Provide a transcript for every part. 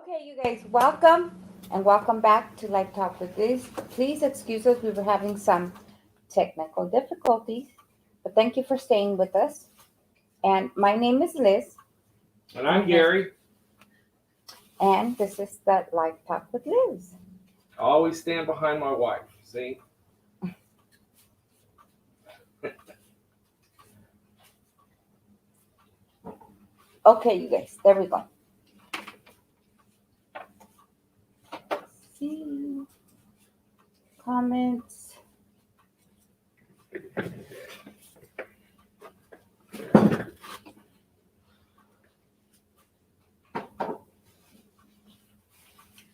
Okay, you guys, welcome and welcome back to Life Talk with Liz. Please excuse us, we were having some technical difficulties, but thank you for staying with us. And my name is Liz, And I'm Gary. and this is the Life Talk with Liz. I always stand behind my wife. See? Okay, you guys, there we go. See comments.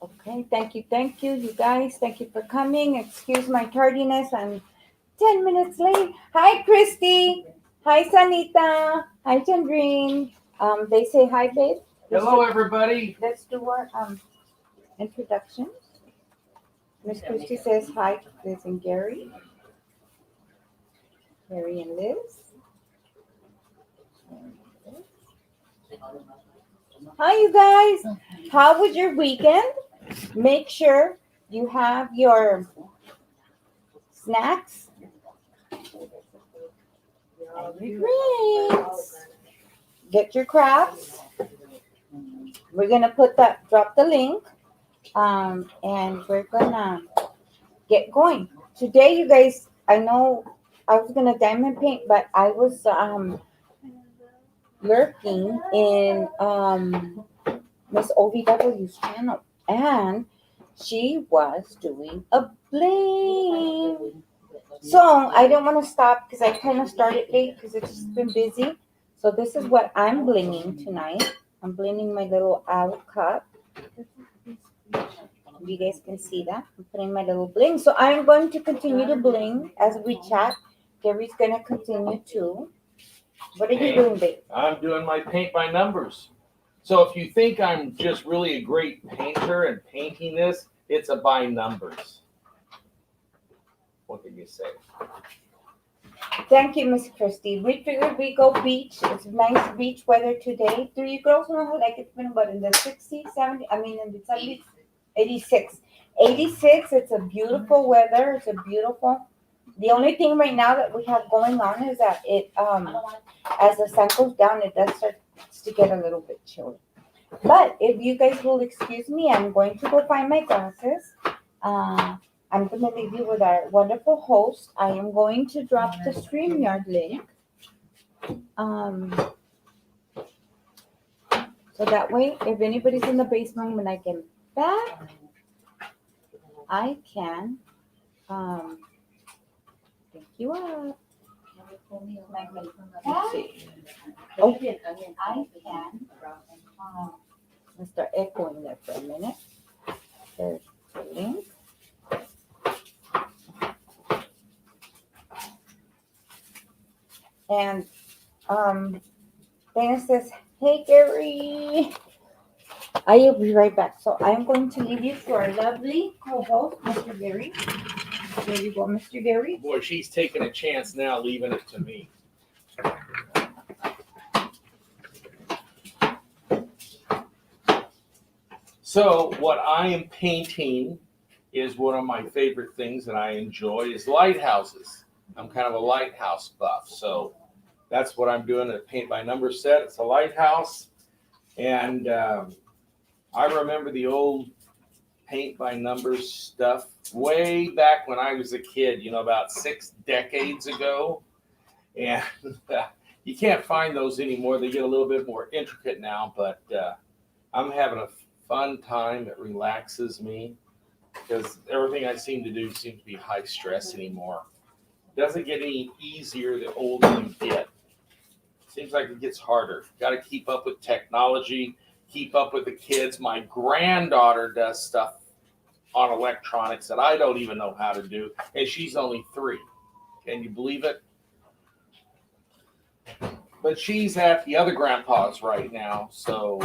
Okay, thank you, you guys. Thank you for coming. Excuse my tardiness. I'm 10 minutes late. Hi, Christy. Hi, Sanita. Hi, Chandrine. They say hi, babe. Hello, everybody. Let's do our introduction. Miss Christy says hi, Liz and Gary. Gary and Liz. Hi, you guys. How was your weekend? Make sure you have your snacks and your drinks. Get your crafts. We're gonna drop the link, and we're gonna get going. Today, you guys, I know I was gonna diamond paint, but I was lurking in Miss OVW's channel, and she was doing a bling. So I don't want to stop because I kind of started late because it's just been busy. So this is what I'm blinging tonight. I'm blinging my little owl cup. You guys can see that. I'm putting my little bling. So I'm going to continue to bling as we chat. Gary's going to continue too. What are you doing, babe? I'm doing my paint by numbers. So if you think I'm just really a great painter and painting this, it's a by numbers. What can you say? Thank you, Miss Christie. We figured we go beach. It's nice beach weather today. Do you girls know like it's been what in the 60s, 70s? I mean in the 70s, 86. 86, it's a beautiful weather. It's a beautiful. The only thing right now that we have going on is that it as the sun goes down, it does start to get a little bit chilly. But if you guys will excuse me, I'm going to go find my glasses. I'm going to leave you with our wonderful host. I am going to drop the StreamYard link. So that way, if anybody's in the basement when I get back, I can pick you up. Let's see. Oh, I can. Let's start echoing there for a minute. There's the link. And Dana says, hey Gary. I will be right back. So I'm going to leave you to our lovely co-host, Mr. Gary. There you go, Mr. Gary. Boy, she's taking a chance now, leaving it to me. So what I am painting is one of my favorite things that I enjoy is lighthouses. I'm kind of a lighthouse buff, so that's what I'm doing, a paint by number set. It's a lighthouse, and I remember the old paint by numbers stuff way back when I was a kid, about 6 decades ago, and you can't find those anymore. They get a little bit more intricate now, but I'm having a fun time. It relaxes me because everything I seem to do seems to be high stress anymore. It doesn't get any easier the older you get. Seems like it gets harder. Got to keep up with technology, keep up with the kids. My granddaughter does stuff on electronics that I don't even know how to do, and she's only 3. Can you believe it? But she's at the other grandpa's right now, so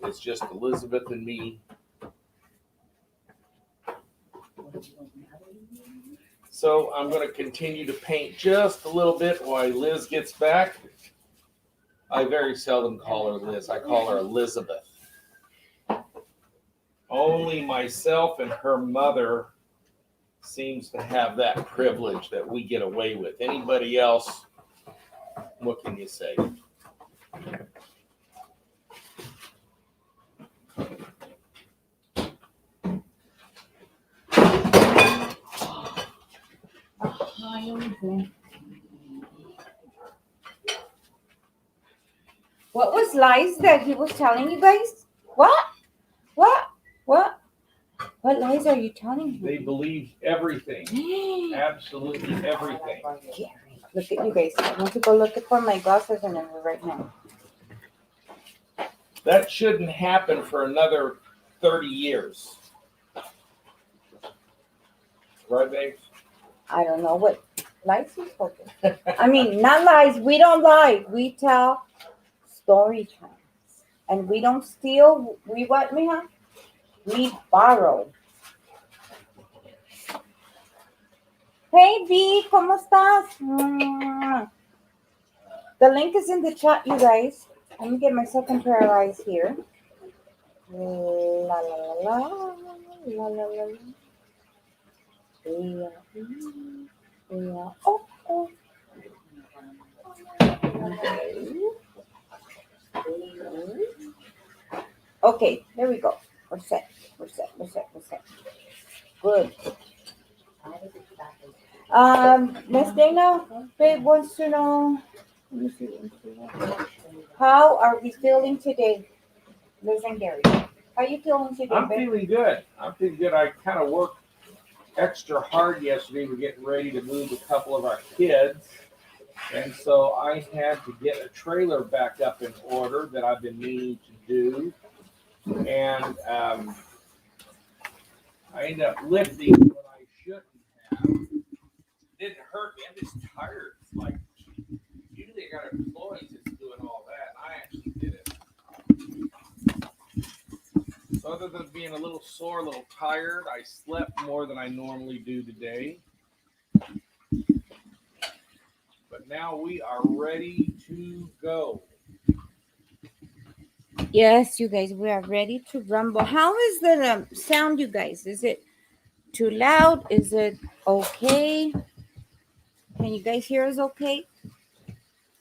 it's just Elizabeth and me. So I'm going to continue to paint just a little bit while Liz gets back. I very seldom call her Liz. I call her Elizabeth. only myself and her mother seems to have that privilege that we get away with. Anybody else, what can you say? What was lies that he was telling you guys? What? What? What? What lies are you telling They him? believe everything, absolutely everything. Gary, look at you guys. I want to go look for my glasses and everything right now. That shouldn't happen for another 30 years. Right, babe? I don't know what lies he's talking. I mean, not lies. We don't lie. We tell story times. And we don't steal. We what, mija? We borrow. Hey, V, ¿cómo estás? The link is in the chat, you guys. Let me get my second pair of eyes here. La la la la la la la. Yeah. Yeah. Oh, oh. Okay, there we go. We're set. We're set. We're set. We're set. Good. Miss Dana, babe wants to know. Let me see. How are we feeling today, Liz and Gary? How you feeling today, I'm babe? feeling good. I'm feeling good. I kind of worked extra hard yesterday. We're getting ready to move a couple of our kids. And so I had to get a trailer back up in order that I've been meaning to do. And I ended up lifting what I shouldn't have. It didn't hurt me. I'm just tired. It's like, usually I got employees that's doing all that. And I actually did it. So other than being a little sore, a little tired, I slept more than I normally do today. But now we are ready to go. Yes, you guys, we are ready to rumble. How is the sound, you guys? Is it too loud? Is it okay? Can you guys hear us okay?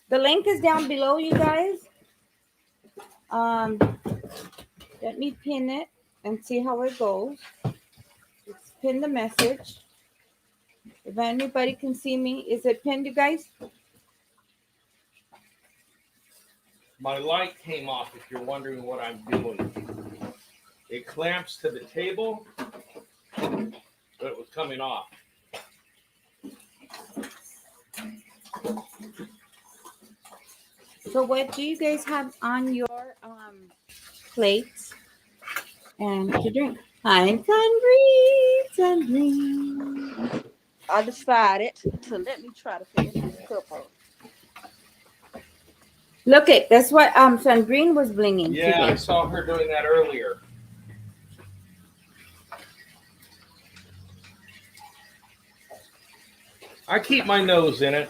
The link is down below, you guys. Let me pin it and see how it goes. Let's pin the message. If anybody can see me, is it pinned, you guys? My light came off if you're wondering what I'm doing. It clamps to the table, but it was coming off. So what do you guys have on your plates and to drink? I'm Sandrine. I decided to let me try to finish this cup up. Look it, that's what Sandrine was blinging Yeah, I today. saw her doing that earlier. I keep my nose in it.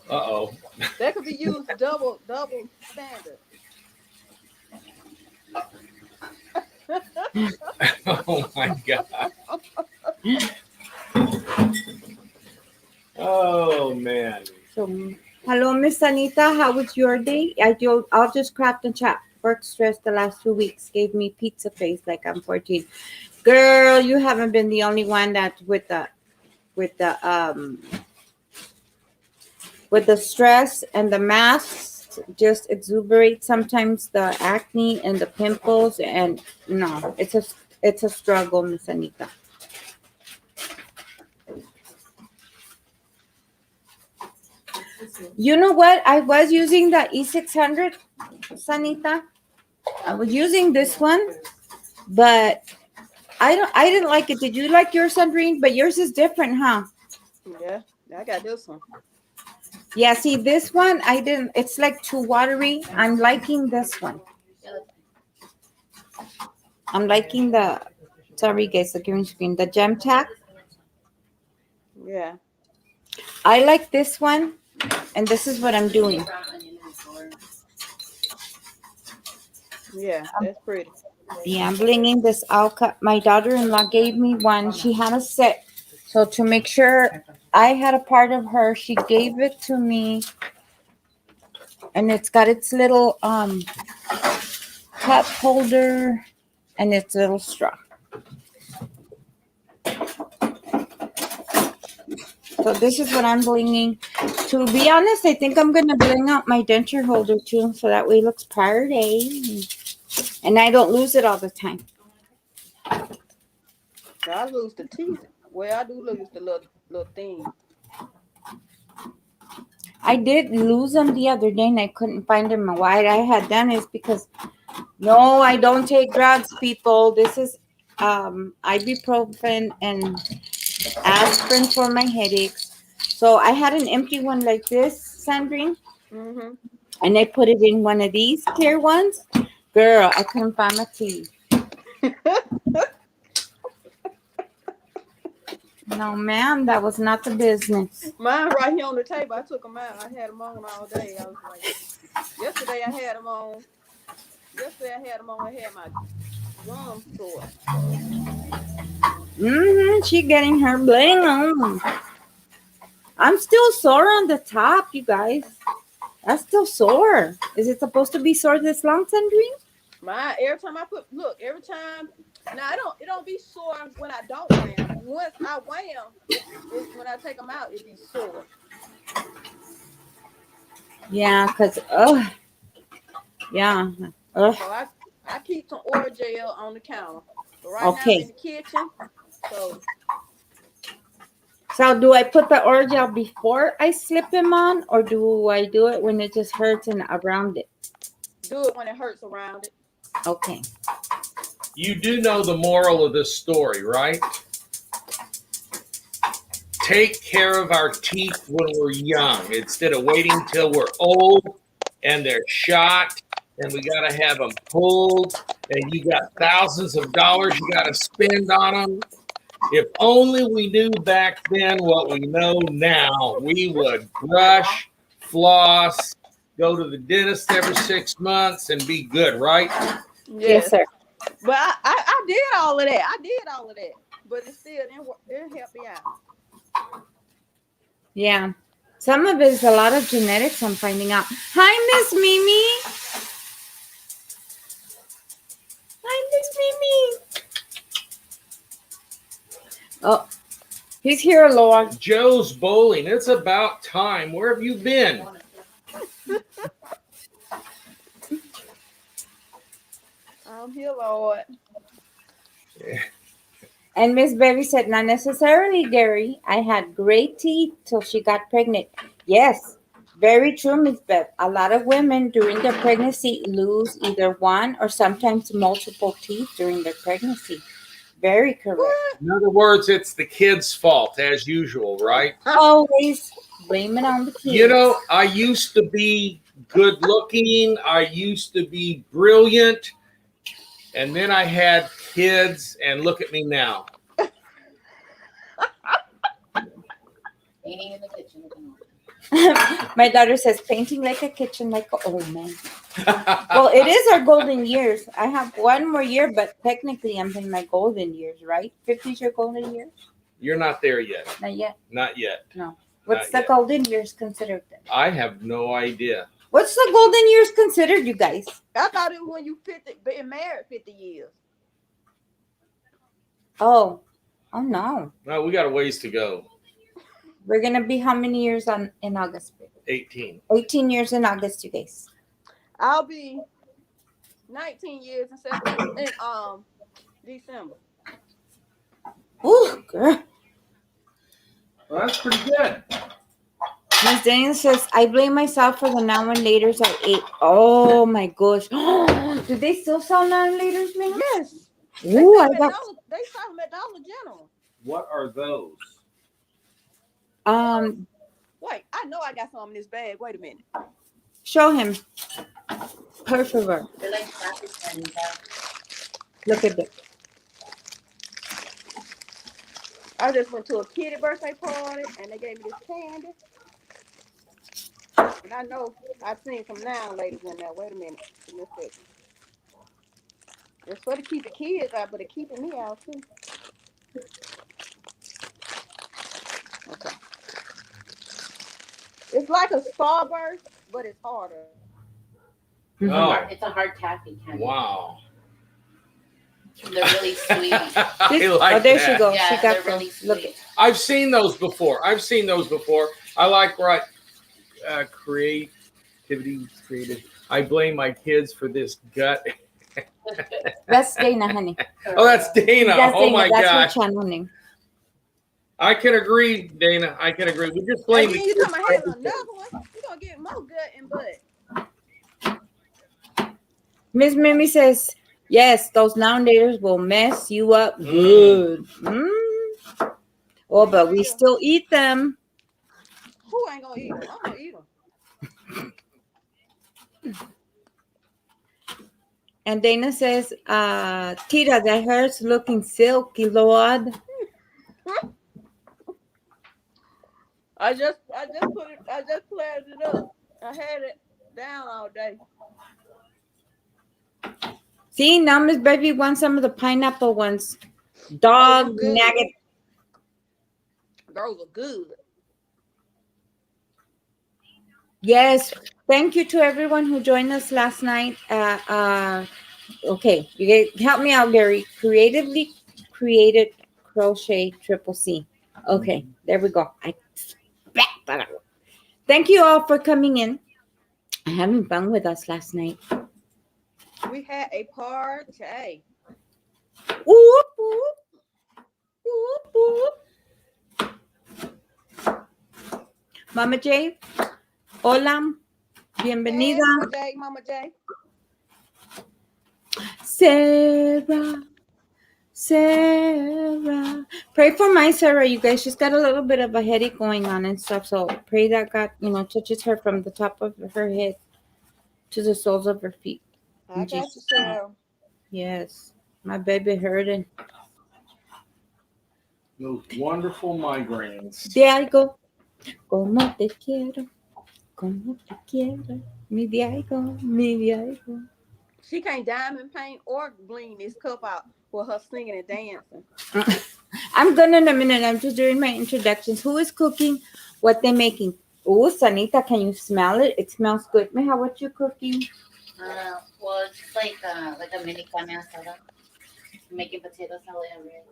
Uh-oh. That could be used double standard. Oh my God. Oh man. So, hello, Miss Anita. How was your day? I'll just craft and chat. Work stress the last 2 weeks gave me pizza face like I'm 14. Girl, you haven't been the only one that with the stress and the masks just exuberate sometimes the acne and the pimples, and no, it's a struggle, Miss Anita. You know what? I was using the E600, Sanita. I was using this one, but I didn't like it. Did you like yours, Sandrine? But yours is different, huh? Yeah, I got this one. Yeah, see, this one, I didn't. It's like too watery. I'm liking this one. I'm liking the, sorry guys, the green screen, the Gem Tack. Yeah. I like this one, and this is what I'm doing. Yeah, that's pretty. Yeah, I'm blinging this Alka. My daughter-in-law gave me one. She had a set. So to make sure I had a part of her, she gave it to me. And it's got its little cup holder and its little straw. So this is what I'm blinging. To be honest, I think I'm gonna bling out my denture holder too, so that way it looks pretty, and I don't lose it all the time. I lose the teeth. Well, I do lose the little thing. I did lose them the other day, and I couldn't find them. Why I had done is because no, I don't take drugs, people. This is ibuprofen and aspirin for my headaches. So I had an empty one like this, Sandrine, Mm-hmm. and I put it in one of these clear ones. Girl, I couldn't find my teeth. No, ma'am, that was not the business. Mine right here on the table. I took them out. I had them on all day. I was like, yesterday I had them on. I had my gums sore. She getting her bling on. I'm still sore on the top, you guys. That's still sore. Is it supposed to be sore this long, Sandrine? Mine every time every time. Now it don't be sore when I don't wear them. Once I wear them, it's when I take them out, it be sore. Yeah, yeah. So I keep some oil gel on the counter. But right now I'm in the kitchen. So do I put the oil gel before I slip them on, or do I do it when it just hurts and around it? Do it when it hurts around it. Okay. You do know the moral of this story, right? Take care of our teeth when we're young instead of waiting till we're old and they're shot and we got to have them pulled and you got thousands of dollars you got to spend on them. If only we knew back then what we know now, we would brush, floss, go to the dentist every 6 months and be good, right? Yes, sir. But I did all of that. But it still didn't help me out. Yeah. Some of it is a lot of genetics, I'm finding out. Hi, Miss Mimi. Hi, Miss Mimi. Oh, he's here, Lord. Joe's Bowling. It's about time. Where have you been? I'm here, Lord. And Miss Berry said, not necessarily, Gary. I had great teeth till she got pregnant. Yes, very true, Miss Bev. A lot of women during their pregnancy lose either one or sometimes multiple teeth during their pregnancy. Very correct. In other words, it's the kid's fault, as usual, right? Always blame it on the kids. You know, I used to be good looking. I used to be brilliant. And then I had kids, and look at me now. Painting in the kitchen. My daughter says, painting like a kitchen, like an old man. Well, it is our golden years. I have one more year, but technically I'm in my golden years, right? 50's your golden years? You're not there yet. Not yet. Not yet. No. What's Not the yet. golden years considered then? I have no idea. What's the golden years considered, you guys? I thought it was when you been married 50 years. Oh no. No, we got a ways to go. We're gonna be how many years in August? 18. 18 years in August, you guys. I'll be 19 years in December. Ooh, girl. Well, that's pretty good. Miss Daniel says, I blame myself for the now and laters I ate. Oh my gosh. Do they still sell now and laters, man? Yes. Ooh, I got They sell them at Dollar General. What are those? Wait, I know I got some in this bag. Wait a minute. show him. Per favor. They're like plastic and Look at it. I just went to a kiddie birthday party and they gave me this candy. And I know I've seen some now ladies in there. Wait a minute. Give me a second. It's for to keep the kids out, but it keeping me out too. Okay. It's like a Starburst, but it's harder. Oh. It's a hard taffy candy. Wow. They're really sweet. I like there that. she goes. Yeah, She got they're them. really Look, sweet. I've seen those before. I like creative. I blame my kids for this gut. that's Dana, honey. Oh, that's Dana. That's Oh Dana. my That's gosh. her channel name. I can agree, Dana. I can agree. We just blame And the then you kids talking for about having everything. another one, you gonna get more gut and butt. Miss Mimi says, yes, those nounators will mess you up good. Oh, but we still eat them. Who ain't gonna eat them? I'm gonna eat them. And Dana says, Tita, that hair's looking silky, Lord. I just planted it up. I had it down all day. See, now Miss Baby wants some of the pineapple ones. Dog good. nugget. Those are good. Yes. Thank you to everyone who joined us last night. Okay, you guys help me out, Gary. Creatively created crochet triple C. Okay, there we go. Thank you all for coming in and having fun with us last night. We had a party. Whoop, whoop. Whoop, whoop. Mama J, hola, bienvenida. Hey, Mama J. Sarah. Pray for my Sarah, you guys. She's got a little bit of a headache going on and stuff. So pray that God, touches her from the top of her head to the soles of her feet. I got you, Sarah. Yes. My baby hurting. Those wonderful migraines. Diego, como te quiero, como te quiero. Mi Diego, mi Diego. She can't diamond paint or bling this cup out with her singing and dancing. I'm gonna in a minute. I'm just doing my introductions. Who is cooking? What they making? Oh, Sanita, can you smell it? It smells good. Mija, what you cooking? Well, it's like a mini carne asada. Making potato salad and rice.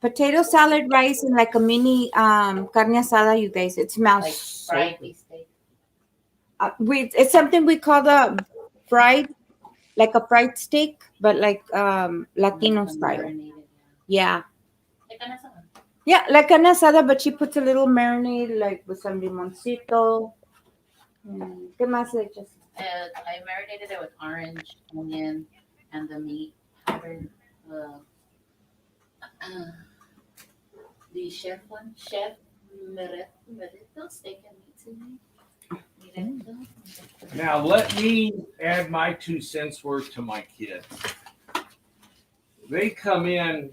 Potato salad, rice, and like a mini carne asada, you guys. It smells Like so fried good. beef steak. It's something we call the fried, like a fried steak, but like Latino style. Marinated, Yeah. Like carne asada. Yeah, like an asada, but she puts a little marinade, like with some limoncito. ¿Qué más le echas? I marinated it with orange, onion, and the meat powdered. The chef Merito steak and meat seasoning. Now let me add my 2 cents worth to my kids. They come in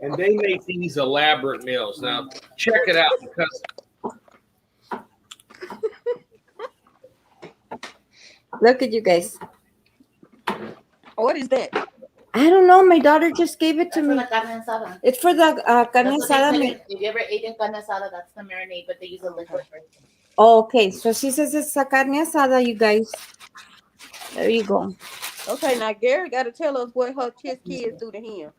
and they make these elaborate meals. Now check it out because Look at you guys. What is that? I don't know. My daughter just gave it to That's for me. the carne asada. It's for the carne That's what they asada. put in- If you ever eaten carne asada, that's the marinade, but they use a liquid version. Oh, okay, so she says it's a carne asada, you guys. There you go. Okay, now Gary got to tell us what his kids do to him.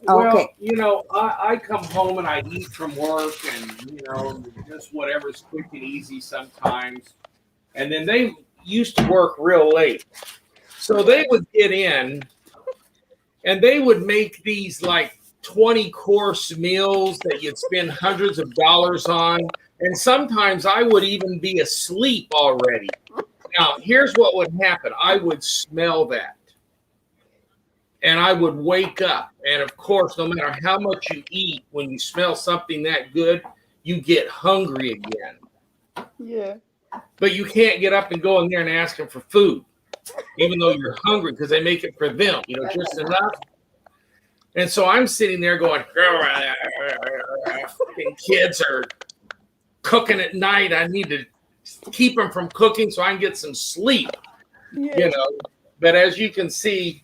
Okay. well, I come home and I eat from work and just whatever's quick and easy sometimes. And then they used to work real late. So they would get in and they would make these like 20-course meals that you'd spend hundreds of dollars on. And sometimes I would even be asleep already. Now, here's what would happen. I would smell that. And I would wake up. And of course, no matter how much you eat, when you smell something that good, you get hungry again. Yeah. But you can't get up and go in there and ask them for food, even though you're hungry, because they make it for them, just enough. And so I'm sitting there going, fucking kids are cooking at night. I need to keep them from cooking so I can get some sleep, Yeah. But as you can see,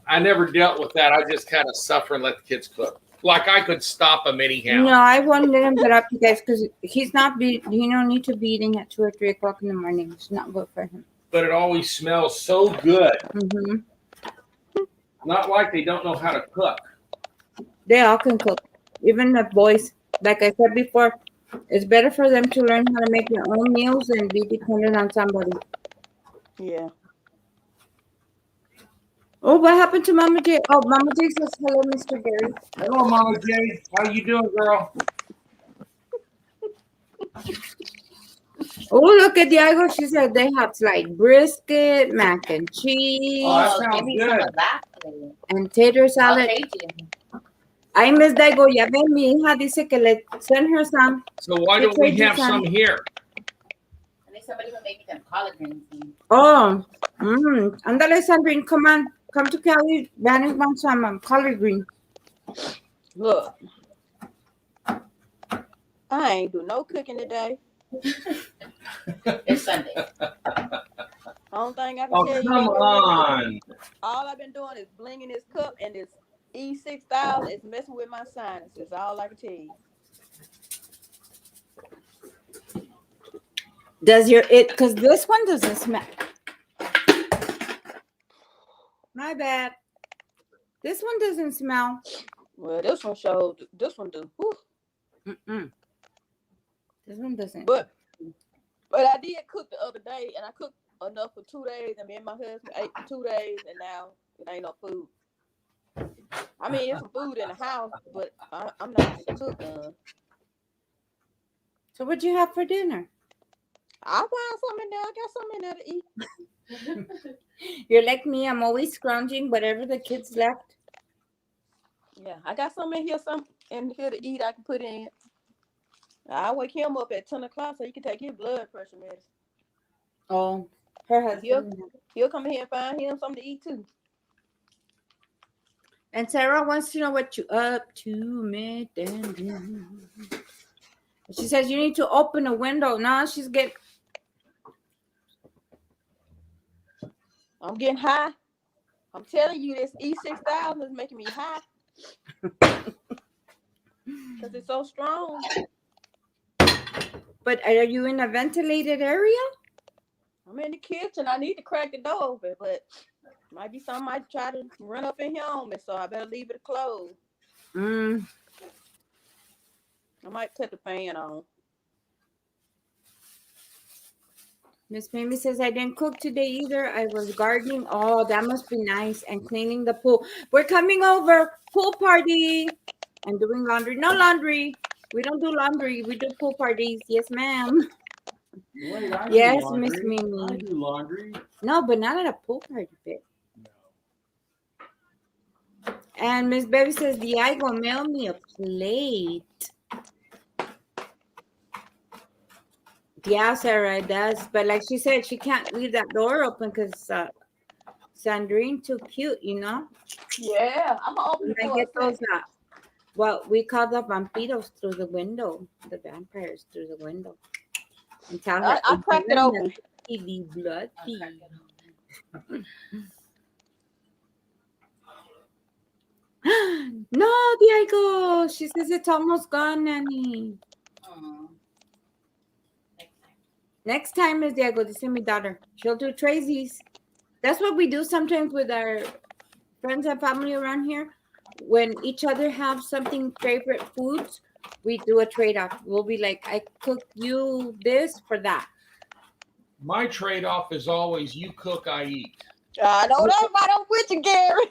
I never dealt with that. I just kind of suffer and let the kids cook. Like I could stop them anyhow. No, I won't let him get up, you guys, because he don't need to be eating at 2 or 3 o'clock in the morning. It's not good for him. But it always smells so good. Hmm. Not like they don't know how to cook. They all can cook, even the boys. Like I said before, it's better for them to learn how to make their own meals than be dependent on somebody. Yeah. Oh, what happened to Mama J? Oh, Mama J says hello, Mr. Gary. Hello, Mama Jay. How you doing, girl? Oh, look at Diego. She said they have like brisket, mac and cheese, Oh, that Oh, sounds give me some good. of that, please. and tater I'll salad. trade you. Ay, Miss Diego, ya ven, mi hija dice que le send her some. So why don't we have some here? I need somebody who make me them collard greens. Oh, andale, Sandrine, come on. Come to Cali. Vanny wants some collard green. Look, I ain't do no cooking today. It's Sunday. Only thing I can Oh, tell you, come on. all I've been doing is blinging this cup, and this E6000 is messing with my sinuses. All I can tell you. Does because this one doesn't smell. My bad. This one doesn't smell. Well, this one showed. This one do. Whew. Mm-mm. This one doesn't. But I did cook the other day, and I cooked enough for 2 days, and me and my husband ate for 2 days, and now it ain't no food. I mean, it's some food in the house, but I'm not gonna cook none. So what'd you have for dinner? I found something in there. I got something in there to eat. You're like me. I'm always scrounging whatever the kids left. Yeah, I got something in here, in here to eat. I can put in. I wake him up at 10 o'clock so he can take his blood pressure medicine. Oh, her husband. He'll come in here and find him something to eat too. And Sarah wants to know what you up to, madam. She says you need to open a window. Now she's getting. I'm getting high. I'm telling you, this E6000 is making me high. Because it's so strong. But are you in a ventilated area? I'm in the kitchen. I need to crack the door open, but might be something I try to run up in here on me, so I better leave it closed. I might cut the fan on. Miss Mamie says I didn't cook today either. I was gardening. Oh, that must be nice. And cleaning the pool. We're coming over. Pool party. And doing laundry. No laundry. We don't do laundry. We do pool parties. Yes, ma'am. Wait, I Yes, do Miss laundry. Mimi. I do laundry. No, but not at a pool party, babe. No. And Miss Baby says, Diego, mail me a plate. Yeah, Sarah, it does. But like she said, she can't leave that door open because Sandrine too cute, you know? Yeah, I'm going to open the I door. get those, well, we call the vampiros through the window, the vampires through the window. And tell her, I cracked it open. The blood. No, Diego. She says it's almost gone, Nanny. Next time is Diego. This is my daughter. She'll do Tracy's. That's what we do sometimes with our friends and family around here. When each other have something favorite foods, we do a trade-off. We'll be like, I cook you this for that. My trade-off is always you cook, I eat. I know that, but I'm with you, Gary.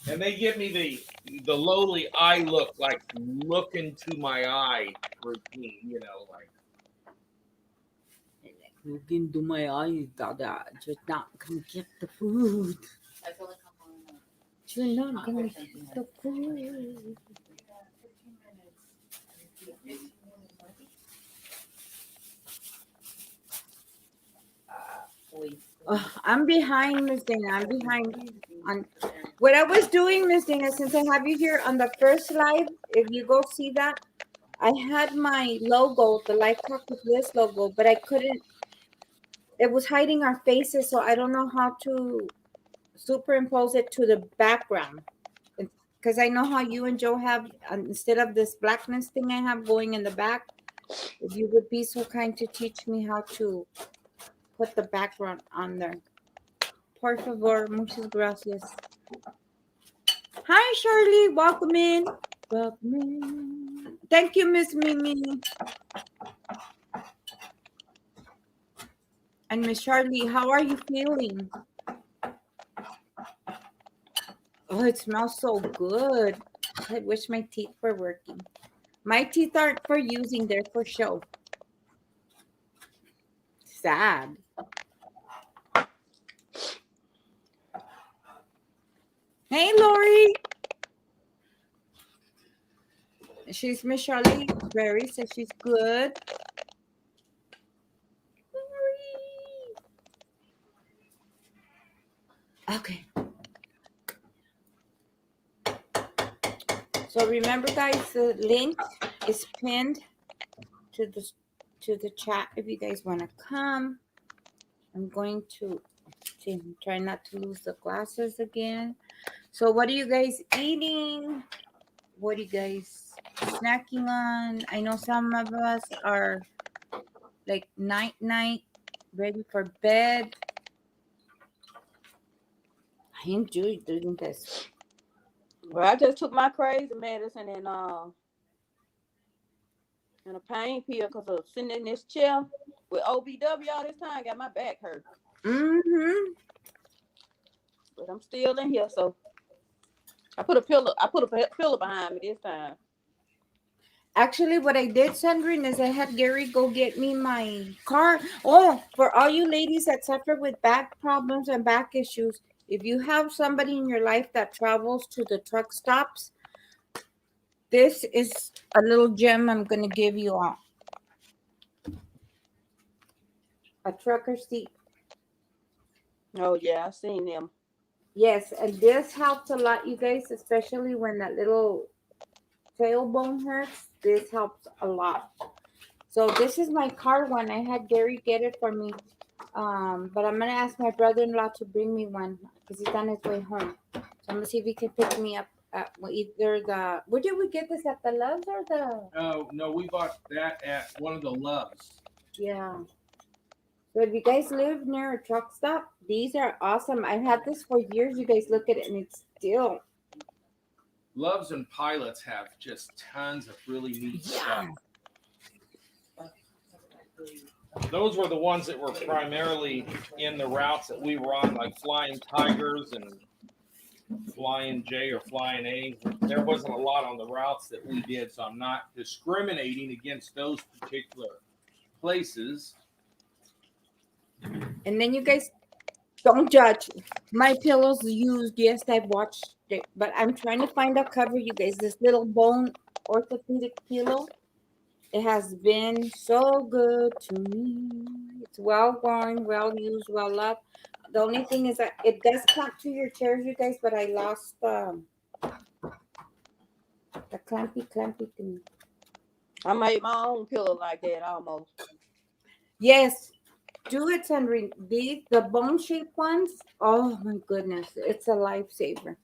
And they give me the lowly eye look, like look into my eye routine, you know, like. Look into my eyes, Dada. You're not gonna get the food. You're not gonna get the food. I'm behind, Miss Dana. I'm behind on what I was doing, Miss Dana. Since I have you here on the first live, if you go see that, I had my logo, the Life Talk with Liz logo, but I couldn't it was hiding our faces, so I don't know how to superimpose it to the background. Because I know how you and Joe have, instead of this blackness thing I have going in the back, if you would be so kind to teach me how to put the background on there. Por favor, muchas gracias. Hi, Shirley. Welcome in. Welcome in. Thank you, Miss Mimi. And Miss Shirley, how are you feeling? Oh, it smells so good. I wish my teeth were working. My teeth aren't for using, they're for show. Sad. Hey, Lori. She's Miss Shirley Berry, says she's good. Lori. Okay. So remember, guys, the link is pinned to the chat if you guys want to come. I'm going to try not to lose the glasses again. So what are you guys eating? What are you guys snacking on? I know some of us are like night, ready for bed. I enjoy doing this. Well, I just took my crazy medicine and a pain pill because of sitting in this chair with OBW all this time. Got my back hurt. Mm-hmm. But I'm still in here, so I put a pillow behind me this time. Actually, what I did, Sandrine, is I had Gary go get me my car. Oh, for all you ladies that suffer with back problems and back issues, if you have somebody in your life that travels to the truck stops, this is a little gem I'm going to give you all. A trucker seat. Oh, yeah, I've seen them. Yes, and this helps a lot, you guys, especially when that little tailbone hurts. This helps a lot. So this is my car one. I had Gary get it for me. But I'm gonna ask my brother-in-law to bring me one because he's on his way home. So I'm gonna see if he can pick me up at either the. Where did we get this, at the Loves or the? Oh no, we bought that at one of the Loves. Yeah. So if you guys live near a truck stop, these are awesome. I've had this for years. You guys look at it and it's still. Loves and Pilots have just tons of really neat stuff. Those were the ones that were primarily in the routes that we were on, like Flying Tigers and Flying J or Flying A. There wasn't a lot on the routes that we did, so I'm not discriminating against those particular places. And then you guys don't judge. My pillow's used. Yes, I've watched it, but I'm trying to find a cover, you guys. This little bone orthopedic pillow. It has been so good to me. It's well worn, well used, well loved. The only thing is that it does clamp to your chairs, you guys, but I lost the clampy thing. I made my own pillow like that almost. Yes, do it, Sandrine. The bone shaped ones. Oh my goodness, it's a lifesaver.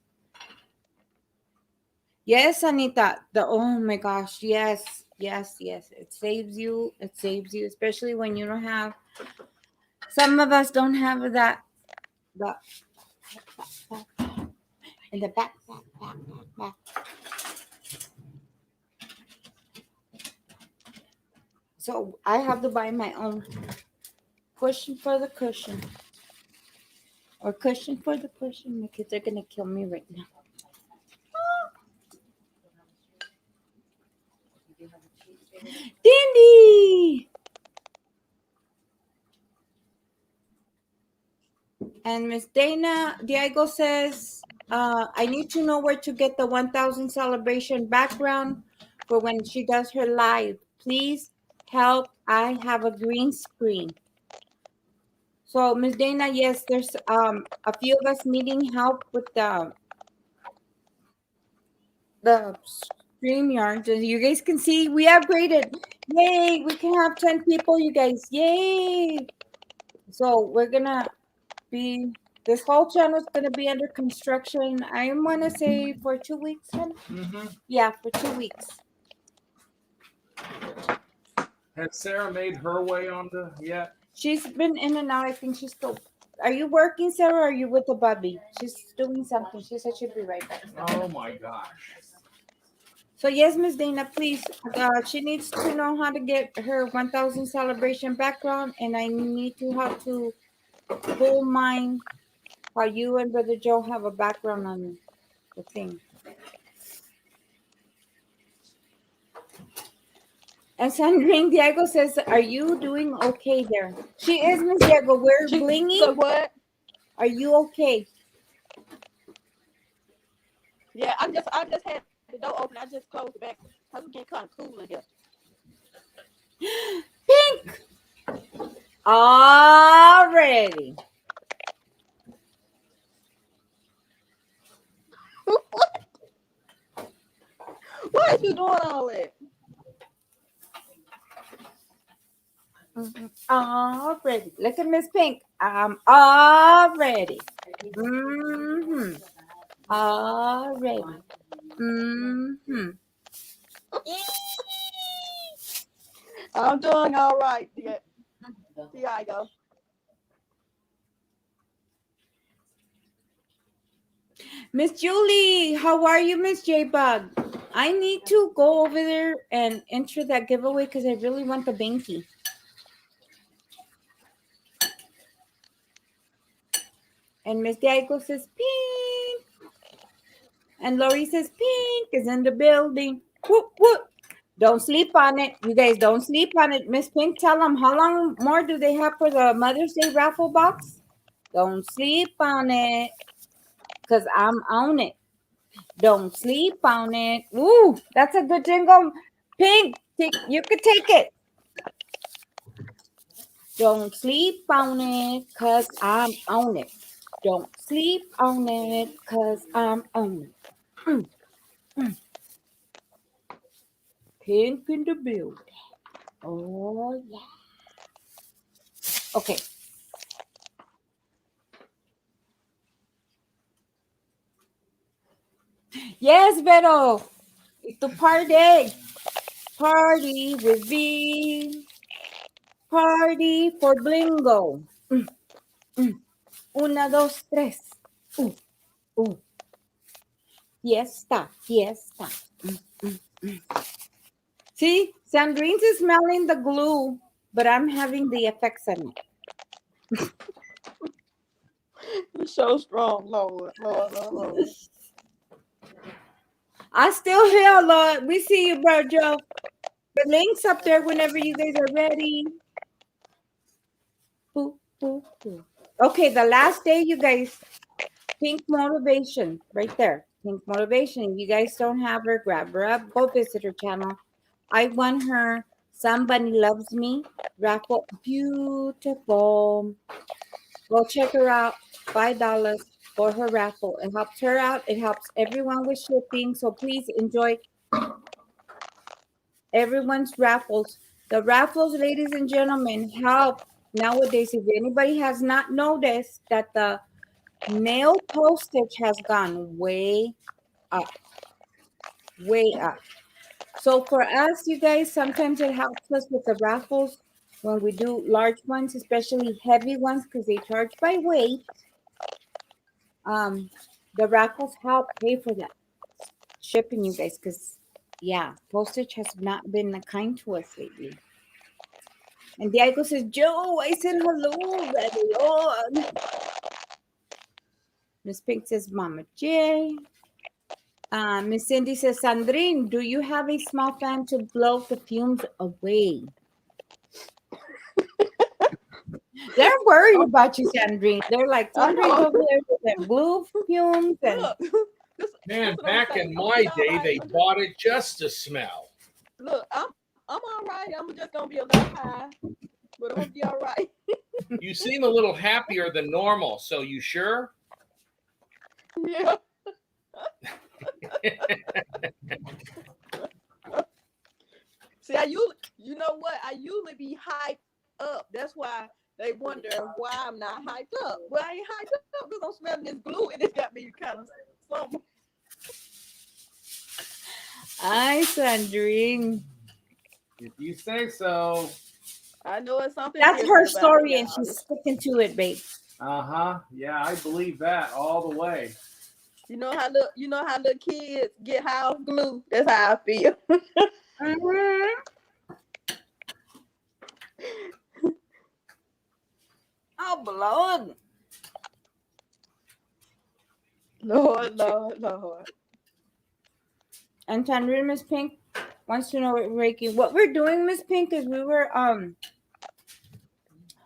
Yes, Anita. Oh my gosh, yes. It saves you, especially when you don't have. Some of us don't have that. In the back. So I have to buy my own cushion for the cushion. Or cushion for the cushion. My kids are going to kill me right now. Dindy! And Miss Dana Diego says, I need to know where to get the 1000 celebration background for when she does her live. Please help. I have a green screen. So Miss Dana, yes, there's a few of us needing help with the StreamYard. As you guys can see, we upgraded. Yay! We can have 10 people, you guys. Yay! So we're gonna be. This whole channel is gonna be under construction. I want to say for 2 weeks. Hun. Mm-hmm. Yeah, for 2 weeks. Has Sarah made her way onto yet? She's been in and out. I think she's still. Are you working, Sarah? Or are you with the bubby? She's doing something. She said she'd be right back. Oh my gosh. So yes, Miss Dana, please. She needs to know how to get her 1,000 celebration background, and I need to how to pull mine. How you and Brother Joe have a background on the thing. And Sandrine Diego says, "Are you doing okay there?" She is, Miss Diego. We're So blingy. what? Are you okay? Yeah, I just had the door open. I just closed it back. I was getting kind of cool in here. Pink. Already. Why are you doing all that? Already. Look at Miss Pink. I'm already. Mm-hmm. Already. Mm-hmm. I'm doing all right. Yeah. Here I go. Miss Julie, how are you, Miss J Bug? I need to go over there and enter that giveaway because I really want the binky. And Miss Diego says pink. And Lori says pink is in the building. Whoop, whoop. Don't sleep on it. You guys don't sleep on it. Miss Pink, tell them how long more do they have for the Mother's Day raffle box? Don't sleep on it. Because I'm on it. Don't sleep on it. Ooh, that's a good jingle. Pink, you could take it. Don't sleep on it, cause I'm on it. Don't sleep on it, cause I'm on it. Mm, mm. Pink in the building. Oh yeah. Okay. Yes, Vero. It's the party. Party with V. Party for Blingo. Mm, mm. Una, dos, tres. Ooh. Fiesta, fiesta. See, Sandrine's is smelling the glue, but I'm having the effects on it. You're so strong, Lord. I still hear a lot. We see you, bro, Joe. The link's up there whenever you guys are ready. Boo, boo, boo. Okay, the last day, you guys. Pink Motivation, right there. Pink Motivation. If you guys don't have her, grab her up. Go visit her channel. I won her Somebody Loves Me raffle. Beautiful. Go check her out. $5 for her raffle. It helps her out. It helps everyone with shipping. So please enjoy everyone's raffles. The raffles, ladies and gentlemen, help nowadays. If anybody has not noticed that the mail postage has gone way up. Way up. So for us, you guys, sometimes it helps us with the raffles when we do large ones, especially heavy ones, because they charge by weight. The raffles help pay for that shipping, you guys, because yeah, postage has not been kind to us lately. And Diego says, Joe, I said hello, ready on. Miss Pink says, Mama J. Miss Cindy says, Sandrine, do you have a small fan to blow the fumes away? They're worried about you, Sandrine. They're like, Sandrine's over there with that blue fumes. And Look, Man, back in my day, they bought it just to smell. Look, I'm all right. I'm just gonna be a little high, but I'm gonna be all right. You seem a little happier than normal, so you sure? Yeah. See, you know what? I usually be hyped up. That's why they wonder why I'm not hyped up. Well, I ain't hyped up because I'm smelling this glue and it's got me kind of something. Ay, Sandrine. If you say so. I know it's something. That's her different about story, it, and y'all. she's sticking to it, babe. Uh-huh. Yeah, I believe that all the way. You know how little kids get high off glue. That's how I feel. Mhm. Oh, Lord. Lord. And Sandrine, Miss Pink wants to know what we're doing, Miss Pink, is we were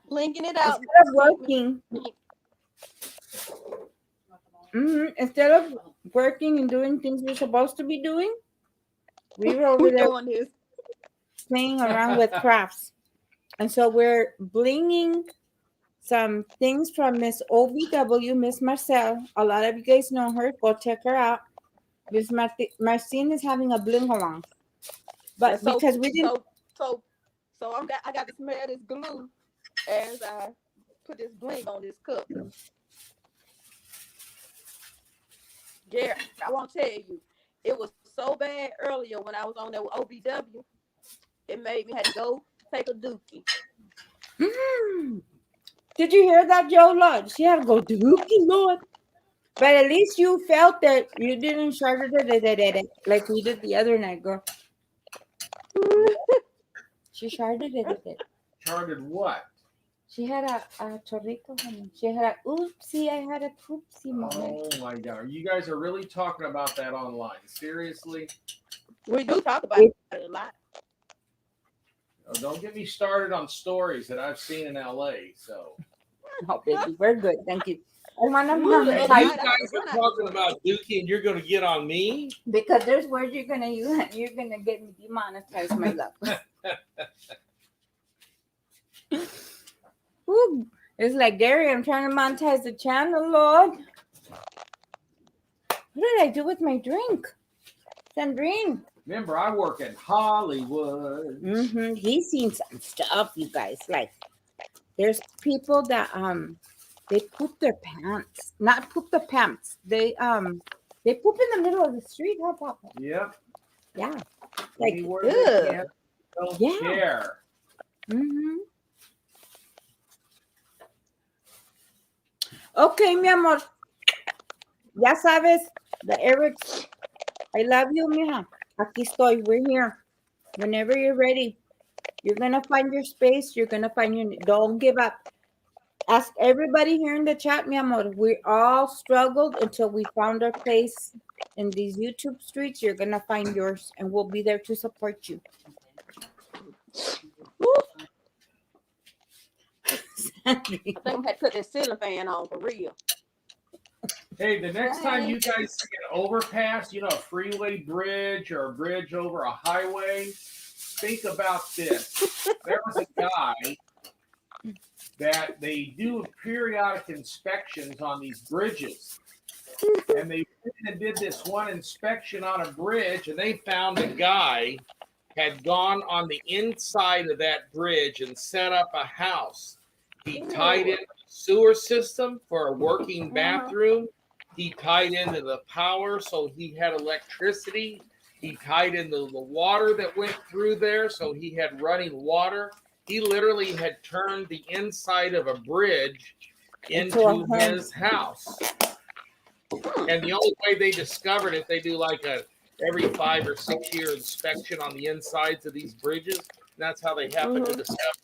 Linking it out. instead of working, instead of working and doing things we're supposed to be doing, we were over We're there doing this. playing around with crafts. And so we're blinging some things from Miss OVW, Miss Marcel. A lot of you guys know her. Go check her out. Miss Marcine is having a bling along. But And so, because we didn't. so I got to smell this glue as I put this bling on this cup. Gary, I won't tell you, it was so bad earlier when I was on there with OVW. It made me have to go take a dookie. Did you hear that, Joe? Lord, she had to go dookie, Lord. But at least you felt that you didn't share it like we did the other night, girl. She sharded it. Charted what? She had a chorrito, honey. She had a oopsie. I had a poopsie moment. Oh my God. You guys are really talking about that online. Seriously? We do talk about it a lot. Oh, don't get me started on stories that I've seen in LA. So Oh, baby, we're good. Thank you. I want to Ooh, you the monetize other night, guys are talking about Dookie and you're going to get on me? because there's words you're gonna use and you're gonna get me demonetized, my love. Ooh, it's like Gary, I'm trying to monetize the channel, Lord. What did I do with my drink? Sandrine. Remember, I work in Hollywood. He's seen some stuff, you guys. Like, there's people that they poop their pants. Not poop the pants. They poop in the middle of the street, huh, Papa? Yep. Yeah. Like, Anywhere they can, don't Yeah. care. Okay, mi amor. Ya sabes, the Erics. I love you, mija. Aquí estoy. We're here. Whenever you're ready, you're gonna find your space. You're gonna find your. Don't give up. Ask everybody here in the chat, mi amor. We all struggled until we found our place in these YouTube streets. You're gonna find yours, and we'll be there to support you. I think we had to put this ceiling fan on for real. Hey, the next time you guys see an overpass, a freeway bridge or a bridge over a highway, think about this. There was a guy that they do periodic inspections on these bridges. And they did this one inspection on a bridge, and they found a guy had gone on the inside of that bridge and set up a house. He tied in the sewer system for a working bathroom. He tied into the power, so he had electricity. He tied into the water that went through there, so he had running water. He literally had turned the inside of a bridge into his house. And the only way they discovered it, they do like a every 5 or 6 year inspection on the insides of these bridges. That's how they happen to discover.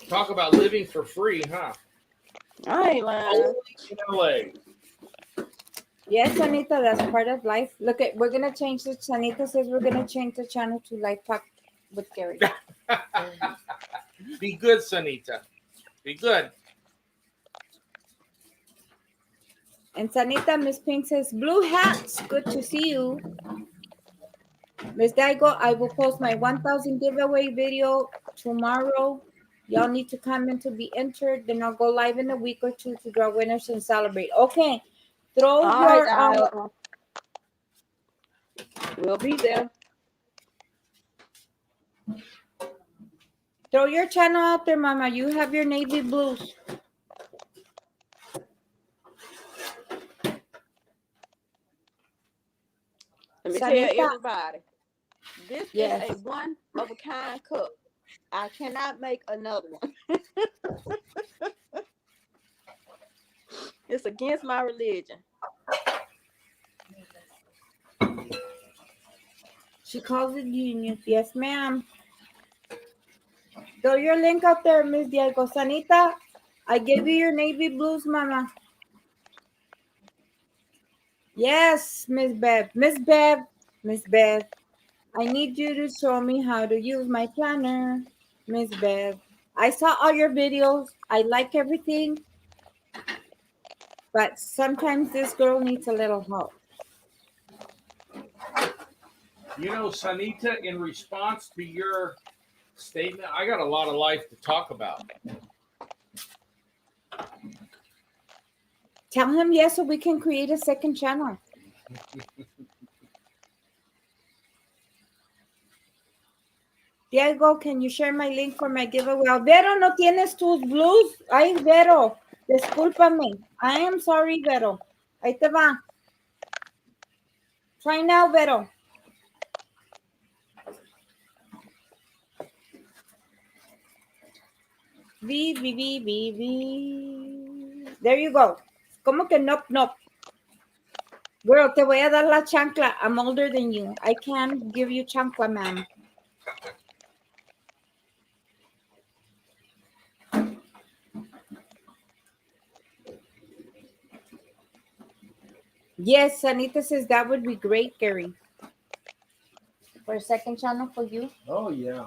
Talk about living for free, huh? I ain't lying. Only in LA. Yes, Anita, that's part of life. Look at, we're gonna change the. Anita says we're gonna change the channel to Life Talk with Gary. Be good, Sanita. Be good. And Sanita, Miss Pink says, blue hats, good to see you. Miss Daigo, I will post my 1,000 giveaway video tomorrow. Y'all need to comment to be entered. Then I'll go live in a week or two to draw winners and celebrate. Okay. Throw your we'll be there. Throw your channel out there, Mama. You have your navy blues. Let me tell Sanita. everybody, this Yes. is a one of a kind cup. I cannot make another one. It's against my religion. She calls it genius. Yes, ma'am. Throw your link out there, Miss Diego. Sanita, I gave you your navy blues, Mama. Yes, Miss Bev. Miss Bev. Miss Bev. I need you to show me how to use my planner, Miss Bev. I saw all your videos. I like everything. But sometimes this girl needs a little help. You know, Sanita, in response to your statement, I got a lot of life to talk about. Tell him yes so we can create a second channel. Diego, can you share my link for my giveaway? Vero, ¿no tienes tus blues? Ay, Vero, discúlpame. I am sorry, Vero. Ahí te va. Try now, Vero. V. There you go. ¿Cómo que nope, nope? Girl, te voy a dar la chancla. I'm older than you. I can't give you chancla, ma'am. Yes, Anita says that would be great, Gary. For a second channel for you. Oh, yeah.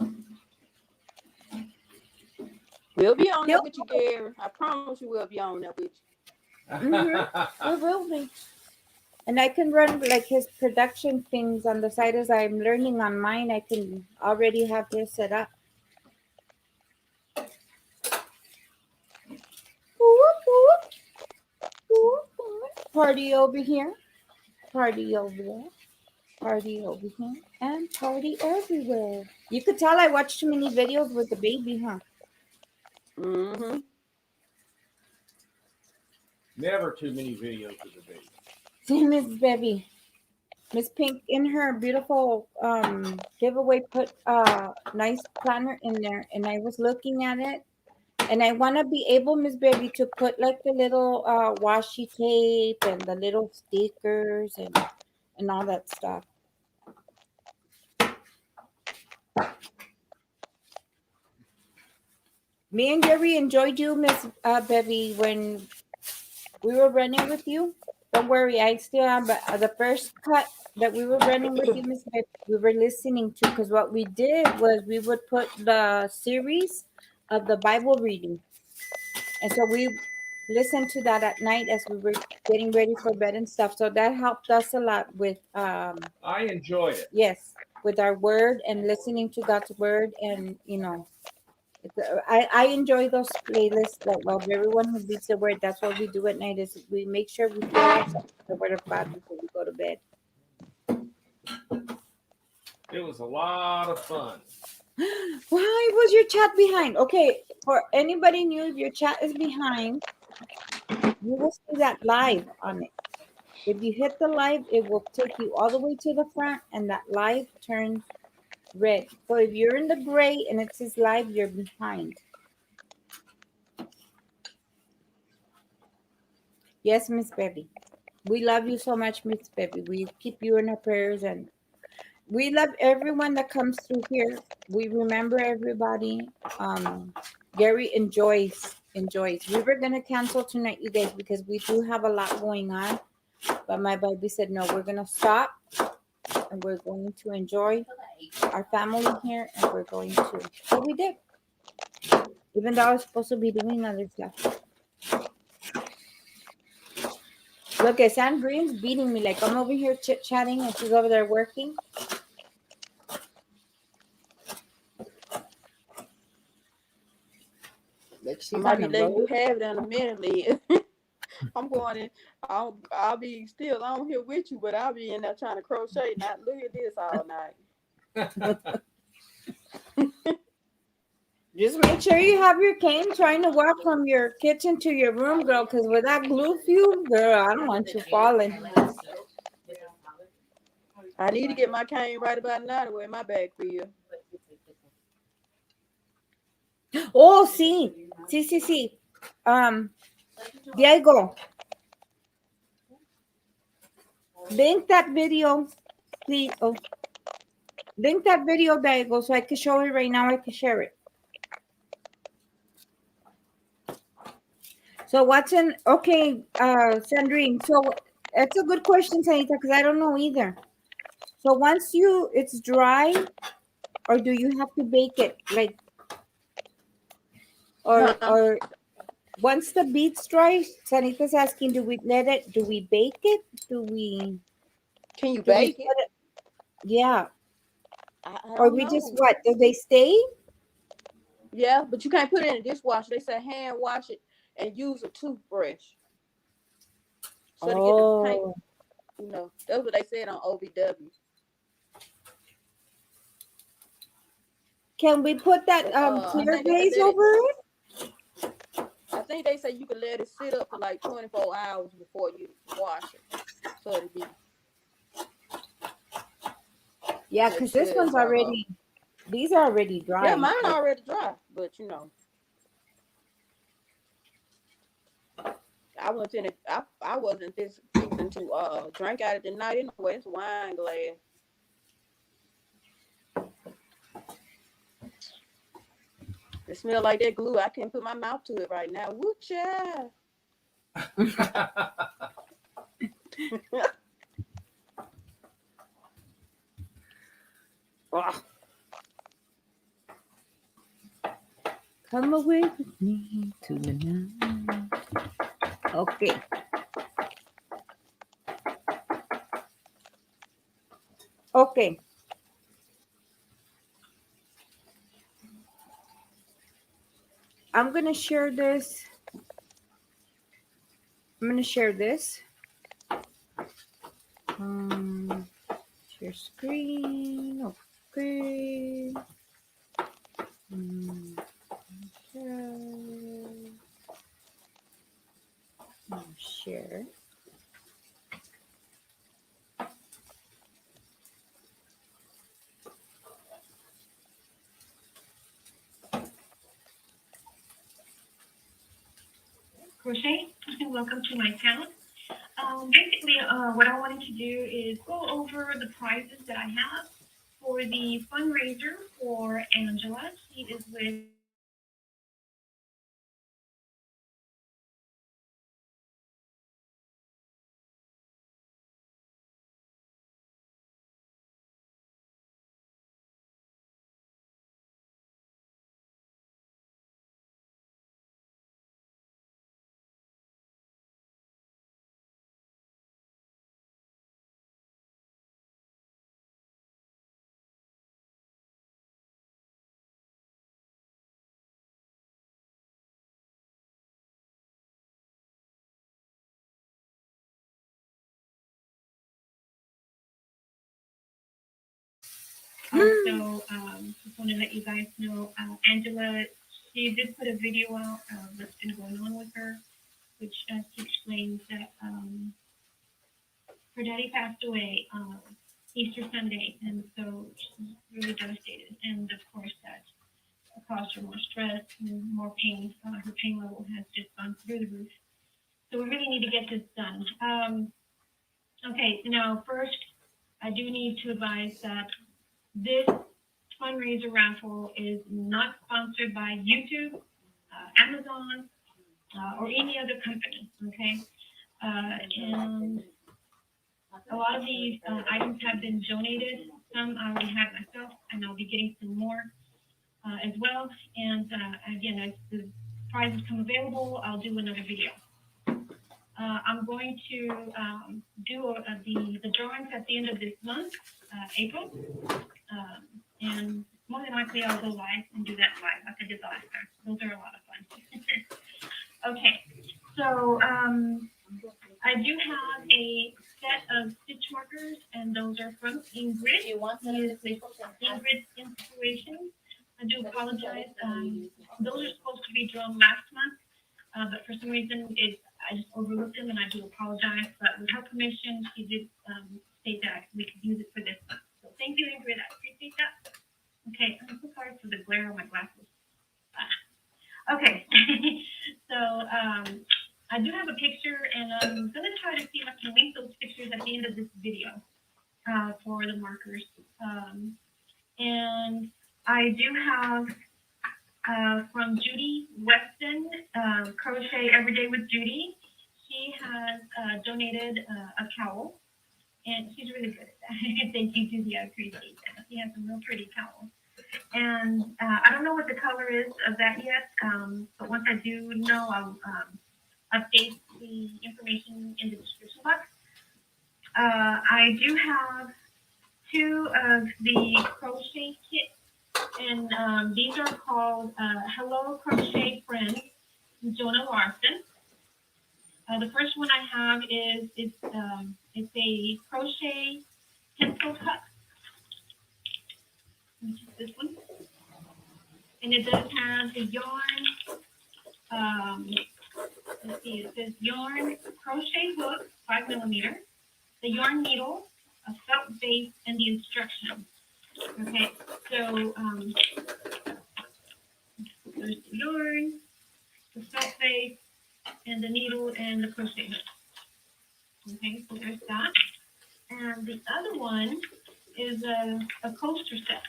We'll be on there with you, Gary. I promise you we'll be on there with you. Mm-hmm. We will be. And I can run like his production things on the side as I'm learning on mine. I can already have this set up. Party over here. Party over there. Party over here. And party everywhere. You could tell I watched too many videos with the baby, huh? Mm-hmm. Never too many videos of the baby. See, Miss Baby. Miss Pink in her beautiful giveaway put a nice planner in there, and I was looking at it, and I want to be able, Miss Baby, to put like the little washi tape and the little stickers and all that stuff. Me and Gary enjoyed you, Miss Baby, when we were running with you. Don't worry, I still have the first cut that we were running with you, Miss Baby. We were listening to, because what we did was we would put the series of the Bible reading, and so we listened to that at night as we were getting ready for bed and stuff. So that helped us a lot with I enjoyed it. yes, with our word and listening to God's word, and I enjoy those playlists that well everyone who reads the word, that's what we do at night, is we make sure we fill ourselves with the word of God before we go to bed. It was a lot of fun. Why was your chat behind? Okay, for anybody new, if your chat is behind, you will see that live on it. If you hit the live, it will take you all the way to the front, and that live turns red. So if you're in the gray and it says live, you're behind. Yes, Miss Baby. We love you so much, Miss Baby. We keep you in our prayers, and we love everyone that comes through here. We remember everybody. Gary enjoys. We were gonna cancel tonight, you guys, because we do have a lot going on. But my baby said no, we're gonna stop and we're going to enjoy our family here, and we're going to. So we did. Even though I was supposed to be doing other stuff. Look, at Sam Green's beating me. Like I'm over here chit-chatting and she's over there working. Like she's I might on be the letting you road. have it in a minute, Liz. I'm going in. I'll be still on here with you, but I'll be in there trying to crochet. Not look at this all night. Just make sure you have your cane trying to walk from your kitchen to your room, girl, because with that glue fume, girl, I don't want you falling. I need to get my cane right about now to wear my bag for you. Oh, sí. Diego, link that video, please. Oh, link that video, Diego, so I can show it right now. I can share it. So what's in? Okay, Sandrine. So it's a good question, Sanita, because I don't know either. So once it's dry, or do you have to bake it like, Huh? or once the beets dry? Sanita's asking, do we bake it? Can you Do we bake it? put it? Yeah. I Or don't we know. just what? Do they stay? Yeah, but you can't put it in the dishwasher. They say hand wash it and use a toothbrush. So to get the paint, Oh, that's what they said on OVW. can we put that I clear think they glaze let it. over it? I think they say you can let it sit up for like 24 hours before you wash it. So it'll be. Yeah, because this Good. one's already. These are already dry. Yeah, mine already dry, but I wasn't I wasn't this fixing to drink out of the night anyway. It's a wine glass. It smell like that glue. I can't put my mouth to it right now. Woo child. Come away with me to the night. Okay. Okay. I'm gonna share this. I'm gonna share this. Share screen. Okay. Share. Crochet, welcome to my channel. Basically, what I wanted to do is go over the prizes that I have for the fundraiser for Angela. She is with also, just want to let you guys know, Angela, she did put a video out of what's been going on with her, which she explains that her daddy passed away Easter Sunday, and so she's really devastated. And of course, that caused her more stress and more pain. Her pain level has just gone through the roof. So we really need to get this done. Okay, now first, I do need to advise that this fundraiser raffle is not sponsored by YouTube, Amazon, or any other company. Okay, and a lot of these items have been donated. Some I already have myself, and I'll be getting some more as well. And again, as the prizes come available, I'll do another video. I'm going to do the drawings at the end of this month, April, and more than likely I'll go live and do that live like I did the last time. Those are a lot of fun. Okay, so I do have a set of stitch markers, and those are from Ingrid. You want some of the people? Ingrid's Inspiration. I do apologize. Those are supposed to be drawn last month, but for some reason I just overlooked them, and I do apologize. But with her permission, she did state that we could use it for this month. So thank you, Ingrid. I appreciate that. Okay, I'm so sorry for the glare on my glasses. Okay, so I do have a picture, and I'm gonna try to see if I can link those pictures at the end of this video for the markers. And I do have from Judy Weston, Crochet Everyday with Judy. She has donated a cowl, and she's really good at that. Thank you, Judy. I appreciate that. She has some real pretty towels. And I don't know what the color is of that yet, but once I do know, I'll update the information in the description box. I do have 2 of the crochet kits, and these are called Hello Crochet Friends, Jonah Larson. The first one I have is it's a crochet pencil cut, which is this one. And it does have the yarn, let's see, it says yarn crochet hook, 5mm, the yarn needle, a felt base, and the instructions. Okay, so there's the yarn, the felt base, and the needle, and the crochet hook. Okay, so there's that. And the other one is a coaster set.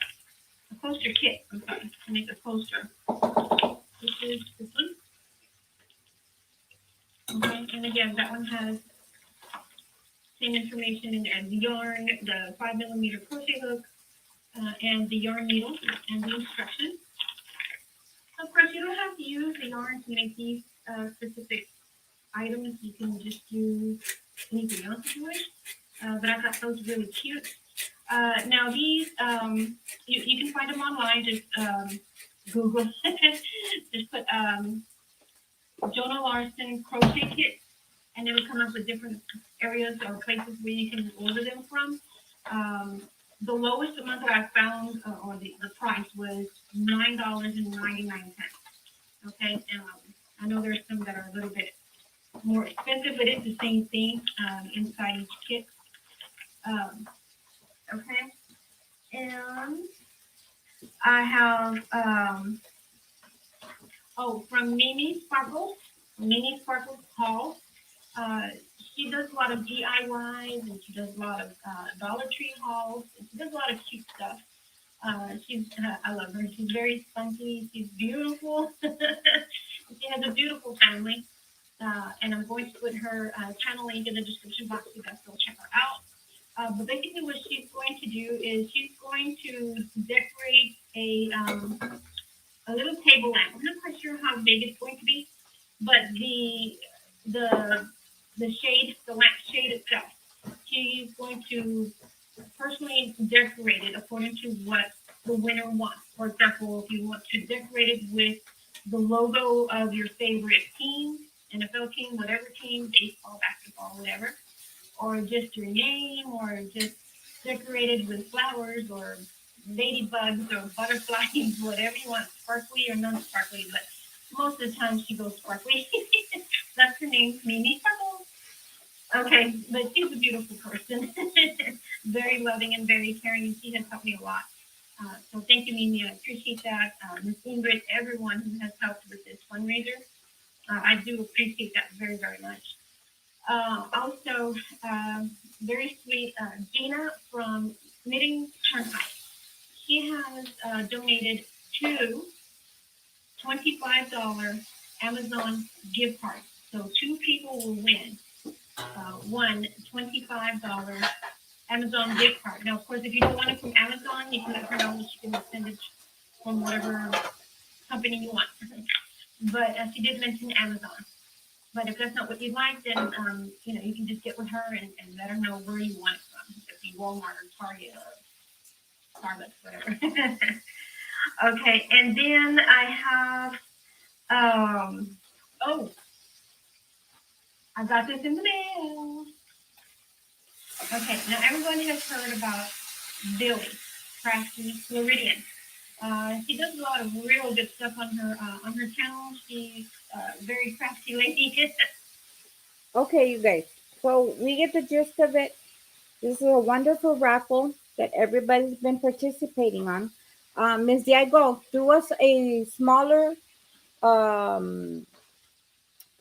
A coaster kit, I'm sorry, to make a coaster. This is this one. Okay, and again, that one has same information in there. The yarn, the 5mm crochet hook, and the yarn needle, and the instructions. Of course, you don't have to use the yarn to make these specific items. You can just use anything else if you wish. But I thought those really cute. Now these, you can find them online, just Google, just put Jonah Larson crochet kit, and it will come up with different areas or places where you can order them from. The lowest amount that I found, or the price was $9.99. Okay, I know there's some that are a little bit more expensive, but it's the same thing inside each kit. Okay, and I have, from Mimi Sparkles Hall. She does a lot of DIYs, and she does a lot of Dollar Tree hauls, and she does a lot of cute stuff. I love her. She's very spunky. She's beautiful. She has a beautiful family. And I'm going to put her channel link in the description box so you guys go check her out. But basically what she's going to do is she's going to decorate a little table lamp. I'm not quite sure how big it's going to be, but the shade, the lamp shade itself, she's going to personally decorate it according to what the winner wants. For example, if you want to decorate it with the logo of your favorite team, NFL team, whatever team, baseball, basketball, whatever, or just your name, or just decorated with flowers or ladybugs or butterflies, whatever you want, sparkly or non-sparkly, but most of the time she goes sparkly. That's her name, Mimi Sparkles. Okay, but she's a beautiful person, very loving and very caring, and she has helped me a lot. So thank you, Mimi. I appreciate that. Ms. Ingrid, everyone who has helped with this fundraiser. I do appreciate that very, very much. Also, very sweet Gina from Knitting Turnpike. She has donated 2 $25 Amazon gift cards. So 2 people will win one $25 Amazon gift card. Now, of course, if you don't want it from Amazon, you can let her know that she can send it from whatever company you want. But she did mention Amazon. But if that's not what you'd like, then you can just get with her and let her know where you want it from. It could be Walmart or Target or Starbucks, whatever. Okay, and then I have I got this in the mail. Okay, now everybody has heard about Billy, Crafty Floridian. She does a lot of real good stuff on her channel. She's a very crafty lady. Okay, you guys. So we get the gist of it. This is a wonderful raffle that everybody's been participating on. Ms. Diego, do us a smaller um,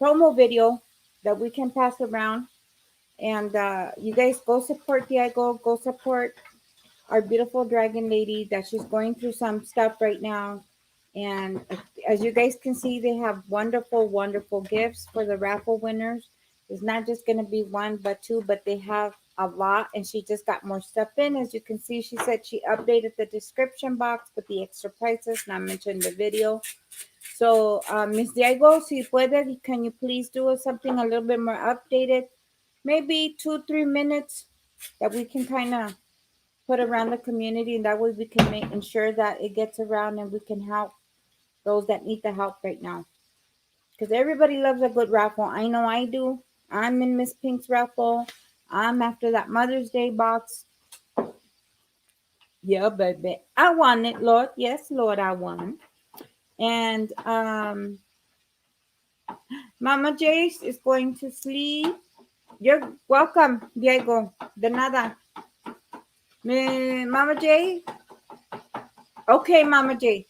promo video that we can pass around. And you guys go support Diego. Go support our beautiful dragon lady that she's going through some stuff right now. And as you guys can see, they have wonderful, wonderful gifts for the raffle winners. It's not just going to be one, but two, but they have a lot. And she just got more stuff in. As you can see, she said she updated the description box with the extra prices, not mentioned in the video. So, Miss Diego, si puede, can you please do us something a little bit more updated? Maybe 2-3 minutes that we can kind of put around the community, and that way we can ensure that it gets around and we can help those that need the help right now. Because everybody loves a good raffle. I know I do. I'm in Miss Pink's raffle. I'm after that Mother's Day box. Yeah, baby. I won it, Lord. Yes, Lord, I won. And Mama Jace is going to sleep. You're welcome, Diego. De nada. Mama J. Okay, Mama J.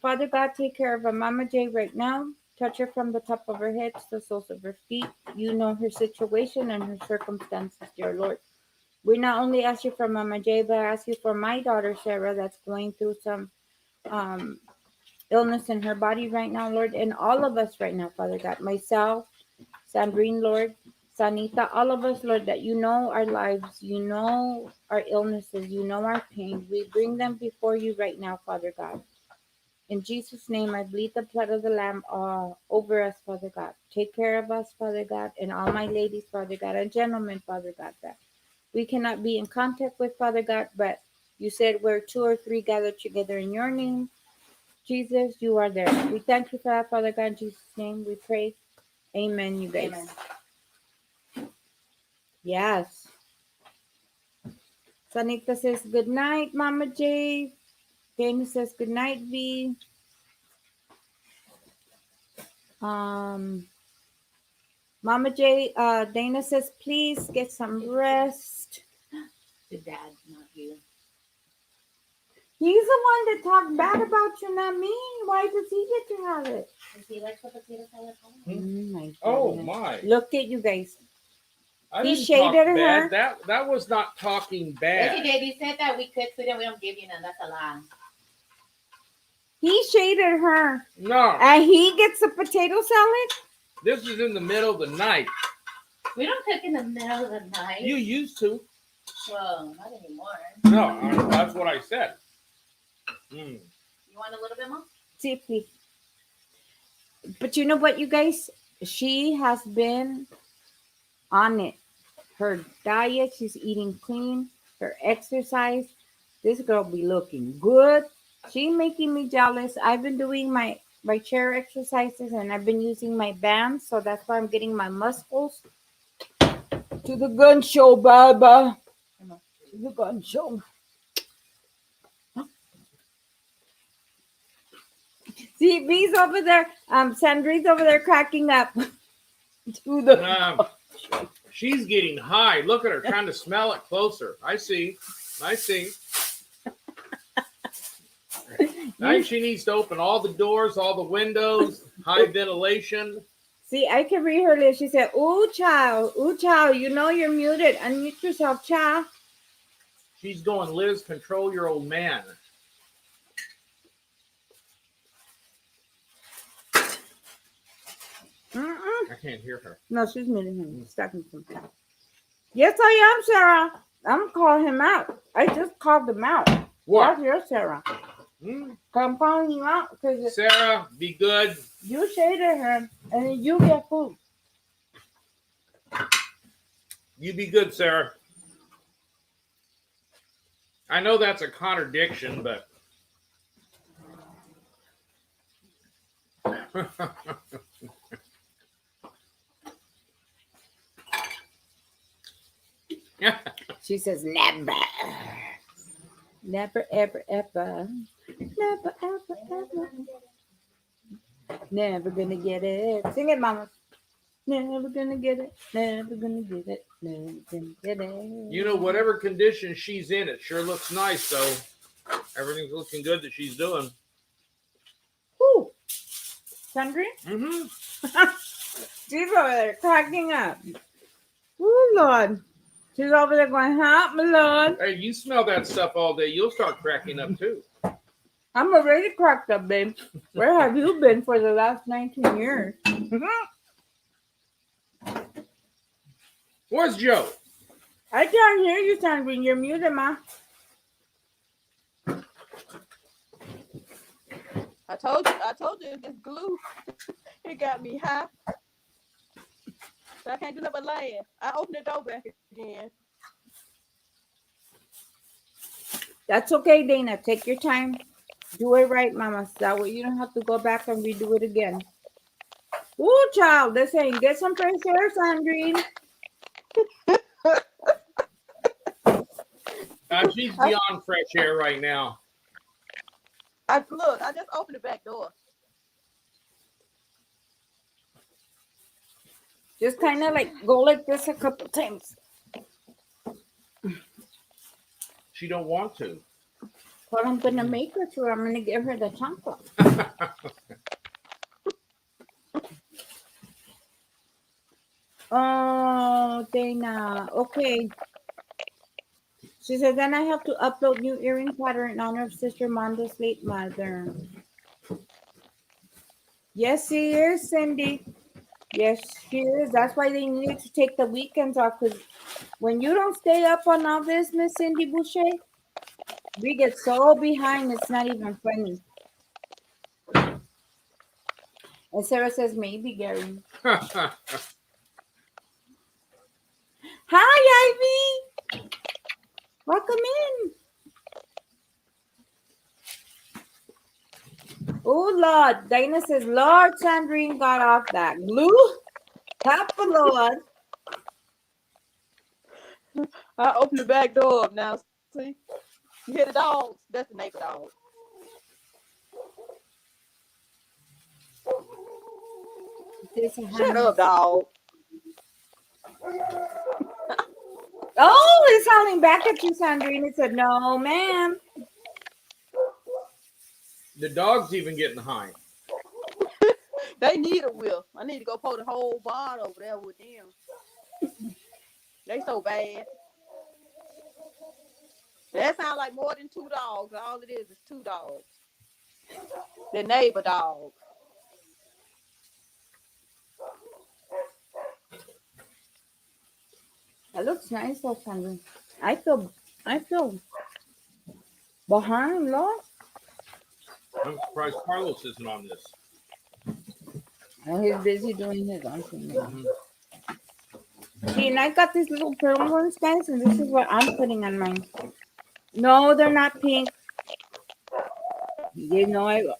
Father God, take care of Mama J right now. Touch her from the top of her head to the soles of her feet. You know her situation and her circumstances, dear Lord. We not only ask you for Mama J, but I ask you for my daughter Sarah that's going through some illness in her body right now, Lord, and all of us right now, Father God. Myself, Sandrine, Lord, Sanita, all of us, Lord, that you know our lives, you know our illnesses, you know our pain. We bring them before you right now, Father God. In Jesus' name, I bleed the blood of the Lamb over us, Father God. Take care of us, Father God, and all my ladies, Father God, and gentlemen, Father God, that we cannot be in contact with, Father God, but you said where 2 or 3 gathered together in your name, Jesus, you are there. We thank you for that, Father God. In Jesus' name, we pray. Amen, you guys. Amen. Yes. Sanita says good night, Mama J. Dana says good night, V. Mama J, Dana says please get some rest. The dad, not you. He's the one that talked bad about you, not me. Why does he get to have it? Does he like the potato salad? My Oh goodness. my! Look at you guys. I He didn't talk shaded her. bad. That was not talking Yes, he bad. did. He said that we cook food and we don't give you none. That's a lie. He shaded her. No, And he gets a potato salad? this is in the middle of the night. We don't cook in the middle of the night. You used to. Well, not anymore. No, that's what I said. Mm. You want a little bit more? See, please. But you know what, you guys? She has been on it. Her diet, she's eating clean. Her exercise. This girl be looking good. She making me jealous. I've been doing my chair exercises and I've been using my bands, so that's why I'm getting my muscles. To the gun show, Baba. To the gun show. See, V's over there. Sandrine's over there cracking up. To the She's getting high. Look at her trying to smell it closer. I see. Now she needs to open all the doors, all the windows, high ventilation. See, I can read her lips. She said, ooh, child, you know you're muted. Unmute yourself, child. She's going, Liz, control your old man. I can't hear her. No, she's muting him. He's talking to something. Yes, I am, Sarah. I'm calling him out. I just called him out. What? That's your Sarah. Hmm? I'm calling you out because Sarah, be good. you shaded her and you get food. You be good, Sarah. I know that's a contradiction, but She says, never. Never, ever, ever. Never, ever, ever. Never gonna get it. Sing it, mama. Never gonna get it. Never gonna get it. Never gonna get it. You know, whatever condition she's in, it sure looks nice, though. Everything's looking good that she's doing. Woo. Sandrine? Mm-hmm. She's over there cracking up. Oh, Lord. She's over there going, help me, Lord. Hey, you smell that stuff all day, you'll start cracking up too. I'm already cracked up, babe. Where have you been for the last 19 years? Where's Joe? I can't hear you, Sandrine. You're muted, ma. I told you this glue. It got me high. So I can't do nothing but laugh. I opened the door back again. That's okay, Dana. Take your time. Do it right, mama. That way you don't have to go back and redo it again. Ooh, child. This ain't. Get some fresh air, Sandrine. She's beyond fresh air right now. I just opened the back door. Just kind of like go like this a couple times. She don't want to. What I'm gonna make her to, I'm gonna give her the chocolate. Oh, Dana. Okay. She said, then I have to upload new earring pattern in honor of Sister Monda's late mother. Yes, she is, Cindy. Yes, she is. That's why they needed to take the weekends off. Because when you don't stay up on all this, Miss Cindy Boucher, we get so behind, it's not even funny. And Sarah says, maybe, Gary. Hi, Ivy. Welcome in. Oh, Lord. Dana says, Lord, Sandrine got off that glue. Help the Lord. I opened the back door up now. See? You hear the dogs? That's the neighbor dog. Shut up, dog. Oh, it's howling back at you, Sandrine. It said, no, ma'am. The dog's even getting high. They need a wheel. I need to go pull the whole barn over there with them. They so bad. That sounds like more than two dogs. All it is two dogs. The neighbor dog. That looks nice, though, Sandrine. I feel behind, Lord. I'm surprised Carlos isn't on this. Oh, he's busy doing his own thing. Mm-hmm. See, and I got these little pearl ones, guys, and this is what I'm putting on mine. No, they're not pink. You know,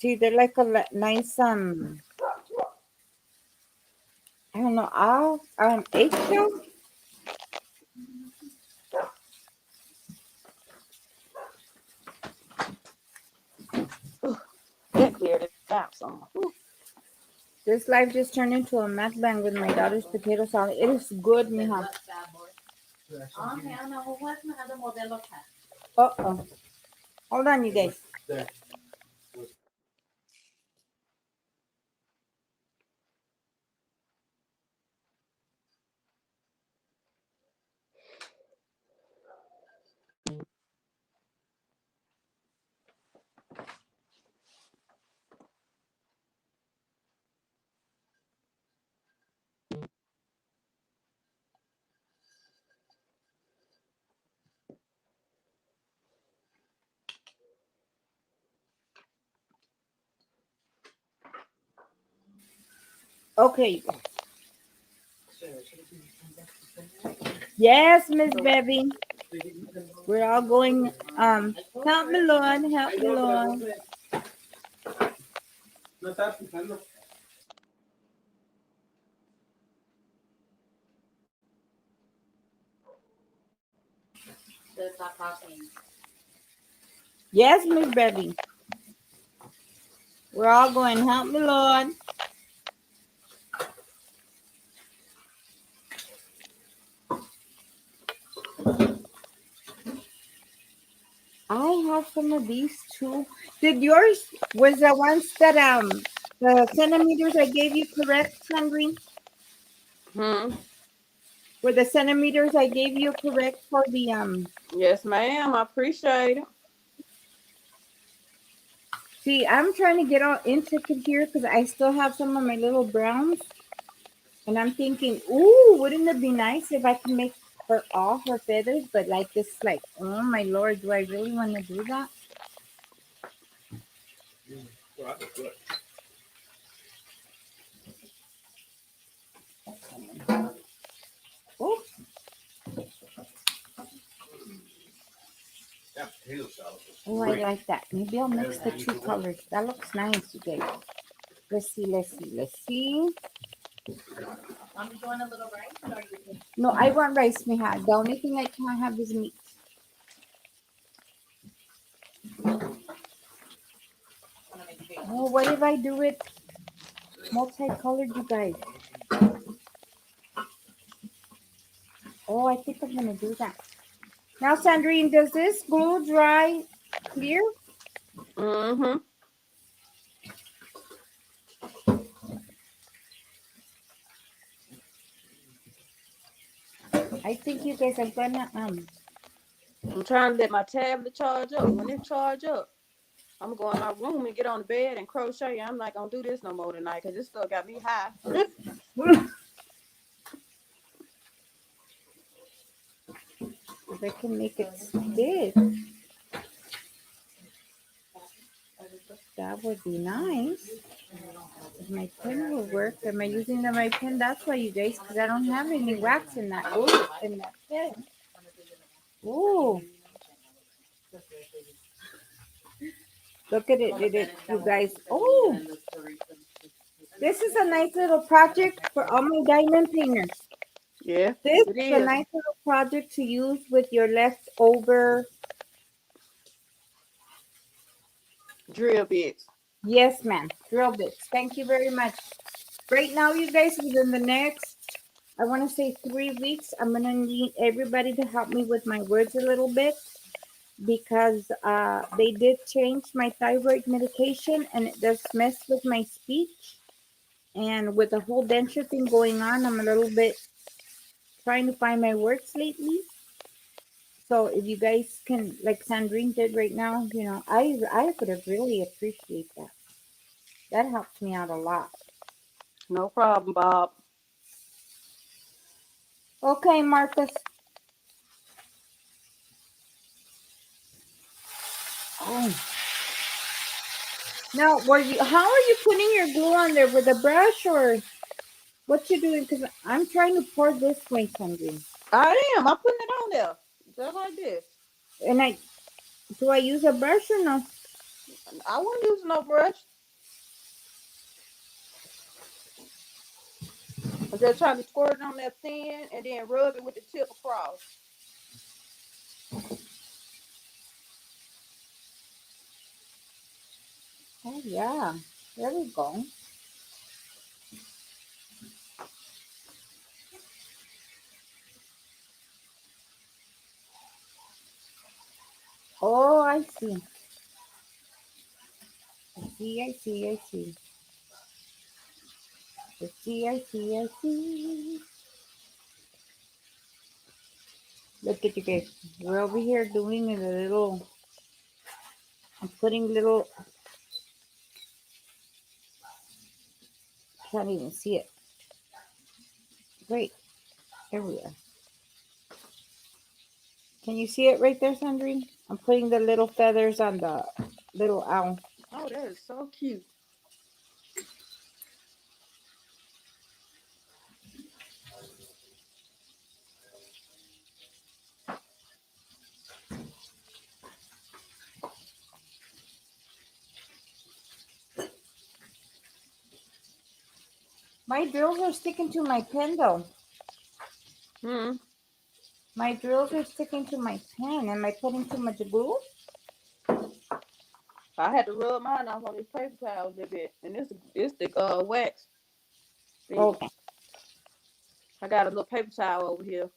see, they're like a nice, I don't know, eggshell? That cleared it out some. This life just turned into a mukbang with my daughter's potato salad. It is good, mija. Uh-oh. Hold on, you guys. Okay. Yes, Miss Bevy. We're all going, help me, Lord, help me, Lord. Stop talking. Yes, Miss Betty. We're all going, help me, Lord. I have some of these too. Did yours was the ones that the centimeters I gave you correct, Sandrine? Hmm. Were the centimeters I gave you correct for the? Yes, ma'am. I appreciate it. See, I'm trying to get all intricate here because I still have some of my little browns, and I'm thinking, ooh, wouldn't it be nice if I could make her all her feathers, but like this, like, oh my Lord, do I really want to do that? Oh, That potato salad was oh, I great. like that. Maybe I'll mix the two colors. That looks nice, you guys. Let's see, let's see, let's see. Mommy, you want a little rice or you can? No, I want rice, Mija. The only thing I can't have is meat. Wanna make sure you- Oh, what if I do it multicolored, you guys? Oh, I think I'm gonna do that. Now, Sandrine, does this glue dry clear? Mm-hmm. I think you guys are gonna I'm trying to let my tablet charge up. When it charge up, I'm gonna go in my room and get on the bed and crochet. I'm not gonna do this no more tonight because this stuff got me high. if I can make it stick, that would be nice. If my pen will work, am I using the right pen? That's why, you guys, because I don't have any wax in that in that pen. Ooh, look at it, you guys. Oh, this is a nice little project for all my diamond painters. Yeah, This it is a is. nice little project to use with your leftover. Drill bits. Yes, ma'am. Drill bits. Thank you very much. Right now, you guys, within the next, I want to say 3 weeks, I'm going to need everybody to help me with my words a little bit because they did change my thyroid medication and it does mess with my speech. And with the whole denture thing going on, I'm a little bit trying to find my words lately. So if you guys can, like Sandrine did right now, I would have really appreciate that. That helps me out a lot. No problem, Bob. Okay, Marcus. Oh. Now, how are you putting your glue on there with a brush or what you doing? Because I'm trying to pour this way, Sandrine. I am. I'm putting it on there. Just like this. And do I use a brush or no? I won't use no brush. I'm just trying to squirt it on there thin and then rub it with the tip across. Oh, yeah. There we go. Oh, I see. I see, I see, I see. I see, I see, I see. Look at you guys. We're over here doing a little, I'm putting little, can't even see it. Great. There we are. Can you see it right there, Sandrine? I'm putting the little feathers on the little owl. Oh, that is so cute. My drills are sticking to my pen though. Hmm. My drills are sticking to my pen. Am I putting too much glue? I had to rub mine off on this paper towel a little bit, and it's the wax. thing. Okay. I got a little paper towel over here,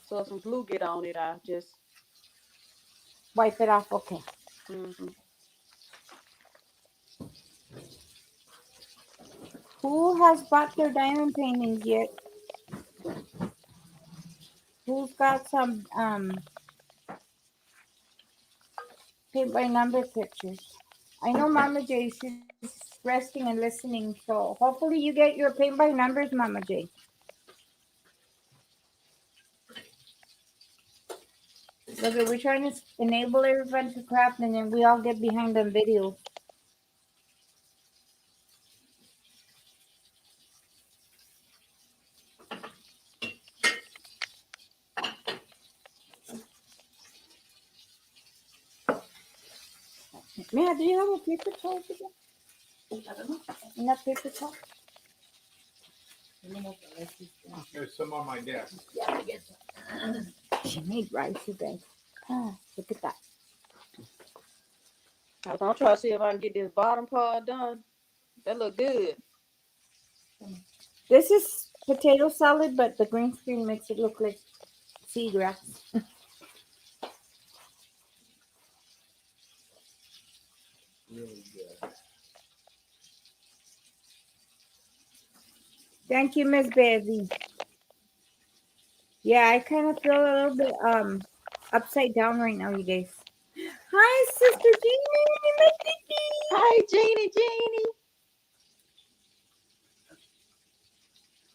so if some glue get on it, I just. Wipe it off. Okay. Mm-hmm. Who has bought their diamond paintings yet? Who's got some paint by number pictures? I know Mama J, she's resting and listening, so hopefully you get your paint by numbers, Mama J. Look, we're trying to enable everyone to craft, and then we all get behind on videos. Mia, do you have a paper towel today? I don't know. Enough paper towel? There's some on my desk. Yeah, I guess so. She made rice today. Ah, look at that. I'm gonna try to see if I can get this bottom part done. That look good. This is potato salad, but the green screen makes it look like seagrass. Really good. Thank you, Miss Bevy. Yeah, I kind of feel a little bit upside down right now, you guys. Hi, Sister Jeannie, my Kiki. Hi, Jeannie.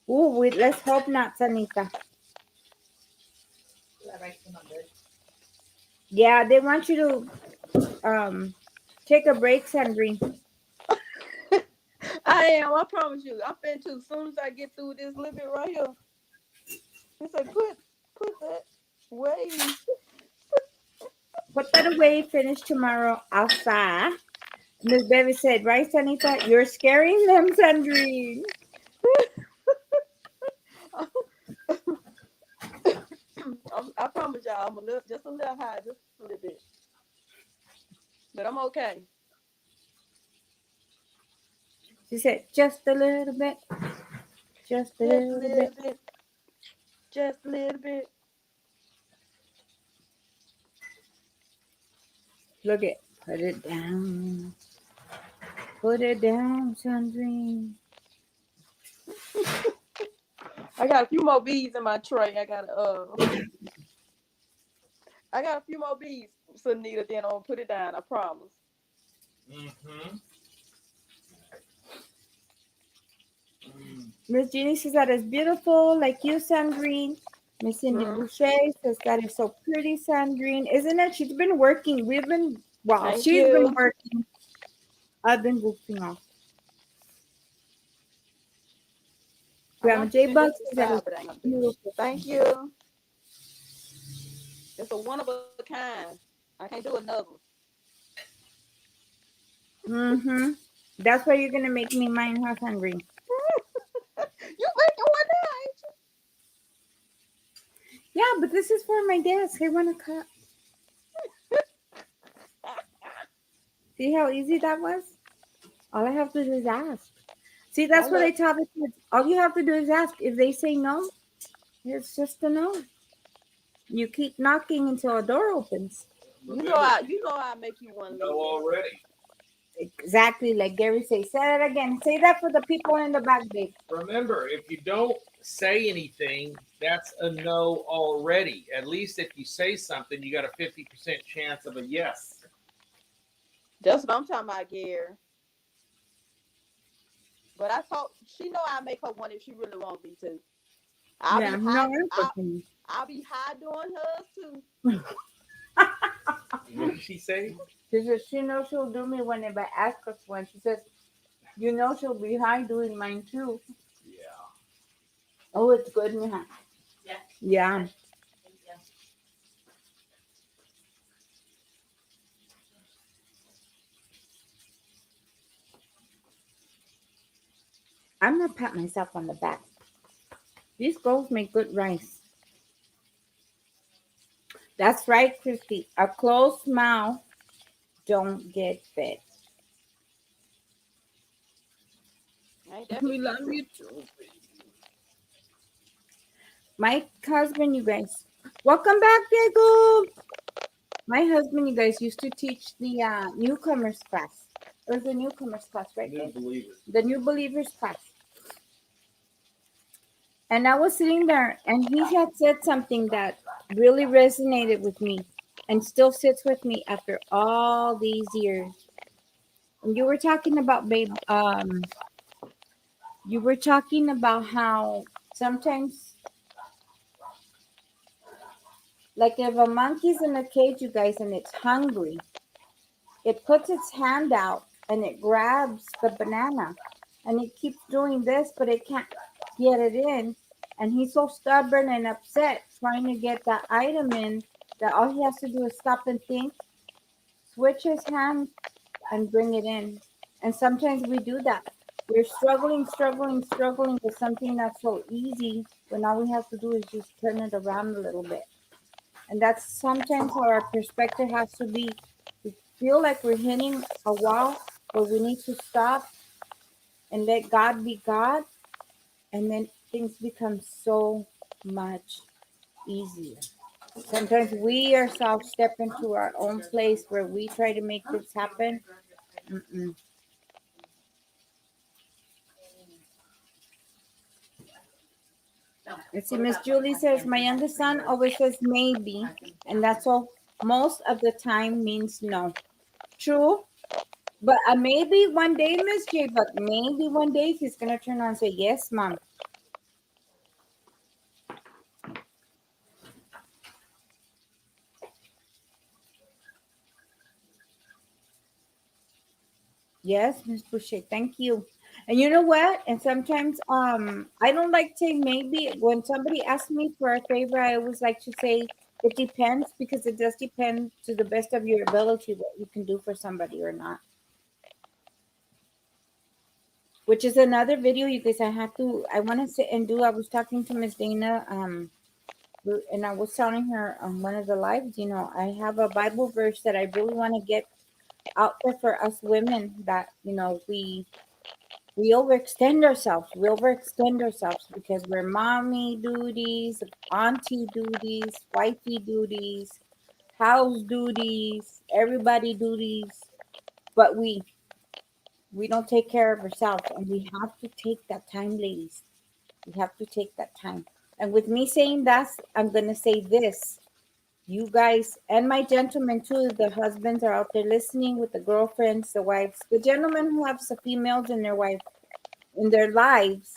Ooh, wait, let's hope not, Sanita. Yeah, they want you to take a break, Sandrine. I am. I promise you. I'm finna to as soon as I get through this little bit right here. He said, put that away. Put that away, finish tomorrow, Alpha. Miss Bevy said, right, Sanita? You're scaring them, Sandrine. I promise y'all, I'm just a little high, just a little bit. But I'm okay. She said, just a little bit. Just a little bit. Just a little bit. Look it. Put it down. Put it down, Sandrine. I got a few more beads in my tray. I got a few more beads, Sunita. Then I'll put it down. I promise. Mm-hmm. Miss Jeannie says that is beautiful, like you, Sandrine. Miss Cindy Mhm. Boucher says that is so pretty, Sandrine. Isn't it? She's been working. Thank She's you. been working. I've been goofing off. Grandma J Bucks says that is beautiful. Thank you. It's a one of a kind. I can't do another. Mm-hmm. That's why you're gonna make me mine, huh, Sandrine? You making one now, ain't you? Yeah, but this is for my desk. I want to cut. See how easy that was? All I have to do is ask. See, that's what I tell the kids. All you have to do is ask. If they say no, it's just a no. You keep knocking until a door opens. You know I make you one. Know already. Exactly, like Gary says. Say that again. Say that for the people in the back, babe. Remember, if you don't say anything, that's a no already. At least if you say something, you got a 50% chance of a yes. That's what I'm talking about, Gary. But I told she know I make her one if she really wants me to. I'll be high doing hers too. What did she say? She says she knows she'll do me when I ask her one. She says, you know she'll be high doing mine too. Yeah. Oh, it's good, Mija. Yeah. Yeah. Yeah. I'm gonna pat myself on the back. These girls make good rice. That's right, Christy. A closed mouth don't get fed. I definitely love you too. My husband, you guys, welcome back, Diego. My husband, you guys, used to teach the newcomers class. It was the newcomers class, right? New Dave? believers. The new believers class. And I was sitting there, and he had said something that really resonated with me and still sits with me after all these years. And you were talking about, babe, you were talking about how sometimes, like if a monkey's in a cage, you guys, and it's hungry, it puts its hand out and it grabs the banana and it keeps doing this, but it can't get it in. And he's so stubborn and upset trying to get that item in that all he has to do is stop and think, switch his hand, and bring it in. And sometimes we do that. We're struggling with something that's so easy when all we have to do is just turn it around a little bit. And that's sometimes how our perspective has to be. We feel like we're hitting a wall, but we need to stop and let God be God, and then things become so much easier. Sometimes we ourselves step into our own place where we try to make this happen. Mm-mm. Let's see, Miss Julie says, my youngest son always says maybe, and that's all most of the time means no. True, but maybe one day, Miss J, but maybe one day he's gonna turn around and say, yes, mom. Yes, Miss Boucher, thank you. And you know what? And sometimes I don't like saying maybe. When somebody asks me for a favor, I always like to say it depends, because it does depend to the best of your ability what you can do for somebody or not. Which is another video, you guys. I want to sit and do. I was talking to Miss Dana, and I was telling her on one of the lives, I have a Bible verse that I really want to get out there for us women, that we overextend ourselves. We overextend ourselves because we're mommy duties, auntie duties, wifey duties, house duties, everybody duties, but we don't take care of ourselves, and we have to take that time, ladies. We have to take that time. And with me saying that, I'm gonna say this. You guys and my gentlemen too, the husbands are out there listening with the girlfriends, the wives, the gentlemen who have the females in their wife in their lives.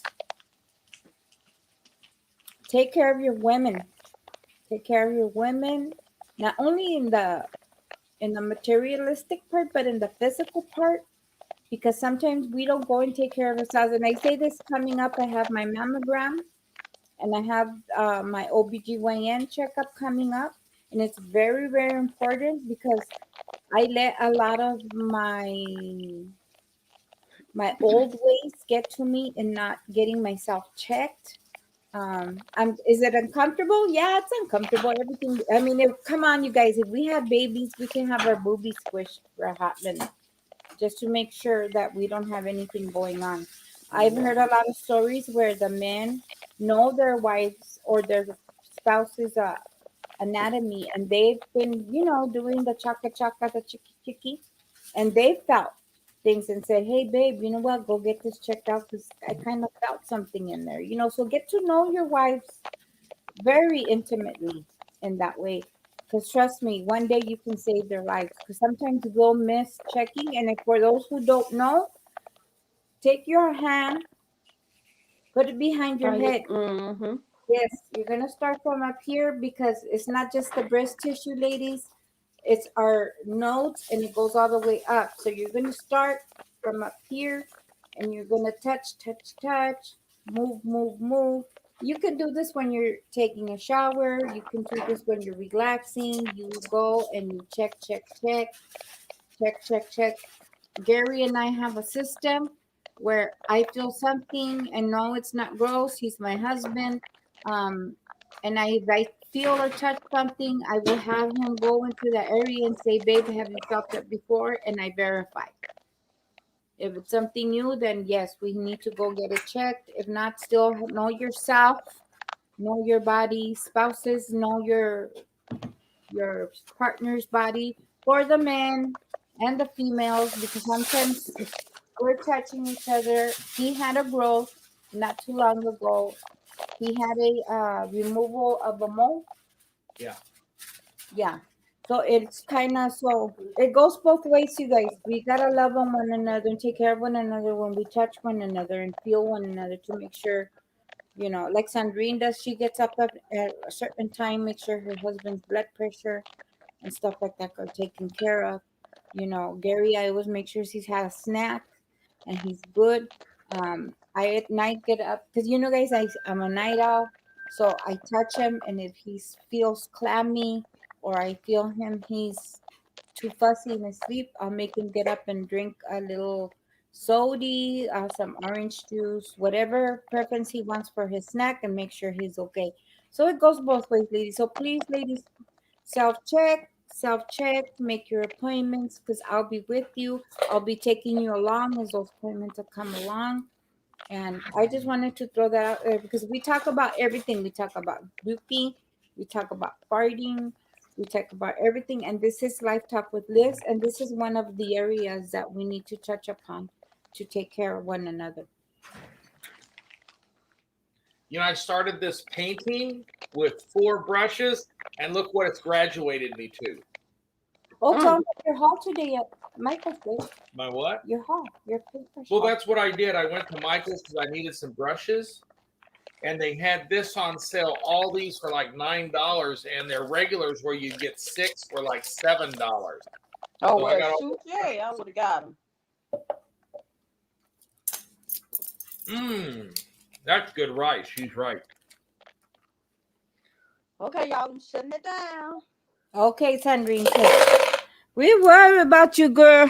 Take care of your women. Take care of your women, not only in the materialistic part, but in the physical part, because sometimes we don't go and take care of ourselves. And I say this coming up, I have my mammogram and I have my OBGYN checkup coming up. And it's very, very important because I let a lot of my old ways get to me and not getting myself checked. Is it uncomfortable? Yeah, it's uncomfortable. Everything. I mean, come on, you guys. If we have babies, we can have our boobies squished for a hot minute, just to make sure that we don't have anything going on. I've heard a lot of stories where the men know their wives or their spouse's anatomy, and they've been, doing the chaka chaka, the chiki chiki, and they felt things and said, "Hey, babe, you know what? Go get this checked out because I kind of felt something in there." So get to know your wives very intimately in that way. Because trust me, one day you can save their lives. Because sometimes we'll miss checking. And if for those who don't know, take your hand, put it behind your head. Mm-hmm. Yes, you're going to start from up here because it's not just the breast tissue, ladies. It's our nodes and it goes all the way up. So you're going to start from up here and you're going to touch, move. You can do this when you're taking a shower. You can do this when you're relaxing. You go and you check. Gary and I have a system where I feel something and no, it's not gross. He's my husband. Um, and I feel or touch something, I will have him go into the area and say, babe, have you felt that before? And I verify. If it's something new, then yes, we need to go get it checked. If not, still know yourself, know your body. Spouses, know your partner's body. For the men and the females, because sometimes we're touching each other. He had a growth not too long ago. He had a removal of a mole. Yeah. Yeah. So it's kind of, so it goes both ways, you guys. We gotta love on one another and take care of one another when we touch one another and feel one another to make sure, like Sandrine does. She gets up at a certain time, make sure her husband's blood pressure and stuff like that are taken care of. Gary, I always make sure he's had a snack and he's good. I at night get up because guys, I'm a night owl, so I touch him, and if he feels clammy or I feel he's too fussy in his sleep, I'll make him get up and drink a little soda, some orange juice, whatever preference he wants for his snack, and make sure he's okay. So it goes both ways, ladies. So please, ladies, self check, make your appointments because I'll be with you. I'll be taking you along as those appointments will come along. And I just wanted to throw that out there because we talk about everything. We talk about puking, we talk about farting, we talk about everything. And this is Life Talk with Liz. And this is one of the areas that we need to touch upon to take care of one another. I started this painting with 4 brushes, and look what it's graduated me to. Oh, tell me your haul today at Michael's place. My what? Your haul, your paper. Well, that's what I did. I went to Michael's because I needed some brushes, and they had this on sale. All these for like $9, and their regulars where you get 6 were like $7. Oh, So well, shoot, yeah, I would have got them. That's good rice. She's right. Okay, y'all, I'm shutting it down. Okay, Sandrine. We worry about you, girl.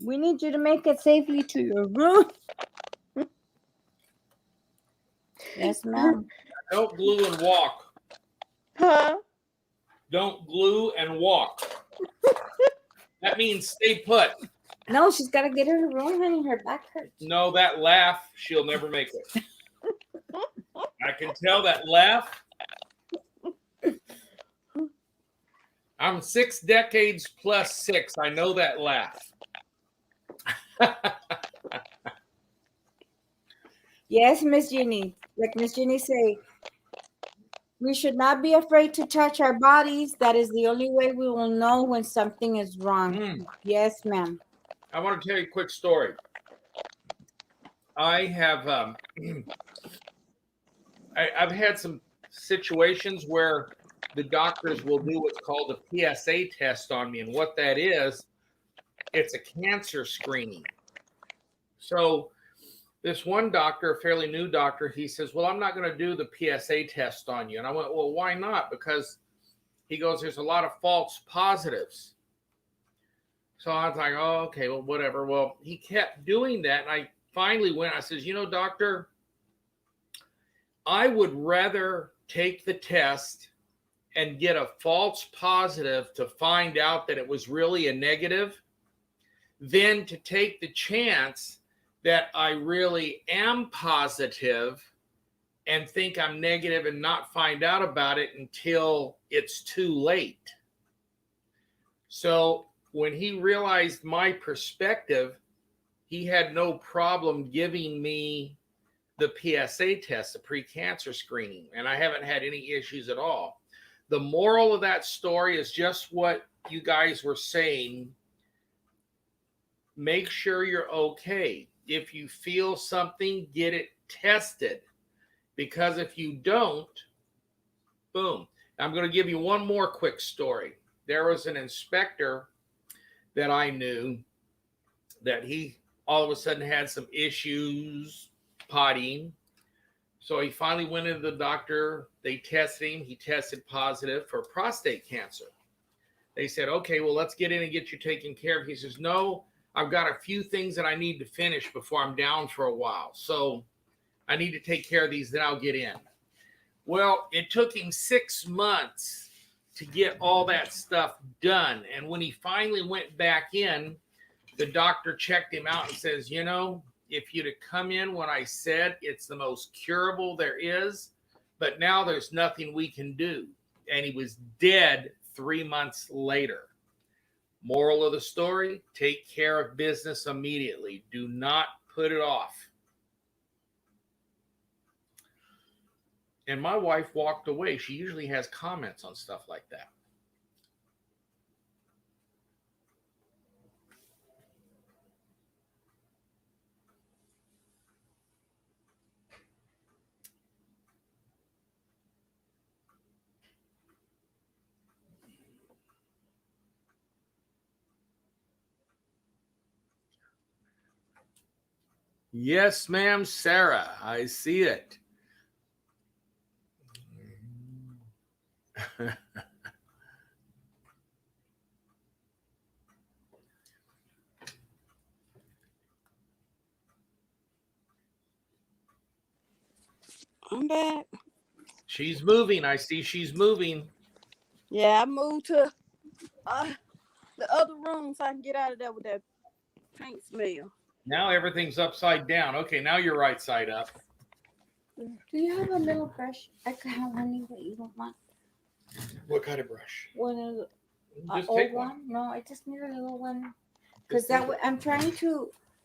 We need you to make it safely to your room. Yes, ma'am. Don't glue and walk. Huh? Don't glue and walk. That means stay put. No, she's got to get her room, honey. Her back hurts. No, that laugh, she'll never make it. I can tell that laugh. I'm 6 decades plus 6. I know that laugh. Yes, Miss Jenny. Like Miss Jenny say, we should not be afraid to touch our bodies. That is the only way we will know when something is wrong. Yes, ma'am. I want to tell you a quick story. I have I've had some situations where the doctors will do what's called a PSA test on me. And what that is, it's a cancer screening. So this one doctor, a fairly new doctor, he says, well, I'm not going to do the PSA test on you. And I went, well, why not? Because he goes, there's a lot of false positives. So I was like, oh, okay, well, whatever. Well, he kept doing that. And I finally went, I says, doctor, I would rather take the test and get a false positive to find out that it was really a negative than to take the chance that I really am positive and think I'm negative and not find out about it until it's too late. So when he realized my perspective, he had no problem giving me the PSA test, the pre-cancer screening, and I haven't had any issues at all. The moral of that story is just what you guys were saying. Make sure you're okay. If you feel something, get it tested. Because if you don't, boom. I'm going to give you one more quick story. There was an inspector that I knew that he all of a sudden had some issues pottying. So he finally went into the doctor. They tested him. He tested positive for prostate cancer. They said, okay, well, let's get in and get you taken care of. He says, no, I've got a few things that I need to finish before I'm down for a while. So I need to take care of these, then I'll get in. Well, it took him 6 months to get all that stuff done. And when he finally went back in, the doctor checked him out and says, you know, if you'd have come in when I said it's the most curable there is, but now there's nothing we can do. And he was dead 3 months later. Moral of the story, take care of business immediately. Do not put it off. And my wife walked away. She usually has comments on stuff like that. Yes, ma'am, Sarah. I see it. I'm back. She's moving. I see she's moving. Yeah, I moved to the other room so I can get out of there with that paint smell. Now everything's upside down. Okay, now you're right side up. Do you have a little brush? I could have one that you don't want. What kind of brush? One of the Just old take one? one. No, I just need a little one. Because Just that take way,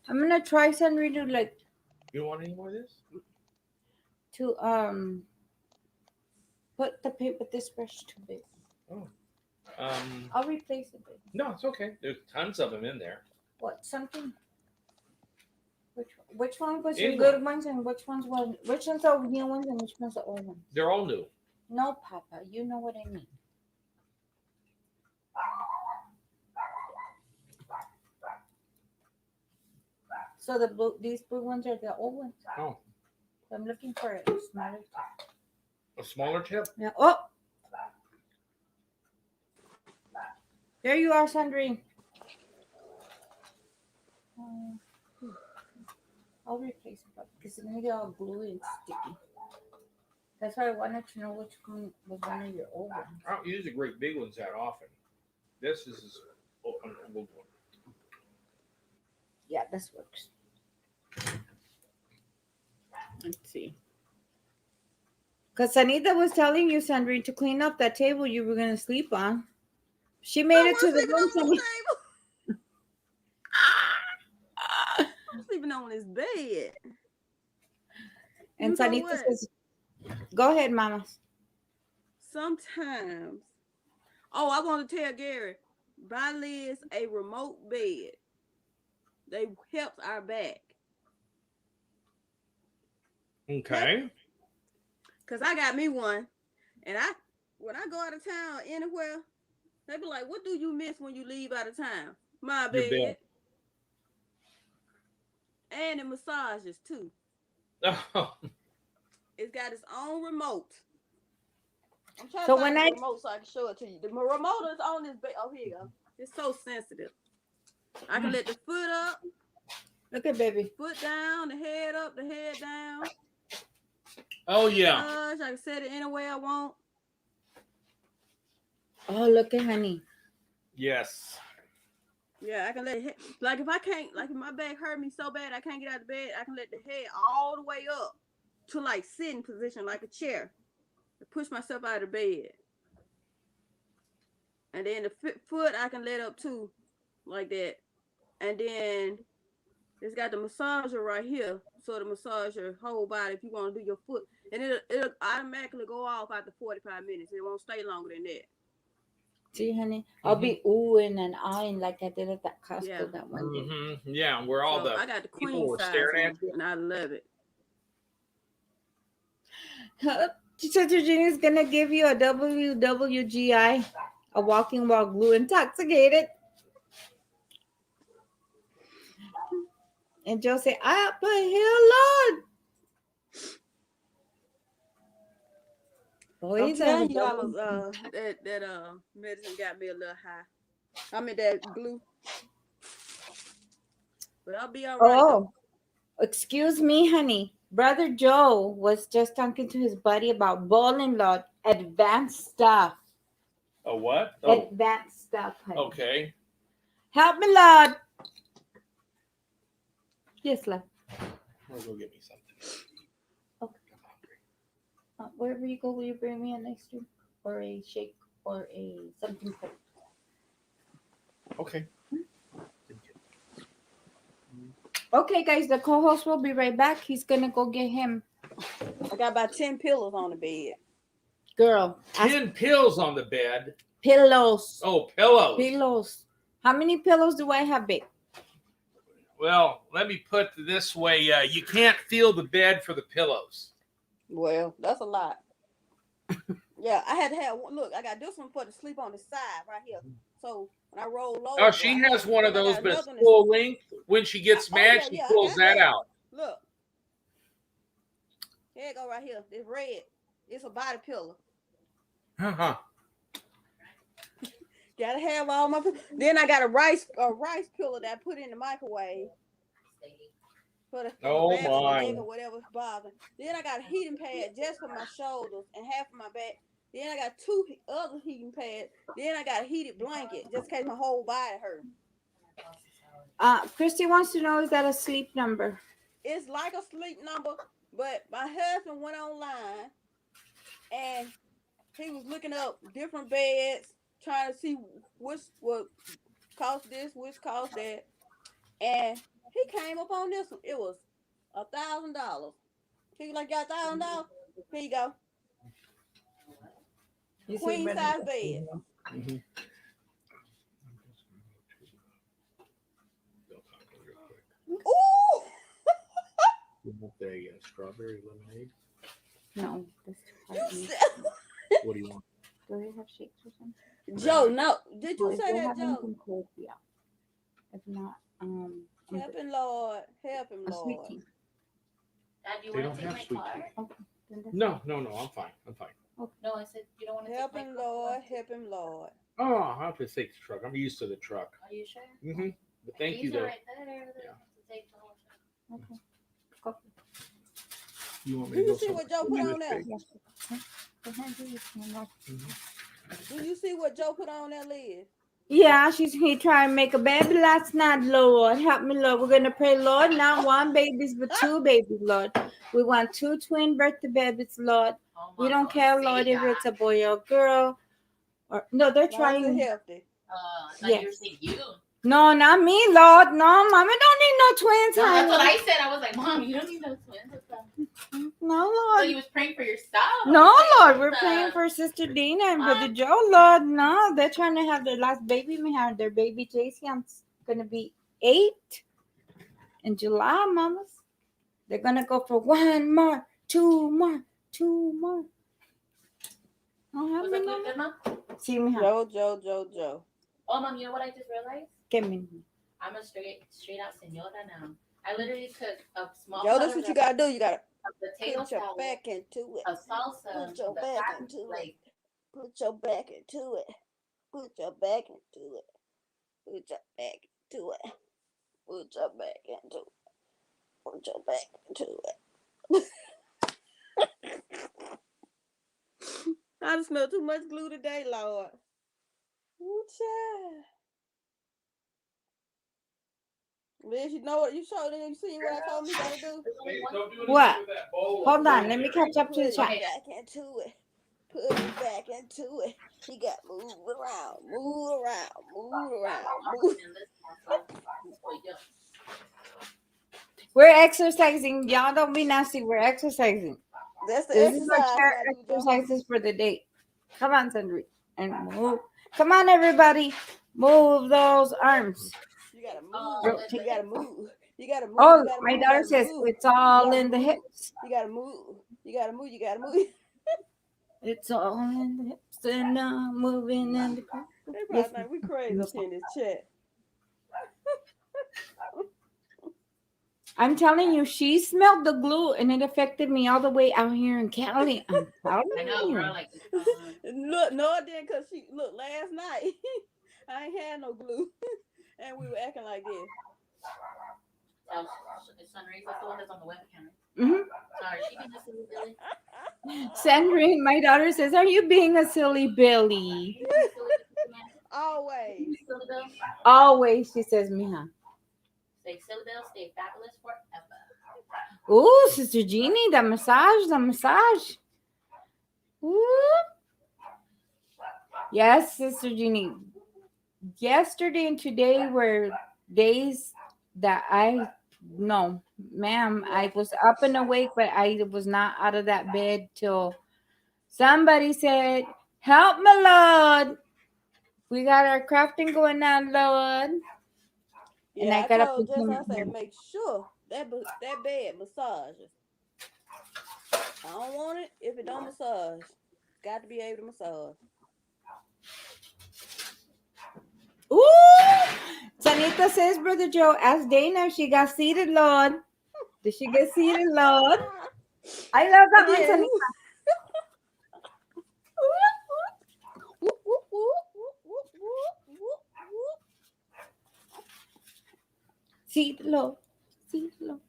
I'm gonna try Sandrine to like You don't want any more of this? to put the paint, but this brush is too big. I'll replace it. Babe. No, it's okay. There's tons of them in there. What something? Which one was Any the good ones and which ones are new ones and which ones are old ones? They're all new. No, Papa, you know what I mean. So these blue ones are the old ones. Oh. I'm looking for a smaller type. A smaller tip? Yeah. Oh, there you are, Sandrine. I'll replace it because it made it all gluey and sticky. That's why I wanted to know which one was one of your old ones. I don't use the great big ones that often. This is an old one. Yeah, this works. Let's see. Because Anita was telling you, Sandrine, to clean up that table you were going to sleep on. She made it to the room. I'm sleeping on this bed. And You know Sanita what? says, go ahead, Mama. Sometimes. Oh, I want to tell Gary, buy Liz a remote bed. They helps our back. Okay. Cause I got me one, and when I go out of town anywhere, they be like, "What do you miss when you leave out of town?" My Your bed. bed. And the massages too. Oh, It's got its own remote. I'm trying So to find when the remote so I can show it to you. The remote is on this bed. Oh, here you go. It's so sensitive. I can let the foot up, Look at baby. foot down, the head up, the head down. oh yeah. I can set it any way I want. Oh, look at honey. Yes. Yeah, I can let it, like if I can't, like if my back hurt me so bad I can't get out of bed, I can let the head all the way up to like sitting position like a chair. To push myself out of bed. And then the foot I can let up too, like that. And then it's got the massager right here. So to massage your whole body if you want to do your foot. And it'll automatically go off after 45 minutes. It won't stay longer than that. See, honey, I'll be oohing and ahhing like I did at that Costco Yeah. that one day. Mm-hmm. Yeah, where all So I got the people queen were size staring one, at you. and I love it. Sister Virginia's gonna give you a WWGI, a walking while glue intoxicated. And Joe say, "Ah, but hell, Lord." I'm telling you, I was that medicine got me a little high. I mean that glue. But I'll be all right. Oh, Excuse me, honey. Brother Joe was just talking to his buddy about bowling lot advanced stuff. A what? Oh, Advanced stuff, honey. okay. Help me, Lord. Yes, love. I'll go get me something. Okay. Wherever you go, will you bring me an ice cream or a shake or a something cold? Okay. Okay, guys, the co-host will be right back. He's gonna go get him. I got about 10 pillows on the bed. Girl, ask 10 pills on the bed. pillows. Oh, pillows. Pillows. How many pillows do I have, babe? Well, let me put it this way. You can't feel the bed for the pillows. Well, that's a lot. Yeah, I had to have one. Look, I got this one for to sleep on the side right here. So when I roll over, Oh, she has one of then I those, got but it's another one full length. When she gets Oh, mad, yeah, she yeah, I pulls got that that. out. Look. Here it go right here. It's red. It's a body pillow. Uh-huh. Gotta have all my. Then I got a rice pillow that I put in the microwave. For the Oh, back of my. the leg or whatever's bothering. Then I got a heating pad just for my shoulders and half of my back. Then I got two other heating pads. Then I got a heated blanket just in case my whole body hurt. Christy wants to know, is that a sleep number? It's like a sleep number, but my husband went online and he was looking up different beds, trying to see which would cost this, which cost that, and he came up on this one. It was $1,000. He was like, "Got $1,000? Here you go, You see, queen brother? size bed." Mm-hmm. Ooh, You want the strawberry lemonade? No, that's too you hard. for me. said, What do you want? Do they have shakes or something? Joe, no, did Well, you if say they that, have Joe? anything cold, yeah. If not, I'm Help good. him, Lord, help him, A sweet Lord. tea. Dad, do you They want don't to take have my sweet car? Okay. Then that's No, I'm fine. I'm fine. No, I said you don't want to Help take my him, car. Lord, help him, Lord. Oh, I'll have to take the truck. I'm used to the truck. Are you sure? Mm-hmm. But thank Keys you, are though. right there. They Yeah. have to take the whole truck. Okay. Go. You want Do you see what Joe put on there? Yes. Go ahead, do this one more. Do you see what Joe put on there, Liz? Yeah, he trying to make a baby last night, Lord. Help me, Lord. We're going to pray, Lord, not one babies, but two babies, Lord. We want two twin birthday babies, Lord. Oh, We Mom, don't care, say Lord, if that. it's a boy or a girl. Or no, they're As long as trying. it's healthy. I thought you were Yes. saying you. No, not me, Lord. No, Mama don't need no twins, No, that's what honey. I said. I was like, Mom, you don't need no twins. What's up? No, So Lord. you was praying for yourself. No, Lord, What's we're up? praying for Sister Dina and Brother Joe, Lord. No, they're trying to have their last baby. We have their baby Jason's gonna be 8 in July, mamas. They're gonna go for 1 more, 2 more, 2 more. Oh, Was that good, Mom? See me, Joe. Oh, Mom, you know what I just realized? Get me. I'm a straight out senora now. I literally took a small Joe, that's what you gotta do. You gotta potato put your salad, back into it. a salsa, Put your the back fat, into it. like Put your back into it. Put your back into it. Put your back into it. Put your back into it. Put your back into it. I just smell too much glue today, Lord. Ooh, child. Liz, you know what you showed them? You see what I told me you gotta do? Hey, don't do What? anything with that bowl. Hold on, let me catch up to Put the it chat. back into it. Put it back into it. You got to move around, move around, move around, move. We're exercising. Y'all don't be nasty. We're exercising. That's the This is our exercise. chair I do, Joe. exercises for the day. Come on, Sandri. And move. Come on, everybody. Move those arms. You gotta move. Rotate. You gotta move. You gotta move. Oh, you gotta my move, daughter you gotta says move. it's all You gotta in the move. hips. You gotta move. You gotta move. You gotta move. It's all in the hips and moving in the They probably think we crazy up here in this chat. I'm telling you, she smelled the glue and it affected me all the way out here in Cali. I'm telling I know, you. girl. Like, Look, no, it didn't, cause she look last night. I ain't had no glue, and we were acting like this. Oh, Sunrise, that's the one that's on the web camera. Mhm. Sorry, she being a silly Billy. Sandrine, my daughter says, "Are you being a silly Billy?" You being silly Billy? Always. Silly Bill. Always, she says, "Mija." Stay silly Bill, stay fabulous forever. Ooh, Sister Jeannie, the massage, the massage. Ooh. Yes, Sister Jeannie. Yesterday and today were days that no, ma'am, I was up and awake, but I was not out of that bed till somebody said, "Help me, Lord. We got our crafting going on, Lord." Yeah, I I got up told and Jess, came I in here. said, make sure that bed massages. I don't want it if it don't massage. Got to be able to massage. Ooh! Sanita says, Brother Joe, ask Dana if she got seated, Lord. Did she get seated, Lord? I love that one, Again. Sanita. Whoop, whoop, whoop, whoop, whoop, whoop, whoop, whoop. Seated, Lord. Seated, Lord.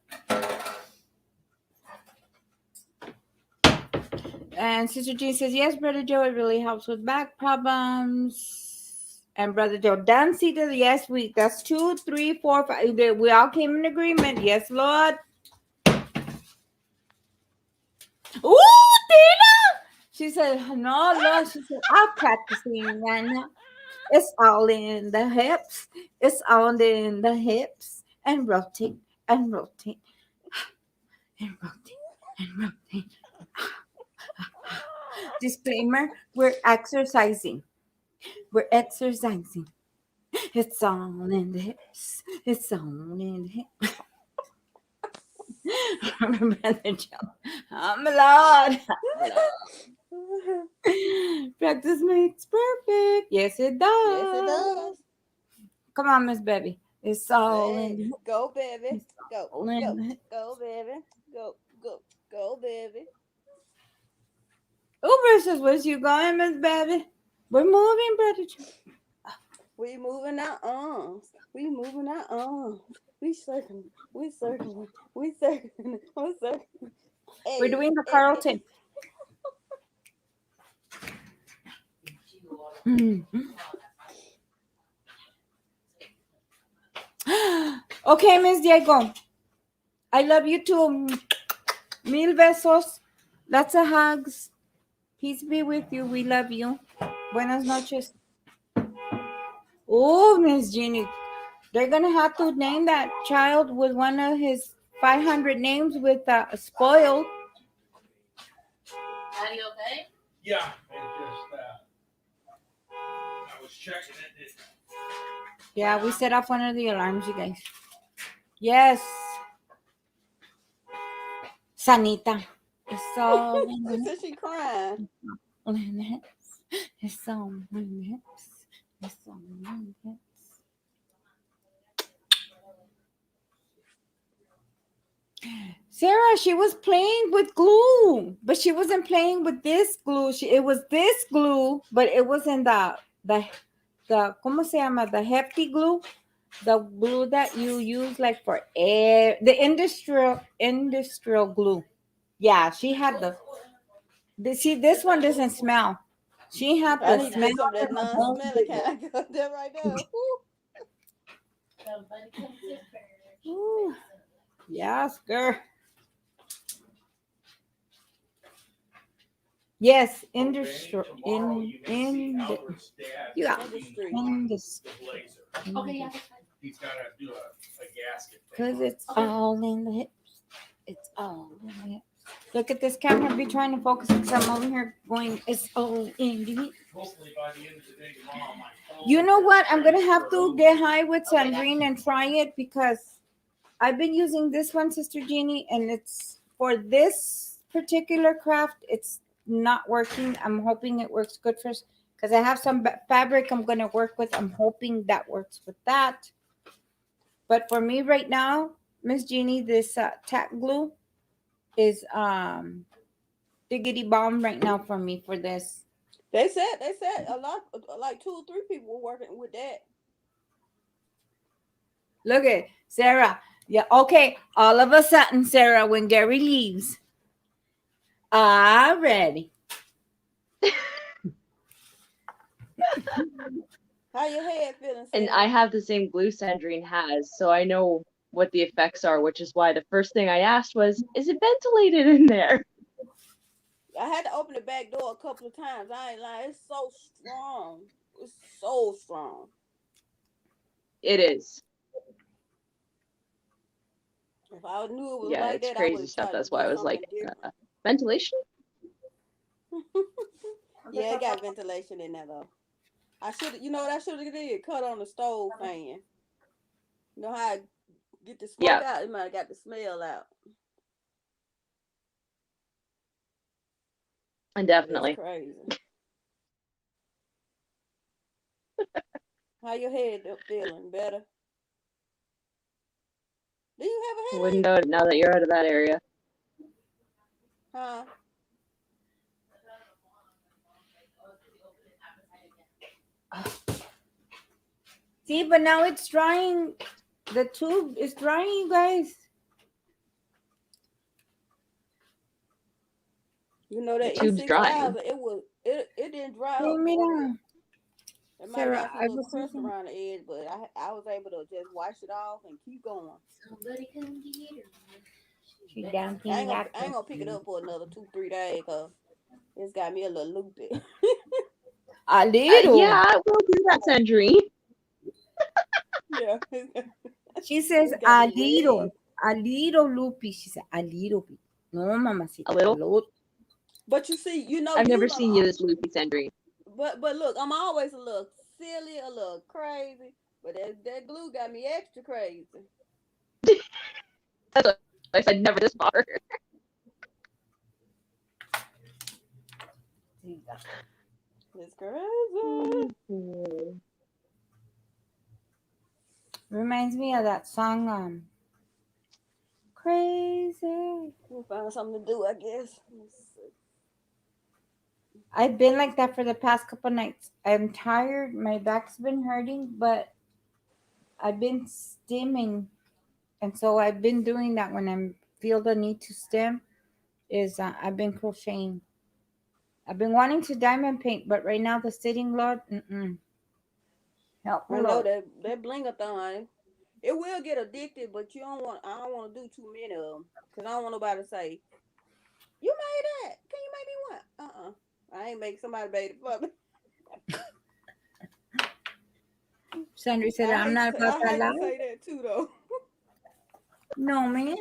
And Sister Jean says, yes, Brother Joe, it really helps with back problems. And Brother Joe, done seated. Yes, that's 2, 3, 4, 5. We all came in agreement. Yes, Lord. Ooh, Dana! She said, no, Lord. She said, I'm practicing right now. It's all in the hips. It's all in the hips. And rotate and rotate and rotate and rotate. Disclaimer, we're exercising. We're exercising. It's all in the hips. It's all in the hips. Brother Joe, I'm Lord. Practice makes perfect. Yes, it does. Yes, it does. Come on, Miss Baby. It's all Hey, in the hips. go, baby. Go, All in go, the hips. go, baby. Go, go, go, baby. Uber says, where's you going, Miss Baby? We're moving, Brother Joe. We moving our arms. We moving our arms. We circling. We circling. We circling. We circling. Hey, We're doing the hey, Carlton. Okay, Miss Diego. I love you too. Mil besos. Lots of hugs. Peace be with you. We love you. Buenas noches. Oh, Miss Jeannie. They're going to have to name that child with one of his 500 names with spoiled. Are you okay? Yeah, it just I was checking it. Yeah, we set off one of the alarms, you guys. Yes. Sanita. It's all in the Since she crying. hips. It's all in the hips. It's all in the hips. Sarah, she was playing with glue, but she wasn't playing with this glue. It was this glue, but it wasn't the ¿cómo se llama? The hefty glue, the glue that you use like for air, the industrial glue. Yeah, she had see, this one doesn't smell. She had I the need to smell. get some of that non-smelly kind. I got that right there. Somebody come sit first. Ooh. Yes, girl. Yes, industrial yeah, Industry. industry. Okay, yeah. He's got to do a gasket. Because it's all in the hips. It's all in the hips. Look at this camera be trying to focus because I'm over here going, it's all in the hips. Hopefully by the end of the day tomorrow, my phone. You know what? I'm going to have to get high with Sandrine and try it because I've been using this one, Sister Jeannie, and it's for this particular craft, it's not working. I'm hoping it works good for us because I have some fabric I'm going to work with. I'm hoping that works with that. But for me right now, Miss Jeannie, this tack glue is diggity bomb right now for me for this. They said a lot, like 2 or 3 people were working with that. Look at Sarah. Yeah, okay. All of a sudden, Sarah, when Gary leaves, ready. How your head feeling, And Sarah? I have the same glue Sandrine has, so I know what the effects are, which is why the first thing I asked was, is it ventilated in there? I had to open the back door a couple of times. I ain't lying. It's so strong. It's so strong. It is. If I knew it was Yeah, like it's that, I would crazy have stuff. tried to That's why do I was like, something different. ventilation? Yeah, it got ventilation in there though. I should, you know what I should have did? Cut on the stove fan. You know how I get the smoke Yeah. out? It might have got the smell out. And That's definitely. crazy. How your head feeling? Better? Do you have a headache? Wouldn't know it now that you're out of that area. Huh? See, but now it's drying. The tube is drying, you guys. You know that The tube's drying. it didn't dry Sí, up. mira. It might have Sarah, got some I little was crust thinking. around the edge, but I was able to just wash it off and keep going. Somebody come get her. She dancing I ain't that. gonna pick it up for another 2-3 days because it's got me a little loopy. A little. Yeah, we'll do that, Sandrine. Yeah. She says It's got a me little. red. A little loopy. She said a little bit. No, mamacita. A little? lot. But you see, you know, I've you never don't. seen you this loopy, Sandrine. But look, I'm always a little silly, a little crazy. But that glue got me extra crazy. That's what I said, never this far. It's crazy. Reminds me of that song, Crazy. We'll find something to do, I guess. I've been like that for the past couple nights. I'm tired. My back's been hurting, but I've been stimming. And so I've been doing that when I feel the need to stim. I've been crocheting. I've been wanting to diamond paint, but right now the sitting Lord, help me, I know Lord. that bling-a-thon, it will get addicted, but I don't want to do too many of them because I don't want nobody to say, "You made that? Can you make me one?" I ain't make somebody made it for me. Sandra said, I I'm not about that hate to loud. say that too, though. No, man.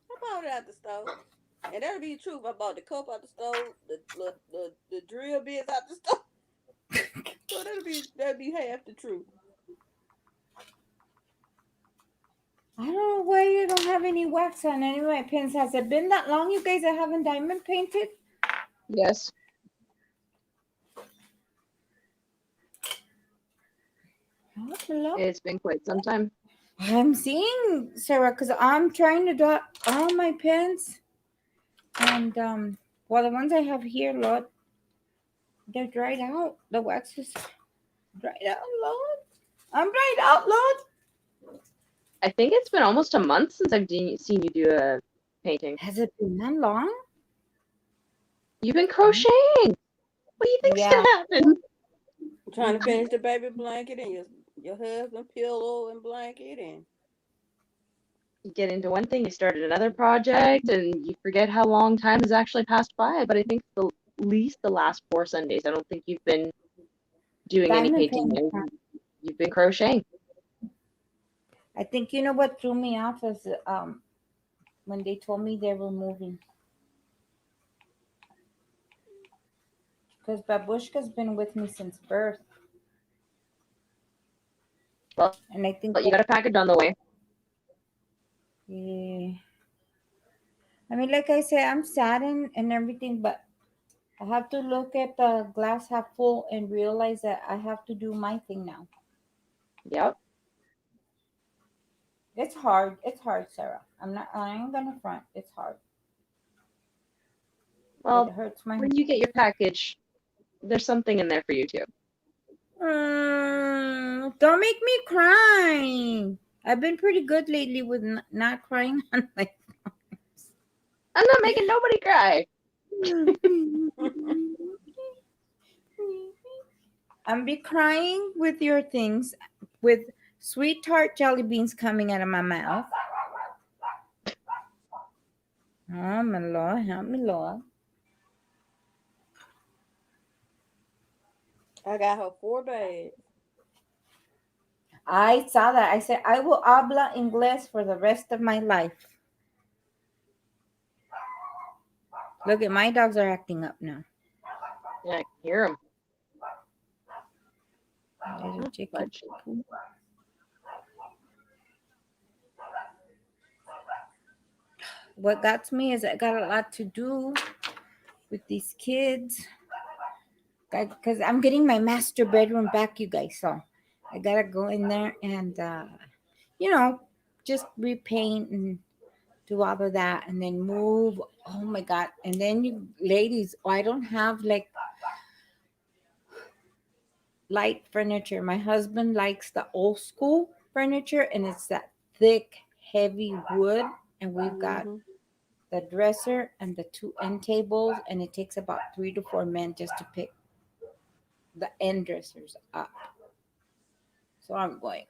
I bought it out the stove, and that'll be the truth. I bought the cup out the stove, the drill bits out the stove. So that'll be half the truth. I don't know why you don't have any wax on any of my pins. Has it been that long, you guys, I haven't diamond painted? Yes. Hello? It's been quite some time. I'm seeing, Sarah, because I'm trying to dot all my pins. And, well, the ones I have here, Lord, they're dried out. The wax is dried out, Lord. I'm dried out, Lord. I think it's been almost a month since I've seen you do a painting. Has it been that long? You've been crocheting. What do you think's Yeah. gonna happen? I'm trying to finish the baby blanket and your husband pillow and blanket and You get into one thing, you start another project, and you forget how long time has actually passed by. But I think at least the last 4 Sundays, I don't think you've been doing any Diamond painting. painting. You've been crocheting. I think you know what threw me off is when they told me they were moving. Because Babushka's been with me since birth. Well, and I think But you got a package on the way. yeah. I mean, like I said, I'm saddened and everything, but I have to look at the glass half full and realize that I have to do my thing now. Yep. It's hard. It's hard, Sarah. I ain't gonna front. It's hard. Well, It hurts my when you get your package, there's something in there for you too. Don't make me cry. I've been pretty good lately with not crying on my. I'm not making nobody cry. I'm be crying with your things, with sweet tart jelly beans coming out of my mouth. Oh my Lord, help me, Lord. I got her 4 days. I saw that. I said I will habla inglés for the rest of my life. Look at my dogs are acting up now. Yeah, I can hear him. Little chicken. What got to me is I got a lot to do with these kids. Because I'm getting my master bedroom back, you guys. So I gotta go in there and just repaint and do all of that and then move. Oh my God. And then you ladies, I don't have like light furniture. My husband likes the old school furniture and it's that thick, heavy wood. And we've got Mhm. the dresser and the 2 end tables, and it takes about 3 to 4 men just to pick the end dressers up. So I'm going.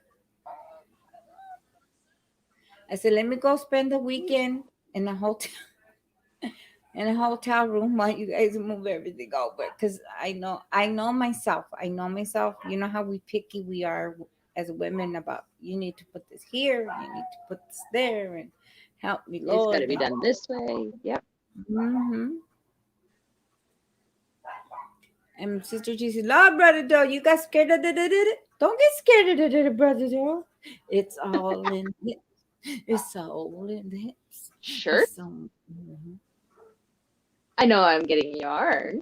I said, let me go spend the weekend in a hotel room while you guys move everything over. Because I know myself. You know how picky we are as women about you need to put this here, you need to put this there, and help me, It's Lord. got to be done this way. Yep. Mm-hmm. And Sister G says, Lord, Brother Joe, you got scared of it. Don't get scared of it, Brother Joe. It's all in it. It's all in the hips. Sure. It's all, I know I'm getting yarn.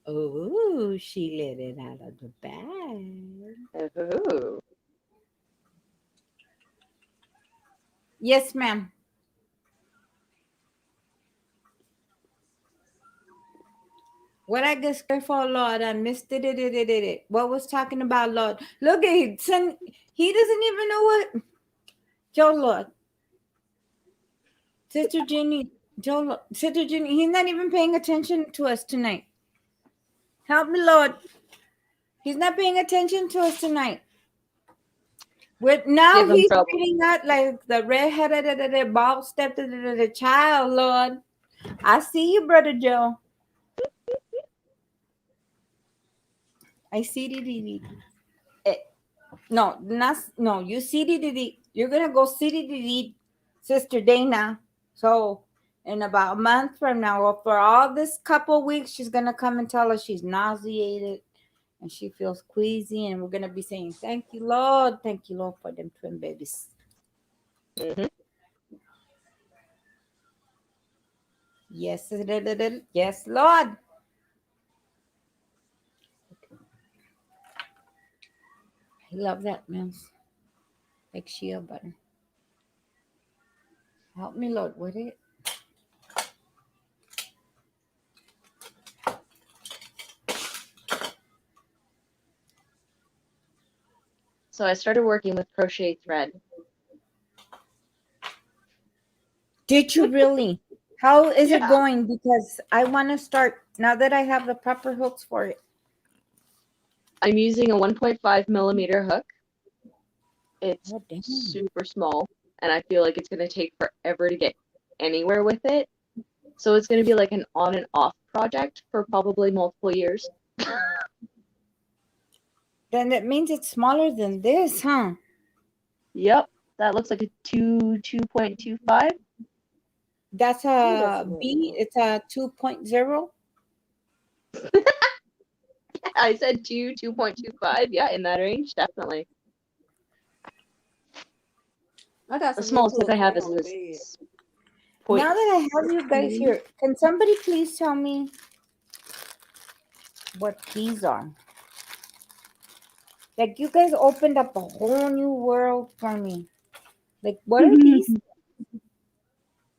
Oh, she let it out of the bag. Oh. Yes, ma'am. What I get scared for, Lord, I missed it. What was talking about, Lord? Look at him, son. He doesn't even know what. Joe, Lord. Sister Jenny, Sister Jenny, he's not even paying attention to us tonight. Help me, Lord. He's not paying attention to us tonight. Now Give him he's trouble. reading that like the redheaded bald step child, Lord. I see you, Brother Joe. I see the no, you see the you're gonna go see the Sister Dana. So in about a month from now, or for all this couple weeks, she's gonna come and tell us she's nauseated and she feels queasy, and we're gonna be saying, thank you, Lord, for them twin babies. Mm-hmm. Yes, yes, Lord. I love that mouse. Like shea butter. Help me, Lord, with it. So I started working with crochet thread. Did you really? How is it Yeah. going? Because I want to start now that I have the proper hooks for it. I'm using a 1.5 millimeter hook. It's Oh, damn. super small, and I feel like it's going to take forever to get anywhere with it. So it's going to be like an on and off project for probably multiple years. Then that means it's smaller than this, huh? Yep, that looks like a 2.25. That's a that's B. It's a 2.0. I said 2.25. Yeah, in that range, definitely. I got The some smallest hook I have is on the bed. this. Now that I have you guys here, can somebody please tell me what these are? Like, you guys opened up a whole new world for me. Like, what are these?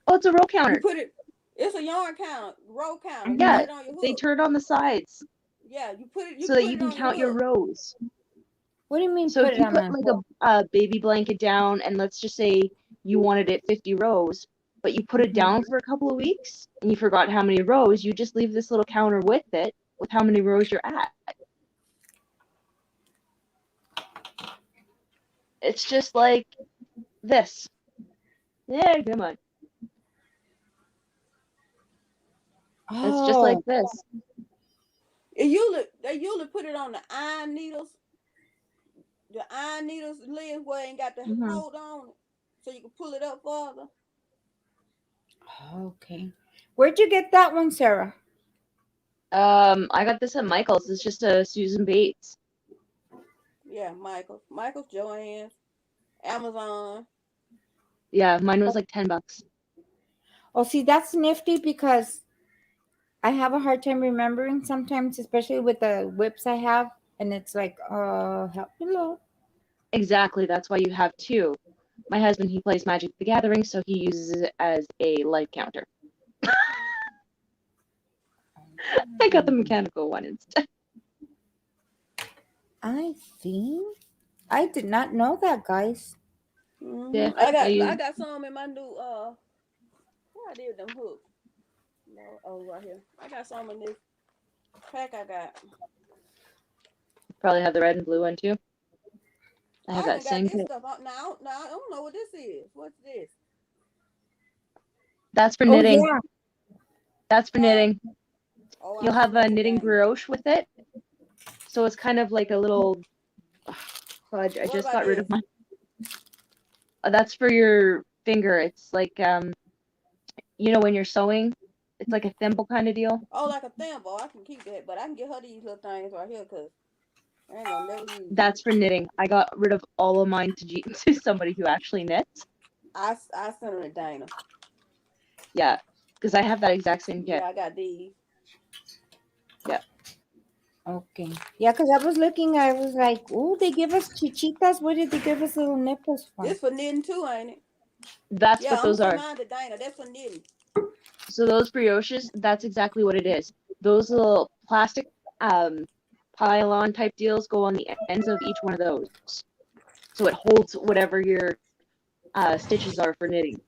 Oh, it's a row You counter. put it. It's a yarn count, row counter. Yeah, You put it on your hook. they turn on the sides Yeah, you put it. You so put that you it can on count your hook. rows. What do you mean So put if it you on put my like hook? a baby blanket down, and let's just say you wanted it 50 rows, but you put it Mhm. down for a couple of weeks and you forgot how many rows, you just leave this little counter with it with how many rows you're at. It's just like this. Yeah, come on. It's just like Oh, this. They usually put it on the iron needles. The iron needles lid where it ain't got the Mhm. hold on it, so you can pull it up farther. okay. Where'd you get that one, Sarah? I got this at Michael's. It's just a Susan Bates. Yeah, Michael's, Joann's, Amazon. Yeah, mine was like $10. Oh, see, that's nifty because I have a hard time remembering sometimes, especially with the whips I have, and it's like, hello. Exactly. That's why you have two. My husband, he plays Magic the Gathering, so he uses it as a life counter. I got the mechanical one instead. I think I did not know that, guys. Yeah, I got some in my new where I did them hooks. No, right here. I got some in this pack I got. probably have the red and blue one too. I have I that even got same this kit. stuff out now. I don't know what this is. What's this? That's for Oh knitting. yeah. That's for knitting. Oh, I You'll see have a that's knitting Dana. brioche with it. So it's kind of like a little fudge. I What just about got rid of this? mine. That's for your finger. It's like you know when you're sewing, it's like a thimble kind of deal. Oh, like a thimble. I can keep that, but I can get her these little things right here because I ain't gonna never use them. That's for knitting. I got rid of all of mine to somebody who actually knits. I sent them to Dana. Yeah, because I have that exact same kit. Yeah, I got these. Yeah. Okay. Yeah, because I was looking, I was like, oh, they give us chichitas. What did they give us little nipples for? This for knitting too, ain't it? That's Yeah, what I'm those gonna send are. mine to Dana. That's for knitting. So those brioches, that's exactly what it is. Those little plastic pylon type deals go on the ends of each one of those. So it holds whatever your stitches are for knitting.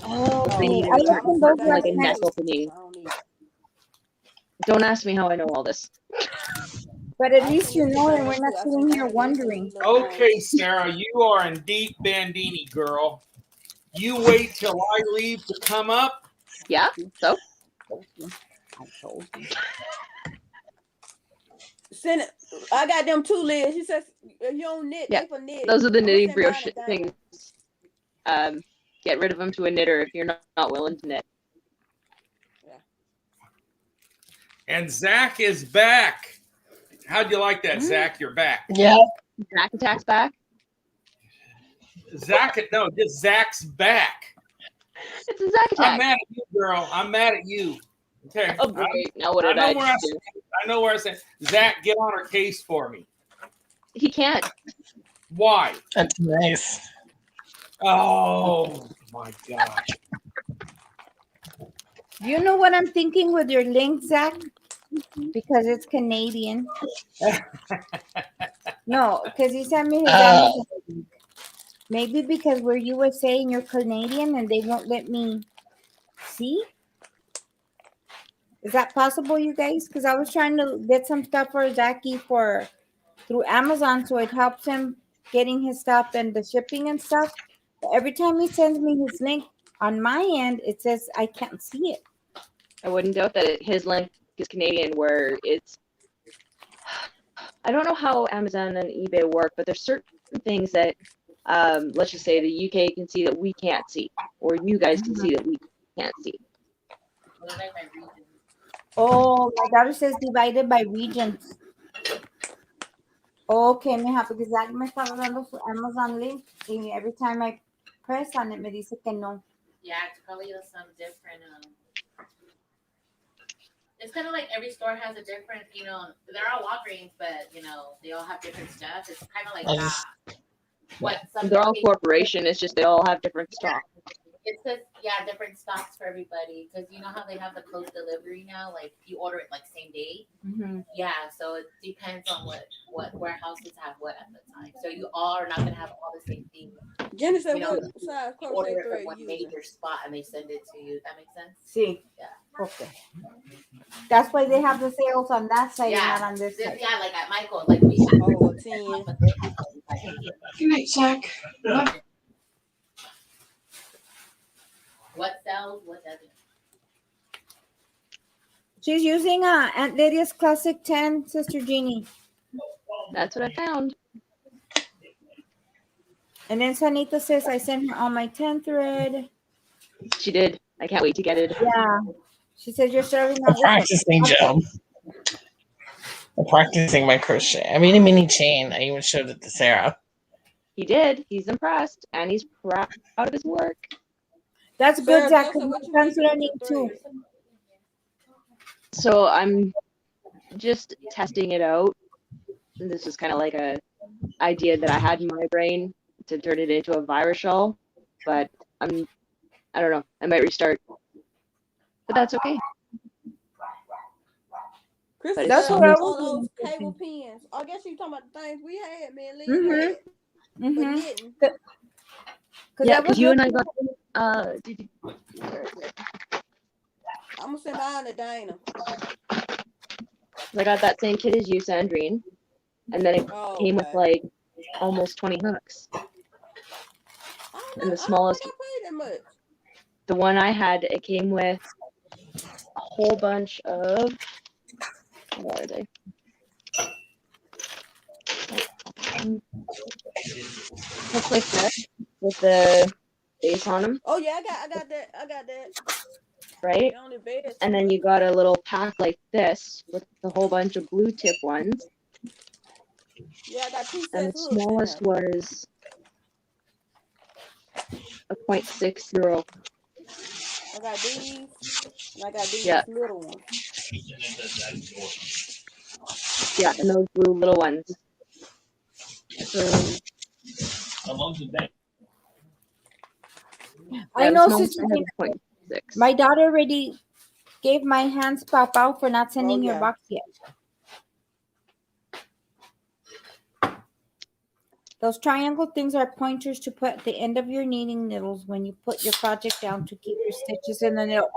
Oh, So you okay. need I a Yeah, I'm looked certain gonna in send those part for Dana like a last these night, neck too. opening. I don't need. Don't ask me how I know all this. but at I least send you this to know, and Dana we're too. not I send sitting here Dana this and wondering. these little Okay, things. Sarah, you are in deep Bandini, girl. You wait till I leave to come up. Yeah. So I told you. Send it. I got them two lids. She says you don't knit. yeah, They for knitting. those are the I'm gonna knitting send mine brioche to Dana. things. Get rid of them to a knitter if you're not willing to knit. And Zach is back. How'd you like that, Zach? You're back. Yeah. Zack Attack's back. Zach, no, just Zach's back. It's a Zack I'm Attack. mad at you, girl. I'm mad at you. Okay. Oh great! Now what I did know I where I do? stand. I know where I stand. Zach, get on her case for me. He can't. Why? That's nice. Oh my gosh. You know what I'm thinking with your link, Zach? Because it's Canadian. No, because he sent me his Amazon link. Maybe because where you were saying you're Canadian and they won't let me see. Is that possible, you guys? Because I was trying to get some stuff for Zachy through Amazon, so it helps him getting his stuff and the shipping and stuff. But every time he sends me his link on my end, it says I can't see it. I wouldn't doubt that his link is Canadian, where it's. I don't know how Amazon and eBay work, but there's certain things that, let's just say the UK can see that we can't see, or you guys can see that we can't see. Oh, my daughter says divided by regions. Okay, mija, porque Zach me estaba dando su Amazon link y every time I press on it me dice que no. Yeah, it's probably some different. It's kind of like every store has a different, they're all Walgreens, but they all have different stuff. It's kind of like that. What some They're all people- corporation. It's just they all have different stock. It says, different stocks for everybody. Because you know how they have the closed delivery now? Like, you order it like same day. Mhm. Yeah, so it depends on what warehouses have what at the time. So you all are not gonna have all the same thing. Jenny said, You know, what size You crochet order it thread from one you using? major spot and they send it to you. That makes sense? See. Yeah. Okay. That's why they have the sales on that side Yeah. and not on this side. Yeah, like at Michael's, like we have Oh, 10. but they have like Good night, Zach. what sells, what doesn't. She's using Aunt Lydia's Classic 10, Sister Jeannie. That's what I found. And then Sanita says I sent her on my 10 thread. She did. I can't wait to get it. Yeah. She said you're serving I'm out with practicing, Joe. I'm practicing my crochet. I made a mini chain. I even showed it to Sarah. He did. He's impressed, and he's proud of his work. That's Sarah, good, Zach. Joseph, what you That's making learning with your too. thread? So I'm just testing it out. This is kind of like a idea that I had in my brain to turn it into a virus shell, but I don't know. I might restart, but that's okay. Christy That's said, what I all was those cable pins. I guess you talking about the things we had, man. Lee Mhm. had for Mm-hmm. knitting. Yeah, because you and I got. I'm gonna send mine to Dana. I got that same kit as you, Sandrine, and then it Oh, came with okay. like almost 20 hooks. I don't And know, the smallest, I don't think I paid that much. the one I had, it came with a whole bunch of. What are they? Hooks like this with the base on them, Oh yeah, I got that. right? The only bed. And then you got a little pack like this with a whole bunch of blue tip ones. Yeah, I got two And sets the of hooks in smallest there. was a 0.60. I got these, and I got these Yeah. little ones. Yeah, and those blue little ones. So, I yeah, the know, smallest Sister I had Jeannie. was 0.6. My daughter already gave my hands pop out for not sending your yeah. box yet. Those triangle things are pointers to put at the end of your knitting needles when you put your project down to keep your stitches in the needle.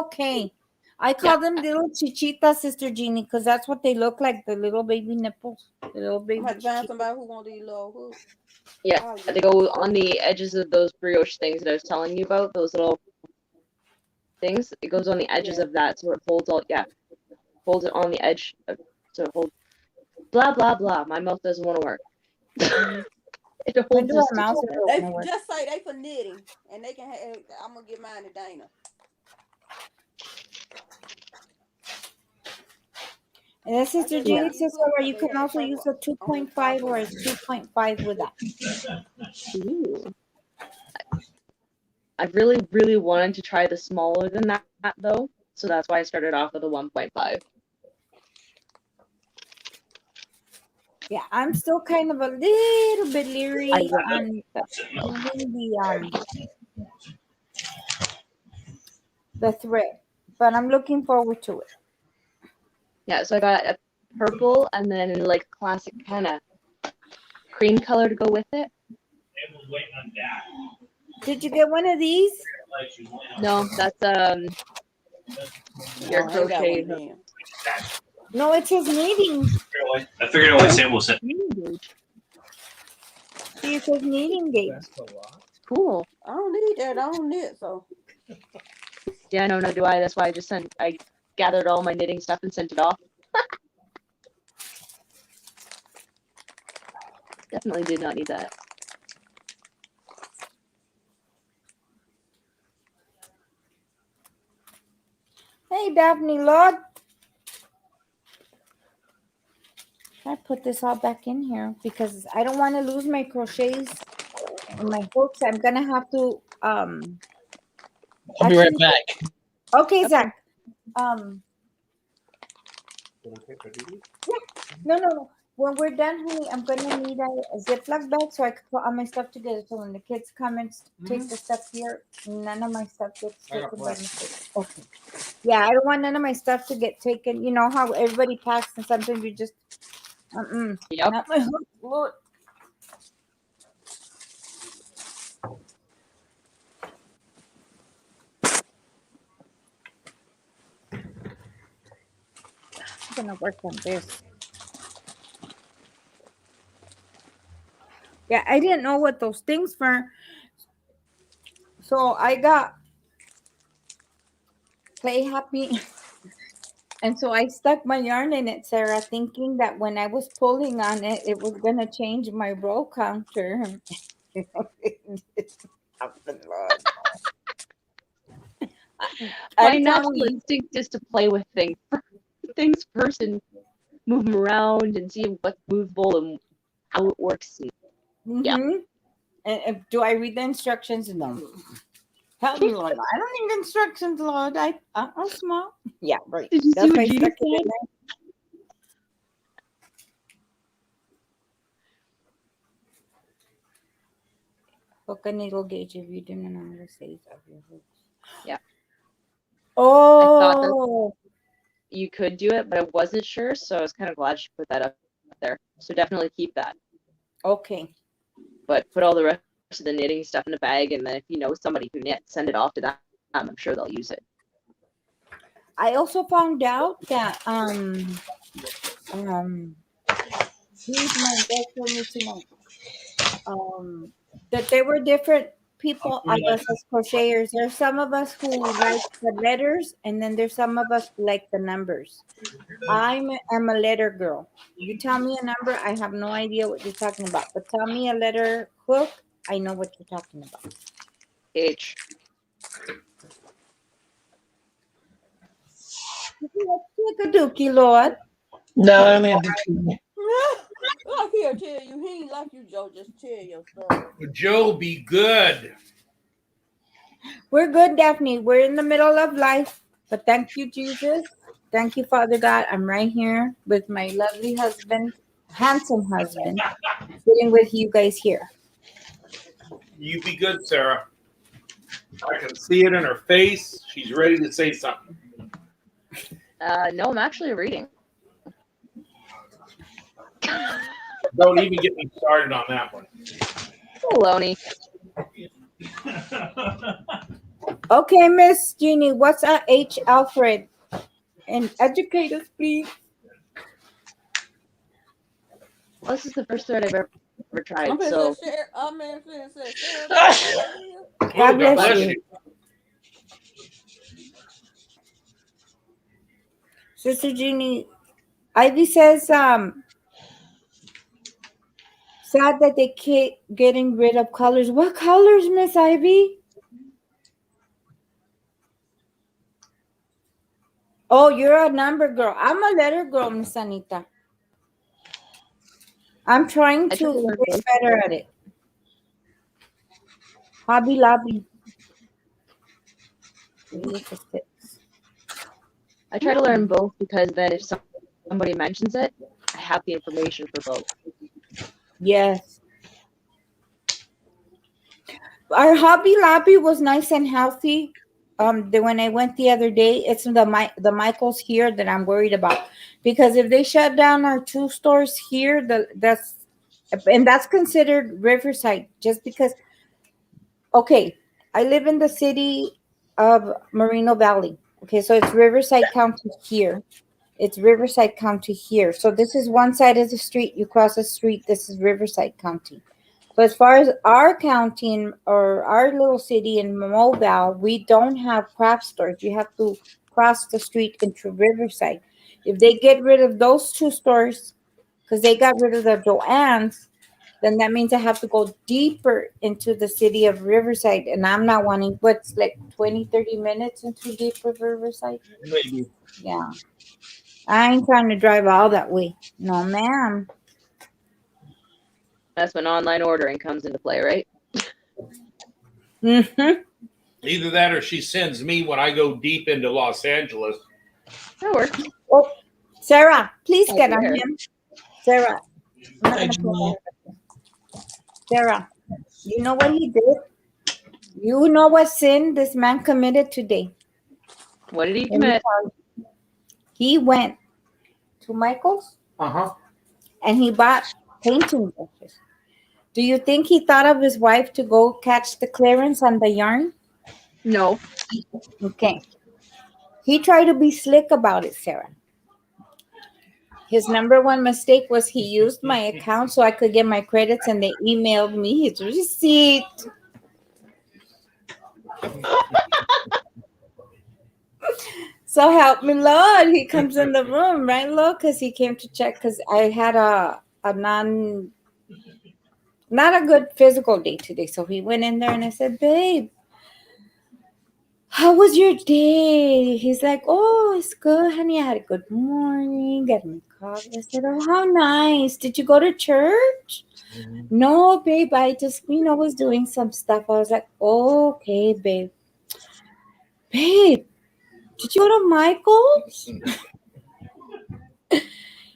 Okay. I call them little chichitas, Sister Jeannie, because that's what they look like, the little baby nipples. The little I'm baby gonna have to find chichitas. somebody who want these little hooks. Yeah, I'll they get go on the edges of those brioche things that I was telling you about, those little things. It goes on the edges Yeah. of that, so it holds all, holds it on the edge, so it holds, blah, blah, blah. My mouth doesn't want to work. It When holds do the our stitches mouths together. ever They gonna work? just say they for knitting, and they can have. I'm gonna give mine to Dana. And then Sister just Jeannie got these says, hooks well, you 'cause they can had also paper use a on the 2.5 top or of a it. 2.5 with that. Ooh. I really, really wanted to try the smaller than that, though, so that's why I started off with a 1.5. Yeah, I'm still kind of a little bit leery I on using the thread, but I'm looking forward to it. Yeah, so I got a purple and then like classic kind of cream color to go with it. Did you get one of these? No, that's your Oh, I ain't got crochet. one then. No, it says kneading. I figured out what Sam will send. See, it says kneading gauge. Cool. I don't need that. I don't knit, so Yeah, no, do I. That's why I gathered all my knitting stuff and sent it off. Definitely did not need that. Hey, Daphne Lord. I put this all back in here because I don't want to lose my crochets and my hooks. I'm gonna have to I'll be right actually- back. Okay, Zach. No. when we're done, honey, I'm gonna need a Ziploc bag so I can put all my stuff together. So when the kids come and take the stuff here, none of my stuff gets I got taken by plenty. mistake. Okay. Yeah, I don't want none of my stuff to get taken. You know how everybody packs and sometimes you just, Yep. not my hook. Lord. I'm gonna work on this. Yeah, I didn't know what those things were. So I got Play Happy. And so I stuck my yarn in it, Sarah, thinking that when I was pulling on it, it was going to change my row counter. My I'm natural telling you. instinct is to play with things first and move them around and see what's movable and how it works. Yeah. And do I read the instructions? No. Help me, Lord. I don't need instructions, Lord. I'm small. Yeah, right. Did you That's see why what I Judy stuck it in said? there. Hook a needle gauge if you do not know the size of your hooks. Yeah. Oh. I thought you could do it, but I wasn't sure, so I was kind of glad she put that up there. So definitely keep that. Okay. But put all the rest of the knitting stuff in a bag, and then if you know somebody who knits, send it off to them. I'm sure they'll use it. I also found out that here's my dad told me tonight. That there were different people of us as crocheters. There's some of us who like the letters, and then there's some of us who like the numbers. I'm a letter girl. You tell me a number, I have no idea what you're talking about. But tell me a letter hook, I know what you're talking about. H. Take a dookie, Lord. No, I only have to two. I can't tell you, he ain't like you, Joe. Just tell your stuff. Joe, be good. We're good, Daphne. We're in the middle of life. But thank you, Jesus. Thank you, Father God. I'm right here with my lovely husband, handsome husband, sitting with you guys here. You be good, Sarah. I can see it in her face. She's ready to say something. No, I'm actually reading. Don't even get me started on that one. Baloney. Okay, Miss Jeannie, what's a H Alfred? And educate us, please. Well, this is the first thread I've ever tried, I'm so finna share. I'm finna say, share. God God bless bless you. you. Sister Jeannie, Ivy says, sad that they keep getting rid of colors. What colors, Miss Ivy? Oh, you're a number girl. I'm a letter girl, Miss Anita. I'm trying I tried to to learn get both. better at it. Hobby Lobby. I try to learn both because then if somebody mentions it, I have the information for both. Yes. Our Hobby Lobby was nice and healthy. When I went the other day, it's the Michaels here that I'm worried about, because if they shut down our two stores here, that's considered Riverside, just because. Okay, I live in the city of Moreno Valley. Okay, so it's Riverside County here. It's Riverside County here. So this is one side of the street. You cross the street. This is Riverside County. But as far as our county or our little city in Mobile, we don't have craft stores. You have to cross the street into Riverside. If they get rid of those two stores, because they got rid of the Joann's, then that means I have to go deeper into the city of Riverside. And I'm not wanting what's like 20, 30 minutes into deeper Riverside. Maybe. Yeah. I ain't trying to drive all that way. No, ma'am. That's when online ordering comes into play, right? Mm-hmm. Either that or she sends me when I go deep into Los Angeles. That works. Oh, Sarah, please Oh, get on dear. him. Sarah, I'm not Hi, gonna Julie. put Sarah, you know what he did? You know what sin this man committed today? What did he Let me commit? tell you. He went to Michael's and he bought painting brushes. Do you think he thought of his wife to go catch the clearance on the yarn? No. Okay. He tried to be slick about it, Sarah. His number one mistake was he used my account so I could get my credits and they emailed me his receipt. So help me, Lord. He comes in the room, right, Lord? Because he came to check because I had a not a good physical day today. So he went in there and I said, babe, how was your day? He's like, oh, it's good, honey. I had a good morning. Got my coffee. I said, oh, how nice. Did you go to church? No, babe. I just, was doing some stuff. I was like, okay, babe. Babe, did you go to Michael's?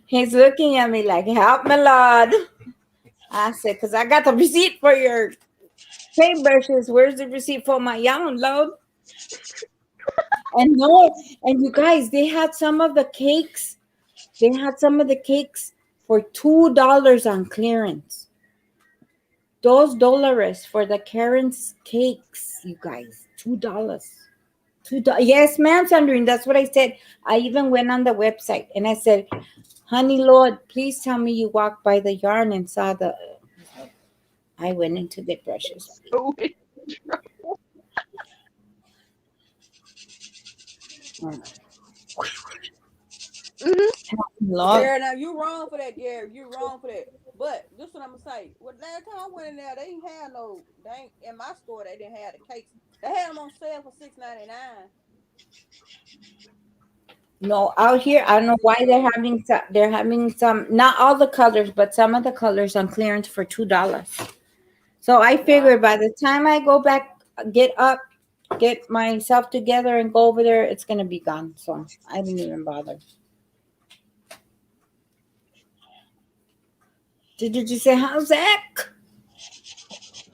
He's looking at me like, help me, Lord. I said, because I got the receipt for your paintbrushes. Where's the receipt for my yarn, Lord? And you guys, they had some of the cakes. They had some of the cakes for $2 on clearance. $2 for the Karen's cakes, you guys. $2. $2. Yes, ma'am, Sandrine. That's what I said. I even went on the website and I said, honey, Lord, please tell me you walked by the yarn and saw the. I went in to get brushes. Oh, Lord. Gary, now you wrong for that, Gary. You wrong for that. But this what I'm gonna say. Well, last time I went in there, they didn't have no. They ain't, in my store, they didn't have the cakes. They had them on sale for $6.99. No, out here, I don't know why they're having some, not all the colors, but some of the colors on clearance for $2. So I figured by the time I go back, get myself together and go over there, it's gonna be gone. So I didn't even bother. Did you say hi, Zach?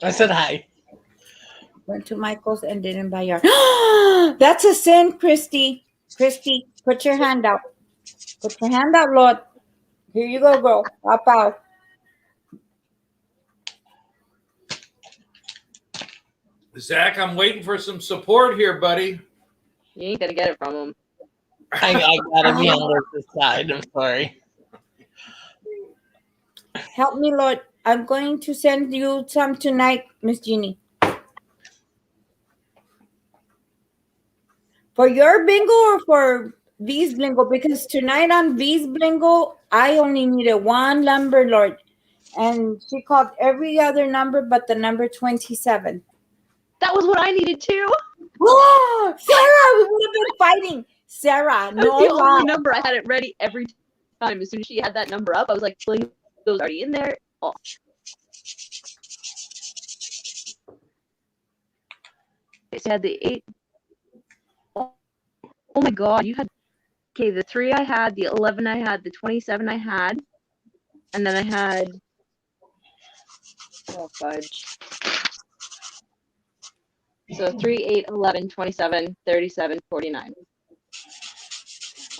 I said hi. Went to Michael's and didn't buy yarn. That's a sin, Christy. Christy, put your hand out. Put your hand out, Lord. Here you go, girl. Up out. Zach, I'm waiting for some support here, buddy. you ain't gonna get it from him. I gotta be on Liz's side. I'm sorry. Help me, Lord. I'm going to send you some tonight, Miss Jeannie. For your bingo or for V's bingo? Because tonight on V's bingo, I only needed one number, Lord. And she called every other number but the number 27. That was what I needed too. Oh, Sarah, we would have been fighting. Sarah, That no was the only lie. number I had it ready every time. As soon as she had that number up, I was like, "It was already in there." Oh. Okay, so I had the 8. Oh my God, you had the 3 I had, the 11 I had, the 27 I had, and then I had fudge. So 3, 8, 11, 27, 37, 49.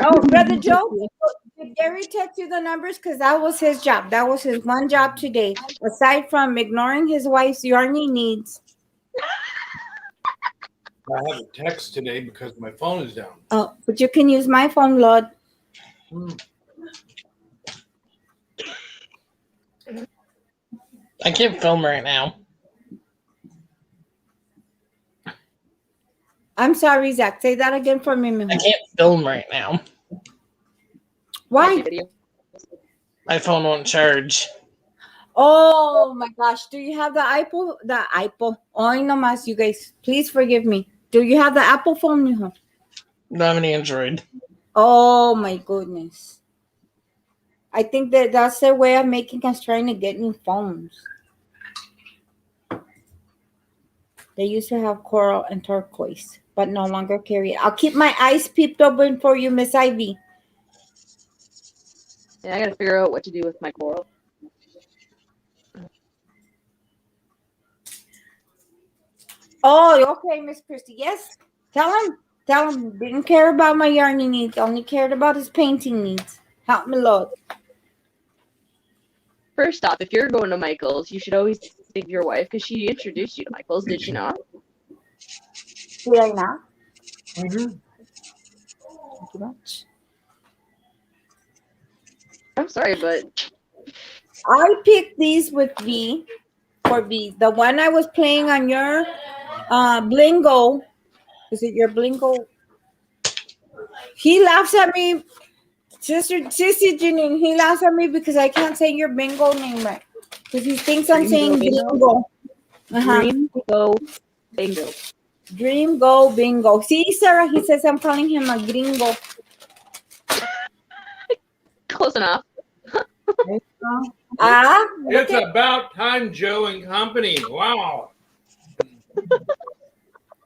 Oh, Brother Joe, did Gary text you the numbers? Because that was his job. That was his one job today. Aside from ignoring his wife's yarny needs. I have a text today because my phone is down. Oh, but you can use my phone, Lord. I can't film right now. I'm sorry, Zach. Say that again for me, mijo. I can't film right now. Why? My phone won't charge. Oh my gosh. Do you have the Apple? The Apple. Hoy nomás, you guys. Please forgive me. Do you have the Apple phone, mijo? Don't have an Android. Oh my goodness. I think that's their way of making us trying to get new phones. They used to have coral and turquoise, but no longer carry it. I'll keep my eyes peeped open for you, Miss Ivy. Yeah, I gotta figure out what to do with my coral. Oh, okay, Miss Christie. Yes. Tell him. Tell him. Didn't care about my yarning needs. Only cared about his painting needs. Help me, Lord. First off, if you're going to Michael's, you should always think of your wife because she introduced you to Michael's, did she not? Did I not? Mhm. Thank you much. I'm sorry, but I picked these with V for V. The one I was playing on your Blingo. Is it your Blingo? He laughs at me, Sissy Janine. He laughs at me because I can't say your bingo name right. Because he thinks I'm saying bingo. Dream Go Bingo. Dream Go Bingo. See, Sarah, he says I'm calling him a gringo. Close enough. Ah, look It's at about time, Joe and company. Wow.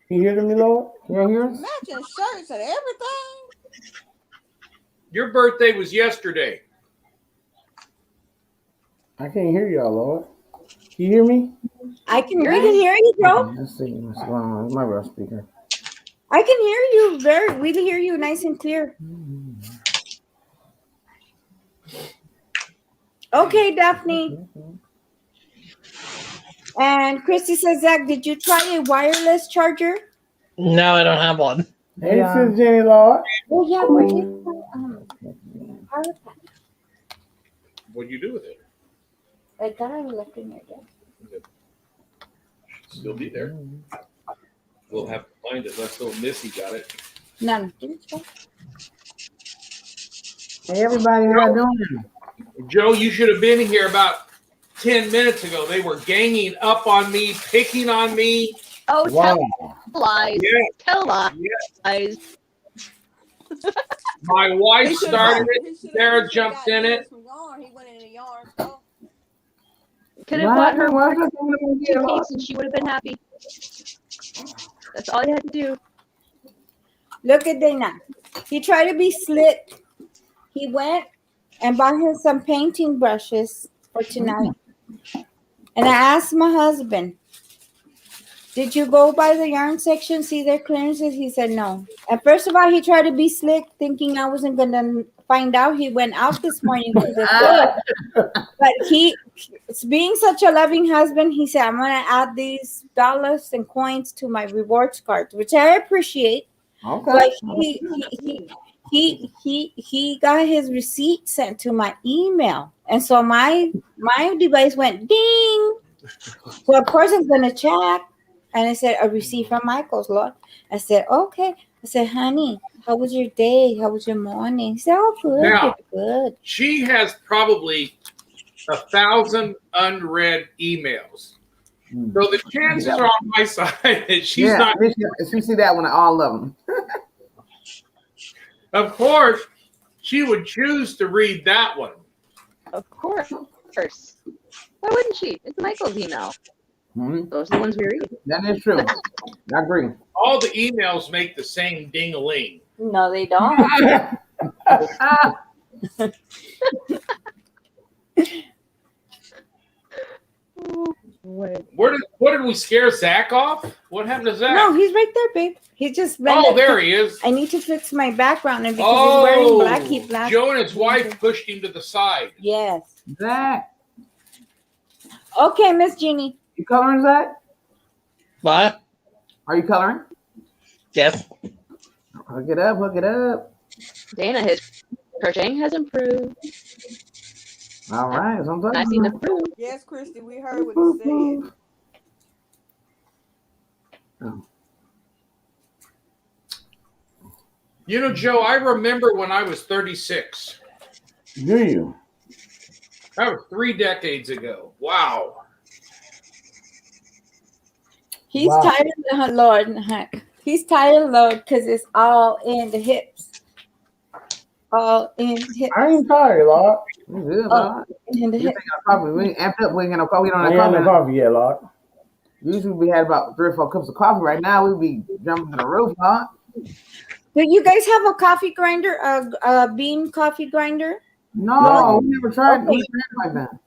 You hear me, Lord? You hear us? Matching shirts and everything. Your birthday was yesterday. I can't hear y'all, Lord. Can you hear me? we can hear you, Joe. Let's see what's going on with my rough speaker. I can hear you we hear you nice and clear. Okay, Daphne. And Christy says, Zach, did you try a wireless charger? No, I don't have one. Hey, Sis Jenny, Lord. Oh yeah, where did power pack? What'd you do with it? I thought I left it in there. Still be there. We'll have to find it. Let's go. Missy got it. None. Hey, everybody, how you doing? Joe, you should have been here about 10 minutes ago. They were ganging up on me, picking on me. Oh, Wow. tell lies. Yeah. Tell lies. Yeah. My wife He should've started got- it. he should've- Sarah he should've jumped got in yours it. from yarn. He went in the yarn store. Could have bought her Why more is that here, Lord? toothpaste and she would have been happy. That's all you had to do. Look at Dana. He tried to be slick. He went and bought him some painting brushes for tonight. And I asked my husband, did you go by the yarn section, see their clearances? He said no. And first of all, he tried to be slick, thinking I wasn't going to find out. He went out this morning to the store. But he, being such a loving husband, he said, I'm going to add these dollars and coins to my rewards card, which I appreciate. Okay. But he got his receipt sent to my email. And so my device went ding. So of course I'm going to check. And I said, a receipt from Michael's, Lord. I said, okay. I said, honey, how was your day? How was your morning? He said, oh, good, Now- good. She has probably 1,000 unread emails. So the chances are on my side that she's Yeah, not. she see that one, all of them. Of course, she would choose to read that one. Of course. Why wouldn't she? It's Michael's email. Mhm. Those are the ones we read. That is true. I agree. All the emails make the same ding-a-ling. No, they don't. What did we scare Zach off? What happened to Zach? No, he's right there, babe. He just Oh, there he is. I need to fix my background, and because he's wearing black, he black. Joe and his wife pushed him to the side. Yes. Zach, Okay, Miss Jeannie. you coloring, Zach? What? Are you coloring? Yes. Hook it up, hook it up. Dana, his crocheting has improved. All right, so I'm talking I seen the about. proof. Yes, Christy, we heard what you said. You know, Joe, I remember when I was 36. Do you? That was 3 decades ago. Wow. He's Wow. tired of the Lord. He's tired, Lord, because it's all in the hips. All in the hips. I ain't tired, Lord. You good, Lord? In the You hips. think our coffee? We ain't amped up. We ain't got no coffee. We don't I have ain't had no coffee. coffee yet, Lord. Usually we had about 3 or 4 cups of coffee. Right now we be jumping to the roof, Lord. Do you guys have a coffee grinder, a bean coffee grinder? No, No. we never tried. Okay. We tried like that.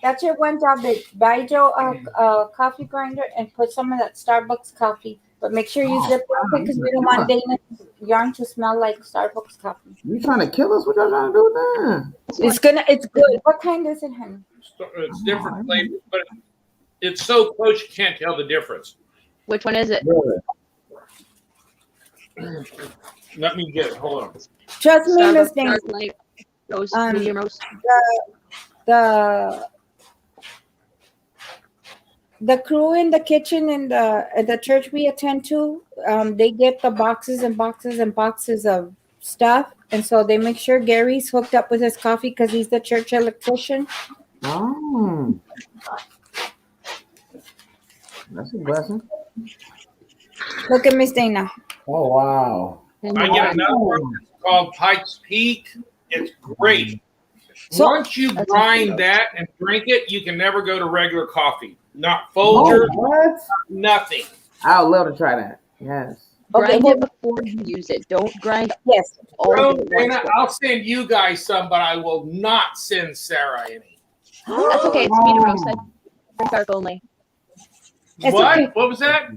That's your one job. That buy Joe a coffee grinder and put some of that Starbucks coffee. But make sure you zip it because we don't want Dana's yarn to smell like Starbucks coffee. You trying to kill us? What y'all trying to do with that? It's good. What kind is it, honey? It's different flavors, but it's so close you can't tell the difference. Which one is it? Let me get it. Hold on. Trust me, Miss Starbucks Dana. dark light roast, Um, medium roast. The crew in the kitchen and the church we attend to, they get the boxes and boxes and boxes of stuff, and so they make sure Gary's hooked up with his coffee because he's the church electrician. Oh, that's a blessing. Look at Miss Dana. Oh wow. I get another one called Pikes Peak. It's great. So- Once you grind that and drink it, you can never go to regular coffee. Not Folgers, What? nothing. I would love to try that. Yes. Okay, Grind well, it before you use it. Don't grind yes. all Bro, of it at once. Dana, I'll send you guys some, but I will not send Sarah any. That's okay. It's medium roast. I drink dark only. It's What? okay. What was that?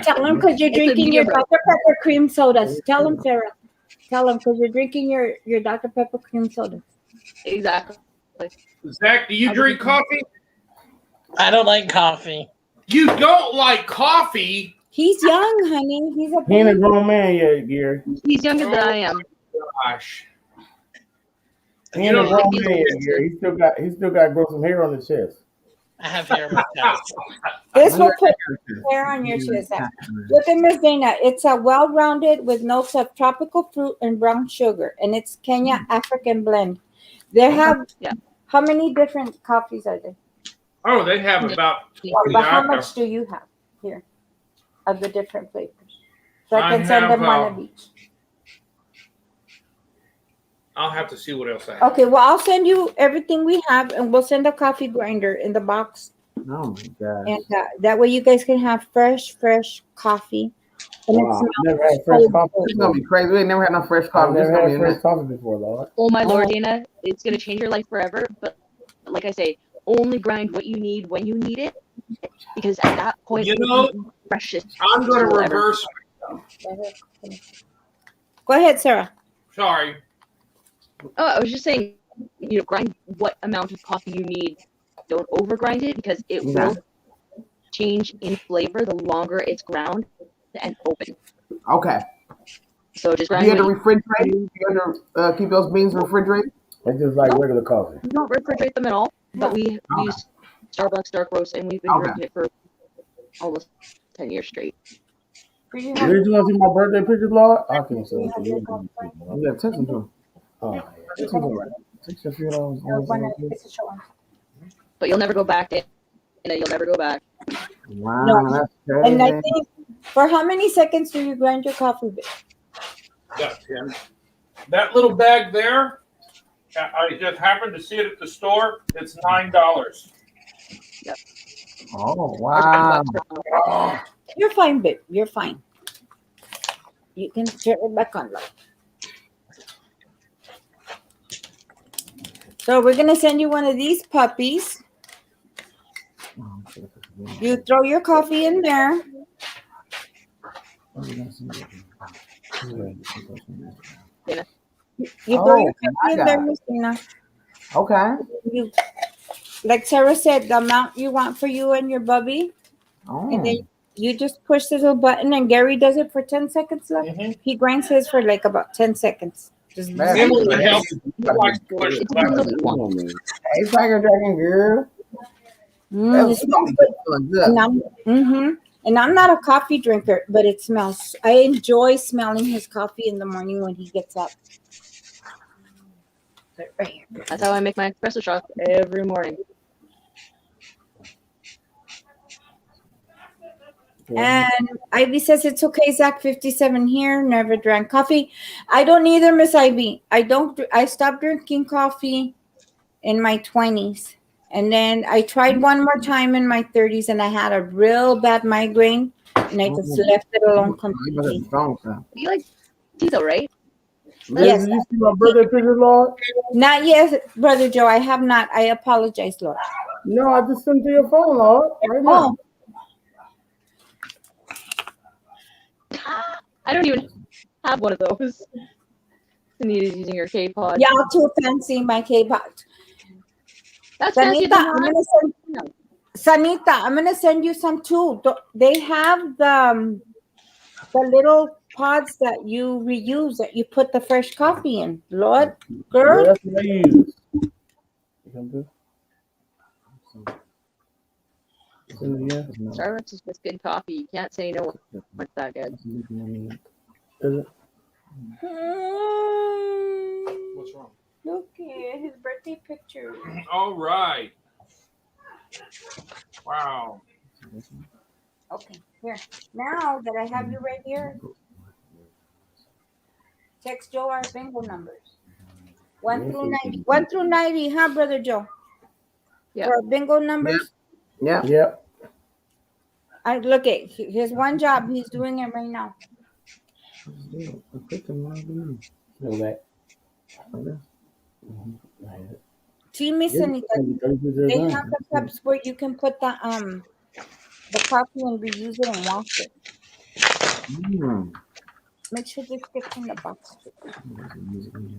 Tell them because you're It's a drinking your medium roast. Dr. Pepper cream sodas. Tell them, Sarah. Tell them because you're drinking your Dr. Pepper cream soda. Exactly. Zach, do you drink coffee? I don't like coffee. You don't like coffee? He's young, honey. He's a He ain't a baby. grown man yet, Gary. He's younger than I am. Gosh. He ain't a grown man yet, Gary. He still got to grow some hair on the chest. I have hair myself. This will put hair on your chest. Look at Miss Dana. It's a well-rounded with notes of tropical fruit and brown sugar, and it's Kenya African blend. They have Yeah. how many different coffees are there? Oh, they have about 20. But how much do you have here of the different flavors? So I can send them one of each. I'll have to see what else I have. Okay, well I'll send you everything we have, and we'll send a coffee grinder in the box, Oh my god. and that way you guys can have fresh coffee. And it Wow. smells Never had fresh so coffee. good. It's gonna be crazy. We ain't never had no fresh I've coffee. This never gonna had be fresh nice. coffee before, Lord. Oh my lord, Dana, it's gonna change your life forever. But like I say, only grind what you need when you need it, because at that point, You it will know, be freshest. I'm going to Whatever. reverse. Go ahead, Sarah. Sorry. Oh, I was just saying, grind what amount of coffee you need. Don't over grind it because it will change in flavor the longer it's ground and open. Okay. So just Do grind. you have to what refrigerate? You have to keep those beans refrigerated? It's just like regular coffee. we don't refrigerate them at all, but we Okay. use Starbucks dark roast, and we've been Okay. drinking it for almost 10 years straight. Do you Did you want to see my birthday pictures, Lord? I can't see it. You gotta text them to him. Oh, yeah. Text them to him. Text a few dollars. But you'll never go back, and you'll never go back. Wow, No. that's And I crazy. think for how many seconds do you grind your coffee? Got 10. That little bag there, I just happened to see it at the store. It's $9. Oh wow. Oh, You're fine, babe. You're fine. You can turn it back on. Love. So we're gonna send you one of these puppies. You throw your coffee in there. You throw your Oh, coffee in I there, got it. Miss Tina. Okay. You, like Sarah said, the amount you want for you and your bubby, and then you just push this little button, and Gary does it for 10 seconds. Love. He grinds his for like about 10 seconds. Just Man, It that's would help. crazy. It depends on what you want. Hey, Tiger Dragon girl. it smells good. Feeling good. And I'm not a coffee drinker, but it smells. I enjoy smelling his coffee in the morning when he gets up. Right here. That's how I make my espresso shot every morning. And Ivy says it's okay, Zach. 57 here. Never drank coffee. I don't either, Miss Ivy. I stopped drinking coffee in my 20s, and then I tried one more time in my 30s, and I had a real bad migraine, and I just left it alone completely. You like tea though, right? Liz, Yes. did you see my birthday pictures, Lord? Not yet, Brother Joe. I have not. I apologize, Lord. No, I just sent to your phone, Lord, right now. I don't even have one of those. Anita's using her K-pod. Y'all too fancy my K-pop. That's fancy Sanita, than I'm mine. gonna Sanita, I'm gonna send you some too. They have the little pods that you reuse that you put the fresh coffee in. Lord, girl. Yeah, that's what I use. You can do? Send it again? Starbucks is just good coffee. You can't say no when it's that good. Is it? What's wrong? Look at his birthday picture. All right. Wow. Okay, here. Now that I have you right here, text Joe our bingo numbers. 1 through 90. 1 through 90, huh, Brother Joe? Yeah. For our bingo numbers. Yeah. Yep. I look at his one job. He's doing it right now. No, that. See, Miss Anita, they have the cups where you can put the coffee and reuse it and wash it. Make sure this sticks in the box.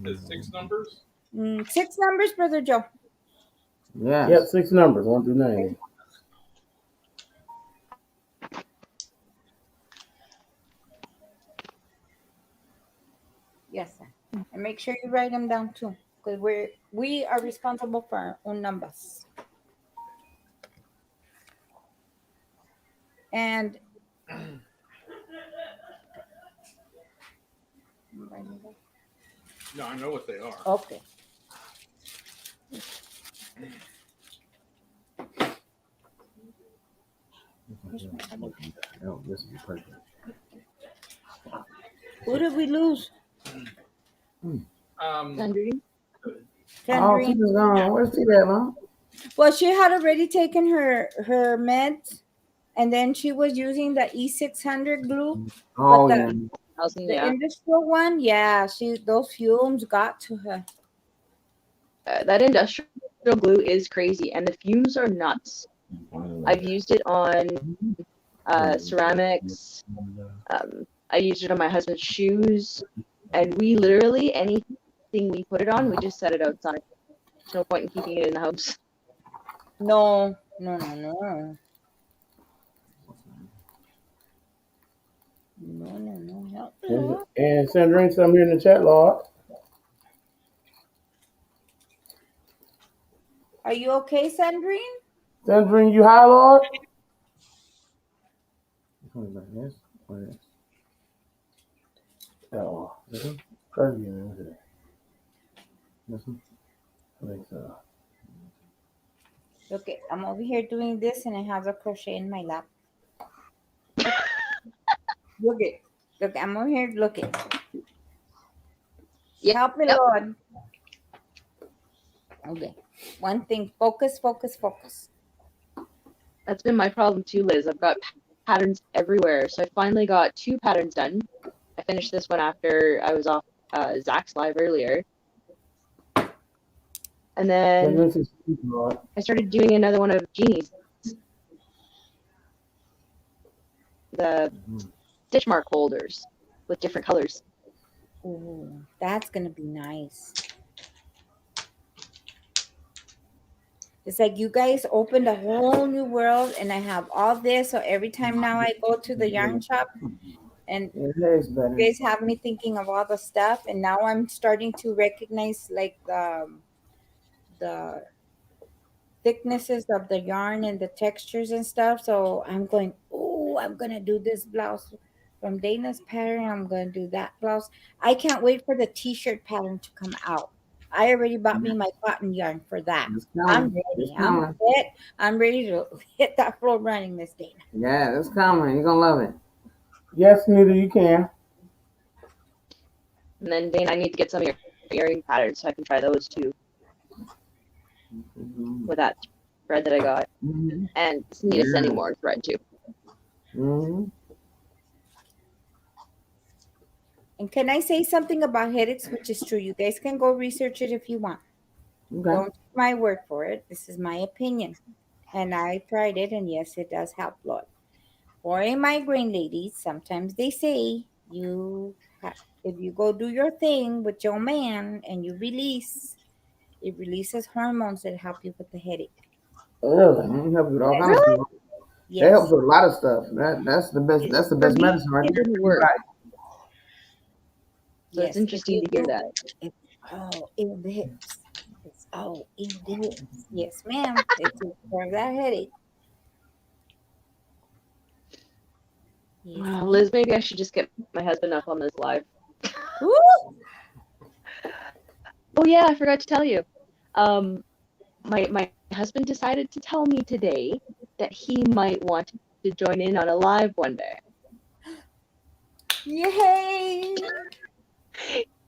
Is 6 numbers? 6 numbers, Brother Joe. Yeah. Yep, 6 numbers, 1 through 90. Yes, sir. And make sure you write them down too, because we are responsible for our own numbers. And No, I know what they are. okay. Oh, this is perfect. Who did we lose? Sandrine? Oh, Sandrine. she's gone. Where's she at, Mom? Well, she had already taken her meds, and then she was using the E600 glue. Oh, but yeah. the industrial one, yeah, those fumes got to her. That industrial glue is crazy, and the fumes are nuts. I've used it on ceramics. I used it on my husband's shoes, and we literally anything we put it on, we just set it outside. There's no point in keeping it in the house. No. And Sandrine, some here in the chat, Lord. Are you okay, Sandrine? Sandrine, you high, Lord? Oh, listen. Listen. I think so. Look, I'm over here doing this, and I have a crochet in my lap. Look, I'm over here looking. Help me, Lord. Okay. One thing. Focus. That's been my problem too, Liz. I've got patterns everywhere. So I finally got 2 patterns done. I finished this one after I was off Zach's live earlier. And then I started doing another one of Jeannie's. The stitch mark holders with different colors. Ooh, that's going to be nice. It's like you guys opened a whole new world, and I have all this. So every time now I go to the yarn shop, and you guys have me thinking of all the stuff. And now I'm starting to recognize like the thicknesses of the yarn and the textures and stuff. So I'm going, oh, I'm going to do this blouse from Dana's pattern. I'm going to do that blouse. I can't wait for the t-shirt pattern to come out. I already bought me my cotton yarn for that. I'm ready. I'm ready to hit that floor running, Miss Dana. Yeah, that's coming. You're going to love it. Yes, Nita, you can. And then, Dana, I need to get some of your earring patterns so I can try those too. With that thread that I got. And need to send me more thread too. And can I say something about headaches, which is true? You guys can go research it if you want. Okay. Don't take my word for it. This is my opinion. And I tried it, and yes, it does help, Lord. For a migraine, ladies, sometimes they say if you go do your thing with your man and you release, it releases hormones that help you with the headache. Really? It helps with all Yes. kinds of stuff. Yes. It helps with a lot of stuff. That's the best. That's the For best me, medicine right it there. didn't work. So Yes, it's interesting to hear that. In the hips. It's in the hips. Yes, ma'am. It's for that headache. Yes, ma'am. Liz, maybe I should just get my husband up on this live. Woo! Oh yeah, I forgot to tell you. My husband decided to tell me today that he might want to join in on a live one day. Yay!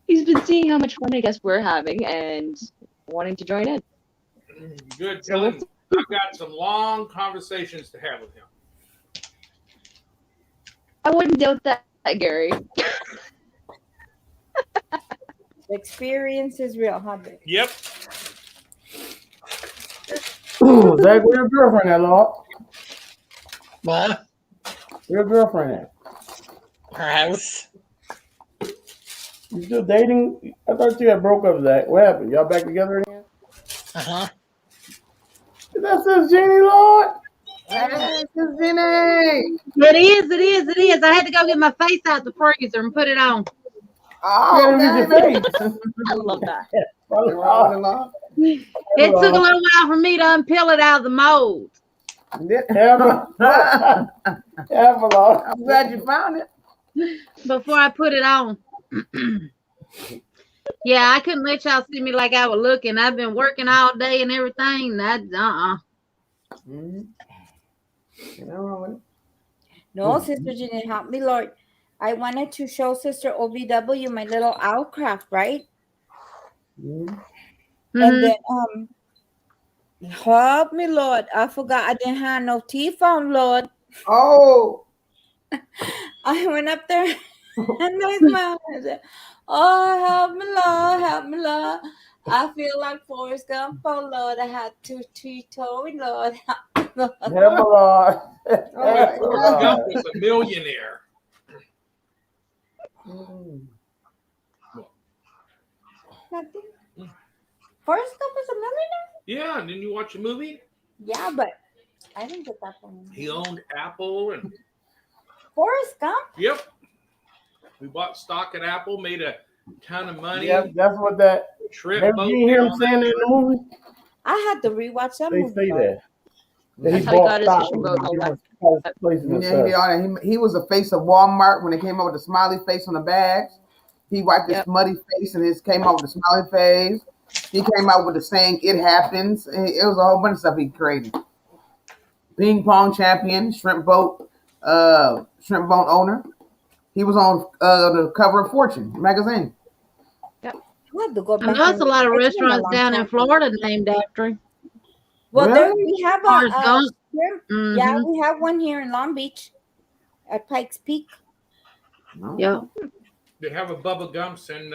He's been seeing how much fun I guess we're having and wanting to join in. Good. So Tell him I've got some long conversations to have with him. I wouldn't doubt that, Gary. The experience is real, huh, baby? Yep. Zach, where your girlfriend at, Lord? What? Where your girlfriend at? Her house? You still dating? I thought you had broke up, Zach. What happened? Y'all back together again? Uh-huh. That's Sis Jeannie, Lord. It is. I had to go get my face out the freezer and put it on. Oh, okay. Your face. I love that. It took a little while for me to unpeel it out of the mold. I'm glad you found it. Before I put it on. Yeah, I couldn't let y'all see me like I was looking. I've been working all day and everything. No, Sister Jeanette, help me, Lord. I wanted to show Sister OVW my little owl craft, right? And then help me, Lord. I forgot I didn't have no teeth on, Lord. Oh. I went up there and I smiled. I said, oh, help me, Lord. I feel like Forrest Gump, oh, Lord. I had 2 teeth, Lord. Help me, Lord. Forrest Gump was a millionaire. Nothing. Forrest Gump was a millionaire? Yeah, didn't you watch the movie? Yeah, but I didn't get that from him. He owned Apple and Forrest Gump? yep. We bought stock at Apple, made a ton of money. Yeah, that's what that. Trip Never boat. you hear him saying that in the movie? I had to rewatch that They movie. say that. That's how he got his fishing boat and all that. He was the face of Walmart when they came up with the smiley face on the bags. He wiped his muddy face and came out with a smiley face. He came out with the saying "It happens." It was a whole bunch of stuff he created. Ping pong champion, shrimp boat owner. He was on the cover of Fortune magazine. I had to go I back know it's and a lot of it's been a restaurants long down in time. Florida named after him. Well, Really? there we have Forrest a Gump. shrimp. Yeah, we have one here in Long Beach at Pikes Peak. Yeah. They have a Bubba Gumps in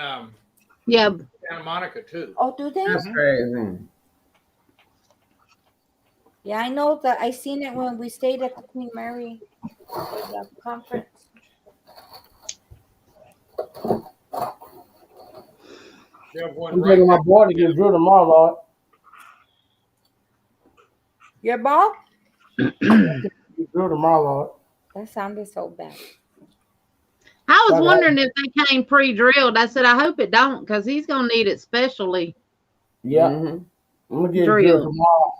Yeah. Santa Monica too. Oh, do they? That's crazy. Yeah, I know that. I seen it when we stayed at the Queen Mary for the conference. They have one I'm right taking my now. boy to get drilled tomorrow, Lord. Your ball? Get drilled tomorrow, Lord. That sounded so bad. I was wondering if they came pre-drilled. I said, I hope it don't, because he's gonna need it specially. Yeah. I'm gonna get Drilled. drilled tomorrow.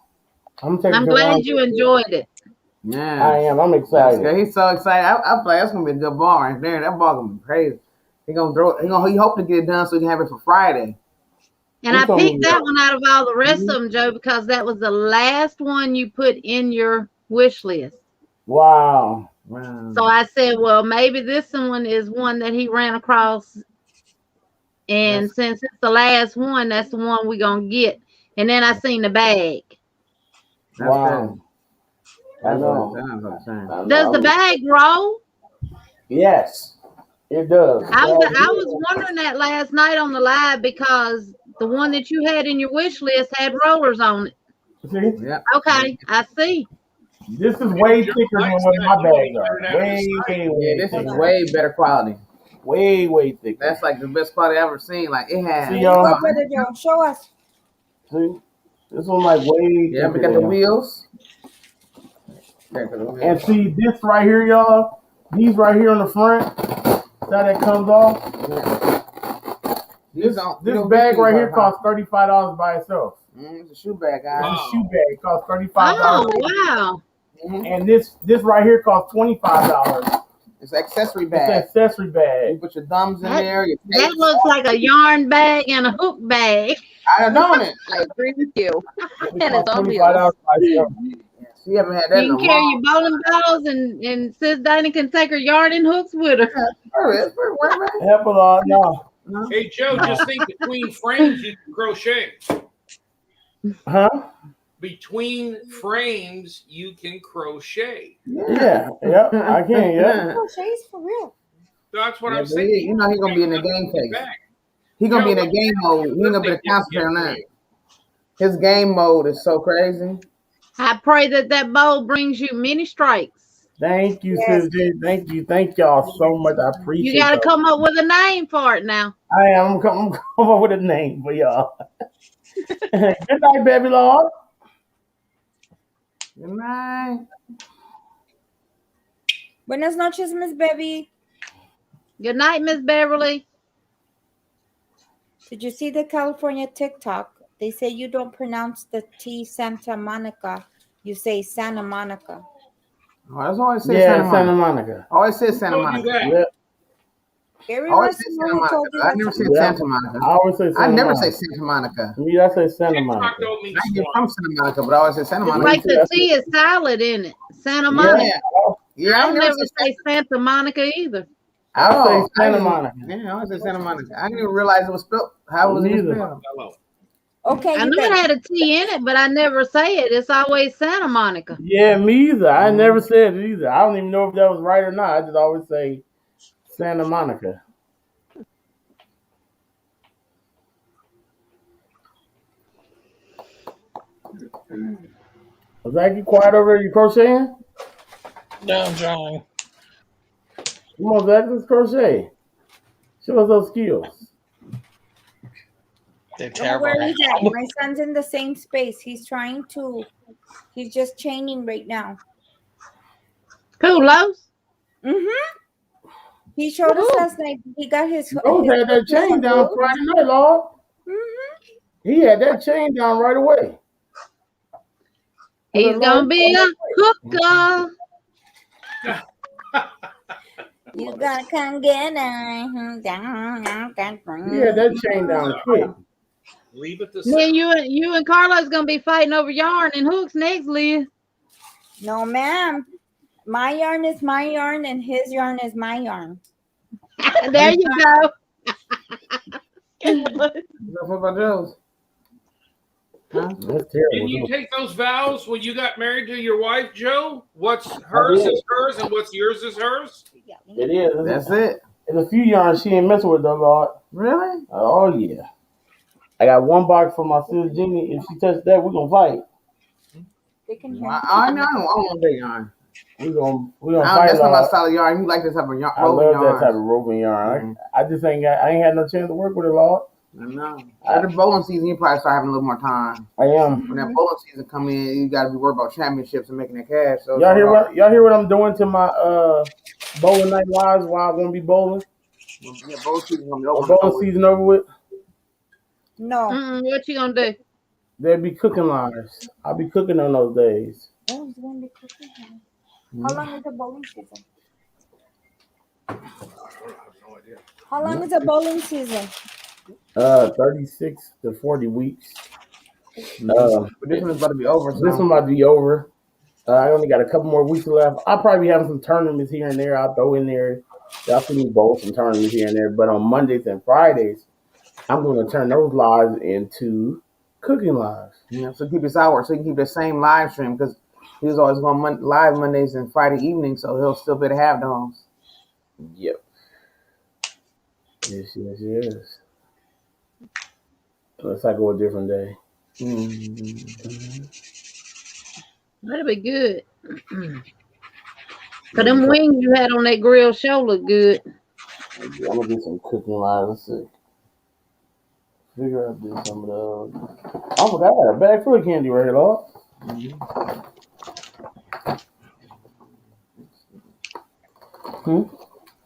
I'm glad you enjoyed it. Yeah, I am. I'm excited. Yeah, he's so excited. I feel like that's gonna be a good ball right there. That ball gonna be crazy. He gonna throw. He hope to get it done so he can have it for Friday. And I picked that one out of all the rest of them, Joe, because that was the last one you put in your wish list. Wow. So I said, well, maybe this one is one that he ran across. And since it's the last one, that's the one we're going to get. And then I seen the bag. Wow. I know. Does the bag roll? Yes. It does. I was wondering that last night on the live because the one that you had in your wish list had rollers on it. See? Yeah. Okay, I see. This is way thicker than what my bags are. Yeah, this is way better quality. Way thicker. That's like the best quality I've ever seen. Like it has. See, y'all? Go, Brother Joe. Show us. See? This one like way Yeah, we thicker got the than- wheels. And see this right here, y'all. These right here on the front. That comes off. This bag right here costs $35 by itself. It's a shoe bag, guys. It's a shoe bag. It costs $35. Oh, wow. And this right here costs $25. It's an accessory It's bag. an accessory bag. You put your thumbs in there. Your That looks like a yarn bag and a hook bag. I know it. I agree with you. It And it's costs on $25 wheels. by itself. You haven't had that in You a can carry your while. bowling balls and Sis Dinah can take her yard and hooks with her. Help a lot. No. Hey Joe, just think between frames you can crochet. Huh? Between frames you can crochet. Yeah. Yep. I can. Yeah. Crochet's for real. That's what Yeah, I'm but saying. you know he's gonna be in the game phase. He's gonna be in the game mode. He ain't gonna be able to concentrate on that. His game mode is so crazy. I pray that bowl brings you many strikes. Thank you, Sis J. Thank you. Thank y'all so much. I appreciate it. You got to come up with a name for it now. I am. I'm come up with a name for y'all. Good night, baby Lord. Good night. Buenas noches, Miss Baby. Good night, Miss Beverly. Did you see the California TikTok? They say you don't pronounce the T Santa Monica. You say Santa Monica. Oh, that's always say Yeah, Santa Monica. Always say Santa Don't do Monica. that. Yep. Gary Always Russell say Santa told Monica. you I that never say Yeah. Santa Monica. I always say Santa I never Monica. say Santa Monica. Me, I say Santa TikTok Monica. don't mean I ain't swamp. from Santa Monica, but I always say Santa It's Monica. like the T is silent in it. Santa Monica. Yeah, I never say Santa Monica either. I say I Santa didn't- Monica. Yeah, I always say Santa Monica. I didn't even realize it was spelled. How was it Neither. spelled? Hello. Okay, I you knew it guys. had a T in it, but I never say it. It's always Santa Monica. Yeah, me either. I never said it either. I don't even know if that was right or not. I just always say Santa Monica. Was that you quiet over there? You crocheting? No, I'm trying. Come on, Zach, let's crochet. Show us those skills. They're Don't know terrible. where he's at. My son's in the same space. He's just chaining right now. Who, Lowe's? Mm-hmm. He showed us last night. He got his. Rose had that chain down Friday night, Lord. Mm-hmm. He had that chain down right away. He's going to be a hooker. You gotta come get her. He had that chain down quick. Leave it to Then you and Carlos going to be fighting over yarn and hooks next, Liz. No, ma'am. My yarn is my yarn, and his yarn is my yarn. There you go. What about those? Huh? That's Didn't terrible. you take those vows when you got married to your wife, Joe? What's hers did. is hers, and what's yours is hers. It is. That's it. There's a few yarns she ain't messing with though, Lord. Really? Oh yeah. I got one box for my sister Jeannie. If she touches that, we're gonna fight. They can hear. I know. I don't want that yarn. We're gonna fight. That's not Lord. my style of yarn. You like this type of yarn? I love yarn. that type of roving yarn. I just ain't had no chance to work with it, Lord. I know. After bowling season, you probably start having a little more time. I am. When that bowling season come in, you got to be worried about championships and making that cash. So Y'all hear what I'm doing to my bowling night lives while I'm gonna be bowling? Yeah, bowling season gonna be Bowling season over with. No. What you going to do? There'll be cooking lives. I'll be cooking on those days. Oh, he's gonna be cooking now. How long is the bowling season? How long is the bowling season? 36 to 40 weeks. But this one's about to be over. So. This one about to be over. I only got a couple more weeks left. I'll probably be having some tournaments here and there. I'll throw in there. Y'all see me bowl some tournaments here and there. But on Mondays and Fridays, I'm going to turn those lives into cooking lives. Yeah, so keep his hours so you can keep the same live stream because he was always going live Mondays and Friday evenings, so he'll still be able to have those. Yep. Yes. Unless I go a different day. That'll be good. Cause them wings you had on that grill show look good. I'm gonna get some cooking lines. Let's see. Figure out do some of those. I forgot I got a bag full of candy right here, Lord.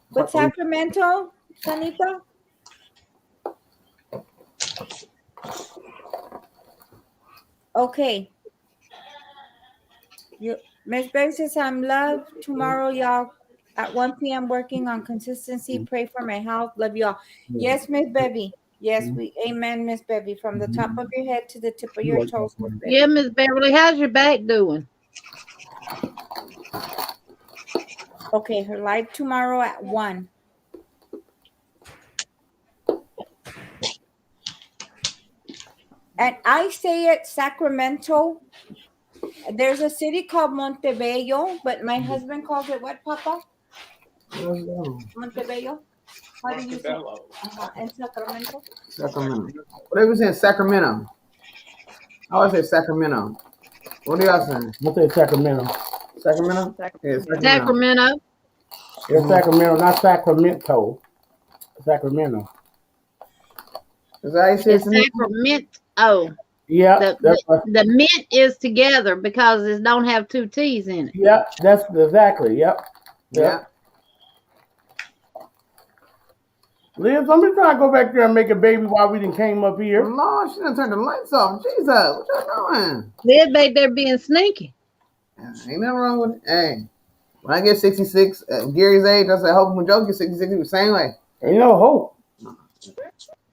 With Sacramento, Sanita? Okay. Miss Berry says I'm love. Tomorrow, y'all, at 1 p.m. working on consistency. Pray for my health. Love y'all. Yes, Miss Bevy. Yes, amen, Miss Bevy. From the top of your head to the tip of your toes. Yeah, Miss Beverly, how's your back doing? Okay, her live tomorrow at 1. And I say it Sacramento. There's a city called Montebello, but my husband calls it what, Papa? Montebello. How do you say it? In Sacramento? Sacramento. What are we saying? Sacramento. I always say Sacramento. What are y'all saying? I say Sacramento. Sacramento? Yeah, Sacramento. It's Sacramento, not Sacramento. Sacramento. Is that how you say It's Sacramento. Yeah. The mint is together because it don't have 2 T's in it. Yeah, that's exactly. Yep. Yeah. Liz, somebody trying to go back there and make a baby while we done came up here. Lord, she done turned the lights off. Jesus, what y'all doing? They're back there being sneaky. Ain't nothing wrong with it. Hey, when I get 66, at Gary's age, I say, hope when Joe gets 66, the same way. Ain't no hope.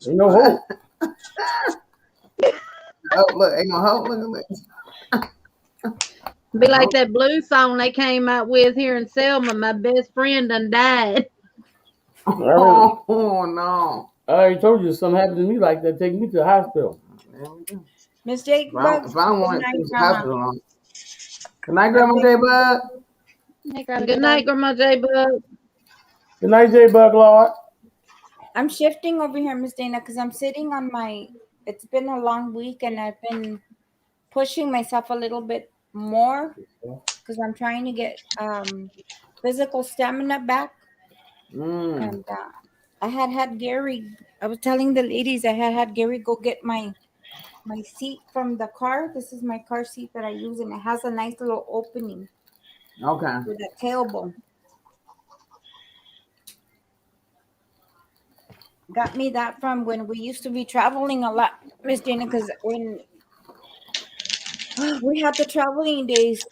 Ain't no hope. Oh, look, ain't no hope. Look. Be like that blues song they came out with here in Selma. My best friend done died. Oh no! I already told you something happened to me like that. Take me to the hospital. Miss Jake, if I don't want to the hospital, good night, Grandma J Bug. Good night, Grandma J Bug. Good night, J Bug Lord. I'm shifting over here, Miss Dana, because I'm sitting on my. It's been a long week, and I've been pushing myself a little bit more because I'm trying to get physical stamina back. And I had Gary. I was telling the ladies I had Gary go get my seat from the car. This is my car seat that I use, and it has a nice little opening. Okay. With a tailbone. Got me that from when we used to be traveling a lot, Miss Dana, because when we had the traveling days,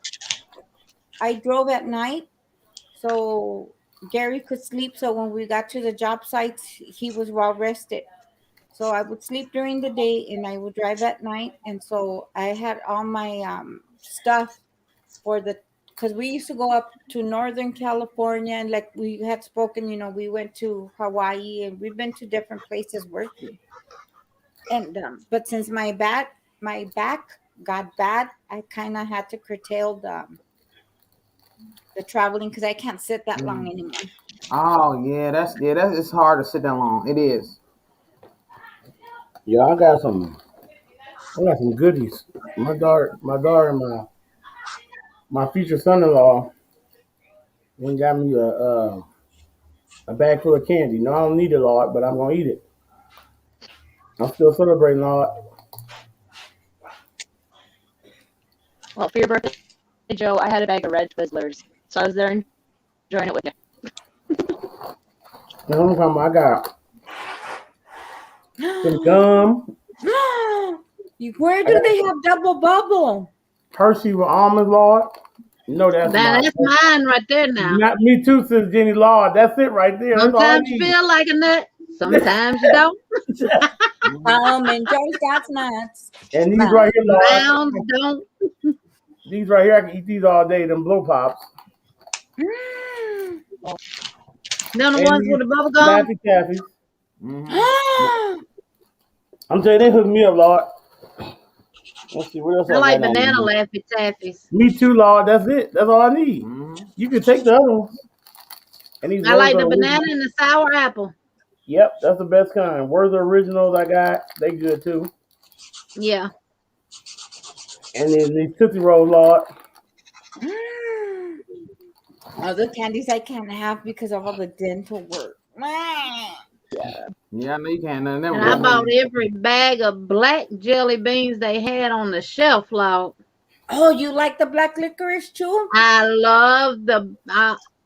I drove at night, so Gary could sleep. So when we got to the job sites, he was well rested. So I would sleep during the day and I would drive at night. And so I had all my stuff for because we used to go up to Northern California, and like we had spoken, we went to Hawaii, and we've been to different places working. And but since my back got bad, I kind of had to curtail the traveling because I can't sit that long anymore. Oh yeah, that's it's hard to sit that long. It is. Yeah, I got some goodies. My daughter and my future son-in-law went got me a bag full of candy. No, I don't need it, Lord, but I'm gonna eat it. I'm still celebrating, Lord. Well, for your birthday, Joe, I had a bag of red Twizzlers, so I was there enjoying it with you. And I got some gum. Where do they have double bubble? Hershey with almonds, Lord. No, that's mine right there now. Not me too, says Jenny Lord. That's it right there. Sometimes you feel like a nut. Sometimes you don't. And Joe's got nuts. And these right here, Lord. Browns don't. These right here, I can eat these all day. Them blow pops. None of the ones with the bubble gum. Laffy Taffies. I'm telling you, they hooked me up, Lord. Let's see what else. I like banana Laffy Taffies. Me too, Lord. That's it. That's all I need. You can take the other ones. And I like the banana and the sour apple. Yep, that's the best kind. Werther originals I got. They good too. Yeah. And then these Tootsie Rolls, Lord. Other candies I can't have because of all the dental work. Yeah, I know you can't. None of them And I good. bought every bag of black jelly beans they had on the shelf, Lord. Oh, you like the black licorice too? I love the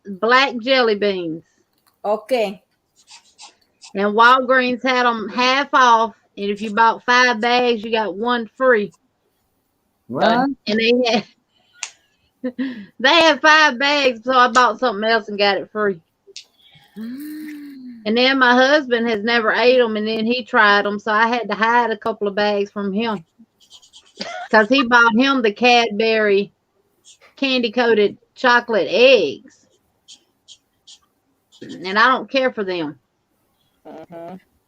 black jelly beans. Okay. And Walgreens had them half off. And if you bought 5 bags, you got 1 free. What? And they had 5 bags, so I bought something else and got it free. And then my husband has never ate them, and then he tried them, so I had to hide a couple of bags from him because he bought him the Cadbury candy coated chocolate eggs, and I don't care for them.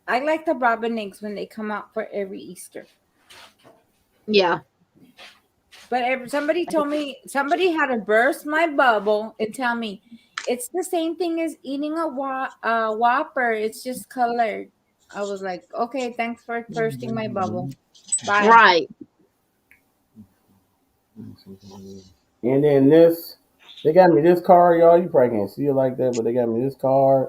I like the robin eggs when they come out for every Easter. Yeah. But somebody told me, somebody had to burst my bubble and tell me it's the same thing as eating a Whopper. It's just colored. I was like, okay, thanks for bursting my bubble. Bye. Right. And then they got me this card, y'all. You probably can't see it like that, but they got me this card.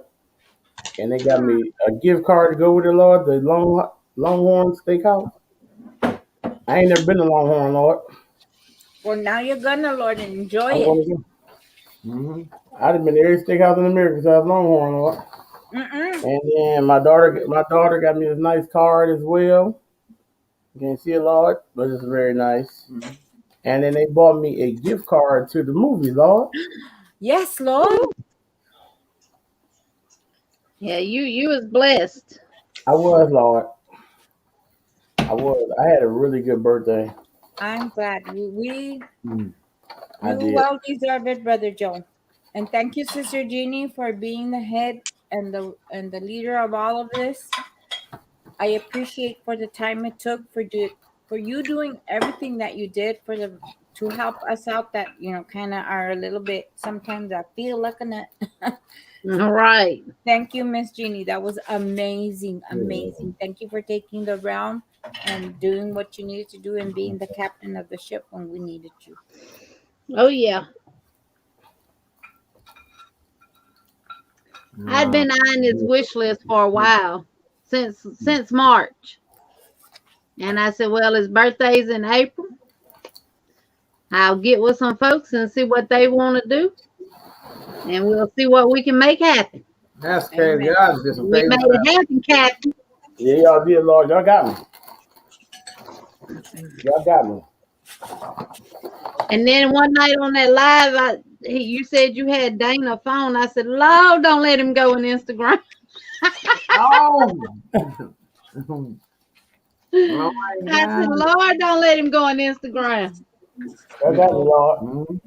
And they got me a gift card to go with it, Lord. The Longhorn Steakhouse. I ain't never been to Longhorn, Lord. Well, now you're gonna, Lord, enjoy I it. want to go. I've been to every steakhouse in America besides Longhorn, Lord. And then my daughter got me this nice card as well. You can't see it, Lord, but it's very nice. And then they bought me a gift card to the movie, Lord. Yes, Lord. Yeah, you was blessed. I was, Lord. I had a really good birthday. I'm glad we I you did. well deserve it, Brother Joe. And thank you, Sister Jeannie, for being the head and the leader of all of this. I appreciate for the time it took for you doing everything that you did to help us out that kind of are a little bit sometimes I feel like a nut. All right. Thank you, Miss Jeannie. That was amazing. Thank you for taking the round and doing what you needed to do and being the captain of the ship when we needed you. Oh yeah. I'd been eyeing his wish list for a while, since March. And I said, well, his birthday's in April. I'll get with some folks and see what they want to do. And we'll see what we can make happen. That's crazy. Y'all just did some We crazy made stuff. it happen, Captain. Yeah, y'all did, Lord. Y'all got me. Y'all got me. And then one night on that live, you said you had Dana phone. I said, Lord, don't let him go on Instagram. Oh. I said, Lord, don't let him go on Instagram. Y'all got me, Lord.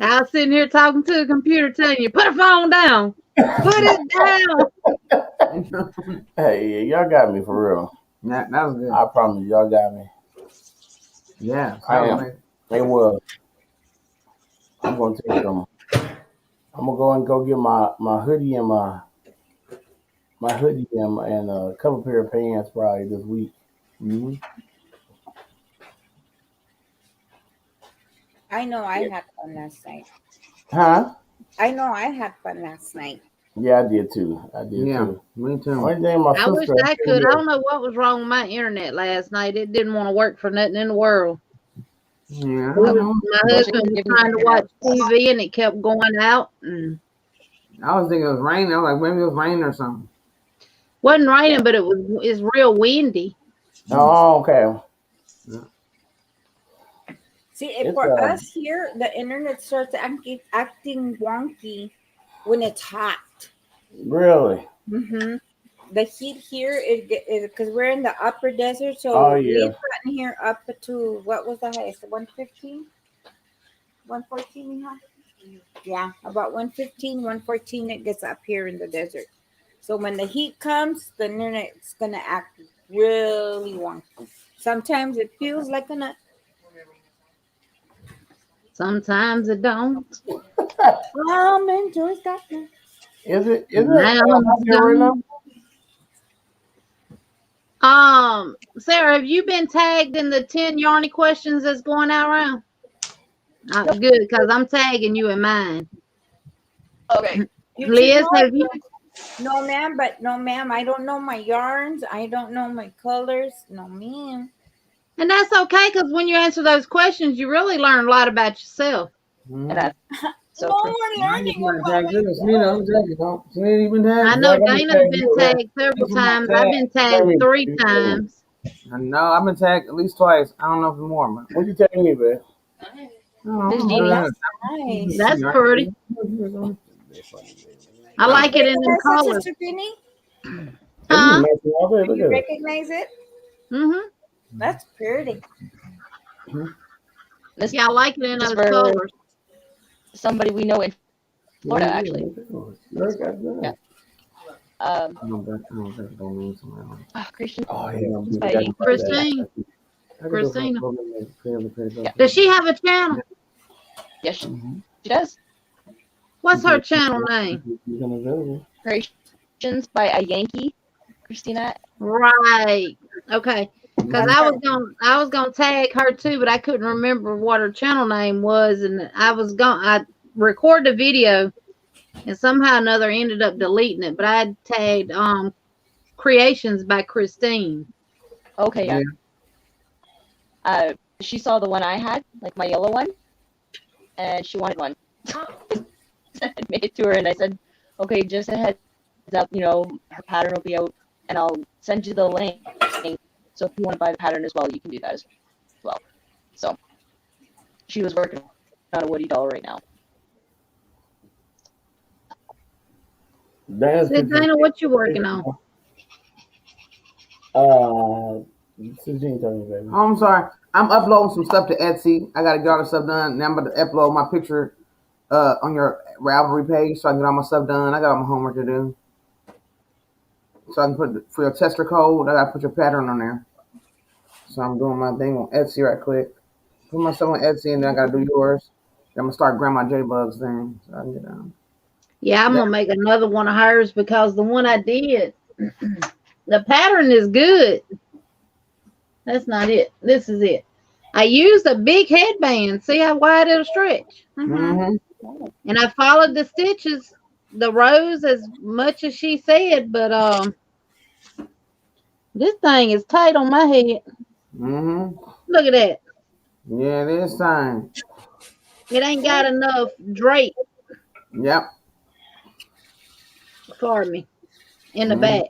I was sitting here talking to the computer telling you, put a phone down. Put it down. Hey, y'all got me for real. That was good. I promise y'all got me. Yeah. I am. They will. I'm gonna take them. I'm gonna go and get my hoodie and my hoodie and a couple pair of pants probably this week. I know I had fun last night. Huh? I know I had fun last night. Yeah, I did too. Me too. Only thing my I wish sister I could. I don't know what was wrong with my internet last night. It didn't want to work for nothing in the world. Yeah. My husband was trying to watch TV and it kept going out. And I was thinking it was raining. I was like, maybe it was raining or something. wasn't raining, but it's real windy. Oh, okay. See, for us here, the internet starts acting wonky when it's hot. Really? The heat here is because we're in the upper desert, so yeah. we've gotten here up to what was the highest? 115, 114. Yeah, about 115, 114. It gets up here in the desert. So when the heat comes, the internet's gonna act really wonky. Sometimes it feels like a nut. Sometimes it don't. Enjoy's got me. Is it Now out there right I'm now? Sarah, have you been tagged in the 10 Yarny questions that's going out around? Good, because I'm tagging you in mine. Okay. You should Liz, know have you? it. No, ma'am, I don't know my yarns. I don't know my colors. No, ma'am. And that's okay, because when you answer those questions, you really learn a lot about yourself. And that's so No true. more learning about She ain't even tagged. I know Dana's been tagged several times. I've been tagged 3 times. I know. I've been tagged at least twice. I don't know if it's more, but What you tagging me, babe? Miss Oh, Dee that's nice. That's pretty. I like it in them Recognize it, colors. Sister Penny? Huh? Do you recognize it? Mm-hmm. That's pretty. This Yeah, I like it in is those for colors. somebody we know in Florida, actually. Yeah. Christian. Oh, yeah. Spidey. Christina. Yeah. Does she have a channel? Yes, she does. What's her channel name? Creations by a Yankee, Christina. Right. Okay. Because I was gonna tag her too, but I couldn't remember what her channel name was, and I recorded the video, and somehow or another ended up deleting it. But I had tagged Creations by Christine. Okay, yeah. She saw the one I had, like my yellow one, and she wanted one. I made it to her, and I said, "Okay, just a heads up, her pattern will be out, and I'll send you the link. So if you want to buy the pattern as well, you can do that as well." So she was working on a Woody doll right now. Dana, what you working on? I'm sorry. I'm uploading some stuff to Etsy. I gotta get all the stuff done. Now I'm about to upload my picture on your Ravelry page so I can get all my stuff done. I got all my homework to do. So I can put for your tester code, I gotta put your pattern on there. So I'm doing my thing on Etsy right quick. Put my stuff on Etsy and then I gotta do yours. Then I'm gonna start Grandma J Bugs thing. So I can get down. Yeah, I'm gonna make another one of hers because the one I did, the pattern is good. That's not it. This is it. I used a big headband. See how wide it'll stretch. Mm-hmm. And I followed the stitches, the rows as much as she said, but this thing is tight on my head. Mm-hmm. Look at that. Yeah, it is time. It ain't got enough drape. Yep. For me in the back.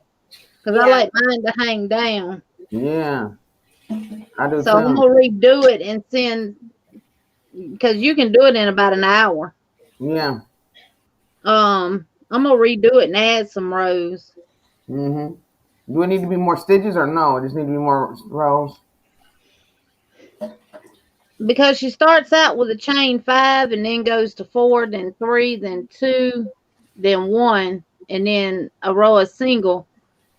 Because I like mine to hang down. Yeah. I do so I'm gonna redo it and send because you can do it in about an hour. Yeah. I'm gonna redo it and add some rows. Mm-hmm. Do it need to be more stitches or no? It just need to be more rows. Because she starts out with a chain 5 and then goes to 4, then 3, then 2, then 1, and then a row of single,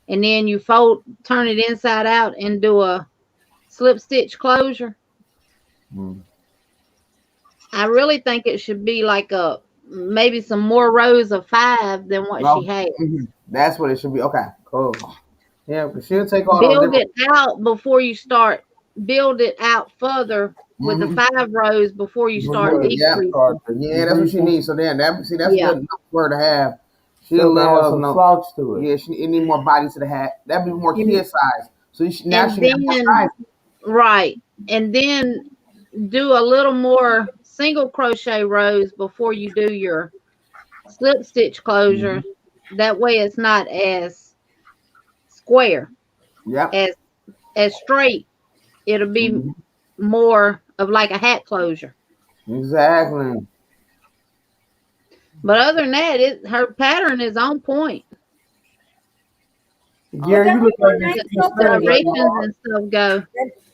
and then you turn it inside out and do a slip stitch closure. I really think it should be like maybe some more rows of 5 than what she had. Mm-hmm. That's what it should be. Okay, cool. Yeah, but she'll take all build it out before you start. Build it out further with the 5 rows before you start decreasing. Yeah, that's what she needs. So then that's good enough for her to have. She'll have some slouch to it. Yeah, she need more body to the hat. That'd be more kid size. So now she then, has more size. Right, and then do a little more single crochet rows before you do your slip stitch closure. That way, it's not as square. Yep. As straight. It'll be more of like a hat closure. Exactly. But other than that, her pattern is on point. Gary, you look like directions and stuff go.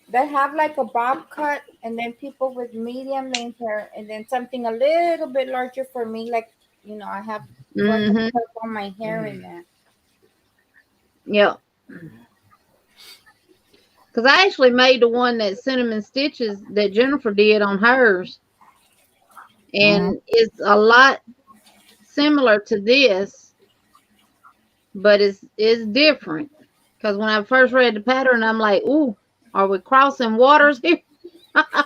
They have like a bob cut, and then people with medium length hair, and then something a little bit larger for me. Like I have on my hair in that. Yep. Because I actually made the one that cinnamon stitches that Jennifer did on hers, and it's a lot similar to this, but it's different. Because when I first read the pattern, I'm like, ooh, are we crossing waters here?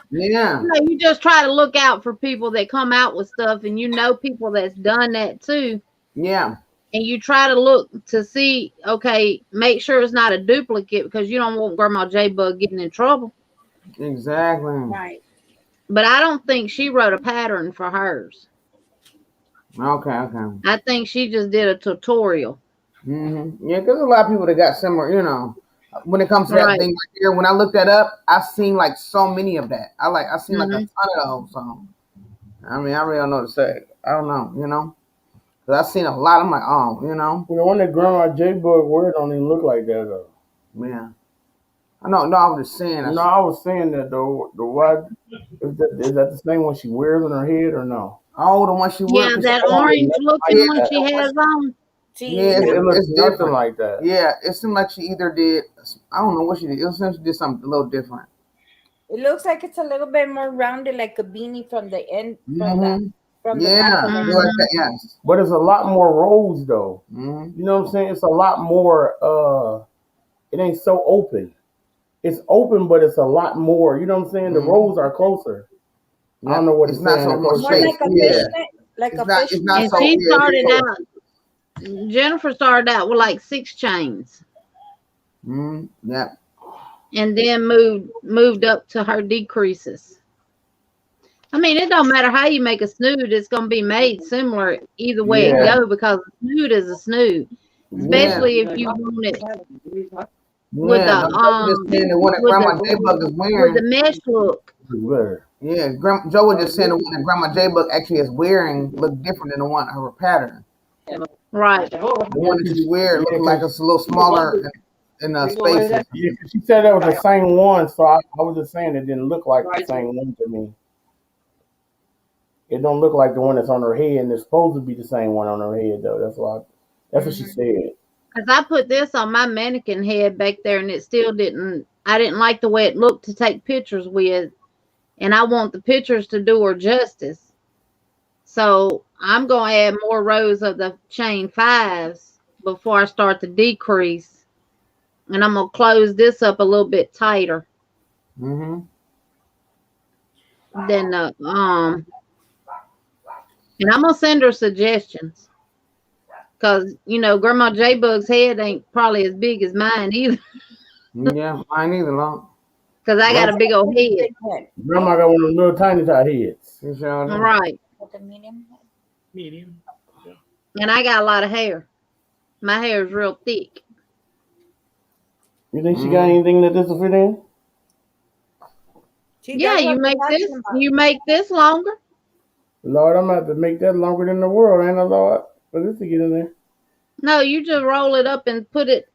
Yeah. You know, you just try to look out for people that come out with stuff, and you know people that's done that too. Yeah. And you try to look to see, okay, make sure it's not a duplicate because you don't want Grandma J Bug getting in trouble. Exactly. Right. But I don't think she wrote a pattern for hers. Okay. Okay. I think she just did a tutorial. Yeah, because a lot of people that got similar, you know, when it comes to that Right. thing right there, when I looked that up, I've seen like so many of that. I seen like a Mhm. ton of those. So, I mean, I really don't know what to say. I don't know, you know, because I've seen a lot. I'm like, oh, you know, The one that Grandma J Bug wear don't even look like that though. yeah. I know. No, I was just saying. No, I was saying that though. The what is that the same one she wears on her head or no? Oh, the one she Yeah, wears. that orange looking Yeah, one she has on. Yeah, It looks it's nothing different. like that. Yeah, it seemed like she either did. I don't know what she did. It seems she did something a little different. It looks like it's a little bit more rounded, like a beanie from the end, Mm-hmm. from the Yeah, back of you the like that, yes. But it's a lot more rolls though. Mm-hmm. You know what I'm saying? It's a lot more. It ain't so open. It's open, but it's a lot more. You know what I'm saying? The Mhm. rolls are closer. I don't know what It's it's not saying. so Of much course, more shape. like a Yeah. fishnet, like It's a not. It's fishnet. not And so. she Yeah, started it's out, Jennifer started out with like 6 chains Yeah. and then moved up to her decreases. I mean, it don't matter how you make a snood, it's going to be made similar either way it Yeah. go because a snood is a snood. Especially if you want it with Yeah. the No, just saying the one that with Grandma the J Bug is with wearing. the mesh look. better. Yeah, Joe was just saying the one that Grandma J Bug actually is wearing look different than the one her pattern. Right. The one that you wear looks like it's a little smaller in spaces. Yeah, 'cause she said that was the same one, so I was just saying it didn't look like the same one to me. It don't look like the one that's on her head, and it's supposed to be the same one on her head though. That's what she said. Because I put this on my mannequin head back there and it still didn't, I didn't like the way it looked to take pictures with. And I want the pictures to do her justice. So I'm going to add more rows of the chain 5s before I start to decrease. And I'm going to close this up a little bit tighter Mm-hmm. than the, and I'm going to send her suggestions. Because, you know, Grandma J Bug's head ain't probably as big as mine either. Yeah, mine either, long. Because I got a big old head. Grandma got one of those little tiny heads. Right. With a medium. Medium. And I got a lot of hair. My hair is real thick. You think she got anything that this will fit in? Yeah, you make this longer. Lord, I'm gonna have to make that longer than the world, ain't I, Lord? For this to get in there. No, you just roll it up and put it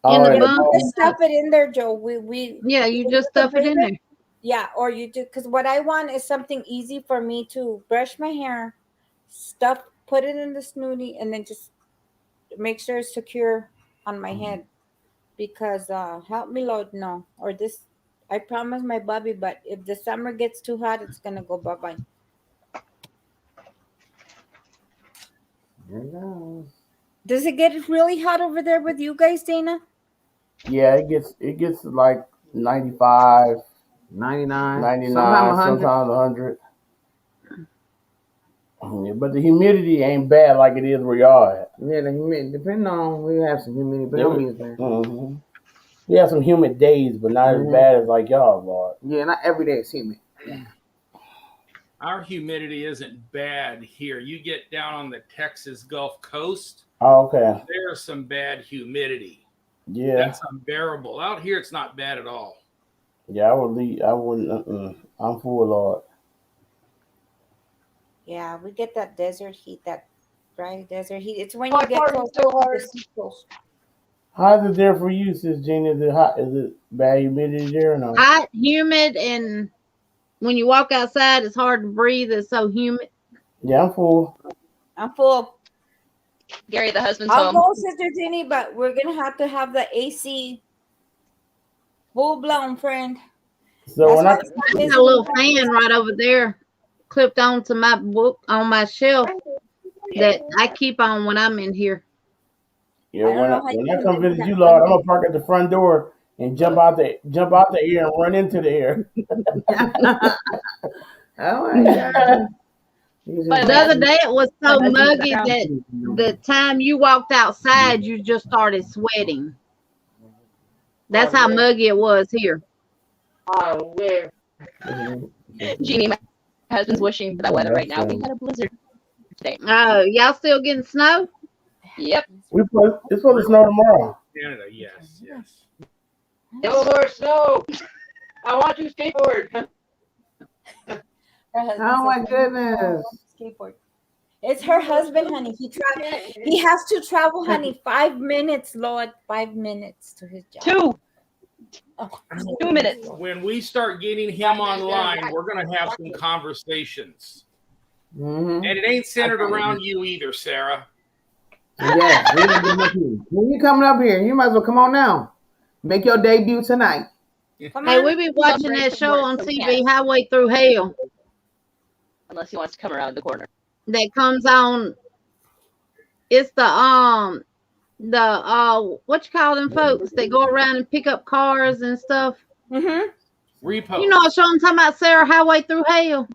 Oh, in the yeah. bun. Just stuff it in there, Joe. We Yeah, you just stuff it in there. Yeah, or you do, because what I want is something easy for me to brush my hair, stuff, put it in the snooty, and then just make sure it's secure on my head. Because help me, Lord, no. Or this, I promise my Bobby, but if the summer gets too hot, it's gonna go bye-bye. Does it get really hot over there with you guys, Dana? Yeah, it gets like 95, 99, 99, sometimes 100. sometimes 100. Yeah, but the humidity ain't bad like it is where y'all at. Yeah, the humidity, depending on, we have some humidity, but it don't be as bad. Mm-hmm. We have some humid days, but not as bad as like y'all, Lord. Yeah, not every day it's humid. Our humidity isn't bad here. You get down on the Texas Gulf Coast, Oh, okay. there's some bad humidity. Yeah. That's unbearable. Out here, it's not bad at all. Yeah, I would leave. I wouldn't. I'm full, Lord. Yeah, we get that desert heat, that dry desert heat. It's when you get close to the seacoast. How's it there for you, Sis Jean? Is it hot? Is it bad humidity there or no? Hot, humid, and when you walk outside, it's hard to breathe. It's so humid. Yeah, I'm full. I'm full. Gary, the husband's I'll home. go, Sister Jenny, but we're gonna have the AC full blown, friend. So when I I got a little fan right over there clipped onto my book on my shelf that I keep on when I'm in here. Yeah, I don't when know how you when I can come live visit that you, Lord, I'm long. gonna park at the front door and jump out the air and run into the air. Oh my God. By the The way, other day it was my so husband's muggy background. that the time you walked outside, you just started sweating. That's how muggy it was here. Jeannie, my husband's wishing for that weather right now. We had a blizzard today. Oh, y'all still getting snow? Yep. It's supposed to snow tomorrow. Canada, yes. No more snow. I want to skateboard. Her husband Oh my says, goodness. skateboard. It's her husband, honey. He has to travel, honey. 5 minutes, Lord. 5 minutes to his job. 2 Oh. 2 minutes. When we start getting him online, we're gonna have some conversations. Mm-hmm. And it ain't centered around you either, Sarah. Yes. When you coming up here, you might as well come on now. Make your debut tonight. Come Hey, on. we be watching break that from show work, on so we TV, can't. Highway Through Hell, Unless he wants to come around the corner. that comes on. It's the what you call them folks that go around and pick up cars and stuff. Mm-hmm. Repo. You know what show I'm talking about, Sarah? Highway Through Hell.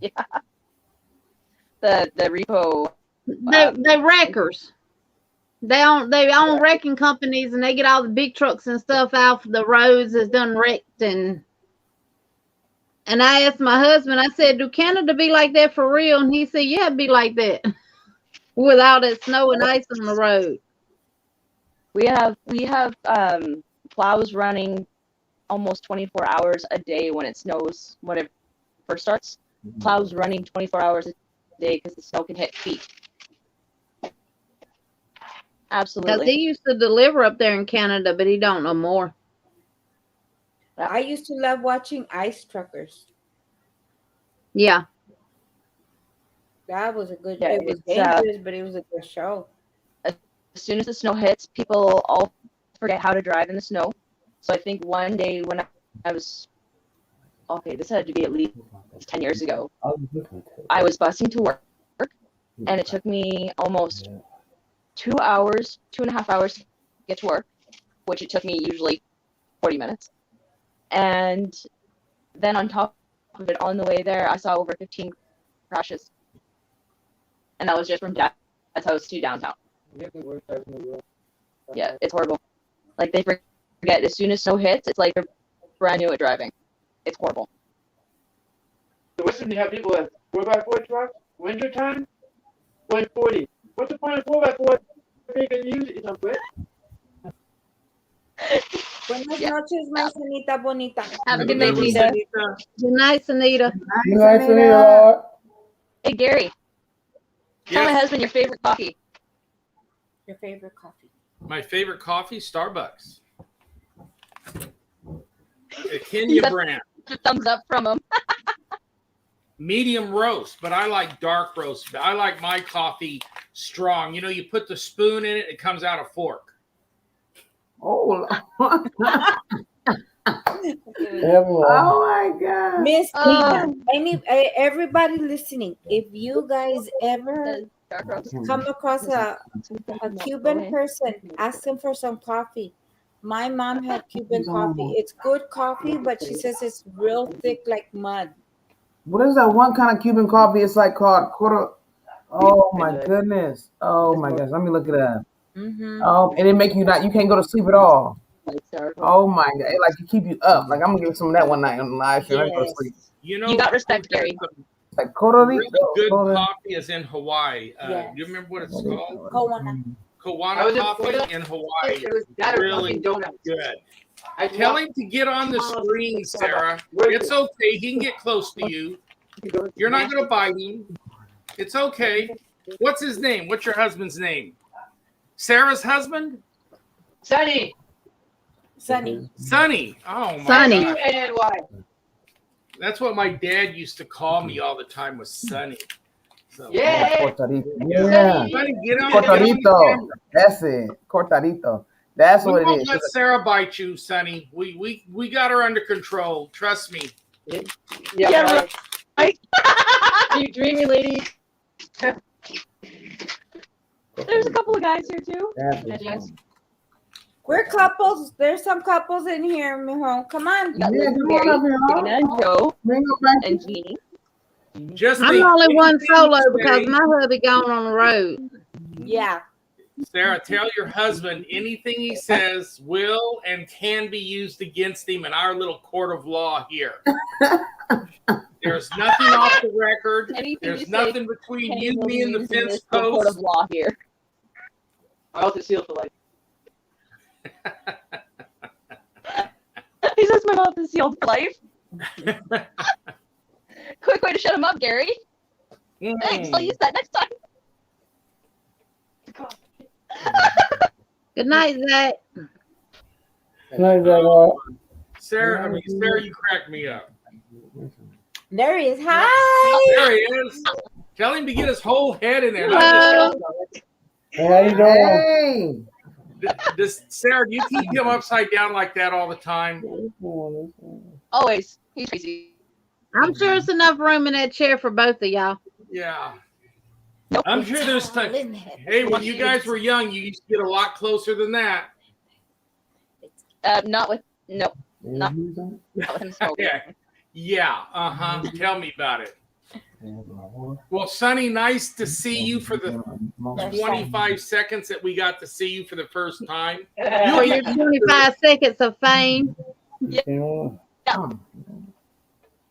Yeah. The repo. They wreckers. They own wrecking companies, and they get all the big trucks and stuff off the roads that's done wrecked. And I asked my husband, I said, "Do Canada be like that for real?" And he said, "Yeah, it'd be like that with all that snow and ice on the road." We have plows running almost 24 hours a day when it snows. When it first starts, plows running 24 hours a day because the snow can hit feet. Because Absolutely. he used to deliver up there in Canada, but he don't no more. I used to love watching Ice Truckers. Yeah. That was a good. Yeah, It was it's, dangerous, but it was a good show. As soon as the snow hits, people all forget how to drive in the snow. So I think one day when I was, okay, this had to be at least 10 years ago, I was busing to work, and it took me almost 2 hours, 2.5 hours to get to work, which it took me usually 40 minutes. And then on top of it, on the way there, I saw over 15 crashes. And that was just from Dad's house to downtown. Yeah, it's horrible. Like, they forget as soon as snow hits, it's like they're brand new at driving. It's horrible. The Western, you have people with 4x4 trucks, winter time, 140. What's the point of 4x4 if they can use it somewhere? Buenas noches, my Sanita Bonita. Have a good night, Nita. Good night, Anita. You nice to meet you, Lord. Hey, Gary. Tell my Yes. husband your favorite coffee. Your favorite coffee? My favorite coffee, Starbucks. A Kenya Yes. brand. A thumbs up from him. Medium roast, but I like dark roast. I like my coffee strong. You know, you put the spoon in it, it comes out a fork. Oh, Everyone. oh my God. Miss Tina, everybody listening, if you guys ever Dark roast. come across a Cuban person, ask them for some coffee. My mom had Cuban coffee. It's good coffee, but she says it's real thick like mud. What is that one kind of Cuban coffee? It's like called quarter. Oh my goodness. Oh my gosh. Let me look it up. Mm-hmm. And it make you you can't go to sleep at all. Oh my God. It like it keep you up. Like I'm gonna give some of that one night on the live stream. I go to sleep. You know, You got respect, Gary. It's like Cororito. really good coffee is in Hawaii. Yes. Do you remember what it's called? Kowana. I Kawana was in coffee Florida. in Hawaii. It was is better really Dunkin' Donuts. good. I Tell love- him to get on the screen, Sarah. Where- It's okay. He can get close to you. You're not going to bite him. It's okay. What's his name? What's your husband's name? Sarah's husband? Sunny. Sunny. Sonny. Oh, my Sonny. God. U-N-N-Y. That's what my dad used to call me all the time was Sonny. So, Yeah. Cortadito. Yeah. Sonny, get on Cortadito. the That's it. Cortadito. That's We what it won't is. let Sarah bite you, Sonny. We got her under control. Trust me. Yeah, right. You dreamy lady. There's a couple of guys here too. That's Hi, James. We're couples. There's some couples in here, mijo. Come on. We got Yeah, Liz and come on Mary, up here, huh? Dana and Joe, Bring them back. and Jeannie. Just I'm think, only one anything solo you because say- my hubby gone on the road. Yeah. Sarah, tell your husband anything he says will and can be used against him in our little court of law here. There's nothing off the record. Anything you There's say nothing between can you, be me, and the used in fence this court of post. law here. I also sealed for life. He says my mouth is sealed for life. Quick way to shut him up, Gary. Thanks. I'll use that next time. Good night, Zach. Nice, Jaguar. Sarah, you cracked me up. There he is. Hi. There he is. Tell him to get his whole head in there. Hello. Hey, how you doing? Hey. Sarah, do you keep him upside down like that all the time? Always. He's crazy. I'm sure it's enough room in that chair for both of y'all. Yeah. I'm sure there's time. Hey, when you guys were young, you used to get a lot closer than that. Not with not with him smoking. Yeah. Uh-huh. Tell me about it. Well, Sonny, nice to see you for the 25 seconds that we got to see you for the first time. For your 25 seconds of fame.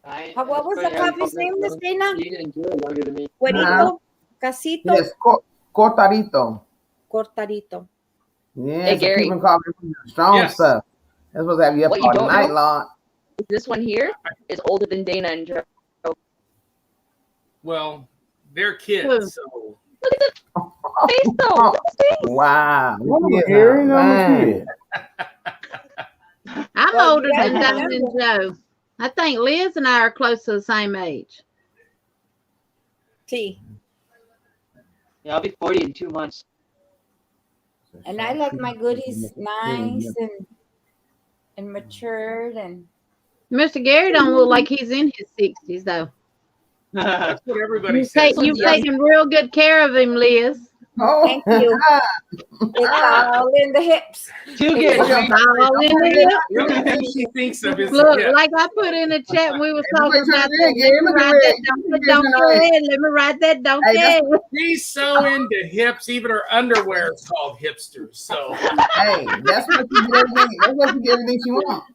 What was the puppy's name, Miss Dana? Younger than me. Cuerito, Casito, Yes, Cortarito. Cortarito. Yeah, Hey, so Gary. keep him calm. Strong Yes. stuff. That's supposed to have you up What you all don't night know? long. This one here is older than Dana and Joe. Well, they're kids, so Look at the face though. Look at his face. Wow. Well, Gary, no Man. kid. I'm Well, older yeah, than I Dana remember. and Joe. I think Liz and I are close to the same age. T. Yeah, I'll be 40 in 2 months. And I like my goodies nice and matured and Mr. Gary don't look like he's in his 60s though. that's what everybody You've says. taken real good care of him, Liz. Oh. thank you. It's all in the hips. Too good. It's all in the hip. The only thing she thinks of is Look, the hip. like I put in the chat when we was Everybody talking turn about it that. in, Gary. Look at Red. Don't let me write that. Don't Hey, care. She's so into hips, even her underwear is called hipsters. So Hey, that's what you get everything. That's what you get everything she wants.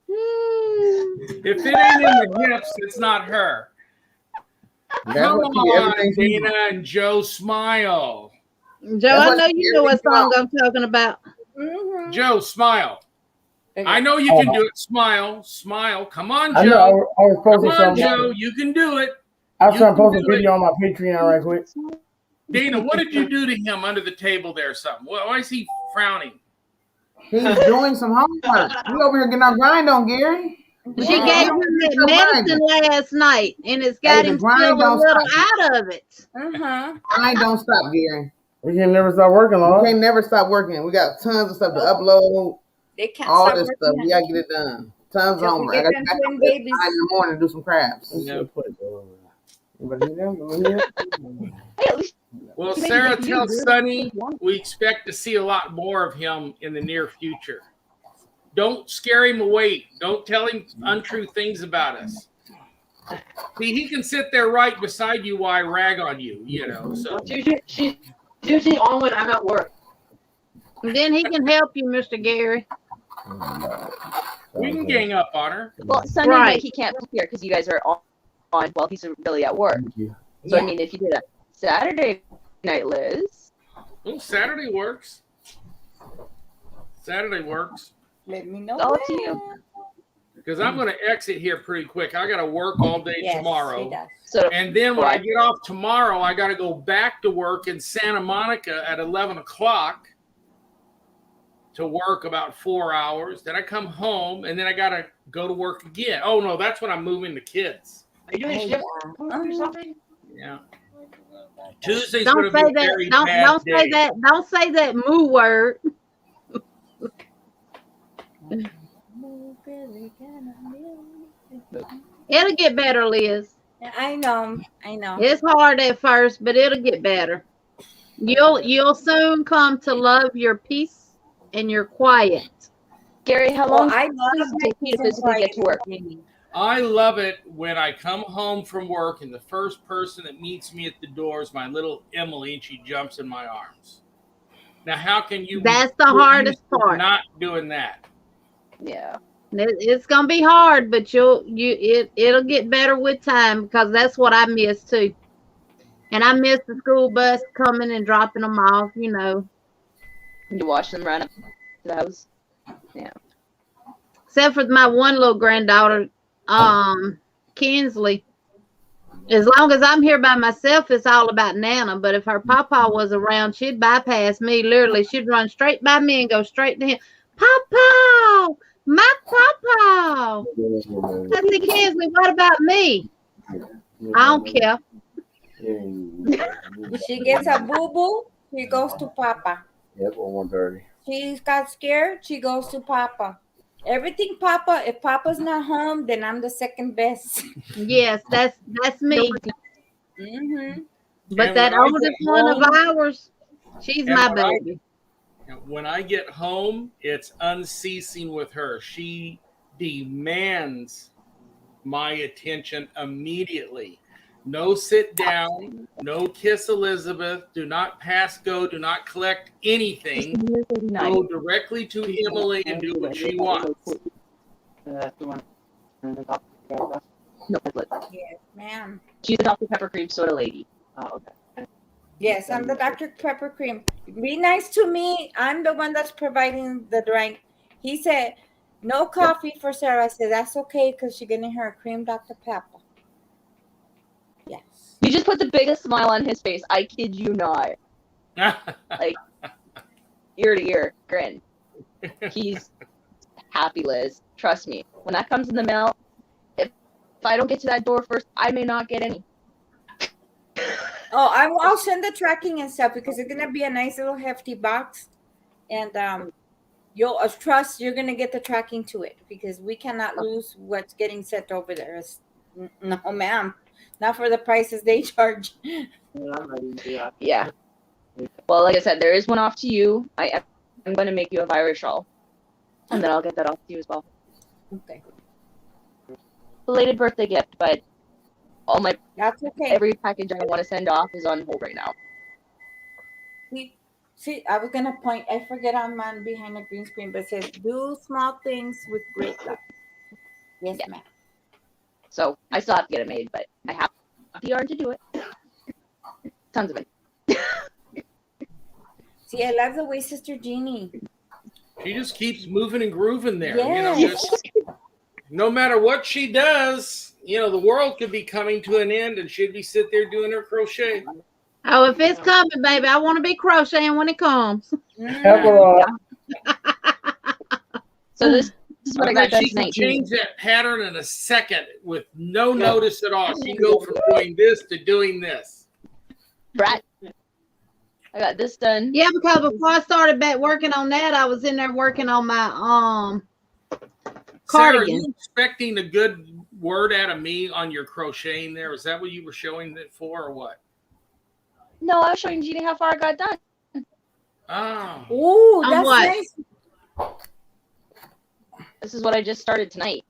if it ain't in the hips, it's not her. That's Come what you get on, everything she Dana wants. and Joe, smile. Joe, That's I what know she you know what everything song I'm talking about. Mm-hmm. Joe, smile. I know you can do it. Smile, smile. Come on, I know. Joe. I was Come posting on, something. Joe. You can do it. I was You trying to can post a do it. video on my Patreon right quick. Dana, what did you do to him under the table there? Something? Why is he frowning? He's doing some homework. We over here getting our grind on, Gary. She gave him that medicine last night, and it's got Hey, the him grind still a don't little stop. out of it. Uh-huh. Grind don't stop, Gary. We can never stop working on We it. can't never stop working. We got tons of stuff to upload. They can't All stop this working stuff. on We gotta get it done. Tons of Till we homework. get I them got twin to babies. 9 in the morning to do some crafts. Anybody need them? Anybody need them? Hey, at least Well, Maybe Sarah, they can tell use it. Sonny we expect to see a lot more of him in the near future. Don't scare him away. Don't tell him untrue things about us. See, he can sit there right beside you while I rag on you, you know. So She's usually on when I'm at work. And then he can help you, Mr. Gary. we can gang up on her. well, Sunday Right. night he can't be here because you guys are on while he's really at work. So I mean, if you did a Saturday night, Liz. Well, Saturday works. Saturday works. Let me know. All up to you. Because I'm going to exit here pretty quick. I got to work all day Yes, tomorrow. he does. So And then when I get off tomorrow, I got to go back to work in Santa Monica at 11 o'clock to work about 4 hours. Then I come home, and then I got to go to work again. Oh, no, that's when I'm moving the kids. Are you doing Oh, shift yeah. or something? Yeah. Tuesday's going to Don't be say a that. very Don't bad say day. that. Don't say that moo word. It'll get better, Liz. I know. I know. It's hard at first, but it'll get better. You'll soon come to love your peace and your quiet. Gary, how Well, long I does love it my take you peace to and physically quiet. get to work? I love it when I come home from work and the first person that meets me at the door is my little Emily, and she jumps in my arms. Now, how can you? That's the get hardest used to part. Not doing that. Yeah. It's gonna be hard, but it'll get better with time because that's what I miss too. And I miss the school bus coming and dropping them off. You know, You watch them run up to the house. Yeah. except for my one little granddaughter, Kinsley. As long as I'm here by myself, it's all about Nana. But if her papa was around, she'd bypass me. Literally, she'd run straight by me and go straight to him. Papa, my papa. I said, Kinsley, what about me? I don't care. If she gets a boo boo, she goes to Papa. Yep, on 1:30. She got scared, she goes to Papa. Everything Papa. If Papa's not home, then I'm the second best. Yes, that's me. Mm-hmm. But And that when I oldest get one of home- ours, she's And my when I- baby. When I get home, it's unceasing with her. She demands my attention immediately. No sit down, no kiss Elizabeth, do not pass go, do not collect anything. Go directly to Emily and do what she wants. That's the one. No, that's lit. Yes, ma'am. She's the Dr. Pepper cream soda lady. Oh, okay. Yes, I'm the Dr. Pepper cream. Be nice to me. I'm the one that's providing the drink. He said, no coffee for Sarah. I said, that's okay because she's getting her a cream Dr. Pepper. Yes. You just put the biggest smile on his face. I kid you not. Like, ear to ear grin. He's happy, Liz. Trust me. When that comes in the mail, if I don't get to that door first, I may not get any. Oh, I'll send the tracking and stuff because it's gonna be a nice little hefty box, and you'll trust you're gonna get the tracking to it because we cannot lose what's getting sent over there. No, ma'am, not for the prices they charge. Yeah. Well, like I said, there is one off to you. I'm going to make you a virus shawl. And then I'll get that off to you as well. Okay, Belated birthday gift, but all my that's okay. every package I want to send off is on hold right now. See, I was gonna point. I forget I'm man behind the green screen, but it says do small things with great love. Yes, ma'am. So I still have to get it made, but I have the yarn to do it. Tons of it. See, I love the way Sister Jeannie. She just keeps moving and grooving there. Yes. You know, just no matter what she does, you know, the world could be coming to an end and she'd be sit there doing her crochet. Oh, if it's coming, baby, I want to be crocheting when it comes. So this is what I got done She can tonight. change that pattern in a second with no notice at all. She can go from doing this to doing this. Brat, I got this done. Yeah, because before I started back working on that, I was in there working on my Sarah, are cardigan. you expecting a good word out of me on your crocheting there? Is that what you were showing it for or what? No, I was showing Jeannie how far I got done. Oh. Ooh, On that's what? nice. This is what I just started tonight.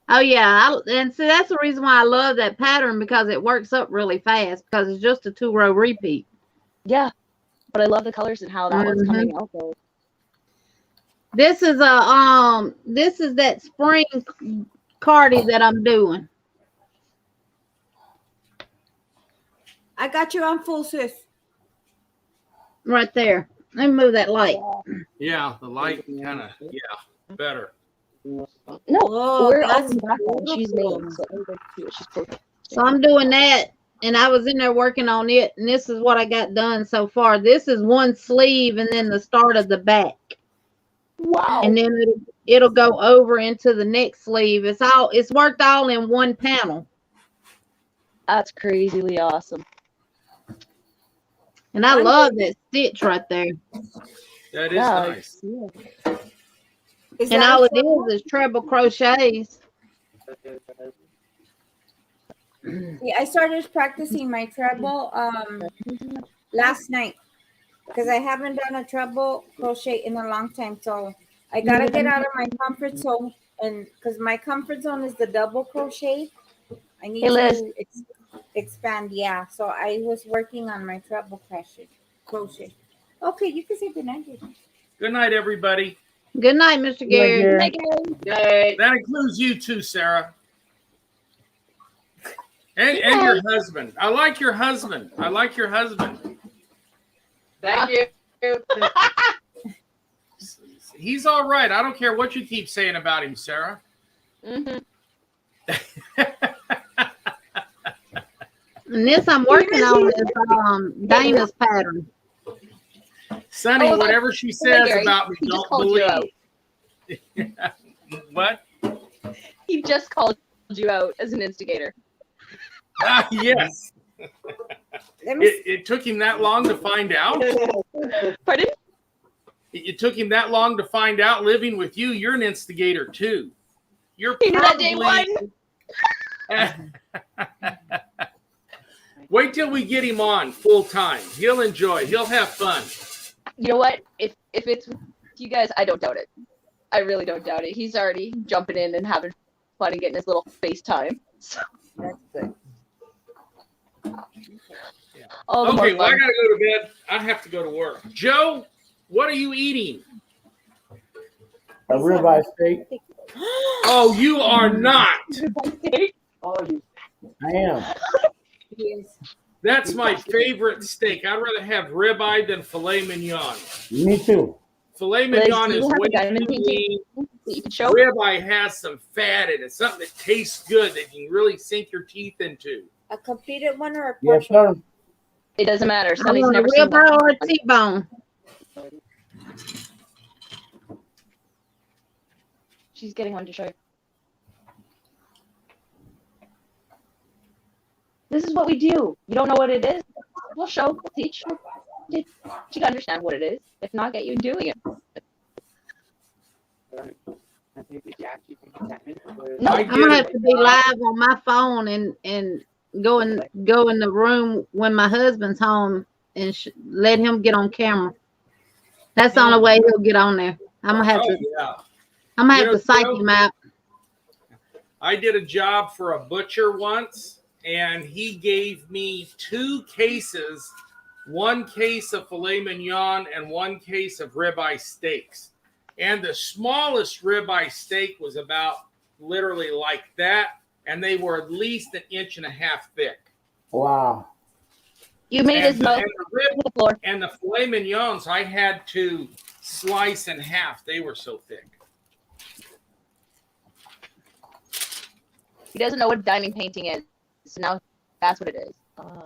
Oh yeah, and see that's the reason why I love that pattern because it works up really fast because it's just a 2-row repeat. Yeah, but I love the colors and how that one's coming out though. This is that spring cardi that I'm doing. I got you on full, sis. Right there. Let me move that light. Yeah, the light kind of, yeah, better. No, Oh, we're that's on the background. She's beautiful. made, so everybody can do it. She's perfect. So I'm doing that, and I was in there working on it, and this is what I got done so far. This is one sleeve, and then the start of the back. Wow. And then it'll go over into the next sleeve. It's worked all in one panel. That's crazily awesome. And I love that stitch right there. That is Yeah, nice. yeah. Is And that all it full? is treble crochets. See, I started practicing my treble last night because I haven't done a treble crochet in a long time. So I gotta get out of my comfort zone, and because my comfort zone is the double crochet, I need Hey, Liz. to expand. Yeah, so I was working on my treble crochet. Okay, you can say goodnight. Good night, everybody. Good night, Mr. Gary. That includes you too, Sarah. And your husband. I like your husband. Thank you. He's all right. I don't care what you keep saying about him, Sarah. And this I'm working on is Dana's pattern. Sonny, Oh, whatever she says Gary, about me, he just don't called you out. believe. What? He just called you out as an instigator. Yes. It took him that long to find out. Pardon? It took him that long to find out. Living with you, you're an instigator too. You're He knew that day probably. Wait till we get him on full time. He'll enjoy. He'll have fun. You know what? If it's with you guys, I don't doubt it. I really don't doubt it. He's already jumping in and having fun and getting his little FaceTime. So. That's good. Okay, well, I gotta go to bed. I have to go to work. Joe, what are you eating? A ribeye steak. Oh, you are not. I am. That's my favorite steak. I'd rather have ribeye than filet mignon. Me too. Filet Liz, mignon do you is have a way diamond too lean. painting that you can show? Ribeye has some fat in it, something that tastes good that you can really sink your teeth into. A completed one or a Yes, partial? sir. It doesn't matter. I Sonny's want a never seen ribeye one. or a T-bone. She's getting one to show you. This is what we do. You don't know what it is? We'll show, we'll teach. You can understand what it is. If not, get you doing it. No, I I'm get gonna it. have to be live on my phone and go in the room when my husband's home and let him get on camera. That's the only way he'll get on there. I'm gonna have Oh, to. yeah. I'm gonna have You to know, psych Joe, him out. I did a job for a butcher once, and he gave me 2 cases, 1 case of filet mignon and 1 case of ribeye steaks. And the smallest ribeye steak was about literally like that, and they were at least 1.5 inches thick. Wow. You made his mouth And the filet mignons, I had to slice in half. They were so thick. He doesn't know what diamond painting is. So now that's what it is.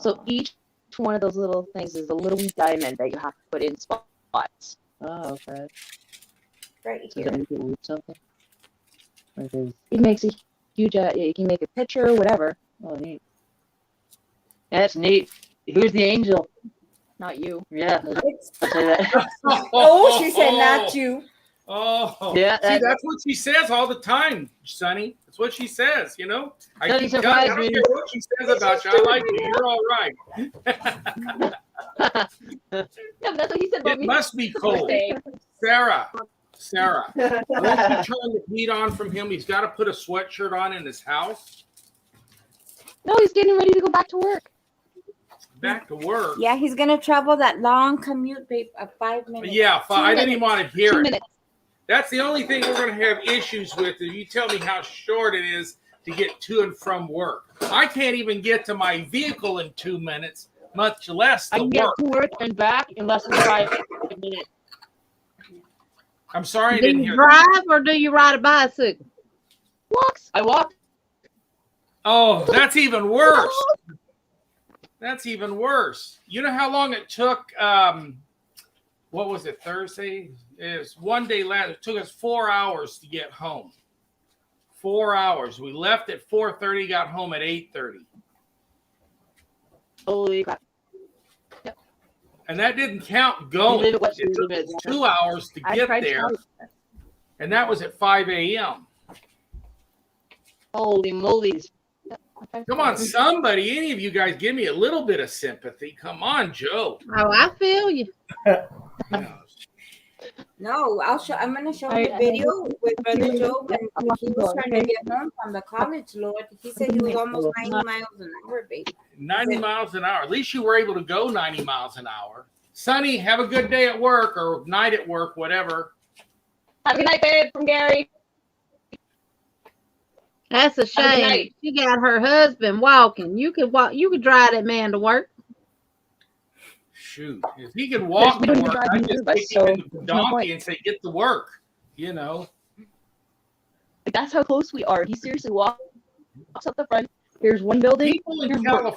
So each one of those little things is a little diamond that you have to put in spots. Oh, okay. Right So here. then you can read something. It makes a huge, you can make a picture, whatever. Oh, neat. Yeah, that's neat. Who's the angel? Not you. Yeah, It's- I'll say that. Oh, she said not you. Oh, Yeah, see, that's what she says all the time, Sonny. That's what she says, you know. I Doesn't keep surprise telling you, I me. don't care what she says about you. I like you. You're all right. Yeah, but that's what he said about It me. must be cold. Sarah, unless you turn the heat on from him, he's got to put a sweatshirt on in his house. No, he's getting ready to go back to work. Back to work. Yeah, he's gonna travel that long commute, babe, of 5 minutes. Yeah, 2 I didn't even minutes. want to hear 2 it. minutes. That's the only thing we're going to have issues with if you tell me how short it is to get to and from work. I can't even get to my vehicle in 2 minutes, much less I to can get work. to work and back in less than 5 minutes. I'm sorry I Do didn't you hear drive that. or do you ride a bicycle? Walks. I walked. Oh, that's even worse. That's even worse. You know how long it took? What was it? Thursday? It was one day last. It took us 4 hours to get home. 4 hours. We left at 4:30. Got home at 8:30. Holy crap. And that didn't count You going. live at what It took speed us limit? 2 hours to I get tried to there, tell you. and that was at 5 a.m. Holy molies. Come on, somebody, any of you guys, give me a little bit of sympathy. Come on, Joe. Oh, I feel you. No, I'm gonna show you a video with Brother Joe when he was trying to get home from the college, Lord. He said he was almost 90 miles an hour, baby. 90 miles an hour. At least you were able to go 90 miles an hour. Sonny, have a good day at work or night at work, whatever. Have a good night, babe, from Gary. That's a Have a good shame. night. She got her husband walking. You could walk. You could drive that man to work. Shoot, if he could walk to There's work, nobody I'd just driving take him so in the there's no donkey point. and say, get to work, you know. Like, that's how close we are. He seriously walks up the front. Here's one building. People in here's work.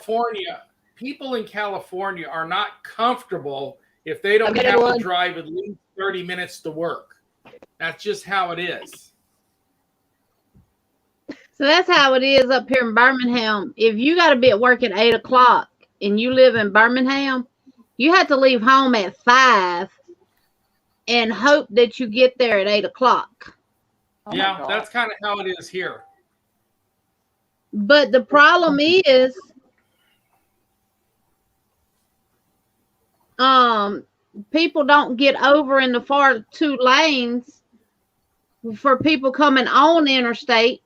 California are not comfortable if they don't Okay, have everyone. to drive at least 30 minutes to work. That's just how it is. So that's how it is up here in Birmingham. If you got to be at work at 8 o'clock and you live in Birmingham, you have to leave home at 5 and hope that you get there at 8 o'clock. Oh my Yeah, God. that's kind of how it is here. But the problem is, people don't get over in the far two lanes for people coming on the interstate,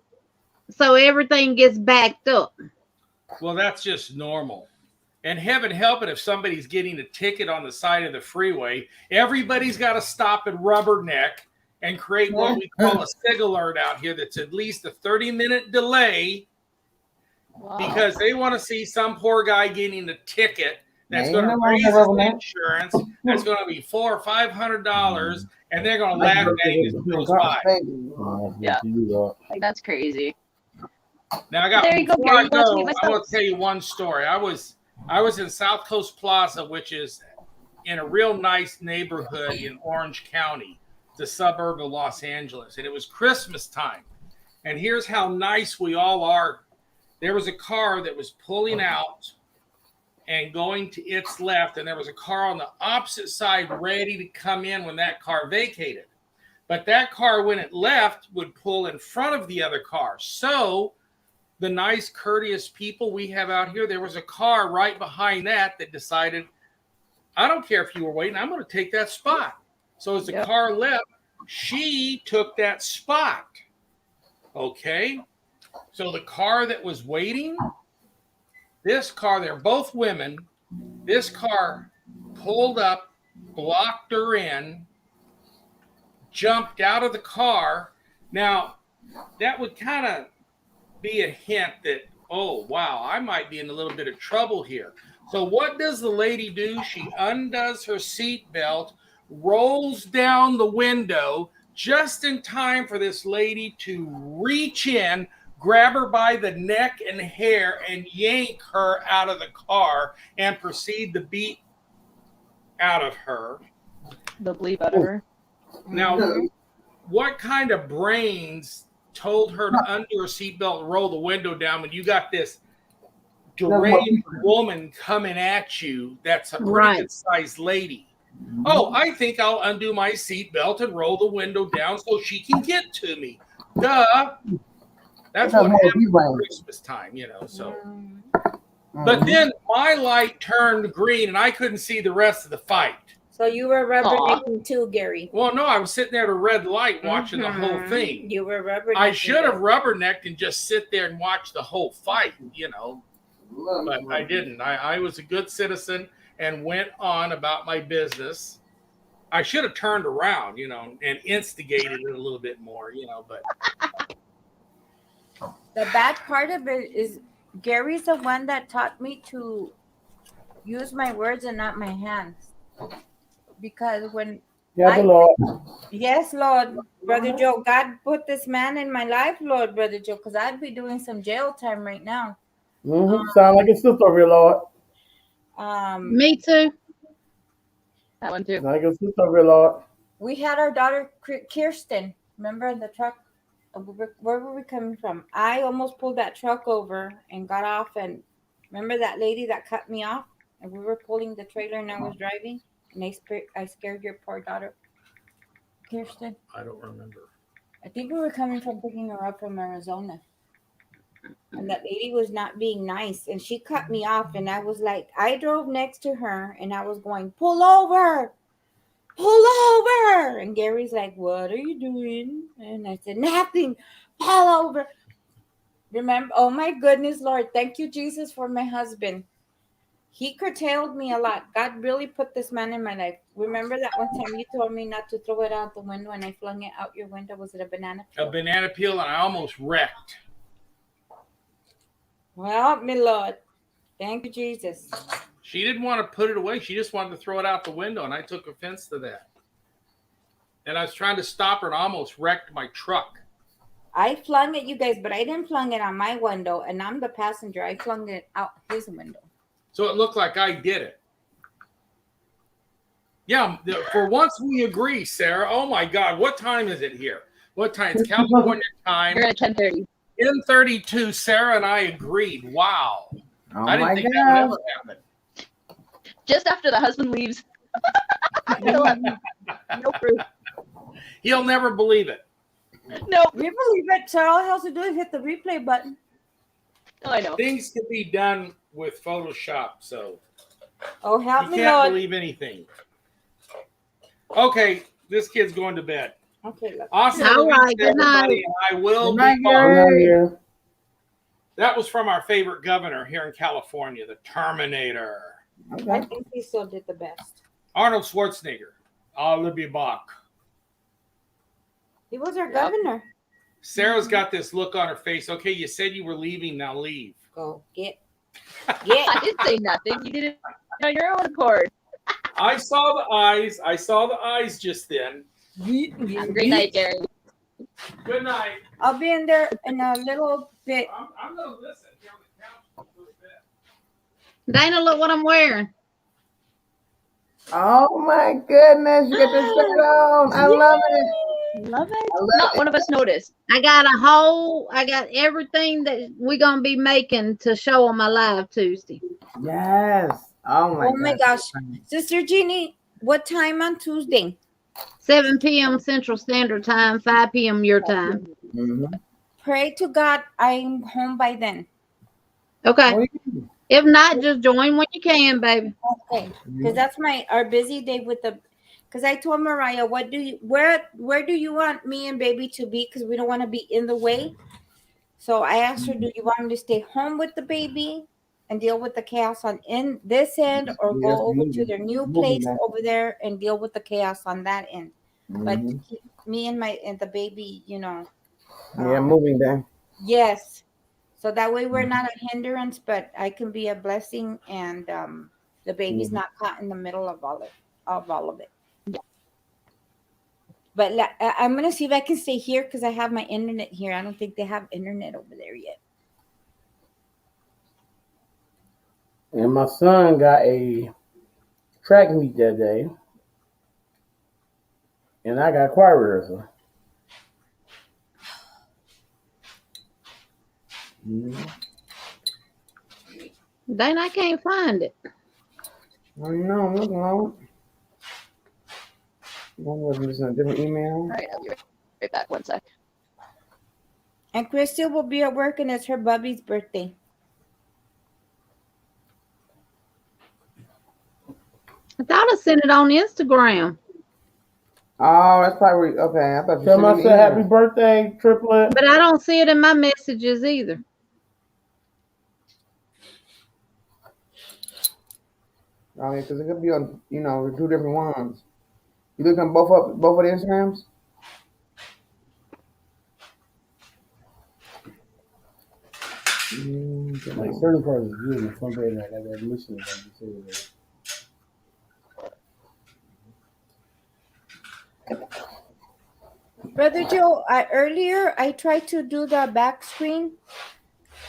so everything gets backed up. Well, that's just normal. And heaven help it if somebody's getting a ticket on the side of the freeway. Everybody's got to stop and rubberneck and create what we call a SIG alert out here that's at least a 30-minute delay because they want to see some poor guy getting a ticket that's going to raise his insurance. That's going to be $400 or $500, and they're going to laugh at him as he goes by. Yeah. Like, that's crazy. Now I got There you go, before I Gary. Go to go, meet I will myself. tell you one story. I was in South Coast Plaza, which is in a real nice neighborhood in Orange County, the suburb of Los Angeles, and it was Christmas time. And here's how nice we all are. There was a car that was pulling out and going to its left, and there was a car on the opposite side ready to come in when that car vacated. But that car, when it left, would pull in front of the other car. So the nice, courteous people we have out here, there was a car right behind that decided, I don't care if you were waiting, I'm going to take that spot. So as the car left, she took that spot. Okay? So the car that was waiting, this car, they're both women, this car pulled up, blocked her in, jumped out of the car. Now, that would kind of be a hint that, oh, wow, I might be in a little bit of trouble here. So what does the lady do? She undoes her seatbelt, rolls down the window just in time for this lady to reach in, grab her by the neck and hair, and yank her out of the car and proceed to beat out of her. The bleep out of her. Now, what kind of brains told her to undo her seatbelt and roll the window down when you got this deranged woman coming at you that's a pretty good sized lady? Oh, I think I'll undo my seatbelt and roll the window down so she can get to me. Duh. That's what happens at Christmas time, you know. So, but then my light turned green and I couldn't see the rest of the fight. So you were rubbernecking too, Gary. Well, no, I was sitting there at a red light watching the whole thing. You were rubbernecking. I should have rubbernecked and just sit there and watch the whole fight, you know. But I didn't. I was a good citizen and went on about my business. I should have turned around, you know, and instigated it a little bit more, you know, but The bad part of it is Gary's the one that taught me to use my words and not my hands. Because when Yeah, the Lord. Yes, Lord, Brother Joe, God put this man in my life, Lord, Brother Joe, because I'd be doing some jail time right now. Sound like a sister over here, Lord. Me too. That one too. Sound like a sister over here, Lord. We had our daughter Kirsten. Remember in the truck? Where were we coming from? I almost pulled that truck over and got off. And remember that lady that cut me off? And we were pulling the trailer and I was driving. And I scared your poor daughter, Kirsten. I don't remember. I think we were coming from picking her up from Arizona. And that lady was not being nice, and she cut me off, and I was like, I drove next to her, and I was going, pull over, and Gary's like, what are you doing? And I said, nothing, pull over. Remember, oh my goodness, Lord, thank you, Jesus, for my husband. He curtailed me a lot. God really put this man in my life. Remember that one time you told me not to throw it out the window, and I flung it out your window? Was it a banana peel? A banana peel, and I almost wrecked. Well, my Lord, thank you, Jesus. She didn't want to put it away. She just wanted to throw it out the window, and I took offense to that. And I was trying to stop her and almost wrecked my truck. I flung it, you guys, but I didn't flung it on my window, and I'm the passenger. I flung it out his window. So it looked like I did it. Yeah, for once we agree, Sarah. Oh my God, what time is it here? What time? It's California time. You're at 10:30. 10:32. Sarah and I agreed. Wow. Oh I didn't my think that would God. ever happen. Just after the husband leaves. No proof. He'll never believe it. No. We believe it, so all he has to do is hit the replay button. Oh, I know. Things can be done with Photoshop, so Oh, help you me, can't Lord. believe anything. Okay, this kid's going to bed. Okay, look. Awesome. All release, right, good night. everybody, and I will Good night, be gone. Gary. That was from our favorite governor here in California, the Terminator. I Okay. think he still did the best. Arnold Schwarzenegger. I'll be back. He was our governor. Sarah's got this look on her face. Okay, you said you were leaving. Now leave. Go get. I didn't say nothing. You did it on your own accord. I saw the eyes. I saw the eyes just then. Have a great night, Gary. Good night. I'll be in there in a little bit. I'm going to listen here on the couch for a little bit. Dana, look what I'm wearing. Oh my goodness, you got this shirt on. I love it. Love it. I love Not it. one of us noticed. I got everything that we're gonna be making to show on my live Tuesday. Yes. Oh my, Oh my gosh. Sister Jeannie, what time on Tuesday? 7 p.m. Central Standard Time, 5 p.m. your time. Mm-hmm. Pray to God I'm home by then. Okay. If not, just join when you can, baby. Okay. Because that's our busy day with the. Because I told Mariah, where do you want me and baby to be? Because we don't want to be in the way. So I asked her, do you want me to stay home with the baby and deal with the chaos on in this end, or Yes, go over to moving. their new Moving place back. over there and deal with the chaos on that end? But Mhm. to keep me and the baby, Yeah, moving there. yes. So that way we're not a hindrance, but I can be a blessing, and the baby's Mhm. not caught in the middle of all of it. But I'm gonna see if I can stay here because I have my internet here. I don't think they have internet over there yet. And my son got a track meet that day, and I got choir rehearsal. Dana, I can't find it. I know, I'm looking on. Was this in a different email? All right, I'll be right back. One sec. And Crystal will be at work, and it's her bubby's birthday. I thought I sent it on Instagram. Oh, that's probably okay. I thought you Tell sent my me son the happy email. birthday, triplet. But I don't see it in my messages either. I mean, because it could be on, two different ones. You look on both of the Instagrams? Like certain parts is good, and some days like I got admission. Like you said, Brother Joe, earlier I tried to do the back screen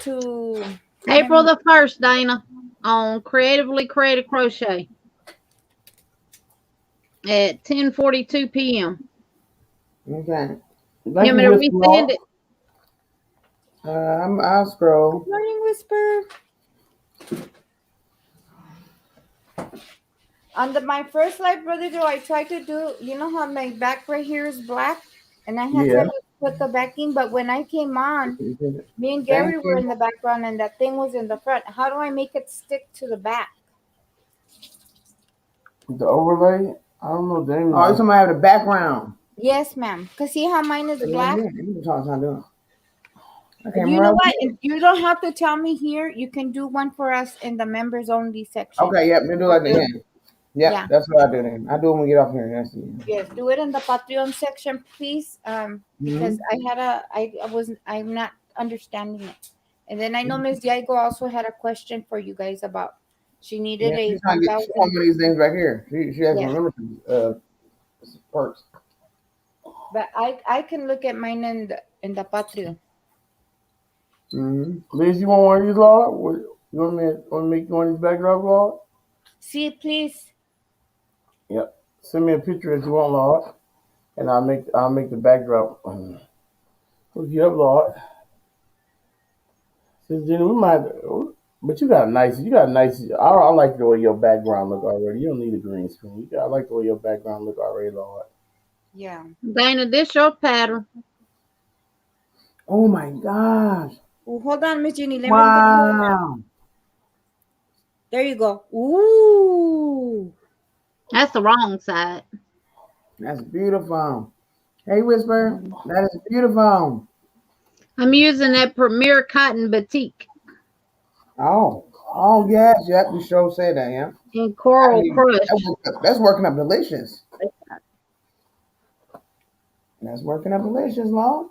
to April the 1st, Dana, on Creatively Creative Crochet at 10:42 p.m. Okay. You want me to resend it? I'll scroll. Morning Whisper. On my first live, Brother Joe, I tried to do, you know how my back right here is black? And I had Yeah. put the backing, but when I came on, me and Thank Gary were you. in the background and that thing was in the front. How do I make it stick to the back? The overlay? I don't know. They Oh, you talking about have the background? Yes, ma'am. Cause see how mine is Yeah, black? yeah, you can talk how to do it. Okay, You know what? If you don't have to tell me here. You can do one for us in the members only section. Okay, yep, they do like that. Yeah. Yep, Yeah. that's what I do then. I do it when we get off here. That's it. Yes, do it in the Patreon section, please. Because I'm not understanding it. And then I know Miss Diego also had a question for you guys about. She needed Yeah, a she's trying to get 1,000. some of these things right here. She has Yes. to remember perks. But I can look at mine in the Patreon. Liz, you want one of these, Lord? You want me to make one of these backdrop, Lord? See, please. Yep. Send me a picture that you want, Lord, and I'll make the backdrop. Hook you up, Lord. Says Jenny, we might. But you got a nice. I like the way your background look already. You don't need a green screen. I like the way your background look already, Lord. Yeah. Dana, this your pattern. Oh my gosh. Oh, hold on, Miss Jenny. Let me Wow. there you go. Ooh. That's the wrong side. That's beautiful. Hey, Whisper. That is beautiful. I'm using that Premier Cotton Batik Oh yes, yep. You sure say that, yeah. in Coral Crush. That's working up delicious. That's working up delicious, Lord.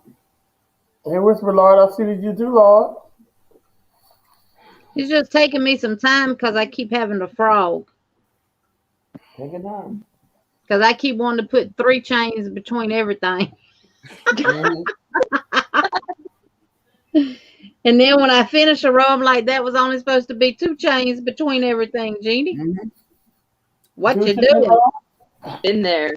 Hey, Whisper, Lord, I see that you too, Lord. It's just taking me some time because I keep having to frog. Take it down. Because I keep wanting to put 3 chains between everything. And then when I finish a row, I'm like, that was only supposed to be 2 chains between everything, Jeannie. What you doing? Been there.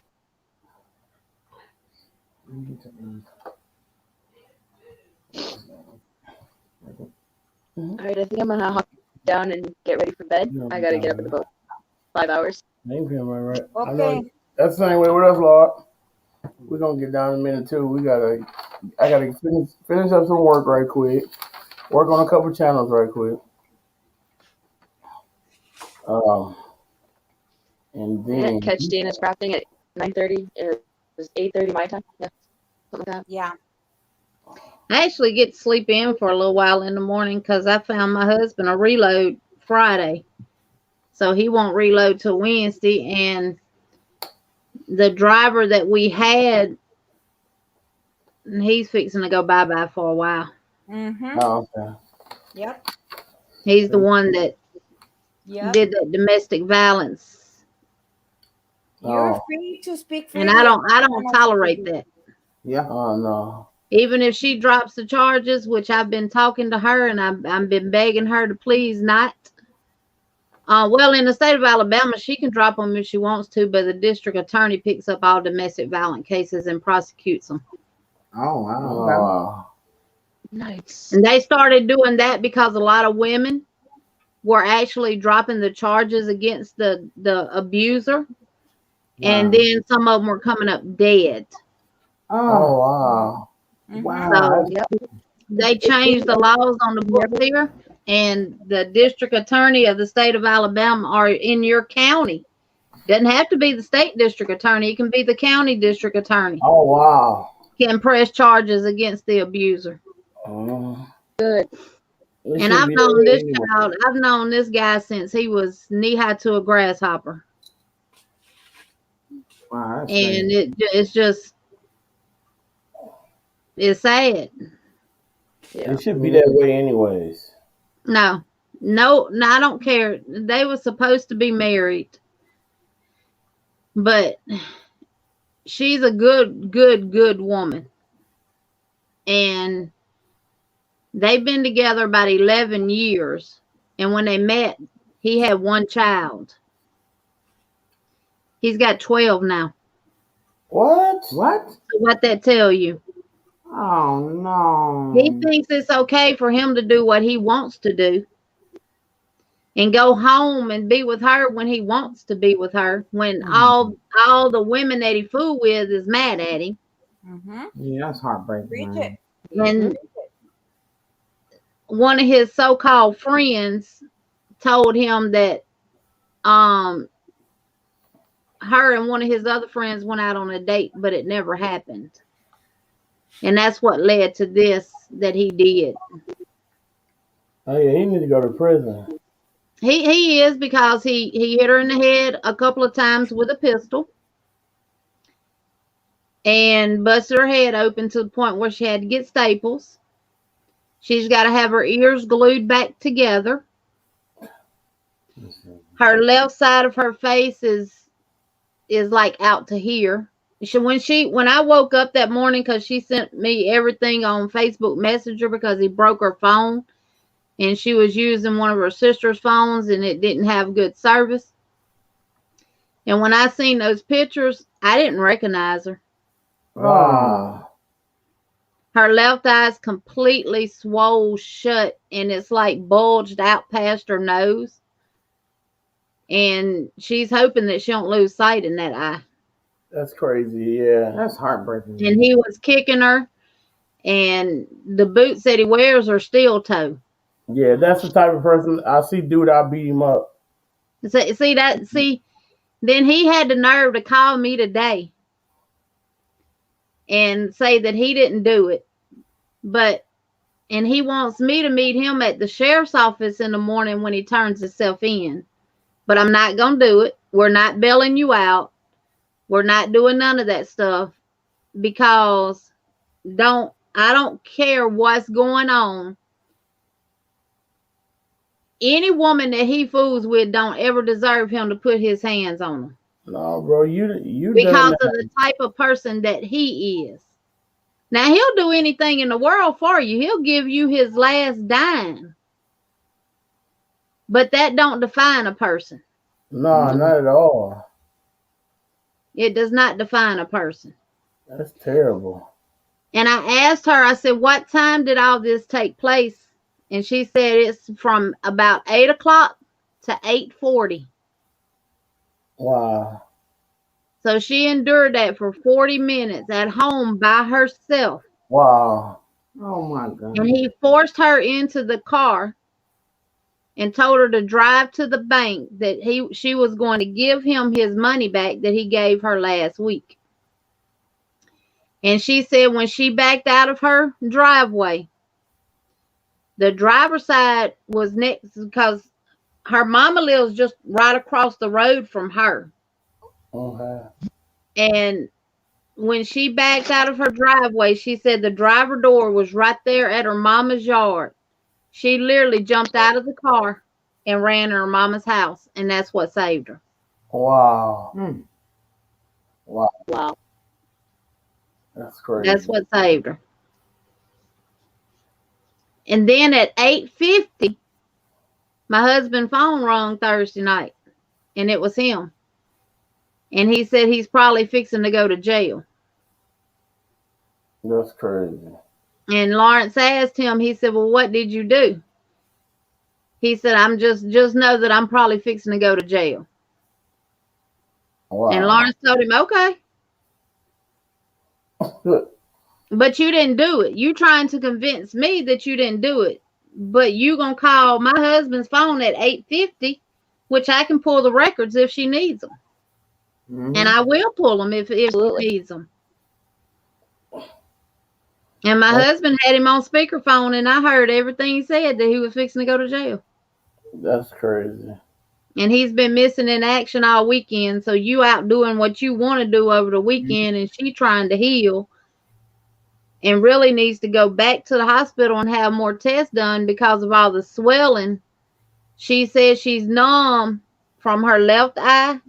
All right, I think I'm gonna hop down and get ready for bed. I gotta get up in about 5 hours. Ain't feeling right. Okay. I know that's the same way with us, Lord. We're gonna get down in a minute too. I gotta finish up some work right quick. Work on a couple channels right quick. And then Catch Dana's crafting at 9:30. It was 8:30 my time. Yeah, something like that. Yeah. I actually get to sleep in for a little while in the morning because I found my husband a reload Friday. So he won't reload till Wednesday. And the driver that we had, he's fixing to go bye-bye for a while. Mm-hmm. Oh, okay. Yep. He's the one that Yep. did that domestic violence. You're free to speak for And I don't tolerate that. Yeah. Oh no. Even if she drops the charges, which I've been talking to her and I've been begging her to please not. Well, in the state of Alabama, she can drop them if she wants to, but the district attorney picks up all domestic violence cases and prosecutes them. Oh wow. Nice. And they started doing that because a lot of women were actually dropping the charges against the abuser. And then some of them were coming up dead. Oh wow. Wow. So they changed the laws on the books here, and the district attorney of the state of Alabama are in your county. Doesn't have to be the state district attorney. It can be the county district attorney. Oh wow. Can press charges against the abuser. Good. And I've known this child. I've known this guy since he was knee high to a grasshopper. Wow. And it's just it's sad. It should be that way anyways. No, I don't care. They were supposed to be married, but she's a good woman, and they've been together about 11 years. And when they met, he had 1 child. He's got 12 now. What? What? So what that tell you? Oh no. He thinks it's okay for him to do what he wants to do and go home and be with her when he wants to be with her, when all the women that he fool with is mad at him. Mm-hmm. Yeah, that's heartbreaking. Reach Man. it. And one of his so-called friends told him that her and one of his other friends went out on a date, but it never happened. And that's what led to this that he did. Oh yeah, he need to go to prison. He is, because he hit her in the head a couple of times with a pistol and busted her head open to the point where she had to get staples. She's got to have her ears glued back together. Her left side of her face is like out to here. When I woke up that morning, because she sent me everything on Facebook Messenger because he broke her phone and she was using one of her sister's phones and it didn't have good service. And when I seen those pictures, I didn't recognize her. Wow. Her left eye's completely swole shut and it's like bulged out past her nose. And she's hoping that she don't lose sight in that eye. That's crazy. Yeah. That's heartbreaking. And he was kicking her, and the boots that he wears are steel toe. Yeah, that's the type of person I see. Dude, I'll beat him up. See, then he had the nerve to call me today and say that he didn't do it, and he wants me to meet him at the sheriff's office in the morning when he turns himself in. But I'm not gonna do it. We're not bailing you out. We're not doing none of that stuff, because I don't care what's going on. Any woman that he fools with don't ever deserve him to put his hands on them. No, bro, you because of the type of person that he is. Now, he'll do anything in the world for you. He'll give you his last dime. But that don't define a person. No, not at all. It does not define a person. That's terrible. And I asked her, I said, what time did all this take place? And she said it's from about 8 o'clock to 8:40. Wow. So she endured that for 40 minutes at home by herself. Wow. Oh my God. And he forced her into the car and told her to drive to the bank that she was going to give him his money back that he gave her last week. And she said when she backed out of her driveway, the driver's side was next, because her mama lives just right across the road from her. Okay. And when she backed out of her driveway, she said the driver door was right there at her mama's yard. She literally jumped out of the car and ran to her mama's house, and that's what saved her. Wow. Wow. Wow. That's crazy. That's what saved her. And then at 8:50, my husband's phone rang Thursday night, and it was him. And he said he's probably fixing to go to jail. That's crazy. And Lawrence asked him, he said, well, what did you do? He said, I'm just know that I'm probably fixing to go to jail. Wow. And Lawrence told him, okay. But you didn't do it. You trying to convince me that you didn't do it. But you going to call my husband's phone at 8:50, which I can pull the records if she needs them. Mm-hmm. And I will pull them if she needs them. And my husband had him on speakerphone, and I heard everything he said, that he was fixing to go to jail. That's crazy. And he's been missing in action all weekend. So you out doing what you want to do over the weekend, and she trying to heal and really needs to go back to the hospital and have more tests done because of all the swelling. She says she's numb from her left eye,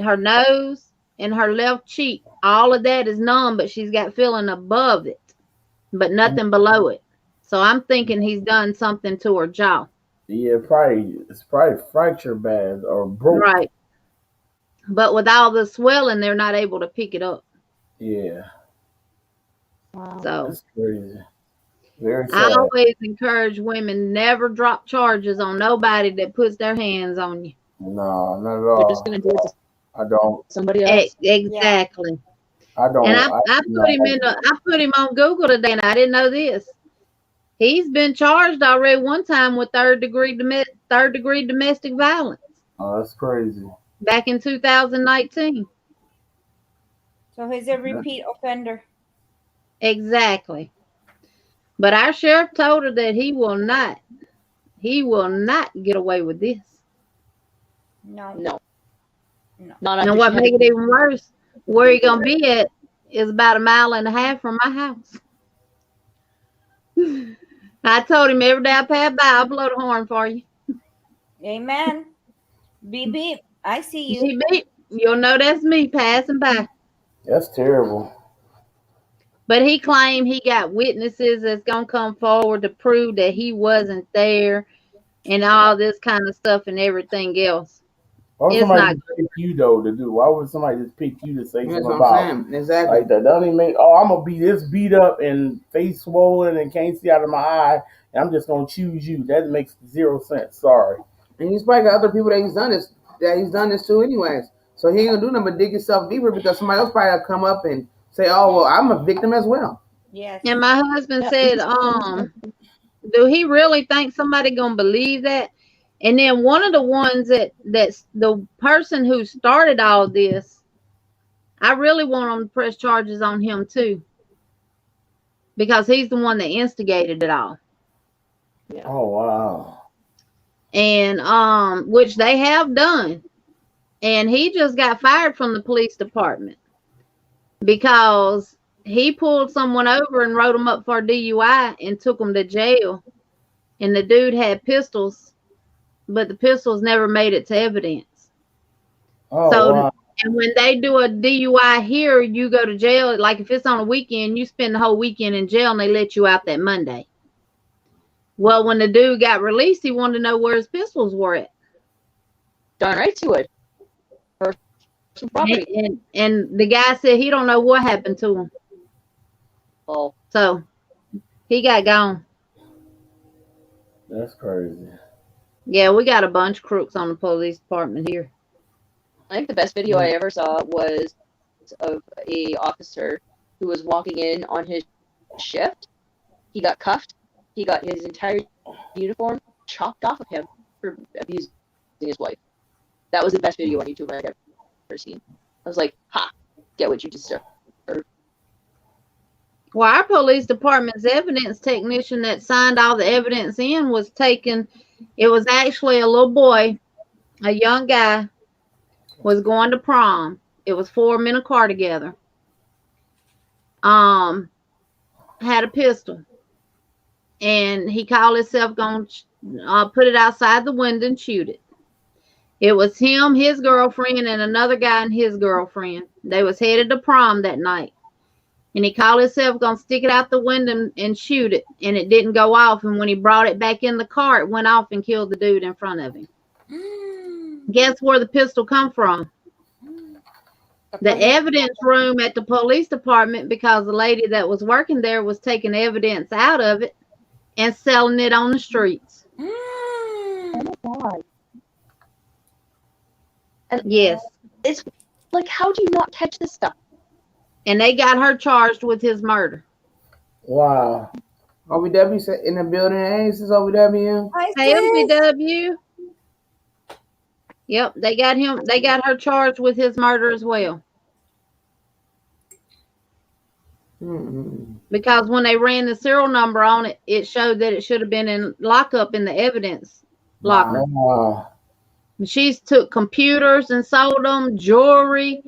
her nose, and her left cheek. All of that is numb, but she's got feeling above it, but nothing below it. So I'm thinking he's done something to her jaw. Yeah, it's probably fractured bad or broke. Right. But with all the swelling, they're not able to pick it up. Yeah. Wow. So that's crazy. Very I sad. always encourage women never drop charges on nobody that puts their hands on you. No, not at all. They're just gonna do it to I don't. somebody else. Exactly. I don't. And I I put him on Google today, and I didn't know this. He's been charged already one time with third degree domestic violence Oh, that's crazy. back in 2019. So he's a repeat offender. Exactly. But our sheriff told her that he will not get away with this. No. No. No. Not And after what she had makes to it even worse, where he gonna be at is about a mile and a half from my house. I told him every day I pass by, I'll blow the horn for you. Amen. Beep beep. I see you. Beep, beep. You'll know that's me passing by. That's terrible. But he claimed he got witnesses that's gonna come forward to prove that he wasn't there and all this kind of stuff and everything else. Why would It's somebody not just pick you though to do? Why would somebody just pick you to say That's something what about I'm saying. Exactly. like that? That don't even make. Oh, I'm gonna be this beat up and face swollen and can't see out of my eye, and I'm just gonna choose you. That makes 0 sense. Sorry. And he's probably got other people that he's done this to anyways. So he ain't gonna do nothing but dig himself deeper because somebody else probably will come up and say, "Oh well, I'm a victim as well." Yes. And my husband said, do he really think somebody gonna believe that? And then one of the ones that's the person who started all this, I really want them to press charges on him too. Because he's the one that instigated it all. Oh wow. And which they have done. And he just got fired from the police department because he pulled someone over and wrote them up for DUI and took them to jail. And the dude had pistols, but the pistols never made it to evidence. Oh So, wow. and when they do a DUI here, you go to jail. Like if it's on a weekend, you spend the whole weekend in jail and they let you out that Monday. Well, when the dude got released, he wanted to know where his pistols were at. Darn right you would. For some property. And the guy said he don't know what happened to him. Oh. So he got gone. That's crazy. Yeah, we got a bunch of crooks on the police department here. I think the best video I ever saw was of a officer who was walking in on his shift. He got cuffed. He got his entire uniform chopped off of him for abusing his wife. That was the best video on YouTube I've ever seen. I was like, ha, get what you deserve. Well, our police department's evidence technician that signed all the evidence in was taken. It was actually a little boy, a young guy, was going to prom. It was 4 of them in a car together. Had a pistol. And he called himself going to put it outside the window and shoot it. It was him, his girlfriend, and another guy and his girlfriend. They was headed to prom that night. And he called himself going to stick it out the window and shoot it. And it didn't go off. And when he brought it back in the car, it went off and killed the dude in front of him. Guess where the pistol come from? The evidence room at the police department, because the lady that was working there was taking evidence out of it and selling it on the streets. Oh my God. And yes. It's like, how do you not catch this stuff? And they got her charged with his murder. Wow. OVW said in the building. Hey, this is OVW. Hey, OVW. Yep, they got him. They got her charged with his murder as well. Mm-hmm. Because when they ran the serial number on it, it showed that it should have been in lockup in the evidence locker. Wow. She's took computers and sold them, jewelry,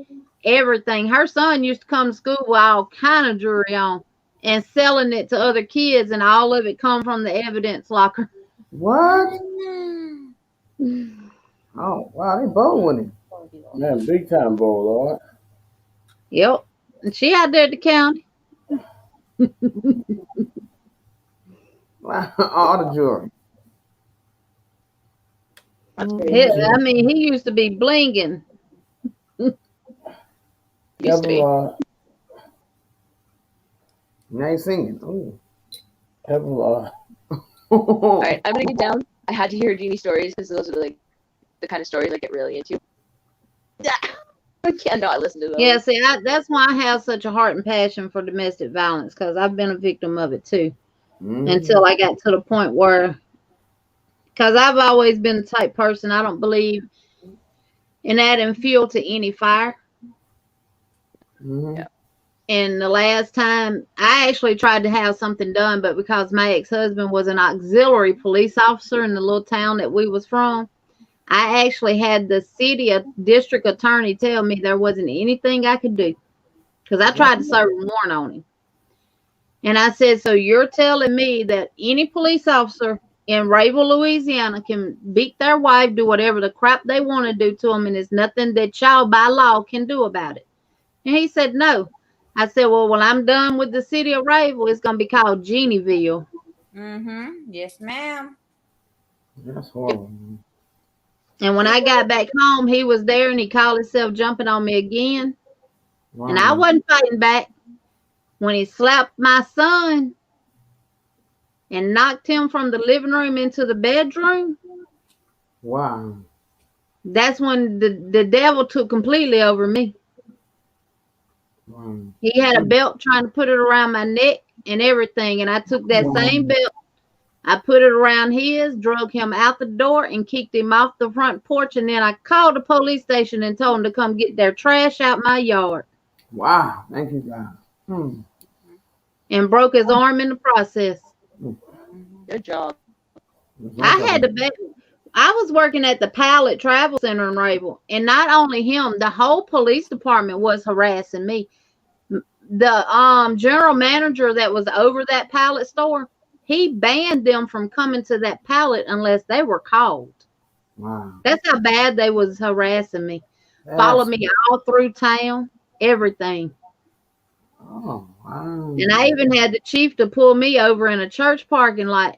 everything. Her son used to come to school with all kind of jewelry on and selling it to other kids, and all of it come from the evidence locker. What? Oh, wow, they bold with it. Man, big time bowl, Lord. Yep. And she out there at the county. All the jewelry. I mean, he used to be blinging. Used to be. Now he's singing. Ooh. All right, I'm gonna get down. I had to hear Jeannie stories because those are like the kind of stories I get really into. Yeah, no, I listen to those. Yeah, see, that's why I have such a heart and passion for domestic violence, because I've been a victim of it too. Until I got to the point where, because I've always been the type person, I don't believe in adding fuel to any fire. Mm-hmm. And the last time I actually tried to have something done, but because my ex-husband was an auxiliary police officer in the little town that we was from, I actually had the district attorney tell me there wasn't anything I could do, because I tried to serve a warrant on him. And I said, so you're telling me that any police officer in Rayville, Louisiana can beat their wife, do whatever the crap they want to do to them, and there's nothing that y'all by law can do about it? And he said, no. I said, well, when I'm done with the city of Rayville, it's going to be called Genieville. Mm-hmm. Yes, ma'am. That's horrible. And when I got back home, he was there and he called himself jumping on me again. Wow. And I wasn't fighting back. When he slapped my son and knocked him from the living room into the bedroom, Wow. that's when the devil took completely over me. Wow. He had a belt trying to put it around my neck and everything. And I took that same belt, I put it around his, drug him out the door and kicked him off the front porch. And then I called the police station and told them to come get their trash out my yard. Wow. Thank you, God. And broke his arm in the process. Good job. I had to I was working at the Pilot Travel Center in Rayville, and not only him, the whole police department was harassing me. The general manager that was over that Pilot store, he banned them from coming to that Pilot unless they were called. Wow. That's how bad they was harassing me. Followed me all through town, everything. Oh, wow. And I even had the chief to pull me over in a church parking lot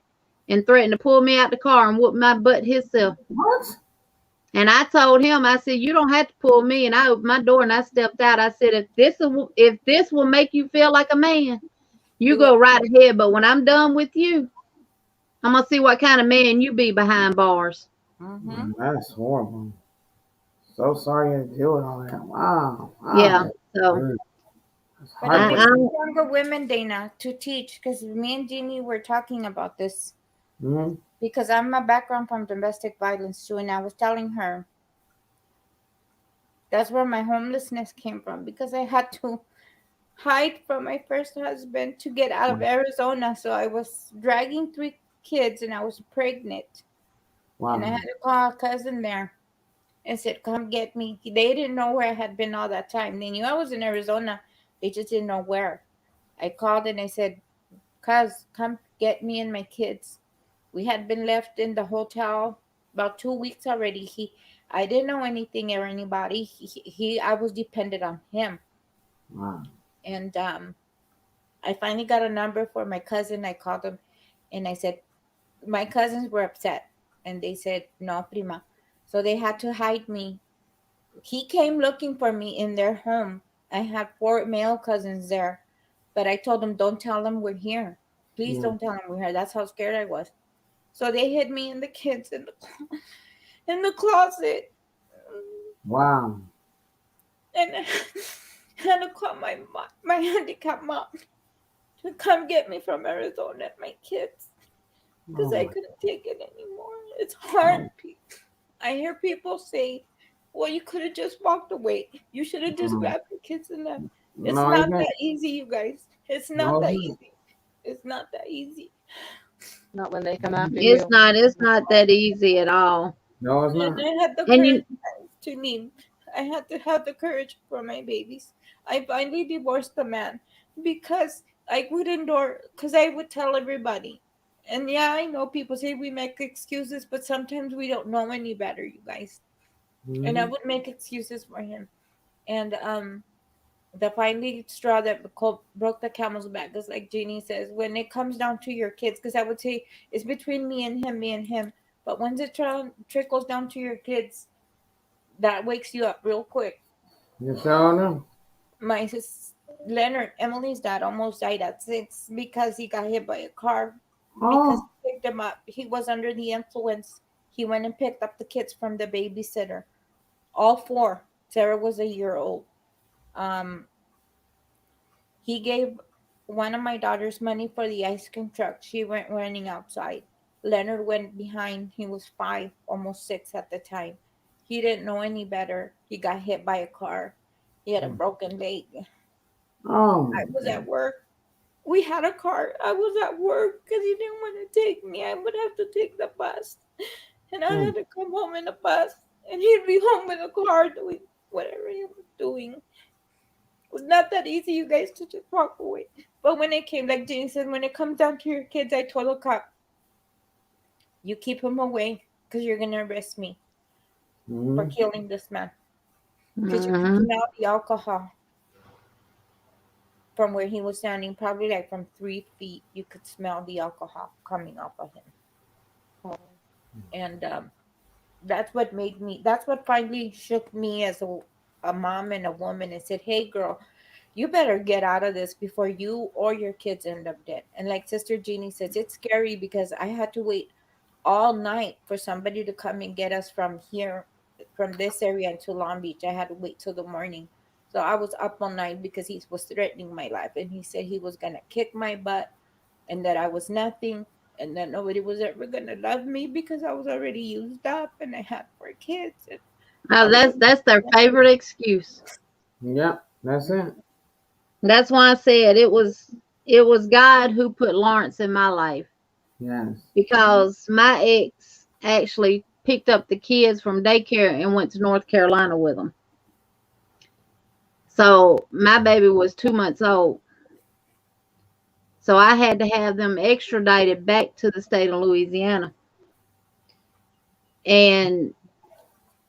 and threatened to pull me out the car and whoop my butt himself. What? And I told him, I said, you don't have to pull me. And I opened my door and I stepped out. I said, if this will make you feel like a man, you go right ahead. But when I'm done with you, I'm going to see what kind of man you be behind bars. Mm-hmm. That's horrible. So sorry you had to deal with all that. Wow. Yeah. So. But I need younger women, Dana, to teach, because me and Jeannie were talking about this. Mm-hmm. Because I'm a background from domestic violence too, and I was telling her that's where my homelessness came from, because I had to hide from my first husband to get out of Arizona. So I was dragging 3 kids, and I was pregnant. Wow. And I had to call a cousin there and said, come get me. They didn't know where I had been all that time. They knew I was in Arizona. They just didn't know where. I called and I said, cuz, come get me and my kids. We had been left in the hotel about 2 weeks already. I didn't know anything or anybody. I was dependent on him. Wow. And I finally got a number for my cousin. I called him and I said, my cousins were upset. And they said, no, prima. So they had to hide me. He came looking for me in their home. I had 4 male cousins there. But I told them, don't tell them we're here. Please don't tell them we're here. That's how scared I was. So they hid me and the kids in the closet. Wow. And I had to call my handicapped mom to come get me from Arizona and my kids. Because I couldn't take it anymore. It's hard. I hear people say, well, you could have just walked away. You should have just grabbed your kids and left. It's not that easy, you guys. It's not that easy. It's not that easy. Not when they come after you. It's not that easy at all. No, it's not. And I had the courage to leave. I had to have the courage for my babies. I finally divorced the man because I would endure, because I would tell everybody. And yeah, I know people say we make excuses, but sometimes we don't know any better, you guys. Mm-hmm. And I would make excuses for him. And the finally straw that broke the camel's back is, like Jeannie says, when it comes down to your kids, because I would say it's between me and him. But once it trickles down to your kids, that wakes you up real quick. Yes, I know. My Leonard, Emily's dad, almost died at 6 because he got hit by a car. Because he picked him up. He was under the influence. He went and picked up the kids from the babysitter. All 4 Sarah was a year old. He gave one of my daughters money for the ice cream truck. She went running outside. Leonard went behind. He was 5, almost 6 at the time. He didn't know any better. He got hit by a car. He had a broken leg. Oh, I was at work. We had a car. I was at work because he didn't want to take me. I would have to take the bus. And I had to come home in the bus. And he'd be home in the car doing whatever he was doing. It was not that easy, you guys, to just walk away. But when it came, like Jenny said, when it comes down to your kids, I told the cop, you keep him away because you're going to arrest me for killing this man. Because you can smell the alcohol from where he was standing, probably like from 3 feet. You could smell the alcohol coming off of him. And that's what finally shook me as a mom and a woman and said, hey, girl, you better get out of this before you or your kids end up dead. And like Sister Jeannie says, it's scary because I had to wait all night for somebody to come and get us from here, from this area to Long Beach. I had to wait till the morning. So I was up all night because he was threatening my life. And he said he was going to kick my butt and that I was nothing and that nobody was ever going to love me because I was already used up and I had 4 kids. And that's their favorite excuse. Yep, that's it. That's why I said it was God who put Lawrence in my life. Yes. Because my ex actually picked up the kids from daycare and went to North Carolina with them. So my baby was 2 months old. So I had to have them extradited back to the state of Louisiana. And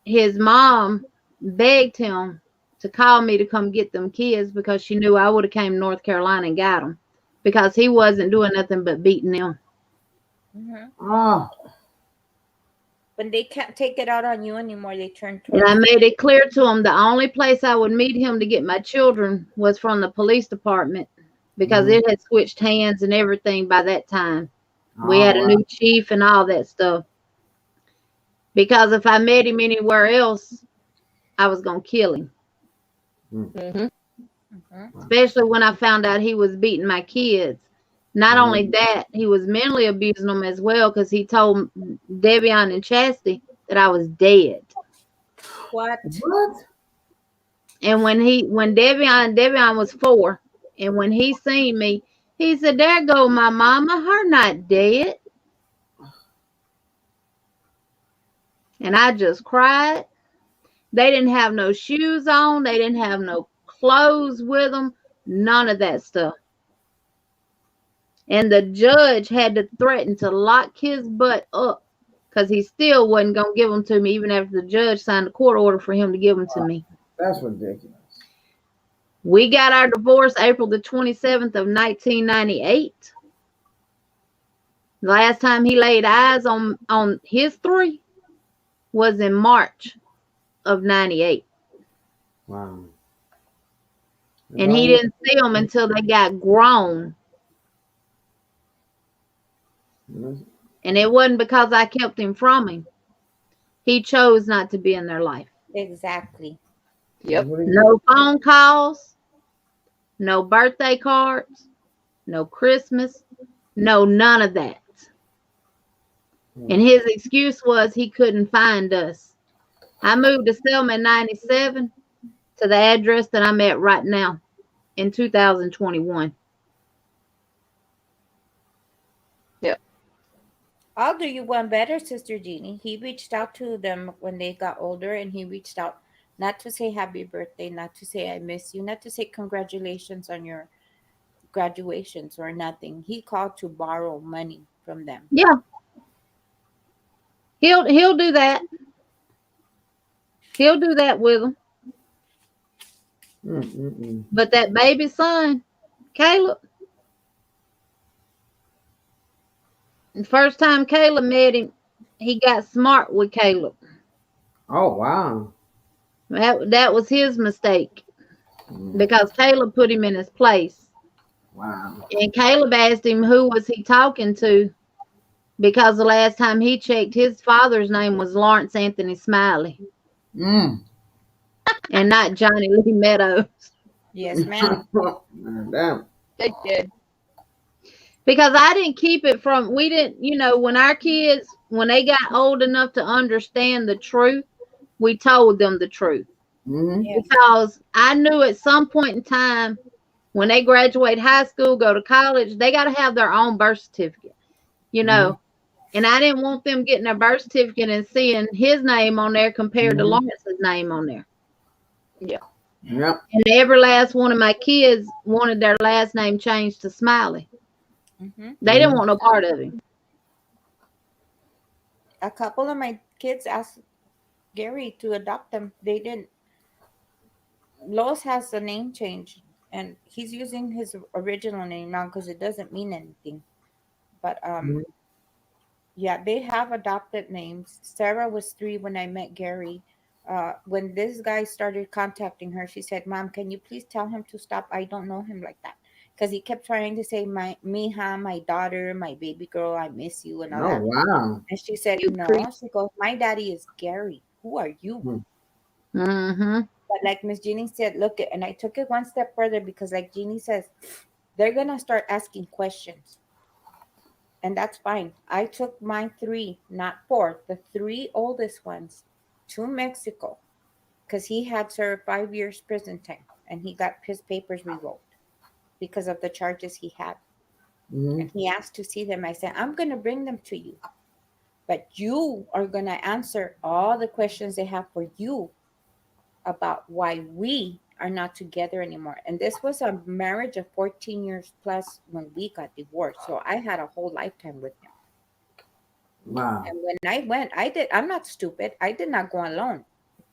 his mom begged him to call me to come get them kids because she knew I would have came to North Carolina and got them because he wasn't doing nothing but beating them. Oh. When they can't take it out on you anymore, they turn And I made it clear to him the only place I would meet him to get my children was from the police department because it had switched hands and everything by that time. We had a new chief and all that stuff. Because if I met him anywhere else, I was going to kill him. Especially when I found out he was beating my kids. Not only that, he was mentally abusing them as well because he told Devion and Chastity that I was dead. What? And when Devion was 4, and when he seen me, he said, there go my mama, her not dead. And I just cried. They didn't have no shoes on. They didn't have no clothes with them. None of that stuff. And the judge had to threaten to lock his butt up because he still wasn't going to give them to me even after the judge signed a court order for him to give them to me. That's ridiculous. We got our divorce April the 27th of 1998. The last time he laid eyes on his 3 was in March of 98. Wow. And he didn't see them until they got grown. And it wasn't because I kept him from him. He chose not to be in their life. Exactly. Yep. No phone calls, no birthday cards, no Christmas, no none of that. And his excuse was he couldn't find us. I moved to Selma in 97 to the address that I'm at right now in 2021. Yep. I'll do you one better, Sister Jeannie. He reached out to them when they got older, and he reached out not to say happy birthday, not to say I miss you, not to say congratulations on your graduations or nothing. He called to borrow money from them. Yeah. He'll do that. He'll do that with them. But that baby son, Caleb, the first time Caleb met him, he got smart with Caleb. Oh, wow. That was his mistake because Caleb put him in his place. Wow. And Caleb asked him who was he talking to because the last time he checked, his father's name was Lawrence Anthony Smiley. and not Johnny Lee Meadows. Yes, ma'am. Damn. They did. Because I didn't keep it from, we didn't, when our kids, when they got old enough to understand the truth, we told them the truth. Mm-hmm. Yes. Because I knew at some point in time, when they graduate high school, go to college, they got to have their own birth certificate, Mhm. And I didn't want them getting their birth certificate and seeing his name on there compared to Mhm. Lawrence's name on there. Yep. And every last one of my kids wanted their last name changed to Smiley. Mhm. They didn't want no part of him. A couple of my kids asked Gary to adopt them. They didn't. Lois has the name change, and he's using his original name now because it doesn't mean anything. But Mhm. yeah, they have adopted names. Sarah was 3 when I met Gary. When this guy started contacting her, she said, "Mom, can you please tell him to stop? I don't know him like that." Because he kept trying to say, "My Mija, my daughter, my baby girl, I miss you," and all Oh that. wow. And she said, You "No." creep. She goes, "My daddy is Gary. Who are you?" Mm-hmm. But like Miss Jeannie said, look, and I took it one step further because, like Jeannie says, they're gonna start asking questions, and that's fine. I took my 3, not 4, the 3 oldest ones, to Mexico because he had served 5 years prison time, and he got his papers revoked because of the charges he had. Mhm. And he asked to see them. I said, "I'm gonna bring them to you, but you are gonna answer all the questions they have for you about why we are not together anymore." And this was a marriage of 14 years plus when we got divorced. So I had a whole lifetime with him. Wow. And when I went, I'm not stupid. I did not go alone.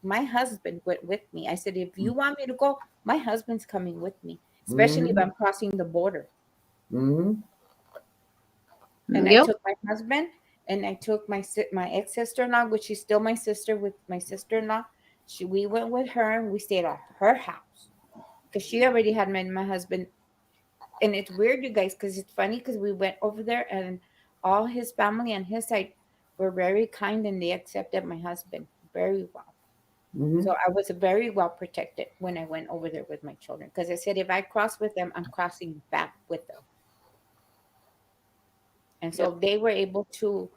My husband went with me. I said, "If you want me to go, my husband's coming with me, especially if Mhm. I'm crossing the border." Mhm. And I Yep. took my husband, and I took my ex sister-in-law, which is still my sister, with my sister-in-law. We went with her, and we stayed at her house because she already had met my husband. And it's weird, you guys, because it's funny because we went over there, and all his family on his side were very kind, and they accepted my husband very well. Mhm. So I was very well protected when I went over there with my children, because I said, if I cross with them, I'm crossing back with them. And so they were able to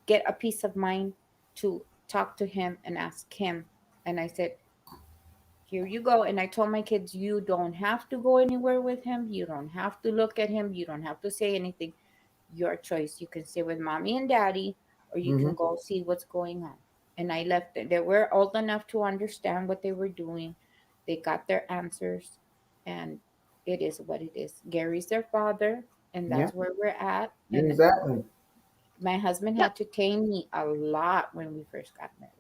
get a peace of mind to talk to him and ask him. And I said, "Here you go." And I told my kids, "You don't have to go anywhere with him. You don't have to look at him. You don't have to say anything. Your choice. You can stay with mommy and daddy, or you can Mhm. go see what's going on." And I left it. They were old enough to understand what they were doing. They got their answers, and it is what it is. Gary's their father, and Yeah. that's where we're at. And Exactly. my husband Yep. had to tame me a lot when we first got married.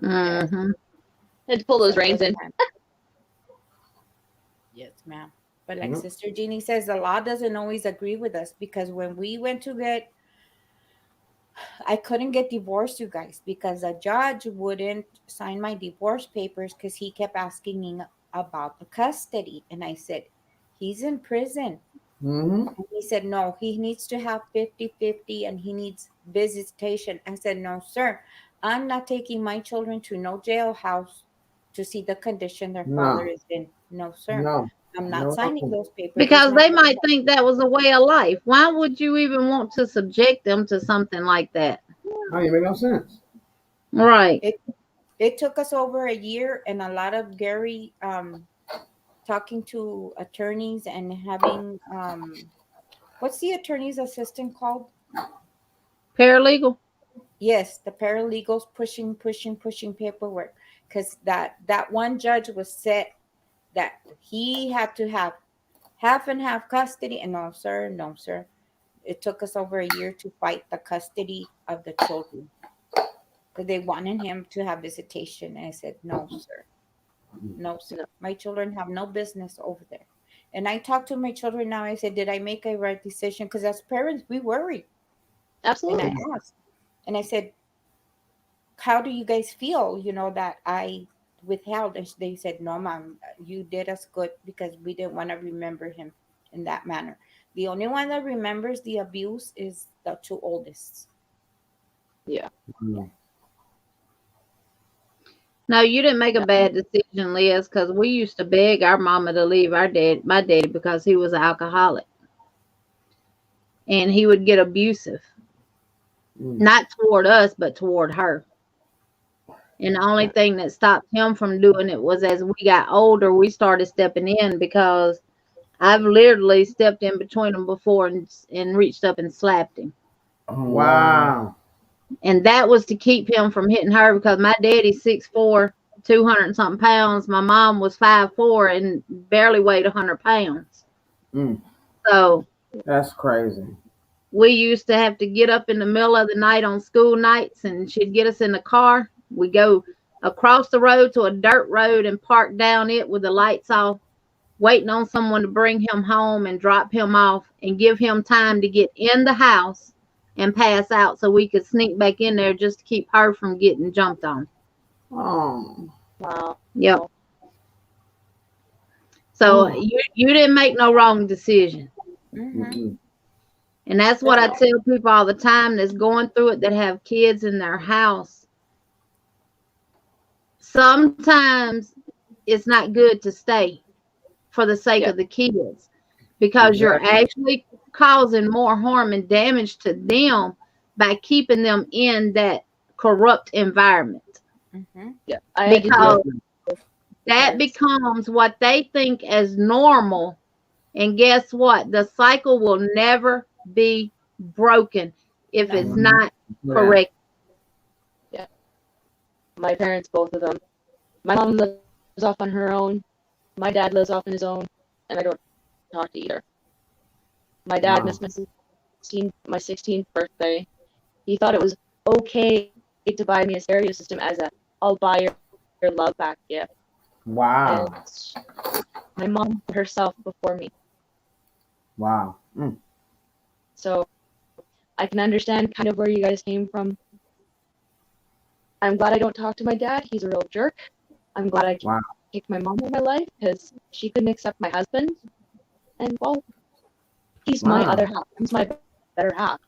Yes. Mm-hmm. Had to pull those So reins in. yes, ma'am. But like Yep. Sister Jeannie says, the law doesn't always agree with us, because when we went to get, I couldn't get divorced, you guys, because a judge wouldn't sign my divorce papers because he kept asking me about the custody. And I said, "He's in prison." Mhm. And he said, "No, he needs to have 50-50, and he needs visitation." I said, "No, sir. I'm not taking my children to no jailhouse to see the condition their father No. is in. No, sir. No. I'm not No. signing those papers. It's Because not they my might fault." think that was a way of life. Why would you even want to subject them to something like that? How you make no sense? Right. It took us over a year, and a lot of Gary talking to attorneys and having what's the attorney's assistant called? Paralegal. Yes, the paralegals pushing paperwork, because that one judge was set that he had to have half and half custody, and no sir, no sir. It took us over a year to fight the custody of the children, because they wanted him to have visitation, and I said, "No sir, no sir, No. my children have no business over there." And I talk to my children now. I said, "Did I make a right decision?" Because as parents, we worry. And I Absolutely. asked, and I said, "How do you guys feel, that I withheld?" And they said, "No, mom, you did us good, because we didn't want to remember him in that manner. The only one that remembers the abuse is the 2 oldest." Yeah. Mm. No, you didn't make a bad decision, Liz, because we used to beg our mama to leave my daddy, because he was an alcoholic and he would get abusive, not toward us, but toward her. And the only thing that stopped him from doing it was as we got older, we started stepping in, because I've literally stepped in between them before and reached up and slapped him. Wow. And that was to keep him from hitting her, because my daddy's 6'4", 200 and something pounds. My mom was 5'4" and barely weighed 100 pounds. So That's crazy. we used to have to get up in the middle of the night on school nights, and she'd get us in the car. We go across the road to a dirt road and park down it with the lights off, waiting on someone to bring him home and drop him off and give him time to get in the house and pass out, so we could sneak back in there just to keep her from getting jumped on. Oh, Wow. Yep. So you didn't make no wrong decision. Mm-mm. And that's what I tell people all the time that's going through it, that have kids in their house. Sometimes it's not good to stay for the sake of the kids, because you're actually causing more harm and damage to them by keeping them in that corrupt environment. Yeah. I Because that becomes what they think as normal. And guess what? The cycle will never be broken if it's not correct. Yeah. My parents, both of them. My mom lives off on her own. My dad lives off on his own, and I don't talk to either. My dad missed my 16th birthday. He thought it was okay to buy me a stereo system as a "I'll buy your love back" gift. Wow. And my mom put herself before me. Wow. So I can understand kind of where you guys came from. I'm glad I don't talk to my dad. He's a real jerk. I'm glad I kicked my mom out of my life, because she couldn't accept my husband. And well, he's my other half. He's my better half.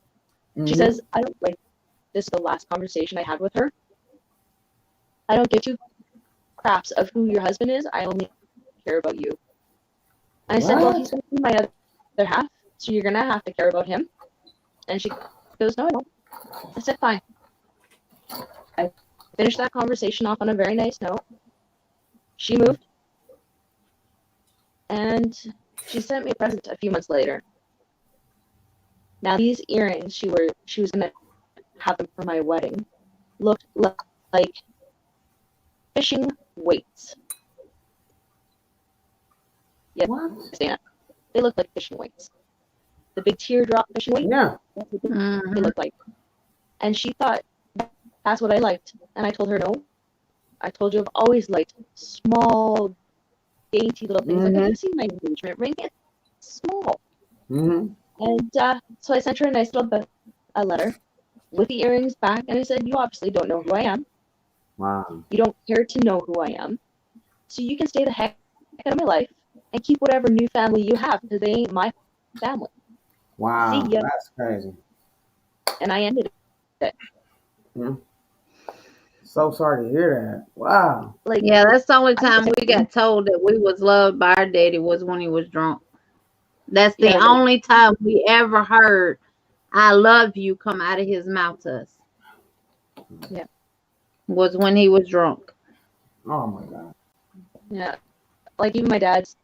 She says, I don't like, this is the last conversation I had with her. I don't give two craps of who your husband is. I only care about you. And I said, well, he's going to be my other half, so you're going to have to care about him. And she goes, no, I don't. I said, fine. I finished that conversation off on a very nice note. She moved. And she sent me a present a few months later. Now, these earrings she was going to have them for my wedding looked like fishing weights. Yeah, they look like fishing weights. The big teardrop fishing weight. Yeah. That's what they look like. And she thought that's what I liked. And I told her, no. I told you I've always liked small, dainty little things. Like, have you seen my engagement ring? It's small. And so I sent her a nice little a letter with the earrings back. And I said, you obviously don't know who I am. Wow. You don't care to know who I am. So you can stay the heck out of my life and keep whatever new family you have, because they ain't my family. Wow. See ya. That's crazy. And I ended it. So sorry to hear that. Wow. Like, yeah, that's the only time we got told that we was loved by our daddy was when he was drunk. That's the only time we ever heard "I love you" come out of his mouth to us. Yeah. Was when he was drunk. Oh my God. Yeah. Like even my dad's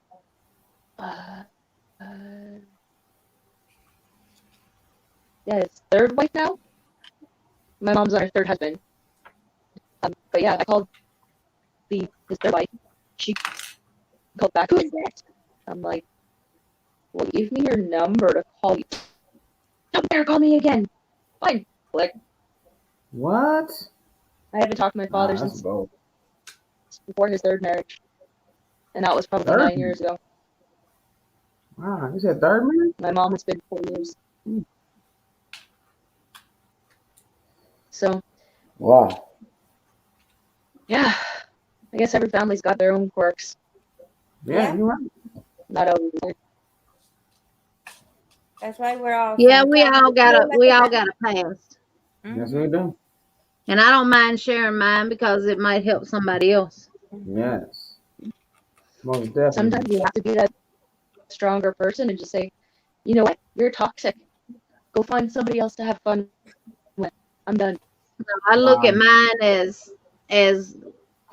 his third wife now. My mom's on her third husband. But yeah, I called his third wife. She called back. Who is that? I'm like, well, give me your number to call you. Don't dare call me again. Fine. Click. What? I haven't talked to my father since before his third marriage. And that was probably 9 years ago. Wow, you said third marriage? My mom has been 4 years. So. Wow. Yeah. I guess every family's got their own quirks. Yeah, you're right. Not always. That's why we're all. Yeah, we all got a past. Yes, we do. And I don't mind sharing mine because it might help somebody else. Yes, most definitely. Sometimes you have to be that stronger person and just say, you know what, you're toxic. Go find somebody else to have fun with. I'm done. I look at mine as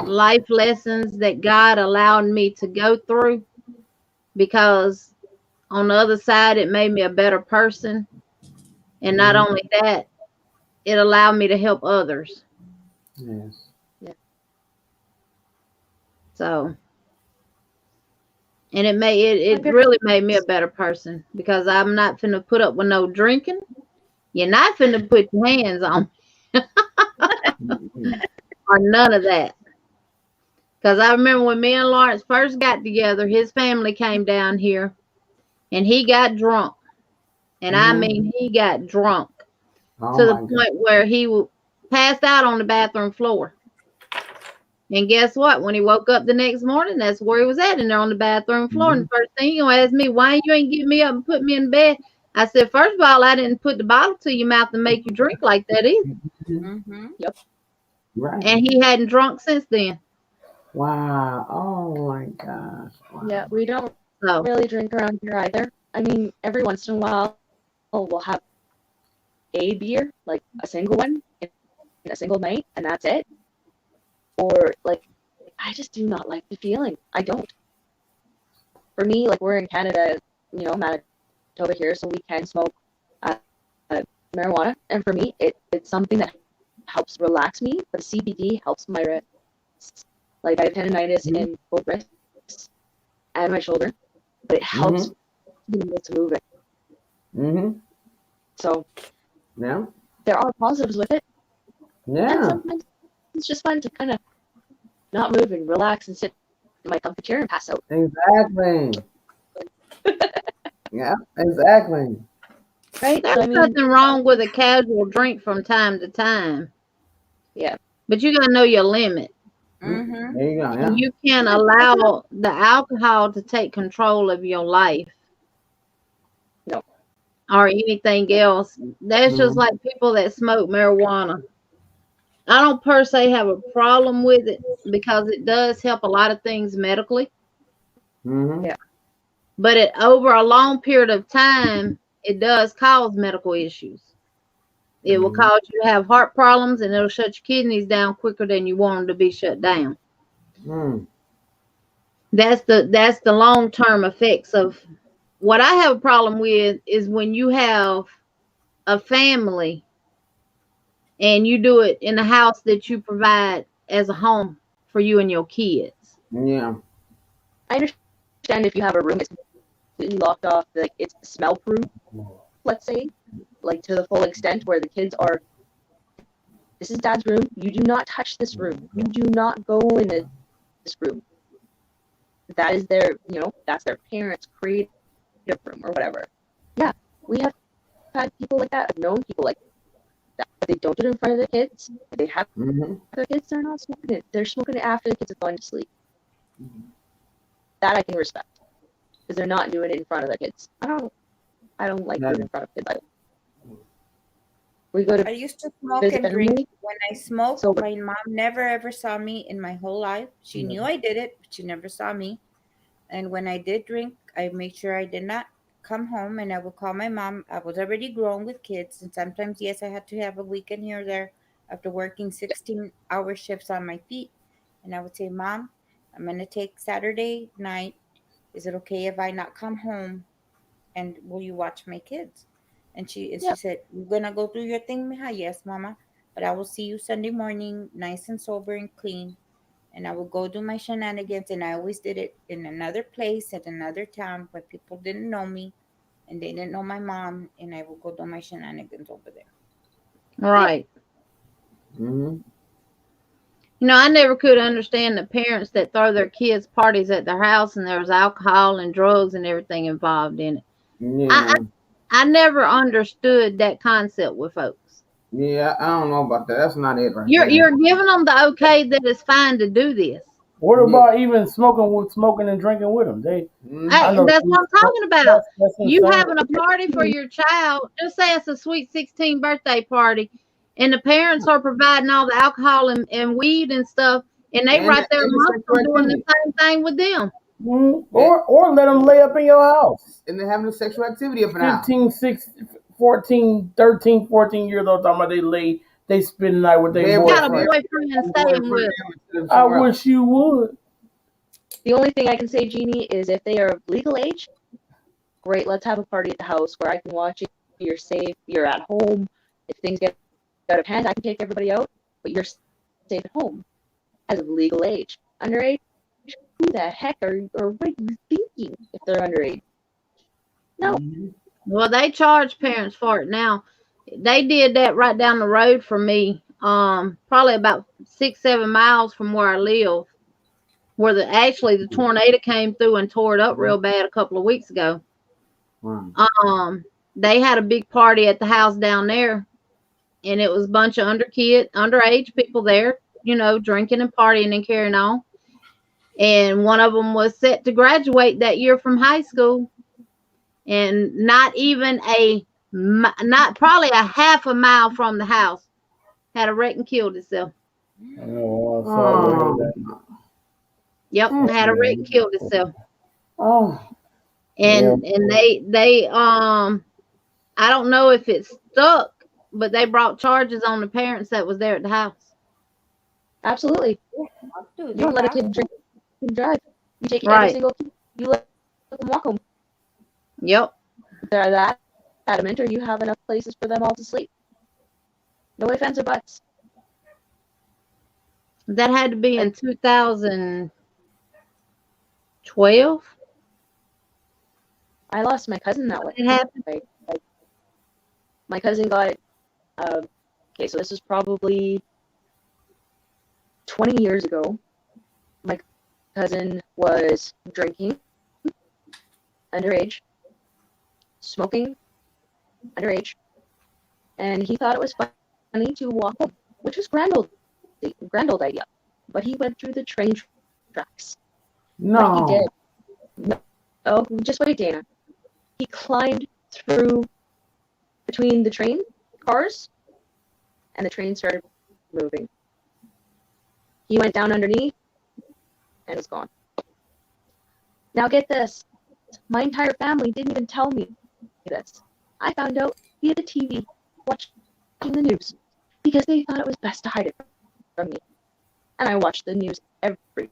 life lessons that God allowed me to go through, because on the other side it made me a better person. And not only that, it allowed me to help others. Yes. Yeah. So, and it really made me a better person, because I'm not finna put up with no drinking. You're not finna put your hands on me. Or none of that. Because I remember when me and Lawrence first got together, his family came down here and he got drunk. And I mean, he got drunk to the point where he passed out on the bathroom floor. And guess what? When he woke up the next morning, that's where he was at, in there on the bathroom floor. And the first thing he gonna ask me, why you ain't get me up and put me in bed? I said, first of all, I didn't put the bottle to your mouth and make you drink like that either. Yep. Right. And he hadn't drunk since then. Wow. Oh my gosh. Wow. Yeah, we don't really drink around here either. I mean, every once in a while, we'll have a beer, like a single one, in a single night, and that's it. Or, like, I just do not like the feeling. I don't. For me, like, we're in Canada, you know, Manitoba here, so we can smoke marijuana. And for me, it's something that helps relax me, but CBD helps my wrists. Like, I have tendonitis in both wrists and my shoulder, but it helps me able to move it. So, yeah, there are positives with it. Yeah. And sometimes it's just fun to kind of not move and relax and sit in my comfy chair and pass out. Exactly. Yeah, exactly. Right? There's nothing wrong with a casual drink from time to time. Yeah. But you gotta know your limit. There you go. Yeah. You can't allow the alcohol to take control of your life. No. Or anything else. That's just like people that smoke marijuana. I don't per se have a problem with it, because it does help a lot of things medically. Yeah. But over a long period of time, it does cause medical issues. It will cause you to have heart problems, and it'll shut your kidneys down quicker than you want them to be shut down. That's the long-term effects of what I have a problem with is when you have a family and you do it in a house that you provide as a home for you and your kids. Yeah. I understand if you have a room that's completely locked off, like it's smell proof, let's say, like to the full extent where the kids are, this is dad's room, you do not touch this room, you do not go in this room. That is their, you know, that's their parents' creative room or whatever. Yeah, we have had people like that. I've known people like that. They don't do it in front of their kids. They have their kids, they're not smoking it. They're smoking it after the kids have gone to sleep. That I can respect, because they're not doing it in front of their kids. I don't like doing it in front of kids either. We go to I used to smoke visit and drink. family. When I smoked, my mom never ever saw me in my whole life. She knew I did it, but she never saw me. And when I did drink, I made sure I did not come home, and I would call my mom. I was already grown with kids, and sometimes, yes, I had to have a weekend here or there after working 16-hour shifts on my feet. And I would say, Mom, I'm going to take Saturday night. Is it okay if I not come home? And will you watch my kids? And she said, you're going to go do your thing, mija? Yes, mama. But I will see you Sunday morning, nice and sober and clean. And I will go do my shenanigans. And I always did it in another place, at another town, where people didn't know me and they didn't know my mom. And I will go do my shenanigans over there. Right. You know, I never could understand the parents that throw their kids parties at their house and there's alcohol and drugs and everything involved in it. Yeah. I never understood that concept with folks. Yeah, I don't know about that. That's not it right You're there. giving them the okay that it's fine to do this. What about even smoking and drinking with them? Hey, that's what I'm talking about. You insane. having a party for your child, just say it's a sweet 16 birthday party, and the parents are providing all the alcohol and weed and stuff, and they And right there and the amongst them sexual doing the activity. same thing with them. Or let them lay up in your house. And they're having the sexual activity up in the house. 15, 16, 14, 13, 14 years old talking about they spend the night with their Got a boyfriend. boyfriend staying with. I wish you would. The only thing I can say, Jeannie, is if they are of legal age, great, let's have a party at the house where I can watch it. You're safe, you're at home. If things get out of hand, I can take everybody out, but you're safe at home as of legal age. Underage, who the heck or what are you thinking if they're underage? No. Well, they charge parents for it now. They did that right down the road from me, probably about 6-7 miles from where I live, where the tornado came through and tore it up real bad a couple of weeks ago. They had a big party at the house down there, and it was a bunch of underage people there, drinking and partying and carrying on. And one of them was set to graduate that year from high school, and not probably a half a mile from the house, had a wreck and killed itself. Yep, had a wreck and killed itself. And they I don't know if it stuck, but they brought charges on the parents that was there at the house. Absolutely. You don't let a kid drink and drive. You take every Right. single kid. You let them walk home. Yep. They're that adamant, or you have enough places for them all to sleep. No offense or buts. That had to be in 2012. I lost my cousin that way. It happened. My cousin got okay, so this is probably 20 years ago. My cousin was drinking underage, smoking underage, and he thought it was funny to walk home, which was grand old idea. But he went through the train tracks. No. But he did. Oh, just wait, Dana. He climbed through between the train cars, and the train started moving. He went down underneath, and was gone. Now get this. My entire family didn't even tell me this. I found out via the TV, watching the news, because they thought it was best to hide it from me. And I watched the news every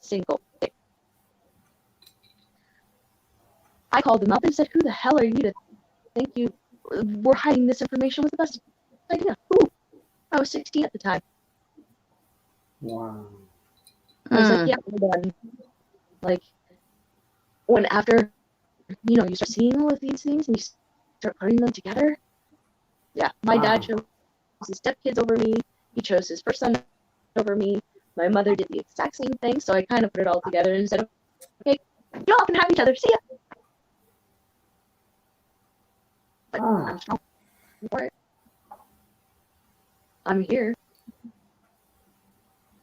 single day. I called them up and said, who the hell are you to think you were hiding this information was the best idea? Who? I was 16 at the time. Wow. I was like, yeah, we're done. Like, when after, you start seeing all of these things and you start putting them together, yeah, my dad chose his stepkids over me. He chose his first son over me. My mother did the exact same thing, so I kind of put it all together and said, okay, you all can have each other. See ya. But I'm strong for it. I'm here.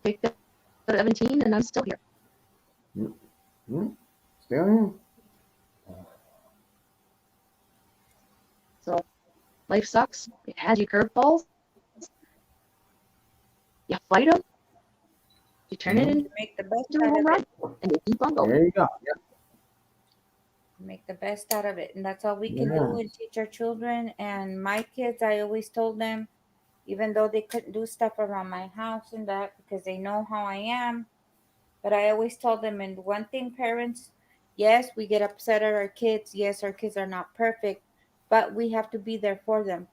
Picked up at 17 and I'm still here. Still here. So life sucks. It has you curveballs. You fight them. You turn it into Make the best a out home of run, it. and you keep on going. There you go. Make the best out of it, and that's all we can do Yeah. and teach our children. And my kids, I always told them, even though they couldn't do stuff around my house and that because they know how I am, but I always told them, and one thing, parents, yes, we get upset at our kids. Yes, our kids are not perfect, but we have to be there for them.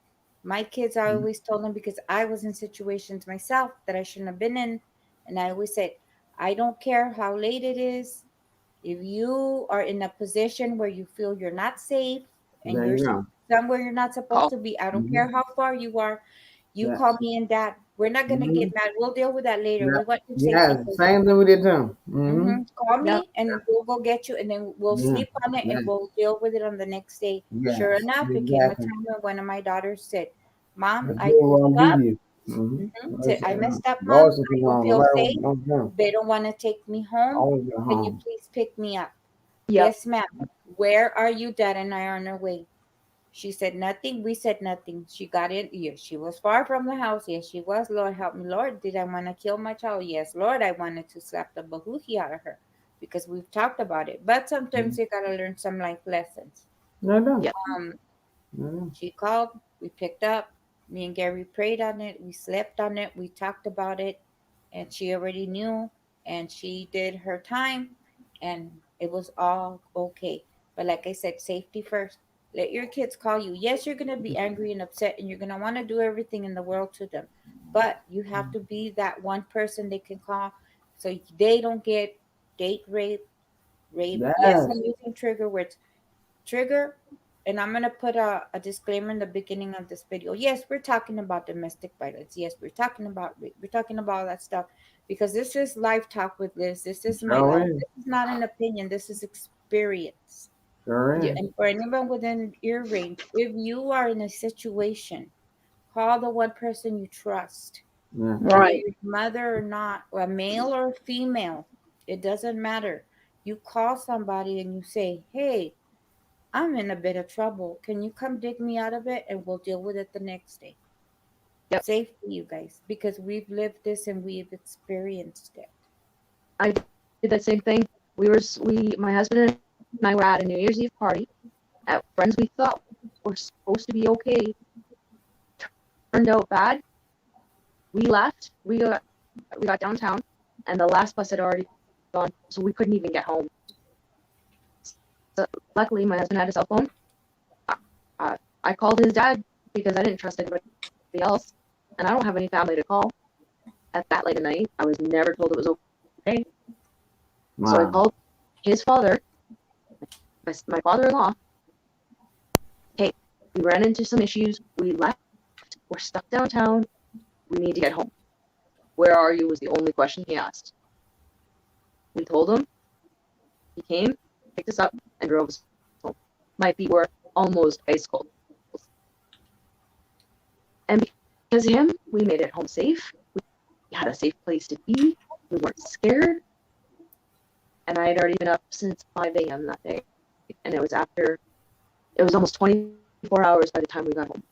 My kids, I always told them, because I was in situations myself that I shouldn't have been in, and I always said, I don't care how late it is. If you are in a position where you feel you're not safe and There you're you go. somewhere you're not supposed to be, I don't care how far you are. You Yes. call me and dad. We're not gonna get mad. We'll deal with that later. Yeah. We want you Yeah, safety. same thing we did to him. Mm-hmm. Call me and we'll go get you, and then we'll Yeah. sleep on it Yes. and we'll deal with it on the next day. Yes. Sure enough, it came a Exactly. time when one of my daughters said, "Mom, That's I what I'm messed up. giving you. Mm-hmm. Said, I messed up, Always Mom. looking I don't wrong, no feel matter safe. what. They don't want to take me home. Always go Can you home. please pick me up?" Yep. Yes, ma'am. Where are you? Dad and I are on our way. She said nothing. We said nothing. She got in. Yes, she was far from the house. Yes, she was. Lord, help me. Lord, did I want to kill my child? Yes, Lord, I wanted to slap the bahuhi out of her because we've talked about it. But sometimes you got to learn some life lessons. Yeah. She called. We picked up. Me and Gary prayed on it. We slept on it. We talked about it. And she already knew. And she did her time. And it was all okay. But like I said, safety first. Let your kids call you. Yes, you're going to be angry and upset. And you're going to want to do everything in the world to them. But you have to be that one person they can call so they don't get date rape. Yes, Yes. I'm using trigger words. Trigger, and I'm gonna put a disclaimer in the beginning of this video. Yes, we're talking about domestic violence. Yes, we're talking about rape. We're talking about all that stuff because this is live talk with Liz. This is my Sure life. is. This is not an opinion. This is experience. Sure is. And for anyone within ear range, if you are in a situation, call the one person you trust. Yeah. Whether Right. you're a mother or not, or a male or a female, it doesn't matter. You call somebody and you say, "Hey, I'm in a bit of trouble. Can you come dig me out of it and we'll deal with it the next day?" Yep. Safety, you guys, because we've lived this and we've experienced it. I did that same thing. My husband and I were at a New Year's Eve party at friends we thought were supposed to be okay. Turned out bad. We left. We got downtown, and the last bus had already gone, so we couldn't even get home. So luckily, my husband had a cell phone. I called his dad because I didn't trust anybody else, and I don't have any family to call at that late at night. I was never told it was okay. So I Wow. called his father, my father-in-law. Hey, we ran into some issues. We left. We're stuck downtown. We need to get home. Where are you was the only question he asked. We told him. He came, picked us up, and drove us home. My feet were almost ice cold. And because of him, we made it home safe. We had a safe place to be. We weren't scared. And I had already been up since 5 a.m. that day. And it was almost 24 hours by the time we got home.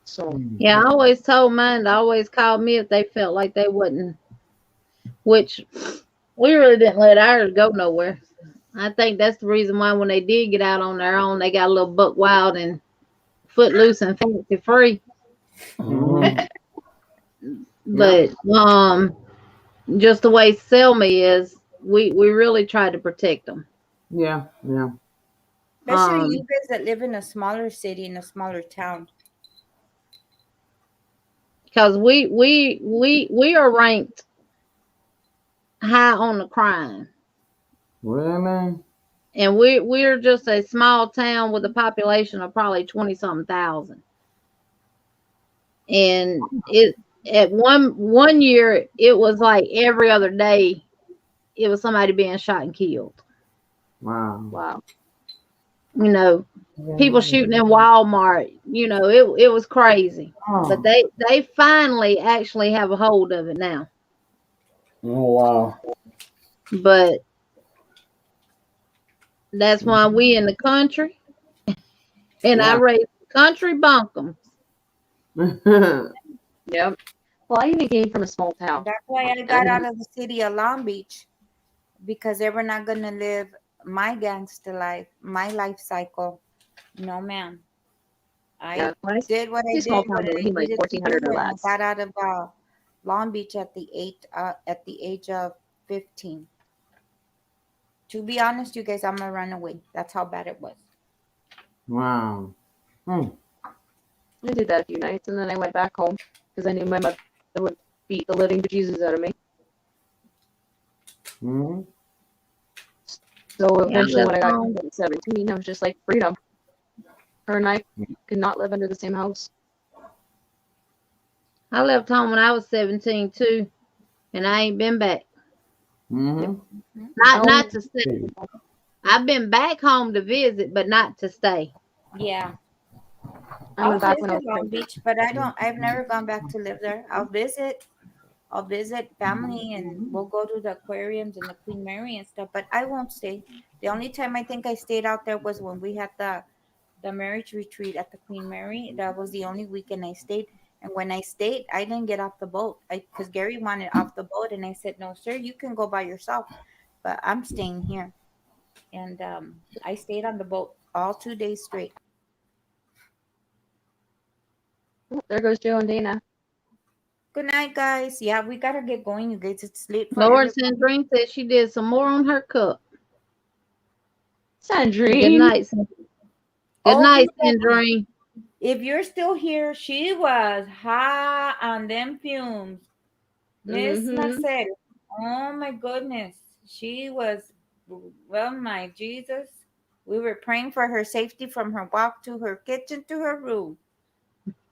So, Yeah, I always told mine to always call me if they felt like they wouldn't, which we really didn't let ours go nowhere. I think that's the reason why when they did get out on their own, they got a little buck wild and footloose and fancy free. Mhm. But just the way Selmy is, we really tried to protect them. Yeah, yeah. Especially you guys that live in a smaller city, in a smaller town. Because we are ranked high on the crime. Really? And we're just a small town with a population of probably 20-something thousand. And it at one year it was like every other day it was somebody being shot and killed. Wow. You know, people shooting in Walmart, you know, it was crazy. But they finally actually have a hold of it now. Oh wow. But that's why we in the country. And I raised country bunkums. Yep. Well, I even came from a small town. That's why I got out of the city of Long Beach, because they were not going to live my gangster life, my life cycle. No, ma'am. I did what I did. Small town, What I like needed to 1,400 do, or and I less. got out of Long Beach at the age of 15. To be honest, you guys, I'm a runaway. That's how bad it was. Wow. I did that a few nights, and then I went back home because I knew my mother would beat the living bejesus out of me. Mm-hmm. So eventually, when I got home. to 17, I was just like, freedom. Her and I could not live under the same house. I left home when I was 17 too, and I ain't been back. Mm-hmm. Not to stay. I've been back home to visit, but not to stay. Yeah. I I'll went back when I visit was Long Beach, but I've never gone back to live there. I'll visit. I'll visit family and we'll go to the aquariums and the Queen Mary and stuff, but I won't stay. The only time I think I stayed out there was when we had the marriage retreat at the Queen Mary. That was the only weekend I stayed. And when I stayed, I didn't get off the boat. Because Gary wanted off the boat, and I said, "No, sir, you can go by yourself, but I'm staying here." And I stayed on the boat all 2 days straight. Oh, there goes Joe and Dana. Good night, guys. Yeah, we gotta get going, you guys. It's late for Laura everybody. Sandrine said she did some more on her cup. Sandrine. Good night. Good Oh, night, you know, Sandrine. if you're still here, she was high on them fumes. Miss Marcel. Oh my goodness. She was, well, my Jesus. We were praying for her safety from her walk to her kitchen to her room.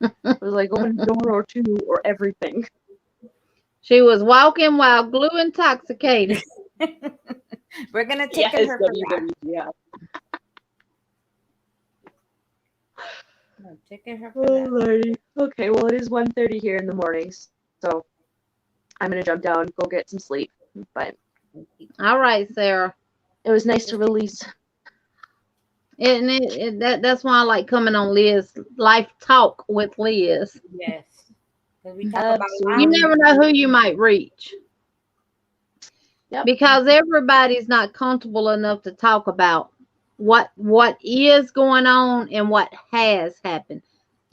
It was like open a door or two or everything. She was walking while glue intoxicated. We're gonna take her for that. Yeah. No, taking her for Oh, that. lordy. Okay, well, it is 1:30 here in the mornings, so I'm gonna jump down, go get some sleep. But All right, Sarah. it was nice to release. And that's why I like coming on Liz Life Talk with Liz. Yes. 'Cause we talk about You life. never know who you might reach. Yep. Because everybody's not comfortable enough to talk about what is going on and what has happened.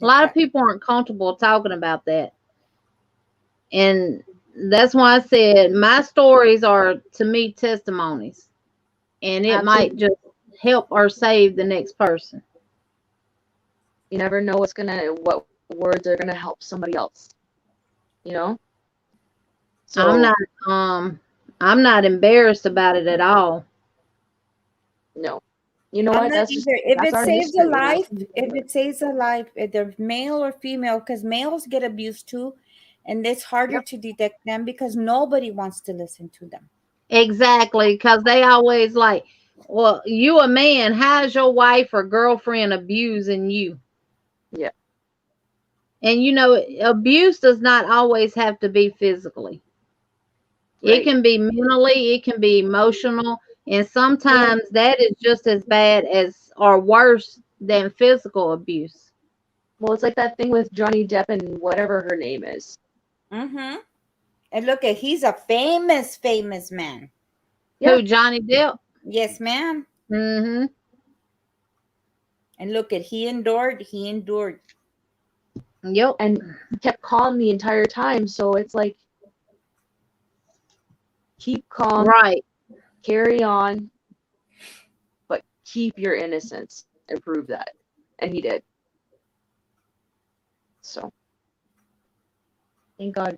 A lot of people aren't comfortable talking about that. And that's why I said my stories are, to me, testimonies. And it might just help or save the next person. You never know what words are gonna help somebody else. You know? So I'm not embarrassed about it at all. No. You know I'm what? not That's just either. If that's it our saves history, a you know? life, if it saves a life, either male or female, because males get abused too, and it's harder to detect them because nobody wants to listen to them. Exactly, because they always like, well, you a man, how's your wife or girlfriend abusing you? Yeah. And you know, abuse does not always have to be physically. It Right. can be mentally, it can be emotional, and sometimes that is just as bad as or worse than physical abuse. Well, it's like that thing with Johnny Depp and whatever her name is. Mm-hmm. And look at, he's a famous man. Yeah. Who, Johnny Depp? Yes, ma'am. Mm-hmm. And look at, he endured. Yep. And he kept calm the entire time, so it's like, keep calm, right, carry on, but keep your innocence and prove that. And he did. So thank God.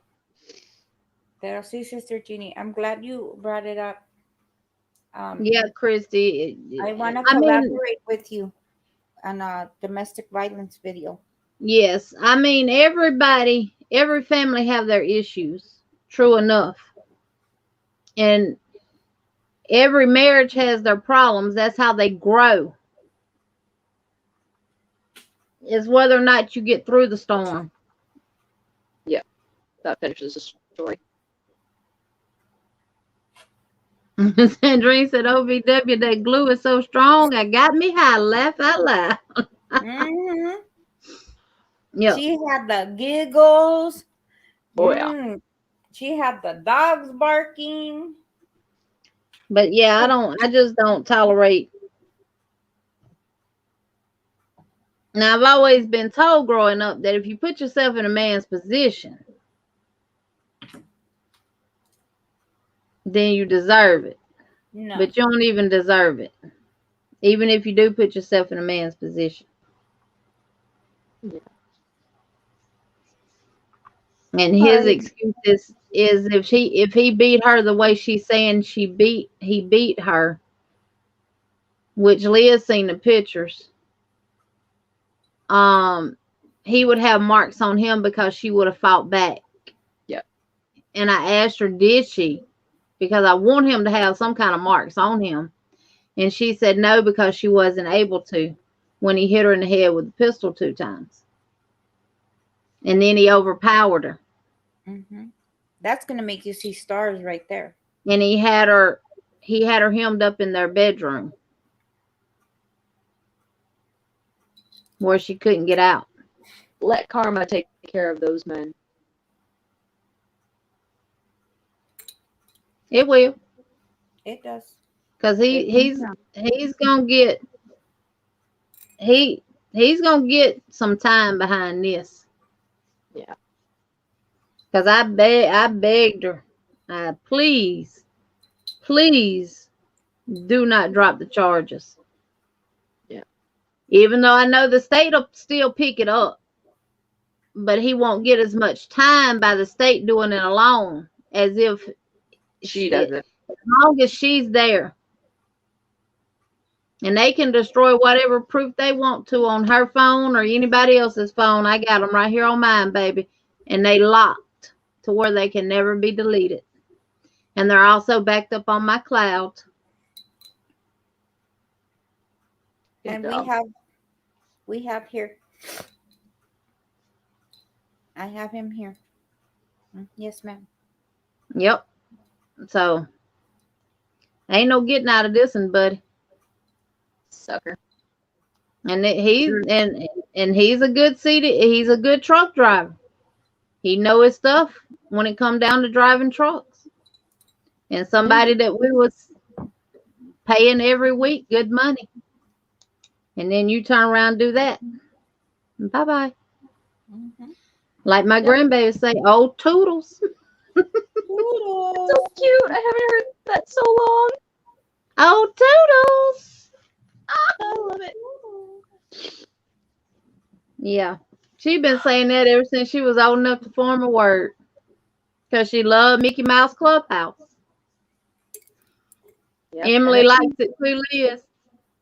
Pero sí, Sister Jeannie, I'm glad you brought it up. Yeah, Christy. I want to I mean, collaborate with you on a domestic violence video. yes, I mean every family have their issues. True enough. And every marriage has their problems. That's how they grow. It's whether or not you get through the storm. Yeah, that finishes the story. Sandrine said, OVW, that glue is so strong, I got me high. Laugh out loud. Mm-hmm. Yep. She had the giggles. Oh, yeah. She had the dogs barking. But yeah, I just don't tolerate. Now, I've always been told growing up that if you put yourself in a man's position, then you deserve it. No. But you don't even deserve it. Even if you do put yourself in a man's position. Yeah. And his excuse is if he beat her the way she's saying he beat her, which Leah's seen the pictures. He would have marks on him because she would have fought back. Yeah. And I asked her, did she? Because I want him to have some kind of marks on him. And she said no, because she wasn't able to when he hit her in the head with the pistol 2 times. And then he overpowered her. Mm-hmm. That's gonna make you see stars right there. And he had her hemmed up in their bedroom where she couldn't get out. Let karma take care of those men. It will. It does. Cause he's gonna get he's gonna get some time behind this. Yeah. Cause I begged her, please do not drop the charges. Yeah. Even though I know the state will still pick it up, but he won't get as much time by the state doing it alone as if She does it. as long as she's there. And they can destroy whatever proof they want to on her phone or anybody else's phone. I got them right here on mine, baby. And they locked to where they can never be deleted. And they're also backed up on my cloud. And we have here. I have him here. Yes, ma'am. Yep. So ain't no getting out of this one, buddy. Sucker. And he's a good he's a good truck driver. He know his stuff when it come down to driving trucks. And somebody that we was paying every week good money. And then you turn around and do that. Bye-bye. Mm-hmm. Like my grandbaby say, old toodles. Toodles. So cute. I haven't heard that so long. Old toodles. I love it. Yeah. She been saying that ever since she was old enough to form a word. Because she loved Mickey Mouse Clubhouse. Yep. Emily likes it too, Liz.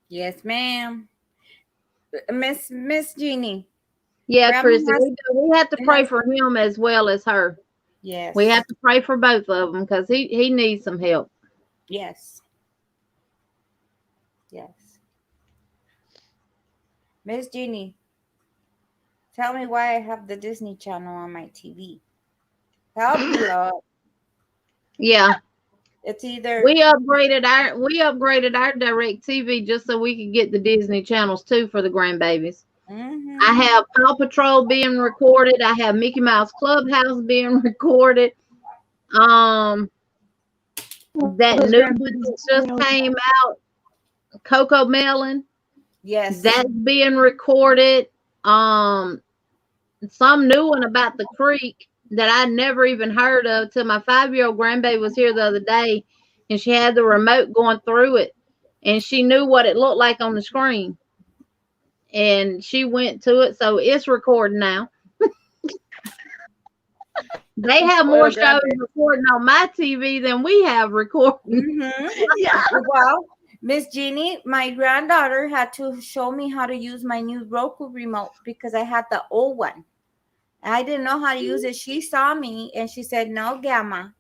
Yes, ma'am. Miss Jeannie. Yeah, Grandma Christy, has- we have to pray for him as well as her. Yes. We have to pray for both of them because he needs some help. Yes. Yes. Miss Jeannie, tell me why I have the Disney Channel on my TV. Help me, Lord. Yeah. It's either We upgraded our direct TV just so we could get the Disney channels too for the grandbabies. Mhm. I have Paw Patrol being recorded. I have Mickey Mouse Clubhouse being recorded. That new one that just came out, Coco Melon. Yes. That's being recorded. Some new one about the creek that I never even heard of till my 5-year-old grandbaby was here the other day, and she had the remote going through it, and she knew what it looked like on the screen, and she went to it, so it's recording now. They have more shows recording on my TV than we have recording. Mm-hmm. Yeah. Well, Miss Jeannie, my granddaughter had to show me how to use my new Roku remote because I had the old one. I didn't know how to use it. She saw me and she said, "No, Gamma,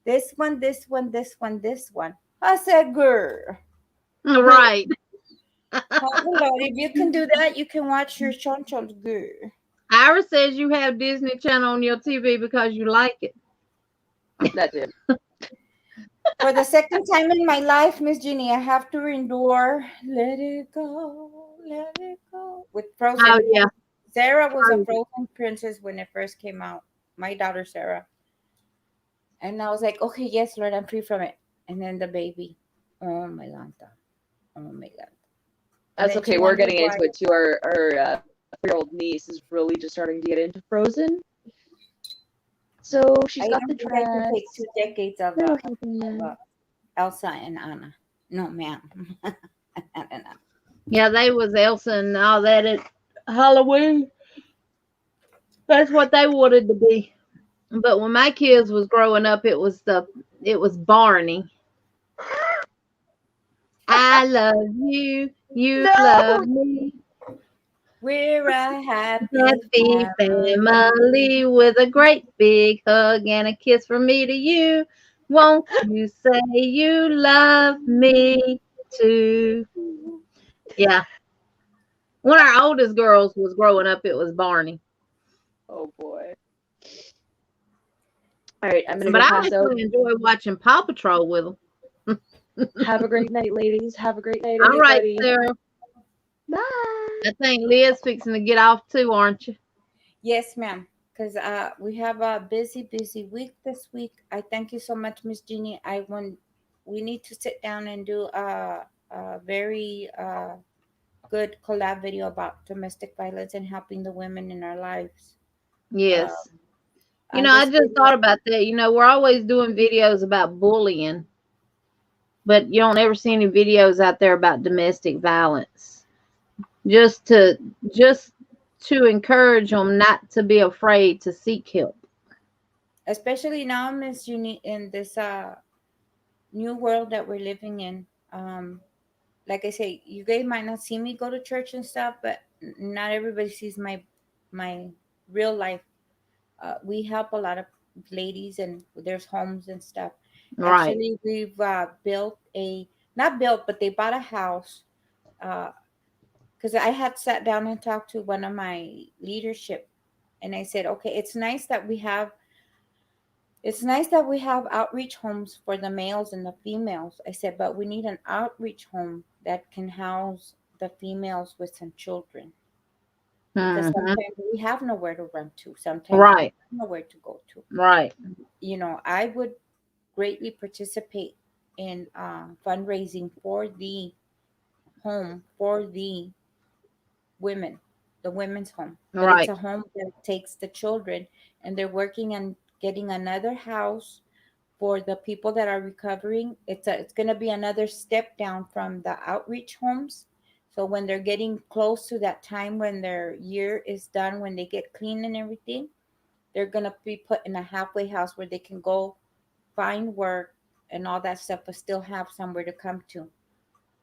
this one, this one, this one, this one." I said, "Girl, right." Lord, if you can do that, you can watch your chonchos, girl." Ira says you have Disney Channel on your TV because you like it. That's it. For the second time in my life, Miss Jeannie, I have to endure "Let It Go, Let It Go" with Frozen. Oh yeah. Sarah was a Frozen princess when it first came out. My daughter Sarah. And I was like, okay, yes, Lord, I'm free from it. And then the baby. Oh my God. Oh my God. That's okay. We're getting into it too. Our 4-year-old niece is really just starting to get into Frozen. So she's got the I can dress. take 2 decades of Elsa and Anna. No, ma'am. Yeah, they was Elsa and all that at Halloween. That's what they wanted to be. But when my kids was growing up, it was Barney. I love you. You love me. We're a happy family with a great big hug and a kiss from me to you. Won't you say you love me too? Yeah. When our oldest girls was growing up, it was Barney. Oh boy. All right, I'm gonna But go I pass out. actually enjoy watching Paw Patrol with them. Have a great night, ladies. Have a great night, All right, everybody. Sarah. Bye. I think Liz fixing to get off too, aren't you? Yes, ma'am. Because we have a busy week this week. I thank you so much, Miss Jeannie. We need to sit down and do a very good collab video about domestic violence and helping the women in our lives. Yes. You On know, I this just video, thought about that. You know, we're always doing videos about bullying, but you don't ever see any videos out there about domestic violence. Just to encourage them not to be afraid to seek help. especially now, Miss Jeannie, in this new world that we're living in. Like I say, you guys might not see me go to church and stuff, but not everybody sees my real life. We help a lot of ladies, and there's homes and stuff. Right. Actually, we've not built, but they bought a house. Because I had sat down and talked to one of my leadership, and I said, okay, it's nice that we have outreach homes for the males and the females. I said, but we need an outreach home that can house the females with some children. Because sometimes we have nowhere to run to. Sometimes Right. we have nowhere to go to. Right. You know, I would greatly participate in fundraising for the home for the women, the women's home. But Right. it's a home that takes the children, and they're working on getting another house for the people that are recovering. It's going to be another step down from the outreach homes. So when they're getting close to that time when their year is done, when they get clean and everything, they're going to be put in a halfway house where they can go find work and all that stuff, but still have somewhere to come to.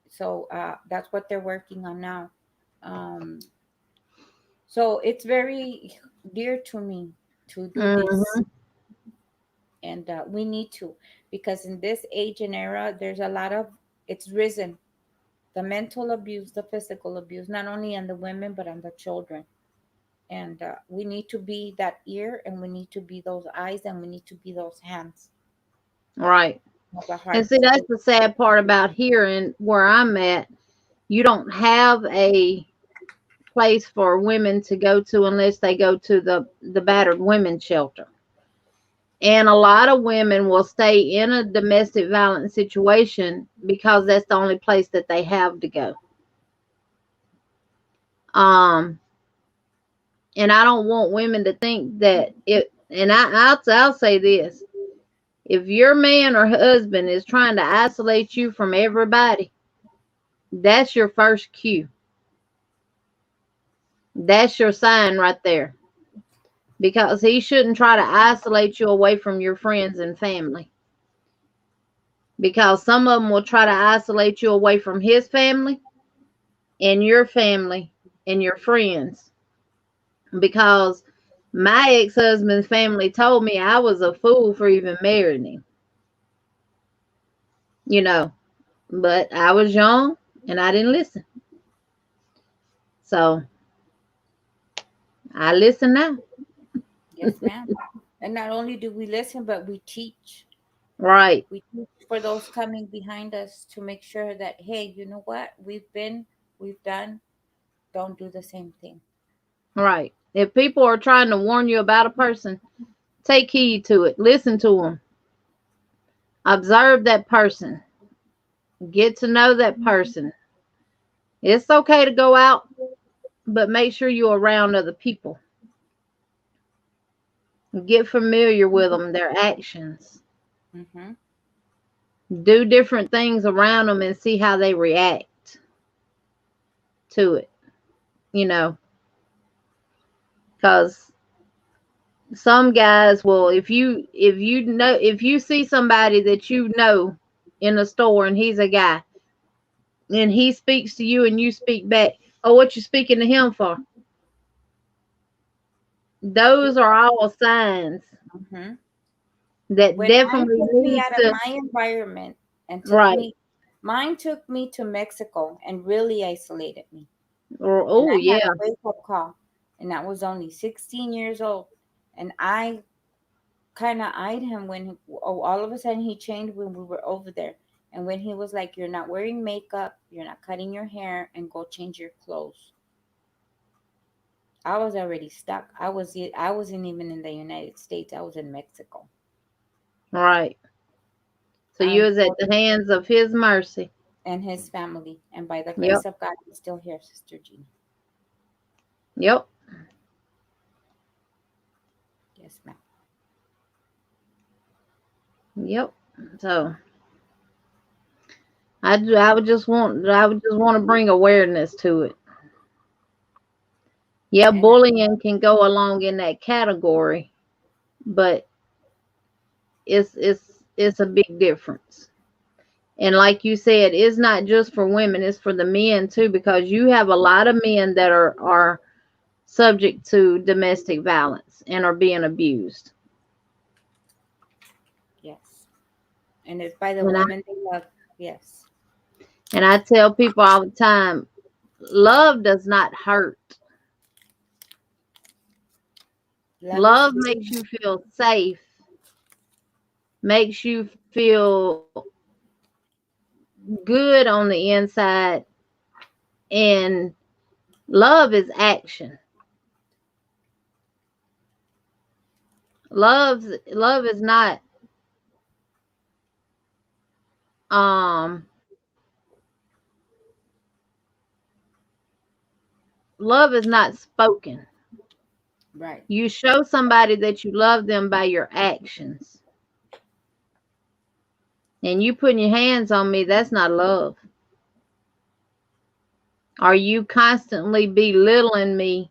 So that's what they're working on now. So it's very dear to me to do this. And we need to, because in this age and era, there's a lot of, it's risen. The mental abuse, the physical abuse, not only on the women, but on the children. And we need to be that ear, and we need to be those eyes, and we need to be those hands. Right. The heart. And see, that's the sad part about here and where I'm at. You don't have a place for women to go to unless they go to the battered women's shelter. And a lot of women will stay in a domestic violence situation because that's the only place that they have to go. And I don't want women to think that it, and I'll say this. If your man or husband is trying to isolate you from everybody, that's your first cue. That's your sign right there. Because he shouldn't try to isolate you away from your friends and family. Because some of them will try to isolate you away from his family and your friends. Because my ex-husband's family told me I was a fool for even marrying him. You know, but I was young and I didn't listen. So I listen now. Yes, ma'am. And not only do we listen, but we teach. Right. We teach for those coming behind us to make sure that, hey, you know what? We've done, don't do the same thing. Right. If people are trying to warn you about a person, take heed to it. Listen to them. Observe that person. Get to know that person. It's okay to go out, but make sure you're around other people. Get familiar with them, their actions. Mm-hmm. Do different things around them and see how they react to it. You know, because some guys will, if you see somebody that you know in a store and he's a guy and he speaks to you and you speak back, oh, what you speaking to him for? Those are all signs that When definitely mine took me need out to, of my environment and mine took me to Mexico and really isolated me. Oh, and I had yeah. a wake-up call, and I was only 16 years old, and I kind of eyed him when all of a sudden he changed when we were over there. And when he was like, "You're not wearing makeup, you're not cutting your hair, and go change your clothes." I was already stuck. I wasn't even in the United States. I was in Mexico. Right. So you was at the hands of his mercy. And his family. And by the Yep. grace of God, he's still here, Sister Gina. Yep. Yes, ma'am. Yep. So I would just want to bring awareness to it. Yeah, bullying can go along in that category, but it's a big difference. And like you said, it's not just for women, it's for the men too, because you have a lot of men that are subject to domestic violence and are being abused. Yes. And it's by the And women they love. Yes. And I tell people all the time, love does not hurt. Love makes you feel safe, makes you feel good on the inside, and love is action. Love is not love is not spoken. Right. You show somebody that you love them by your actions. And you putting your hands on me, that's not love. Are you constantly belittling me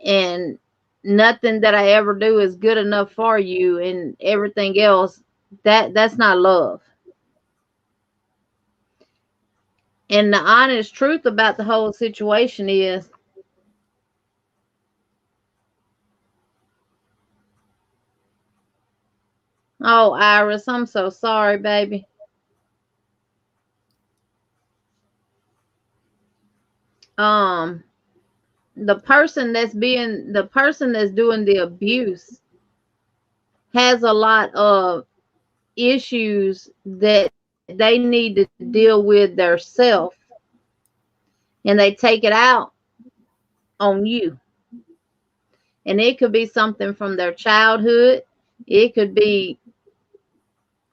and nothing that I ever do is good enough for you and everything else? That's not love. And the honest truth about the whole situation is, oh, Iris, I'm so sorry, baby. The person that's doing the abuse has a lot of issues that they need to deal with themselves, and they take it out on you. And it could be something from their childhood. It could be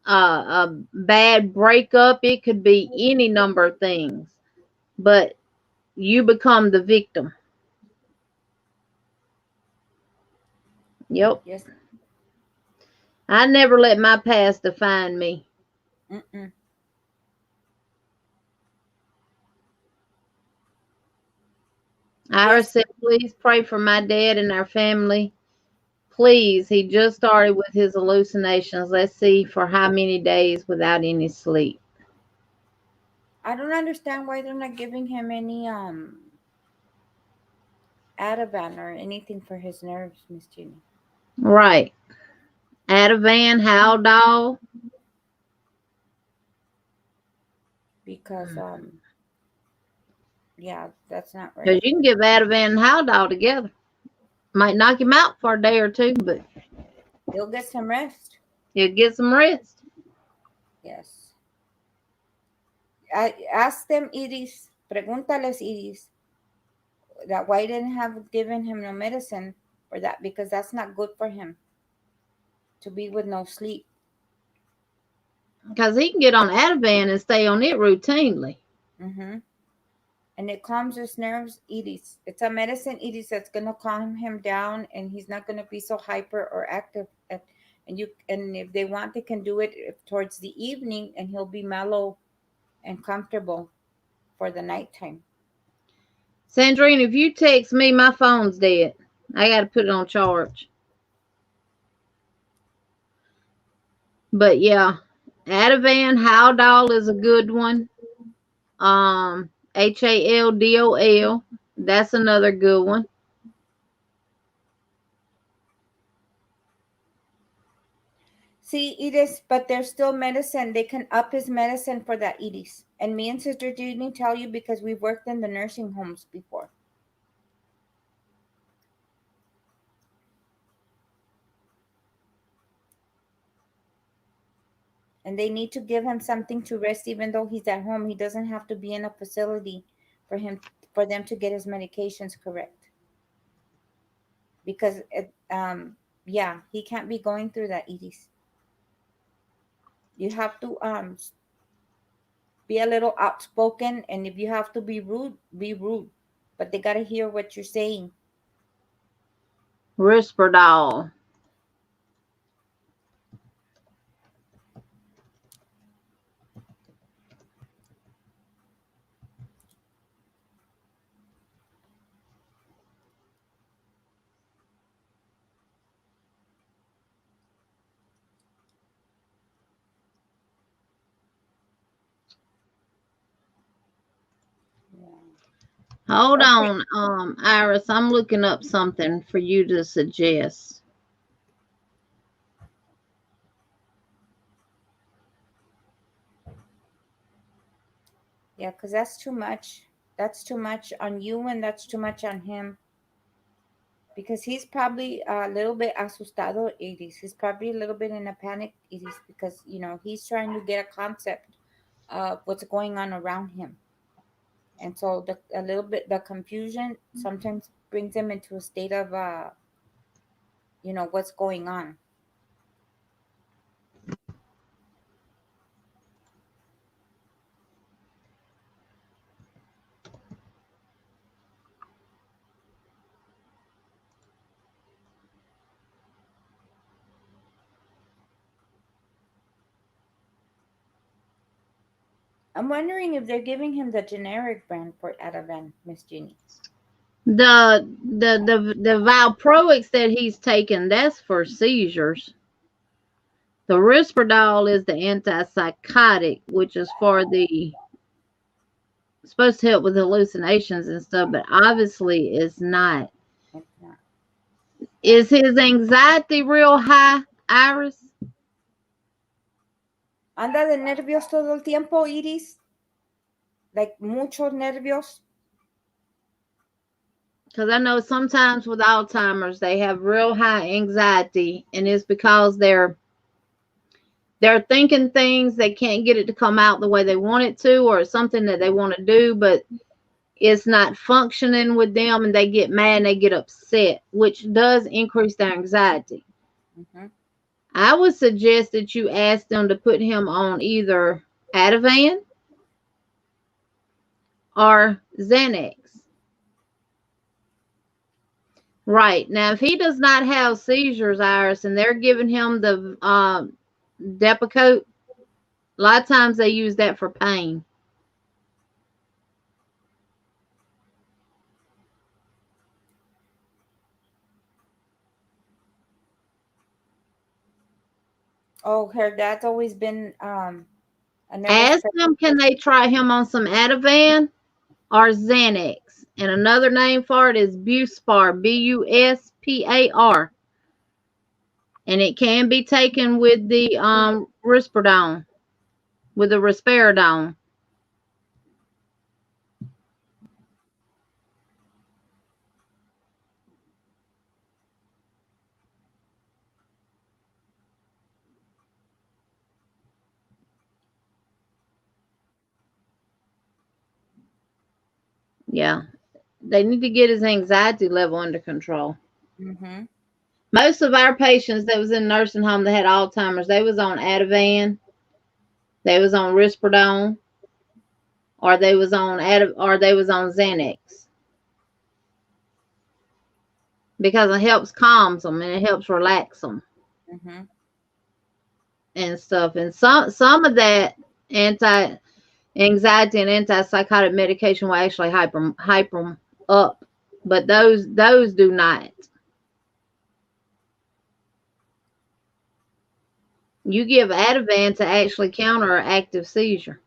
a bad breakup. It could be any number of things. But you become the victim. Yep. Yes. I never let my past define me. Mm-mm. Iris said, please pray for my dad and our family. Please, he just started with his hallucinations. Let's see for how many days without any sleep. I don't understand why they're not giving him any Ativan or anything for his nerves, Miss Gina. Right. Ativan, Haldol. Because yeah, that's not right. Because you can give Ativan and Haldol together. Might knock him out for a day or two, but he'll get some rest. He'll get some rest. Yes. I ask them, Iris, pregúntales, Iris, that why didn't have given him no medicine for that, because that's not good for him to be with no sleep. Because he can get on Ativan and stay on it routinely. Mm-hmm. And it calms his nerves, Iris. It's a medicine, Iris, that's gonna calm him down, and he's not gonna be so hyper or active. And if they want, they can do it towards the evening, and he'll be mellow and comfortable for the nighttime. Sandrine, if you text me, my phone's dead. I got to put it on charge. But yeah, Ativan, Haldol is a good one. Haldol, that's another good one. See, Edith, but there's still medicine. They can up his medicine for that, Edith. And me and Sister Judy tell you because we've worked in the nursing homes before. And they need to give him something to rest, even though he's at home. He doesn't have to be in a facility for them to get his medications correct. Because yeah, he can't be going through that, Edie. You have to be a little outspoken, and if you have to be rude, be rude. But they gotta hear what you're saying. Risperdal. Hold on, Iris. I'm looking up something for you to suggest. Yeah, because that's too much. That's too much on you, and that's too much on him. Because he's probably a little bit asustado, Edis. He's probably a little bit in a panic, Edis, because he's trying to get a concept of what's going on around him. And so the confusion sometimes brings him into a state of what's going on. I'm wondering if they're giving him the generic brand for Ativan, Miss Jeannie. The Valproix that he's taken, that's for seizures. The Risperdal is the antipsychotic, which is for supposed to help with hallucinations and stuff, but obviously it's not. It's not. Is his anxiety real high, Iris? Anda de nervios todo el tiempo, Iris. Like muchos nervios. Because I know sometimes with Alzheimer's, they have real high anxiety, and it's because they're thinking things, they can't get it to come out the way they want it to, or it's something that they want to do, but it's not functioning with them, and they get mad and they get upset, which does increase their anxiety. Mm-hmm. I would suggest that you ask them to put him on either Ativan or Xanax. Right. Now, if he does not have seizures, Iris, and they're giving him the Depakote, a lot of times they use that for pain. Oh, her dad's always been Ask them, can they try him on some Ativan or Xanax? And another name for it is Buspar, Buspar. And it can be taken with the Risperidone, with the Risperidone. Yeah, they need to get his anxiety level under control. Mm-hmm. Most of our patients that was in nursing home that had Alzheimer's, they was on Ativan, they was on Risperidone, or they was on Xanax, because it helps calms them and it helps relax them. Mm-hmm. And stuff. And some of that anti-anxiety and antipsychotic medication will actually hype them up, but those do not. You give Ativan to actually counter an active seizure.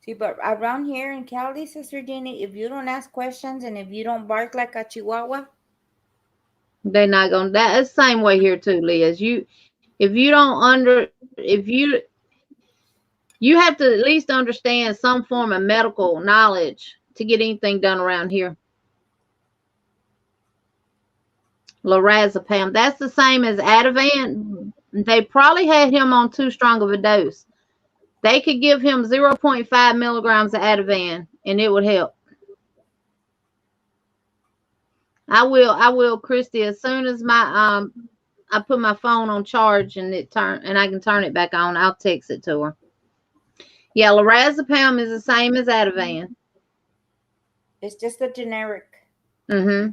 See, but around here in Cali, Sister Jenny, if you don't ask questions and if you don't bark like a chihuahua, they're not gonna. That's the same way here too, Liz. You have to at least understand some form of medical knowledge to get anything done around here. lorazepam. That's the same as Ativan. They probably had him on too strong of a dose. They could give him 0.5 milligrams of Ativan, and it would help. I will, Christy, as soon as my I put my phone on charge and I can turn it back on, I'll text it to her. Yeah, lorazepam is the same as Ativan. It's just a generic. Mm-hmm.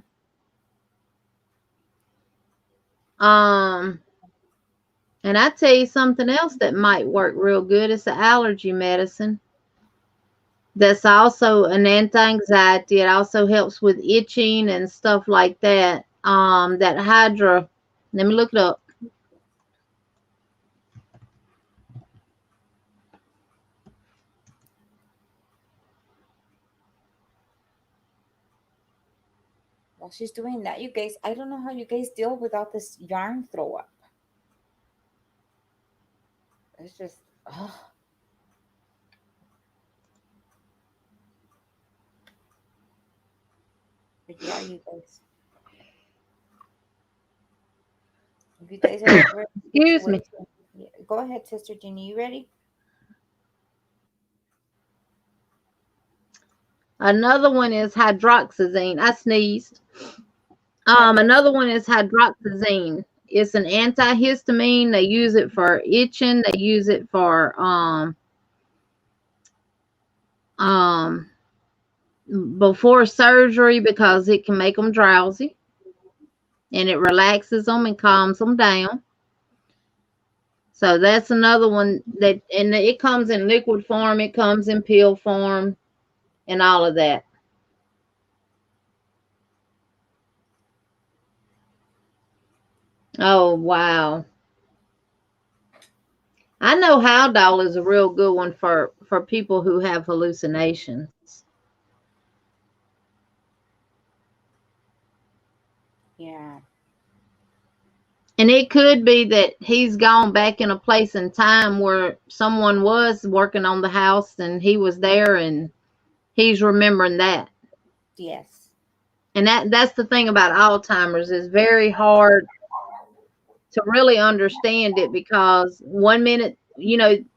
And I tell you something else that might work real good. It's an allergy medicine. That's also an anti-anxiety. It also helps with itching and stuff like that. That Hydra. Let me look it up. While she's doing that, you guys, I don't know how you guys deal without this yarn throw up. It's just, oh. But yeah, you guys. If you guys are ever Excuse me. Yeah, go ahead, Sister Jeannie. You ready? Another one is hydroxyzine. I sneezed. Another one is hydroxyzine. It's an antihistamine. They use it for itching. They use it for before surgery because it can make them drowsy, and it relaxes them and calms them down. So that's another one and it comes in liquid form, it comes in pill form, and all of that. Oh, wow. I know Haldol is a real good one for people who have hallucinations. Yeah. And it could be that he's gone back in a place in time where someone was working on the house and he was there and he's remembering that. Yes. And that's the thing about Alzheimer's. It's very hard to really understand it because one minute,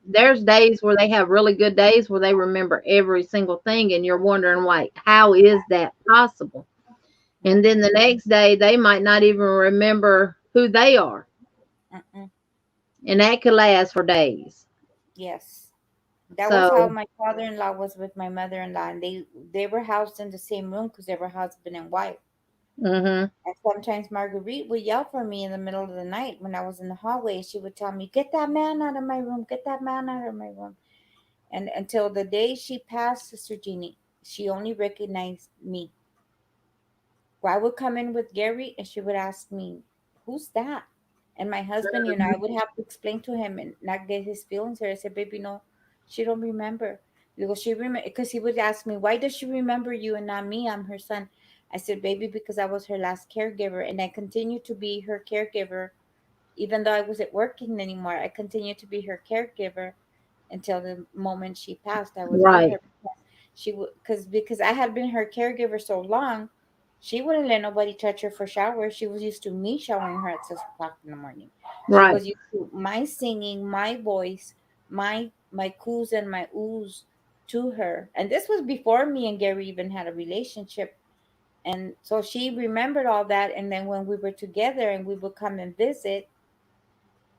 there's days where they have really good days where they remember every single thing and you're wondering, like, how is that possible? And then the next day, they might not even remember who they are. And that could last for days. Yes. That was how my father-in-law was with my mother-in-law. And they were housed in the same room because they were husband and wife. Mm-hmm. And sometimes Marguerite would yell for me in the middle of the night when I was in the hallway. She would tell me, get that man out of my room. Get that man out of my room. And until the day she passed, Sister Jeannie, she only recognized me. I would come in with Gary and she would ask me, who's that? And my husband, I would have to explain to him and not get his feelings hurt. I said, baby, no, she don't remember. She remember because he would ask me, why does she remember you and not me? I'm her son. I said, baby, because I was her last caregiver and I continue to be her caregiver. Even though I wasn't working anymore, I continued to be her caregiver until the moment she passed. I was with her. She would because I had been her caregiver so long, she wouldn't let nobody touch her for shower. She was used to me showering her at 6 o'clock in the morning. She was used to my singing, my voice, my coos and my oohs to her. And this was before me and Gary even had a relationship. And so she remembered all that. And then when we were together and we would come and visit,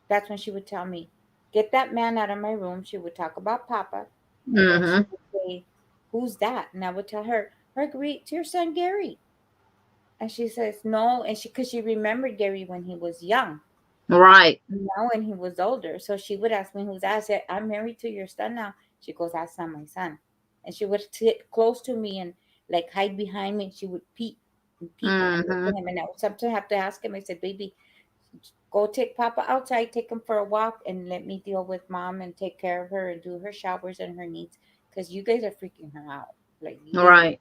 that's when she would tell me, get that man out of my room. She would talk about Papa. And then she would say, who's that? And I would tell her, Marguerite, it's your son Gary. And she says, no. And because she remembered Gary when he was young. Right. Now when he was older. So she would ask me who's that. I said, I'm married to your son now. She goes, that's not my son. And she would sit close to me and like hide behind me. She would peep and peep and look at him. And I would sometimes have to ask him. I said, baby, go take Papa outside, take him for a walk, and let me deal with Mom and take care of her and do her showers and her needs. Because you guys are freaking her out. Like, right.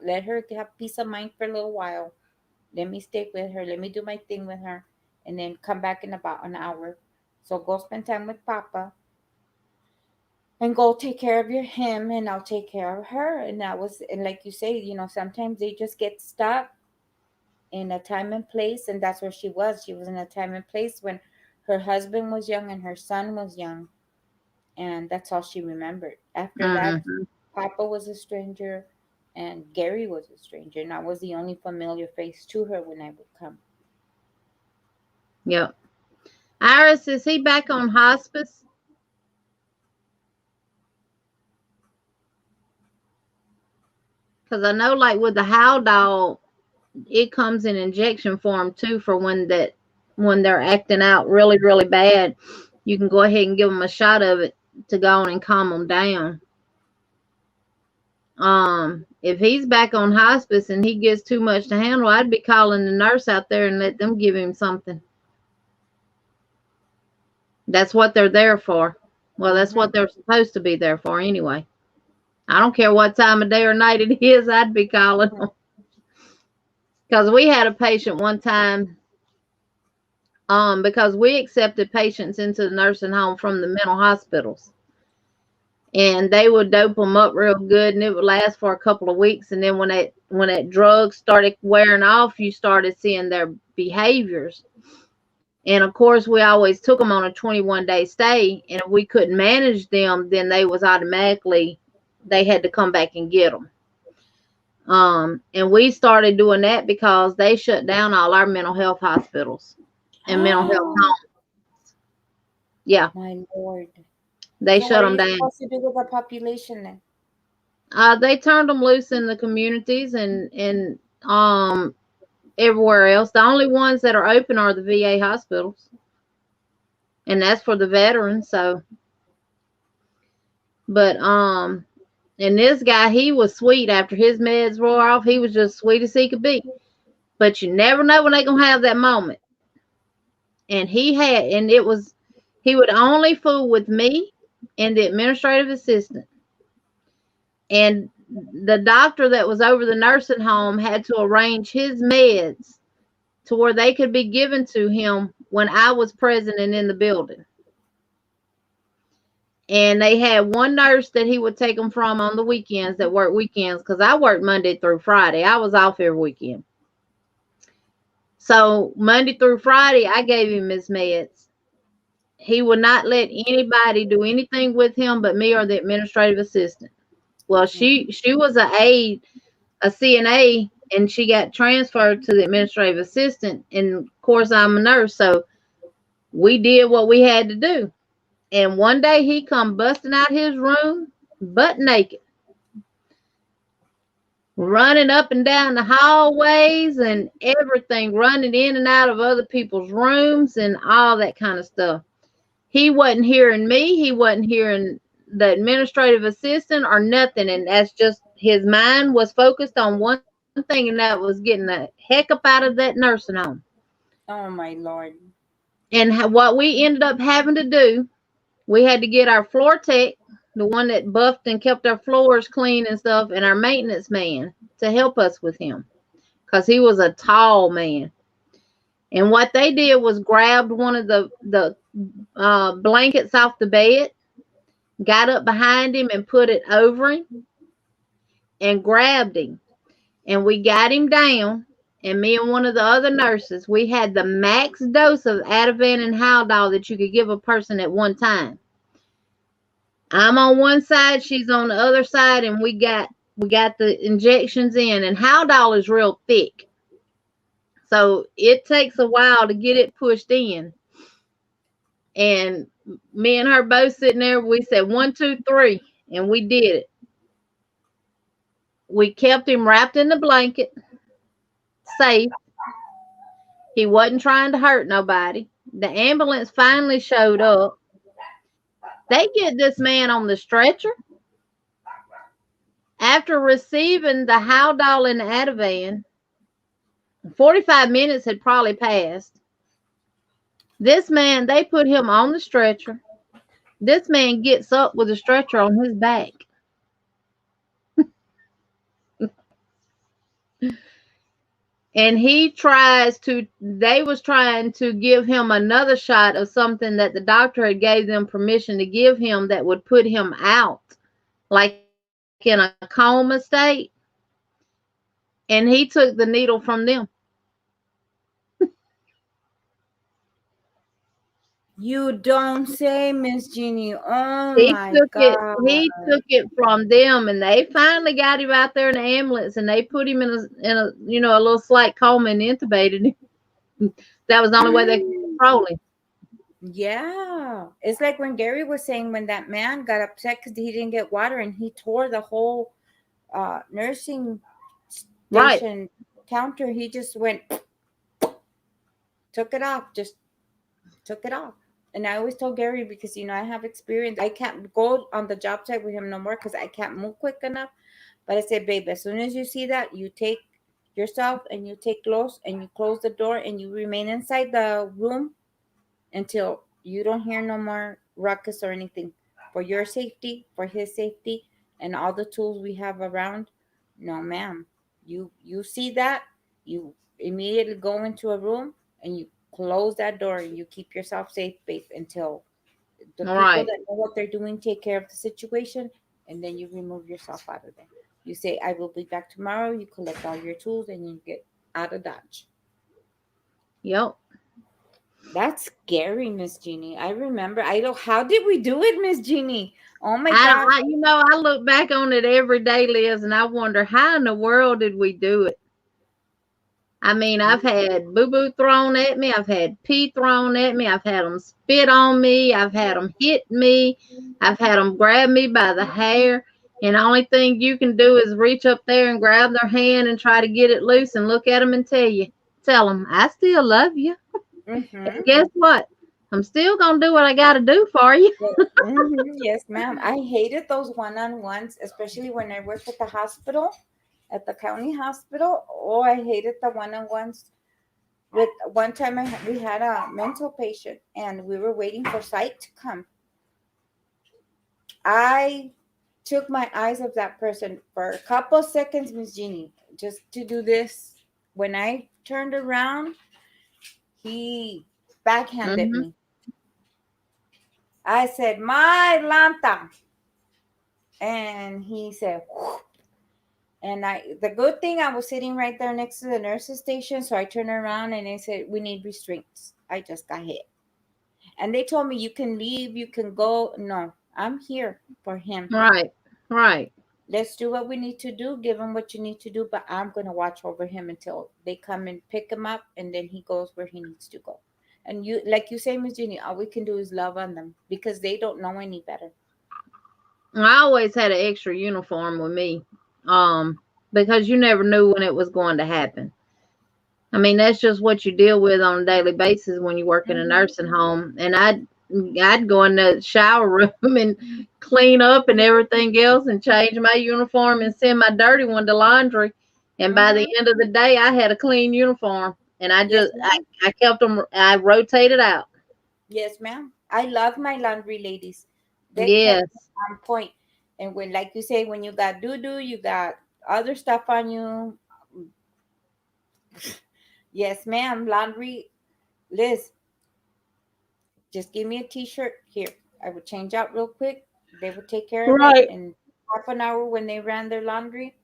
Let her have peace of mind for a little while. Let me stay with her. Let me do my thing with her. And then come back in about an hour. So go spend time with Papa. And go take care of him and I'll take care of her. And like you say, sometimes they just get stuck in a time and place, and that's where she was. She was in a time and place when her husband was young and her son was young, and that's all she remembered. After that, Mhm. Papa was a stranger, and Gary was a stranger, and I was the only familiar face to her when I would come. Yep. Iris, is he back on hospice? Because I know, like with the Haldol, it comes in injection form too for when they're acting out really, really bad. You can go ahead and give them a shot of it to go on and calm them down. If he's back on hospice and he gets too much to handle, I'd be calling the nurse out there and let them give him something. That's what they're there for. Well, that's what they're supposed to be there for anyway. I don't care what time of day or night it is, I'd be calling them. Because we had a patient one time, because we accepted patients into the nursing home from the mental hospitals. And they would dope them up real good, and it would last for a couple of weeks. And then when that drug started wearing off, you started seeing their behaviors. And of course, we always took them on a 21-day stay. And if we couldn't manage them, then they had to come back and get them. And we started doing that because they shut down all our mental health hospitals and mental health homes. Yeah. My Lord. They So shut what are them you down. supposed to do with the population then? They turned them loose in the communities and everywhere else. The only ones that are open are the VA hospitals, and that's for the veterans. So, but and this guy, he was sweet after his meds wore off. He was just sweet as he could be. But you never know when they're gonna have that moment. And he would only fool with me and the administrative assistant. And the doctor that was over the nursing home had to arrange his meds to where they could be given to him when I was present and in the building. And they had one nurse that he would take them from on the weekends that worked weekends, because I worked Monday through Friday. I was off every weekend. So Monday through Friday, I gave him his meds. He would not let anybody do anything with him but me or the administrative assistant. Well, she was a CNA, and she got transferred to the administrative assistant. And of course, I'm a nurse, so we did what we had to do. And one day he come busting out his room, butt naked, running up and down the hallways and everything, running in and out of other people's rooms and all that kind of stuff. He wasn't hearing me. He wasn't hearing the administrative assistant or nothing. And that's just, his mind was focused on one thing, and that was getting the heck up out of that nursing home. Oh, my Lord. And what we ended up having to do, we had to get our floor tech, the one that buffed and kept our floors clean and stuff, and our maintenance man to help us with him, because he was a tall man. And what they did was grabbed one of the blankets off the bed, got up behind him and put it over him, and grabbed him. And we got him down, and me and one of the other nurses, we had the max dose of Ativan and Haldol that you could give a person at one time. I'm on one side, she's on the other side, and we got the injections in. And Haldol is real thick, so it takes a while to get it pushed in. And me and her both sitting there, we said 1, 2, 3, and we did it. We kept him wrapped in the blanket, safe. He wasn't trying to hurt nobody. The ambulance finally showed up. They get this man on the stretcher. After receiving the Haldol and the Ativan, 45 minutes had probably passed. This man, they put him on the stretcher. This man gets up with a stretcher on his back. And they was trying to give him another shot of something that the doctor had gave them permission to give him that would put him out, like in a coma state. And he took the needle from them. You don't say, Miss Jeannie. Oh He my took it. God. He took it from them, and they finally got him out there in the ambulance, and they put him in a a little slight coma and intubated him. That was the only way they could control him. Yeah. It's like when Gary was saying when that man got upset because he didn't get water and he tore the whole nursing Right. station counter. He just went, took it off, just took it off. And I always told Gary because, I have experience. I can't go on the job site with him no more because I can't move quick enough. But I said, babe, as soon as you see that, you take yourself and you take Los and you close the door and you remain inside the room until you don't hear no more ruckus or anything. For your safety, for his safety, and all the tools we have around. No, ma'am. You see that, you immediately go into a room and you close that door and you keep yourself safe, babe, until the people Right. that know what they're doing take care of the situation, and then you remove yourself out of there. You say, I will be back tomorrow. You collect all your tools and you get out of Dodge. Yep. That's scary, Miss Jeannie. I remember. I don't. How did we do it, Miss Jeannie? Oh my I gosh. I look back on it every day, Liz, and I wonder how in the world did we do it? I mean, I've had boo-boo thrown at me. I've had pee thrown at me. I've had them spit on me. I've had them hit me. I've had them grab me by the hair. And the only thing you can do is reach up there and grab their hand and try to get it loose and look at them and tell them, I still love you. And guess what? I'm still going to do what I got to do for you. Yes, ma'am. I hated those one-on-ones, especially when I worked at the hospital, at the county hospital. Oh, I hated the one-on-ones. With one time, we had a mental patient, and we were waiting for sight to come. I took my eyes off that person for a couple seconds, Miss Jeannie, just to do this. When I turned around, he backhanded me. I said, my Lanta. And he said, whoop. And the good thing, I was sitting right there next to the nurse's station. So I turned around and they said, we need restraints. I just got hit. And they told me, you can leave, you can go. No, I'm here for him. Right. Let's do what we need to do. Give him what you need to do. But I'm going to watch over him until they come and pick him up. And then he goes where he needs to go. And you, like you say, Miss Jeannie, all we can do is love on them because they don't know any better. I always had an extra uniform with me, because you never knew when it was going to happen. I mean, that's just what you deal with on a daily basis when you work in a nursing home. And I'd go in the shower room and clean up and everything else and change my uniform and send my dirty one to laundry. And by the end of the day, I had a clean uniform. And I kept them, I rotated out. Yes, ma'am. I love my laundry ladies. They Yes. on point. And when, like you say, when you got doo-doo, you got other stuff on you. Yes, ma'am. Laundry, Liz, just give me a t-shirt here. I would change out real quick. They would take care of it in half an hour when they ran their laundry.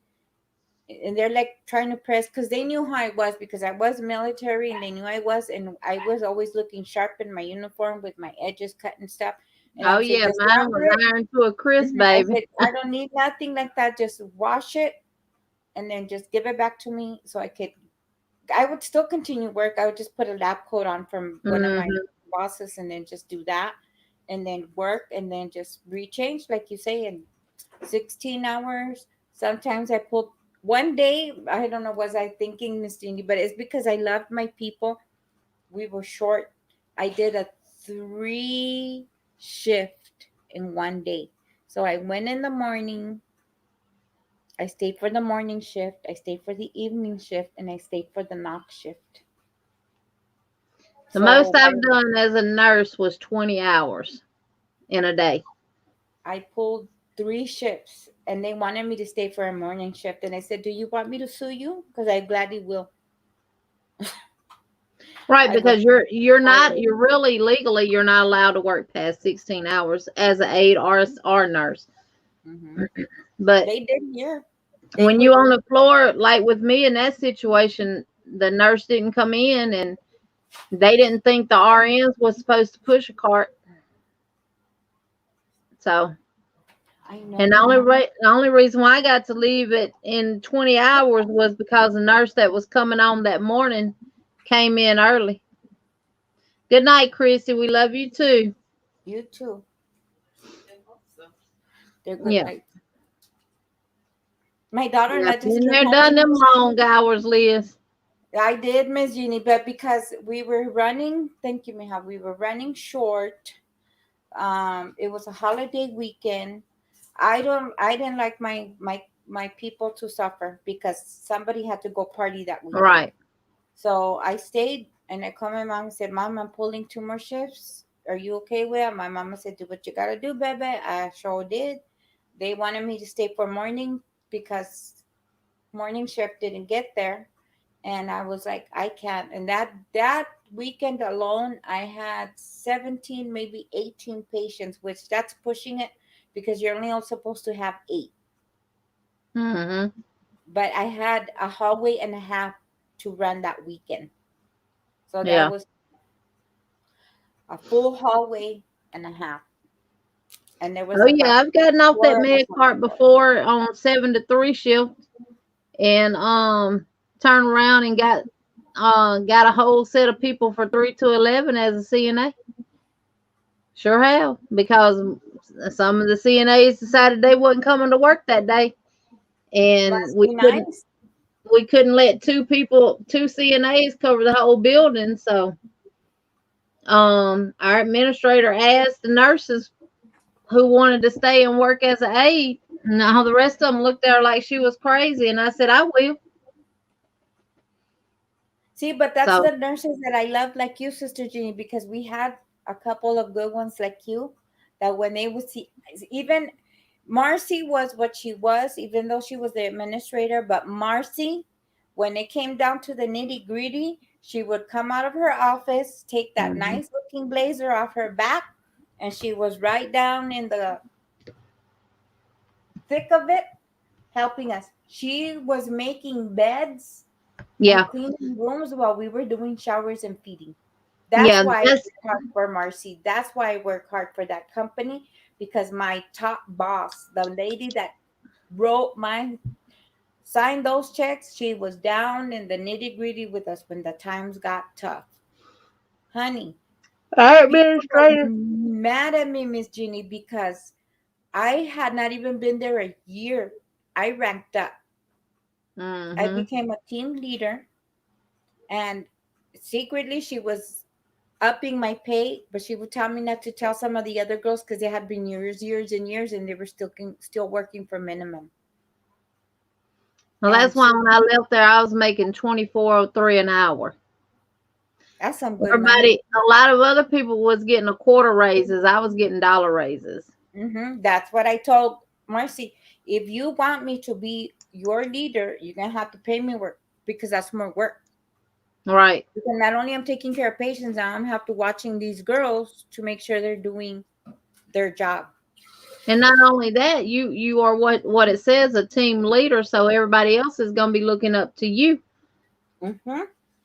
And they're like trying to press because they knew how I was because I was military and they knew I was. And I was always looking sharp in my uniform with my edges cut and stuff. And Oh, yeah. Mine was ironed to a crisp, baby. I don't need nothing like that. Just wash it and then just give it back to me so I would still continue work. I would just put a lab coat on from one of my bosses and then just do that and then work and then just rechange, like you say, in 16 hours. Sometimes I pulled one day, I don't know, was I thinking, Miss Jeannie, but it's because I loved my people. We were short. I did a 3 shift in one day. So I went in the morning. I stayed for the morning shift. I stayed for the evening shift, and I stayed for the knock shift. The most I've done as a nurse was 20 hours in a day. I pulled 3 shifts, and they wanted me to stay for a morning shift. And I said, do you want me to sue you? Because I gladly will. Right, because you're really legally, you're not allowed to work past 16 hours as an aide or nurse. But they did here. When you on the floor, like with me in that situation, the nurse didn't come in and they didn't think the RNs was supposed to push a cart. So, I know. and the only reason why I got to leave it in 20 hours was because the nurse that was coming on that morning came in early. Good night, Chrissy. We love you too. You too. They're good. Yeah. Night. My daughter-in-law just Been came there, home done from them long hours, Liz. I did, Miss Jeannie, but because we were running, thank you, Miha, we were running short. It was a holiday weekend. I didn't like my people to suffer because somebody had to go party that weekend. Right. So I stayed and I called my mom and said, Mom, I'm pulling 2 more shifts. Are you okay with it? My mama said, do what you gotta do, baby. I sure did. They wanted me to stay for morning because morning shift didn't get there. And I was like, I can't. And that weekend alone, I had 17, maybe 18 patients, which that's pushing it because you're only supposed to have 8. Mm-hmm. But I had a hallway and a half to run that weekend. So that Yeah. was a full hallway and a half. And there was Oh yeah, I've gotten off that 4 of med us on cart the floor. before on 7 to 3 shift, and turned around and got a whole set of people for 3 to 11 as a CNA. Sure have, because some of the CNAs decided they wasn't coming to work that day, and Must be nice. we couldn't let 2 CNAs cover the whole building. So our administrator asked the nurses who wanted to stay and work as an aide. Now the rest of them looked at her like she was crazy, and I said, I will. See, but that's So, the nurses that I love, like you, Sister Jeannie, because we had a couple of good ones like you that when they would see, even Marcy was what she was, even though she was the administrator, but Marcy, when it came down to the nitty gritty, she would come out of her office, take that nice looking blazer off her back, and she was right down in the thick of it, helping us. She was making beds yeah, and cleaning rooms while we were doing showers and feeding. That's yeah, why I that's work hard for Marcy. That's why I work hard for that company, because my top boss, the lady that signed those checks, she was down in the nitty gritty with us when the times got tough. Honey, our people were administrator. mad at me, Miss Jeannie, because I had not even been there a year. I ranked up. I became a team leader, and secretly she was upping my pay, but she would tell me not to tell some of the other girls because they had been years and years, and they were still working for minimum. Well, And that's why when I left there, I was making $24.03 an hour. that's some good money. Everybody, a lot of other people was getting a quarter raises. I was getting dollar raises. That's what I told Marcy. If you want me to be your leader, you're gonna have to pay me work, because that's more work. Right. Because not only I'm taking care of patients, now I'm have to watching these girls to make sure they're doing their job. And not only that, you are what it says, a team leader. So everybody else is going to be looking up to you.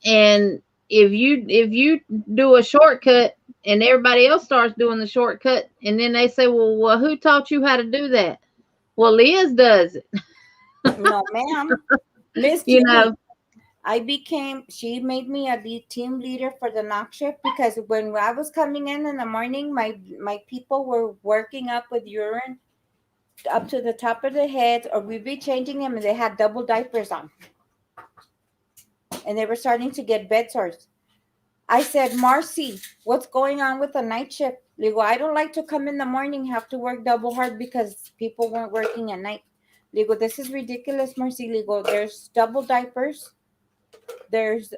And if you do a shortcut and everybody else starts doing the shortcut, and then they say, well, who taught you how to do that? Well, Liz does it. No, ma'am. Miss You Jeannie, know, she made me a team leader for the knock shift, because when I was coming in the morning, my people were working up with urine up to the top of their heads, or we'd be changing them and they had double diapers on. And they were starting to get bed sores. I said, Marcy, what's going on with the night shift? Ligo, I don't like to come in the morning, have to work double hard because people weren't working at night. Ligo, this is ridiculous, Marcy. Ligo, there's double diapers. There's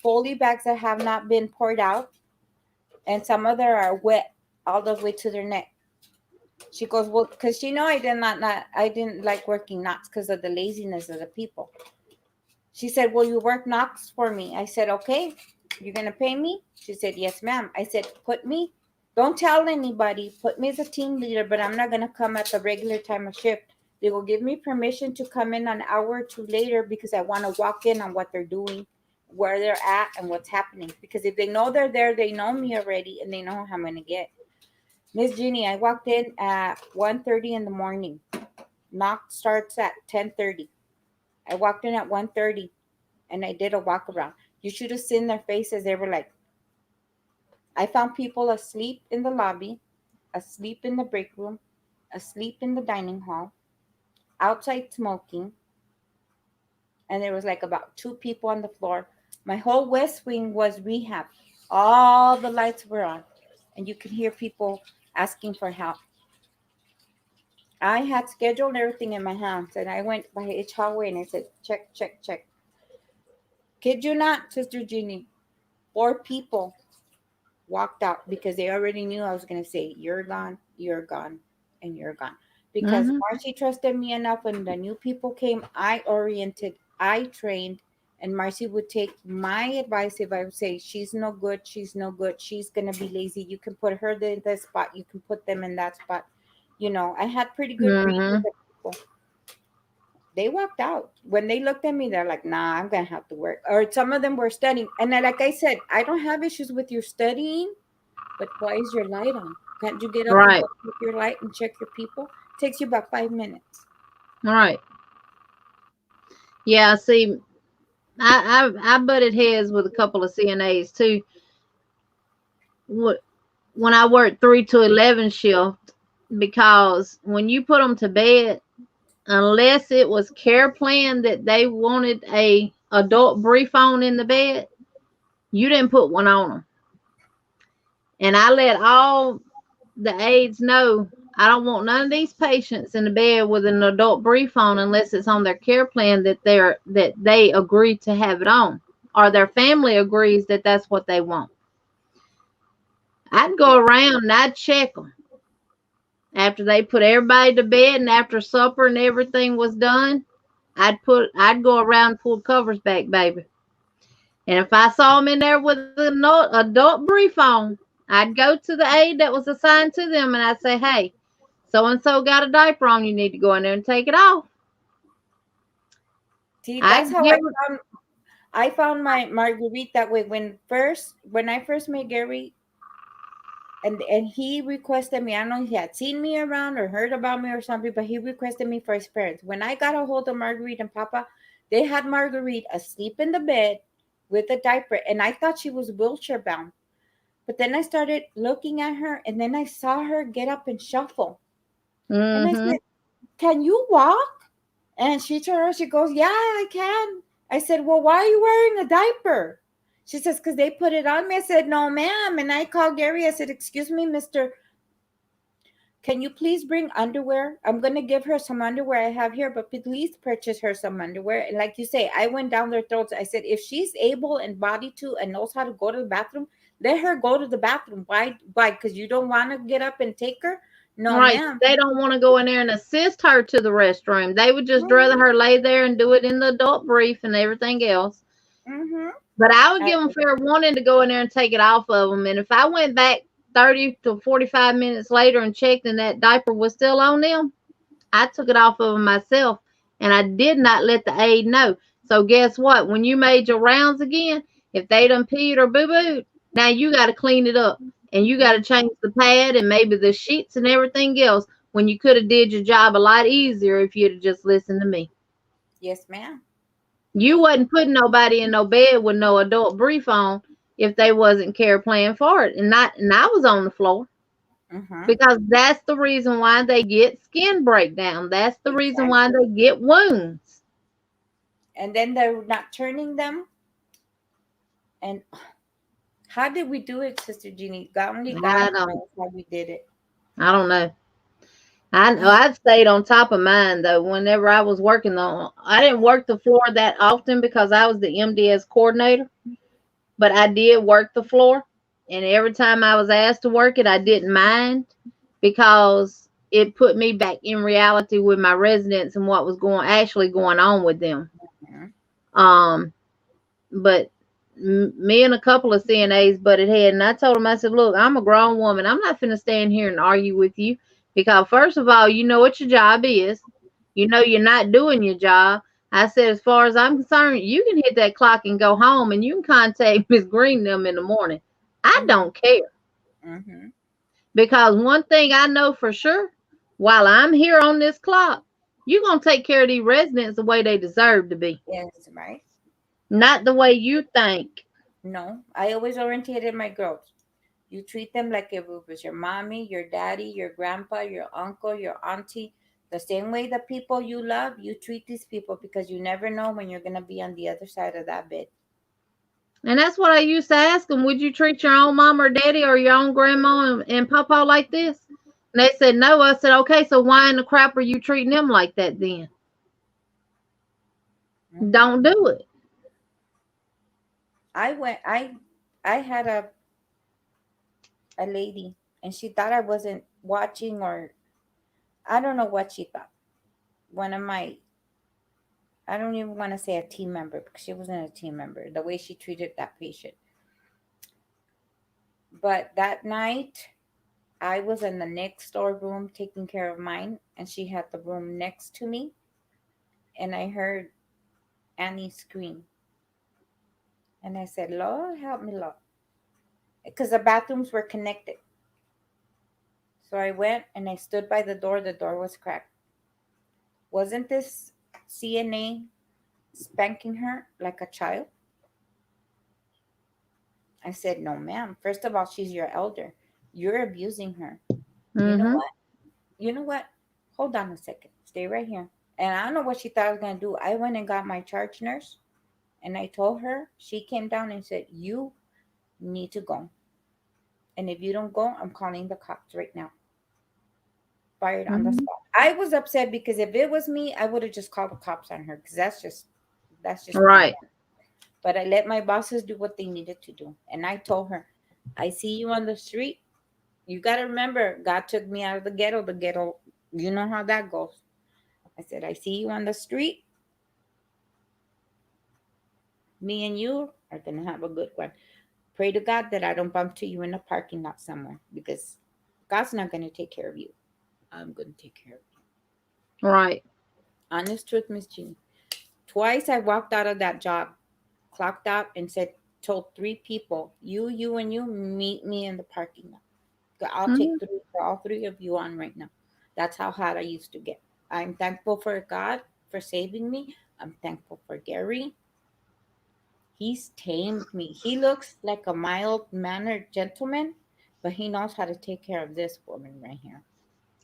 Foley bags that have not been poured out, and some of them are wet all the way to their neck. She goes, well, because she know I didn't like working knocks because of the laziness of the people. She said, well, you work knocks for me. I said, okay, you're gonna pay me? She said, yes, ma'am. I said, don't tell anybody, put me as a team leader, but I'm not gonna come at the regular time of shift. They will give me permission to come in an hour or two later because I want to walk in on what they're doing where they're at and what's happening. Because if they know they're there, they know me already and they know how I'm gonna get. Miss Jeannie, I walked in at 1:30 in the morning. Knock starts at 10:30. I walked in at 1:30 and I did a walk around. You should have seen their faces. They were like, I found people asleep in the lobby, asleep in the break room, asleep in the dining hall, outside smoking. And there was like about 2 people on the floor. My whole West Wing was rehab. All the lights were on. And you could hear people asking for help. I had scheduled everything in my house. And I went by each hallway and I said, check, check, check. Kid you not, Sister Jeannie. 4 people walked out because they already knew I was going to say, you're gone, and you're gone. Because Marcy trusted me enough. When the new people came, I oriented, I trained, and Marcy would take my advice. If I would say, she's no good, she's going to be lazy. You can put her in this spot. You can put them in that spot. You know, I had pretty good read with the people. They walked out. When they looked at me, they're like, nah, I'm going to have to work. Or some of them were studying. And then, like I said, I don't have issues with your studying, but why is your light on? Can't you get up and go check your light and check your people? It takes you about 5 minutes. All right. Yeah, see, I butted heads with a couple of CNAs too. When I worked 3 to 11 shift, because when you put them to bed, unless it was care plan that they wanted a adult brief on in the bed, you didn't put one on them. And I let all the aides know, I don't want none of these patients in the bed with an adult brief on unless it's on their care plan that they agree to have it on, or their family agrees that that's what they want. I'd go around and I'd check them. After they put everybody to bed and after supper and everything was done, I'd go around and pull covers back, baby. And if I saw them in there with an adult brief on, I'd go to the aide that was assigned to them and I'd say, hey, so-and-so got a diaper on, you need to go in there and take it off. See, that's how I found my Marguerite that way. When I first met Gary, and he requested me, I don't know if he had seen me around or heard about me or something, but he requested me for his parents. When I got a hold of Marguerite and Papa, they had Marguerite asleep in the bed with a diaper, and I thought she was wheelchair bound. But then I started looking at her, and then I saw her get up and shuffle. And I said, can you walk? And she turned around, she goes, yeah, I can. I said, well, why are you wearing a diaper? She says, because they put it on me. I said, no, ma'am. And I called Gary. I said, excuse me, mister, can you please bring underwear? I'm going to give her some underwear I have here, but please purchase her some underwear. And like you say, I went down their throats. I said, if she's able and body to and knows how to go to the bathroom, let her go to the bathroom. Why? Because you don't want to get up and take her? No, ma'am. They don't want to go in there and assist her to the restroom. They would just rather her lay there and do it in the adult brief and everything else. But I would give them fair warning to go in there and take it off of them. And if I went back 30 to 45 minutes later and checked and that diaper was still on them, I took it off of them myself. And I did not let the aide know. So guess what? When you made your rounds again, if they done peed or boo-booed, now you got to clean it up. And you got to change the pad and maybe the sheets and everything else, when you could have did your job a lot easier if you'd have just listened to me. Yes, ma'am. You wasn't putting nobody in no bed with no adult brief on if they wasn't care plan for it. And I was on the floor. Because that's the reason why they get skin breakdown. That's the reason why they get wounds. And then they're not turning them. And how did we do it, Sister Jeannie? Only God knows how we did it. I don't know. I know I stayed on top of mine though. Whenever I was working on, I didn't work the floor that often because I was the MDS coordinator, but I did work the floor. And every time I was asked to work it, I didn't mind because it put me back in reality with my residents and what was actually going on with them. But me and a couple of CNAs butted head, and I told them, I said, look, I'm a grown woman. I'm not finna stand here and argue with you because first of all, you know what your job is. You know you're not doing your job. I said, as far as I'm concerned, you can hit that clock and go home, and you can contact Miss Green and them in the morning. I don't care. Mm-hmm. Because one thing I know for sure, while I'm here on this clock, you're going to take care of these residents the way they deserve to be. Yes, right. Not the way you think. No, I always orientated my girls. You treat them like if it was your mommy, your daddy, your grandpa, your uncle, your auntie. The same way the people you love, you treat these people, because you never know when you're going to be on the other side of that bed. And that's what I used to ask them. Would you treat your own mom or daddy or your own grandma and papa like this? And they said no. I said, okay, so why in the crap are you treating them like that then? Don't do it. I had a lady, and she thought I wasn't watching, or I don't know what she thought. One of my, I don't even want to say a team member, because she wasn't a team member, the way she treated that patient. But that night, I was in the next door room taking care of mine, and she had the room next to me, and I heard Annie scream. And I said, Lord, help me, Lord. Because the bathrooms were connected. So I went and I stood by the door. The door was cracked. Wasn't this CNA spanking her like a child? I said, no, ma'am. First of all, she's your elder. You're abusing her. You know what? You know what? Hold on a second. Stay right here. And I don't know what she thought I was going to do. I went and got my charge nurse. And I told her, she came down and said, you need to go. And if you don't go, I'm calling the cops right now. Fired on the spot. I was upset because if it was me, I would have just called the cops on her, because that's just right. But I let my bosses do what they needed to do. And I told her, I see you on the street. You got to remember, God took me out of the ghetto. The ghetto, you know how that goes. I said, I see you on the street. Me and you are going to have a good one. Pray to God that I don't bump to you in a parking lot somewhere, because God's not going to take care of you. I'm going to take care of you. Right. Honest truth, Miss Jeannie. Twice I walked out of that job, clocked out, and told 3 people, you, and you, meet me in the parking lot. I'll take 3 for all 3 of you on right now. That's how hot I used to get. I'm thankful for God for saving me. I'm thankful for Gary. He's tamed me. He looks like a mild-mannered gentleman, but he knows how to take care of this woman right here.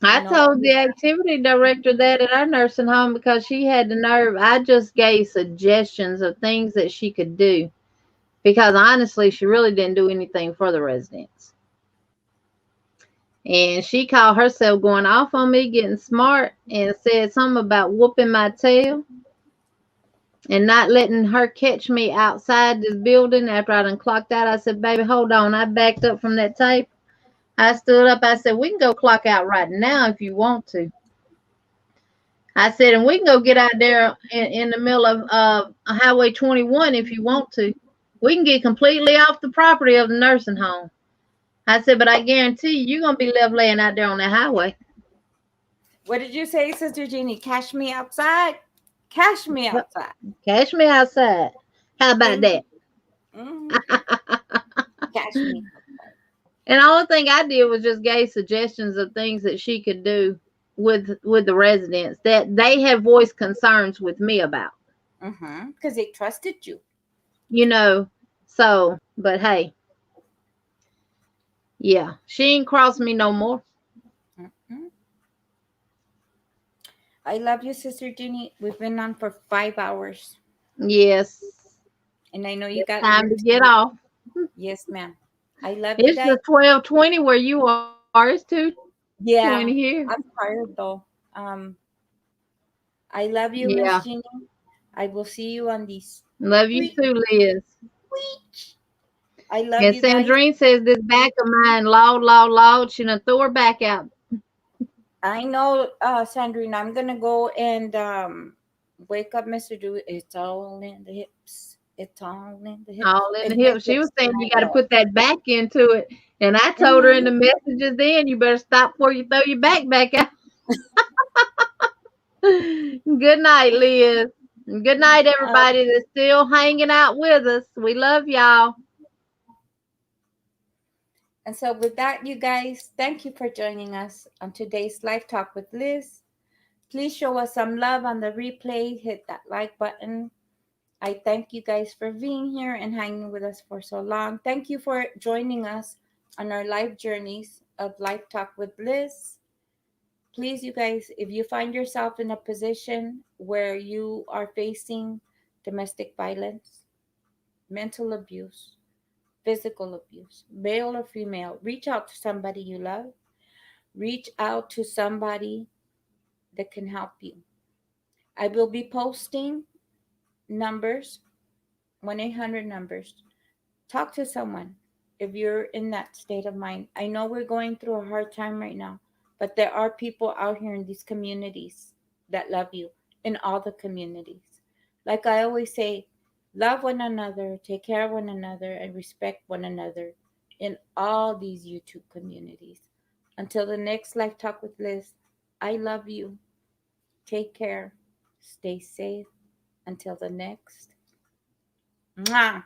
I told the activity director that at our nursing home, because she had the nerve. I just gave suggestions of things that she could do, because honestly, she really didn't do anything for the residents. And she called herself going off on me, getting smart, and said something about whooping my tail and not letting her catch me outside this building after I done clocked out. I said, baby, hold on. I backed up from that tape. I stood up. I said, we can go clock out right now if you want to. I said, and we can go get out there in the middle of Highway 21 if you want to. We can get completely off the property of the nursing home. I said, but I guarantee you're going to be left laying out there on that highway. What did you say, Sister Jeannie? Cash me outside? Cash me outside. Cash me outside. How about that? Cash me. And the only thing I did was just gave suggestions of things that she could do with the residents that they have voiced concerns with me about. Because they trusted you. You know, so, but hey. Yeah, she ain't crossed me no more. I love you, Sister Jeannie. We've been on for 5 hours. Yes. And I know you got time to get off. Yes, ma'am. I love you It's guys. the 12:20 where you are. It's 2:20 here. I'm tired though. I love you, Yeah. Miss Jeannie. I will see you on these. Love you too, Liz. I love And you guys. Sandrine says this back of mine, loud. She done threw her back out. I know, Sandrine. I'm gonna go and wake up Mr. Dewey. It's all in the hips. It's all in the hips. All in the It's hip. She was saying you got to put that back into it. And I told her in the messages then, you better stop before you throw your back out. Good night, Liz. And good night, everybody that's still hanging out with us. We love y'all. And so, with that, you guys, thank you for joining us on today's Live Talk with Liz. Please show us some love on the replay. Hit that like button. I thank you guys for being here and hanging with us for so long. Thank you for joining us on our life journeys of Live Talk with Liz. Please, you guys, if you find yourself in a position where you are facing domestic violence, mental abuse, physical abuse, male or female, reach out to somebody you love. Reach out to somebody that can help you. I will be posting numbers, 1-800 numbers. Talk to someone if you're in that state of mind. I know we're going through a hard time right now, but there are people out here in these communities that love you, in all the communities. Like I always say, love one another, take care of one another, and respect one another in all these YouTube communities. Until the next Live Talk with Liz, I love you. Take care. Stay safe. Until the next. Mwah.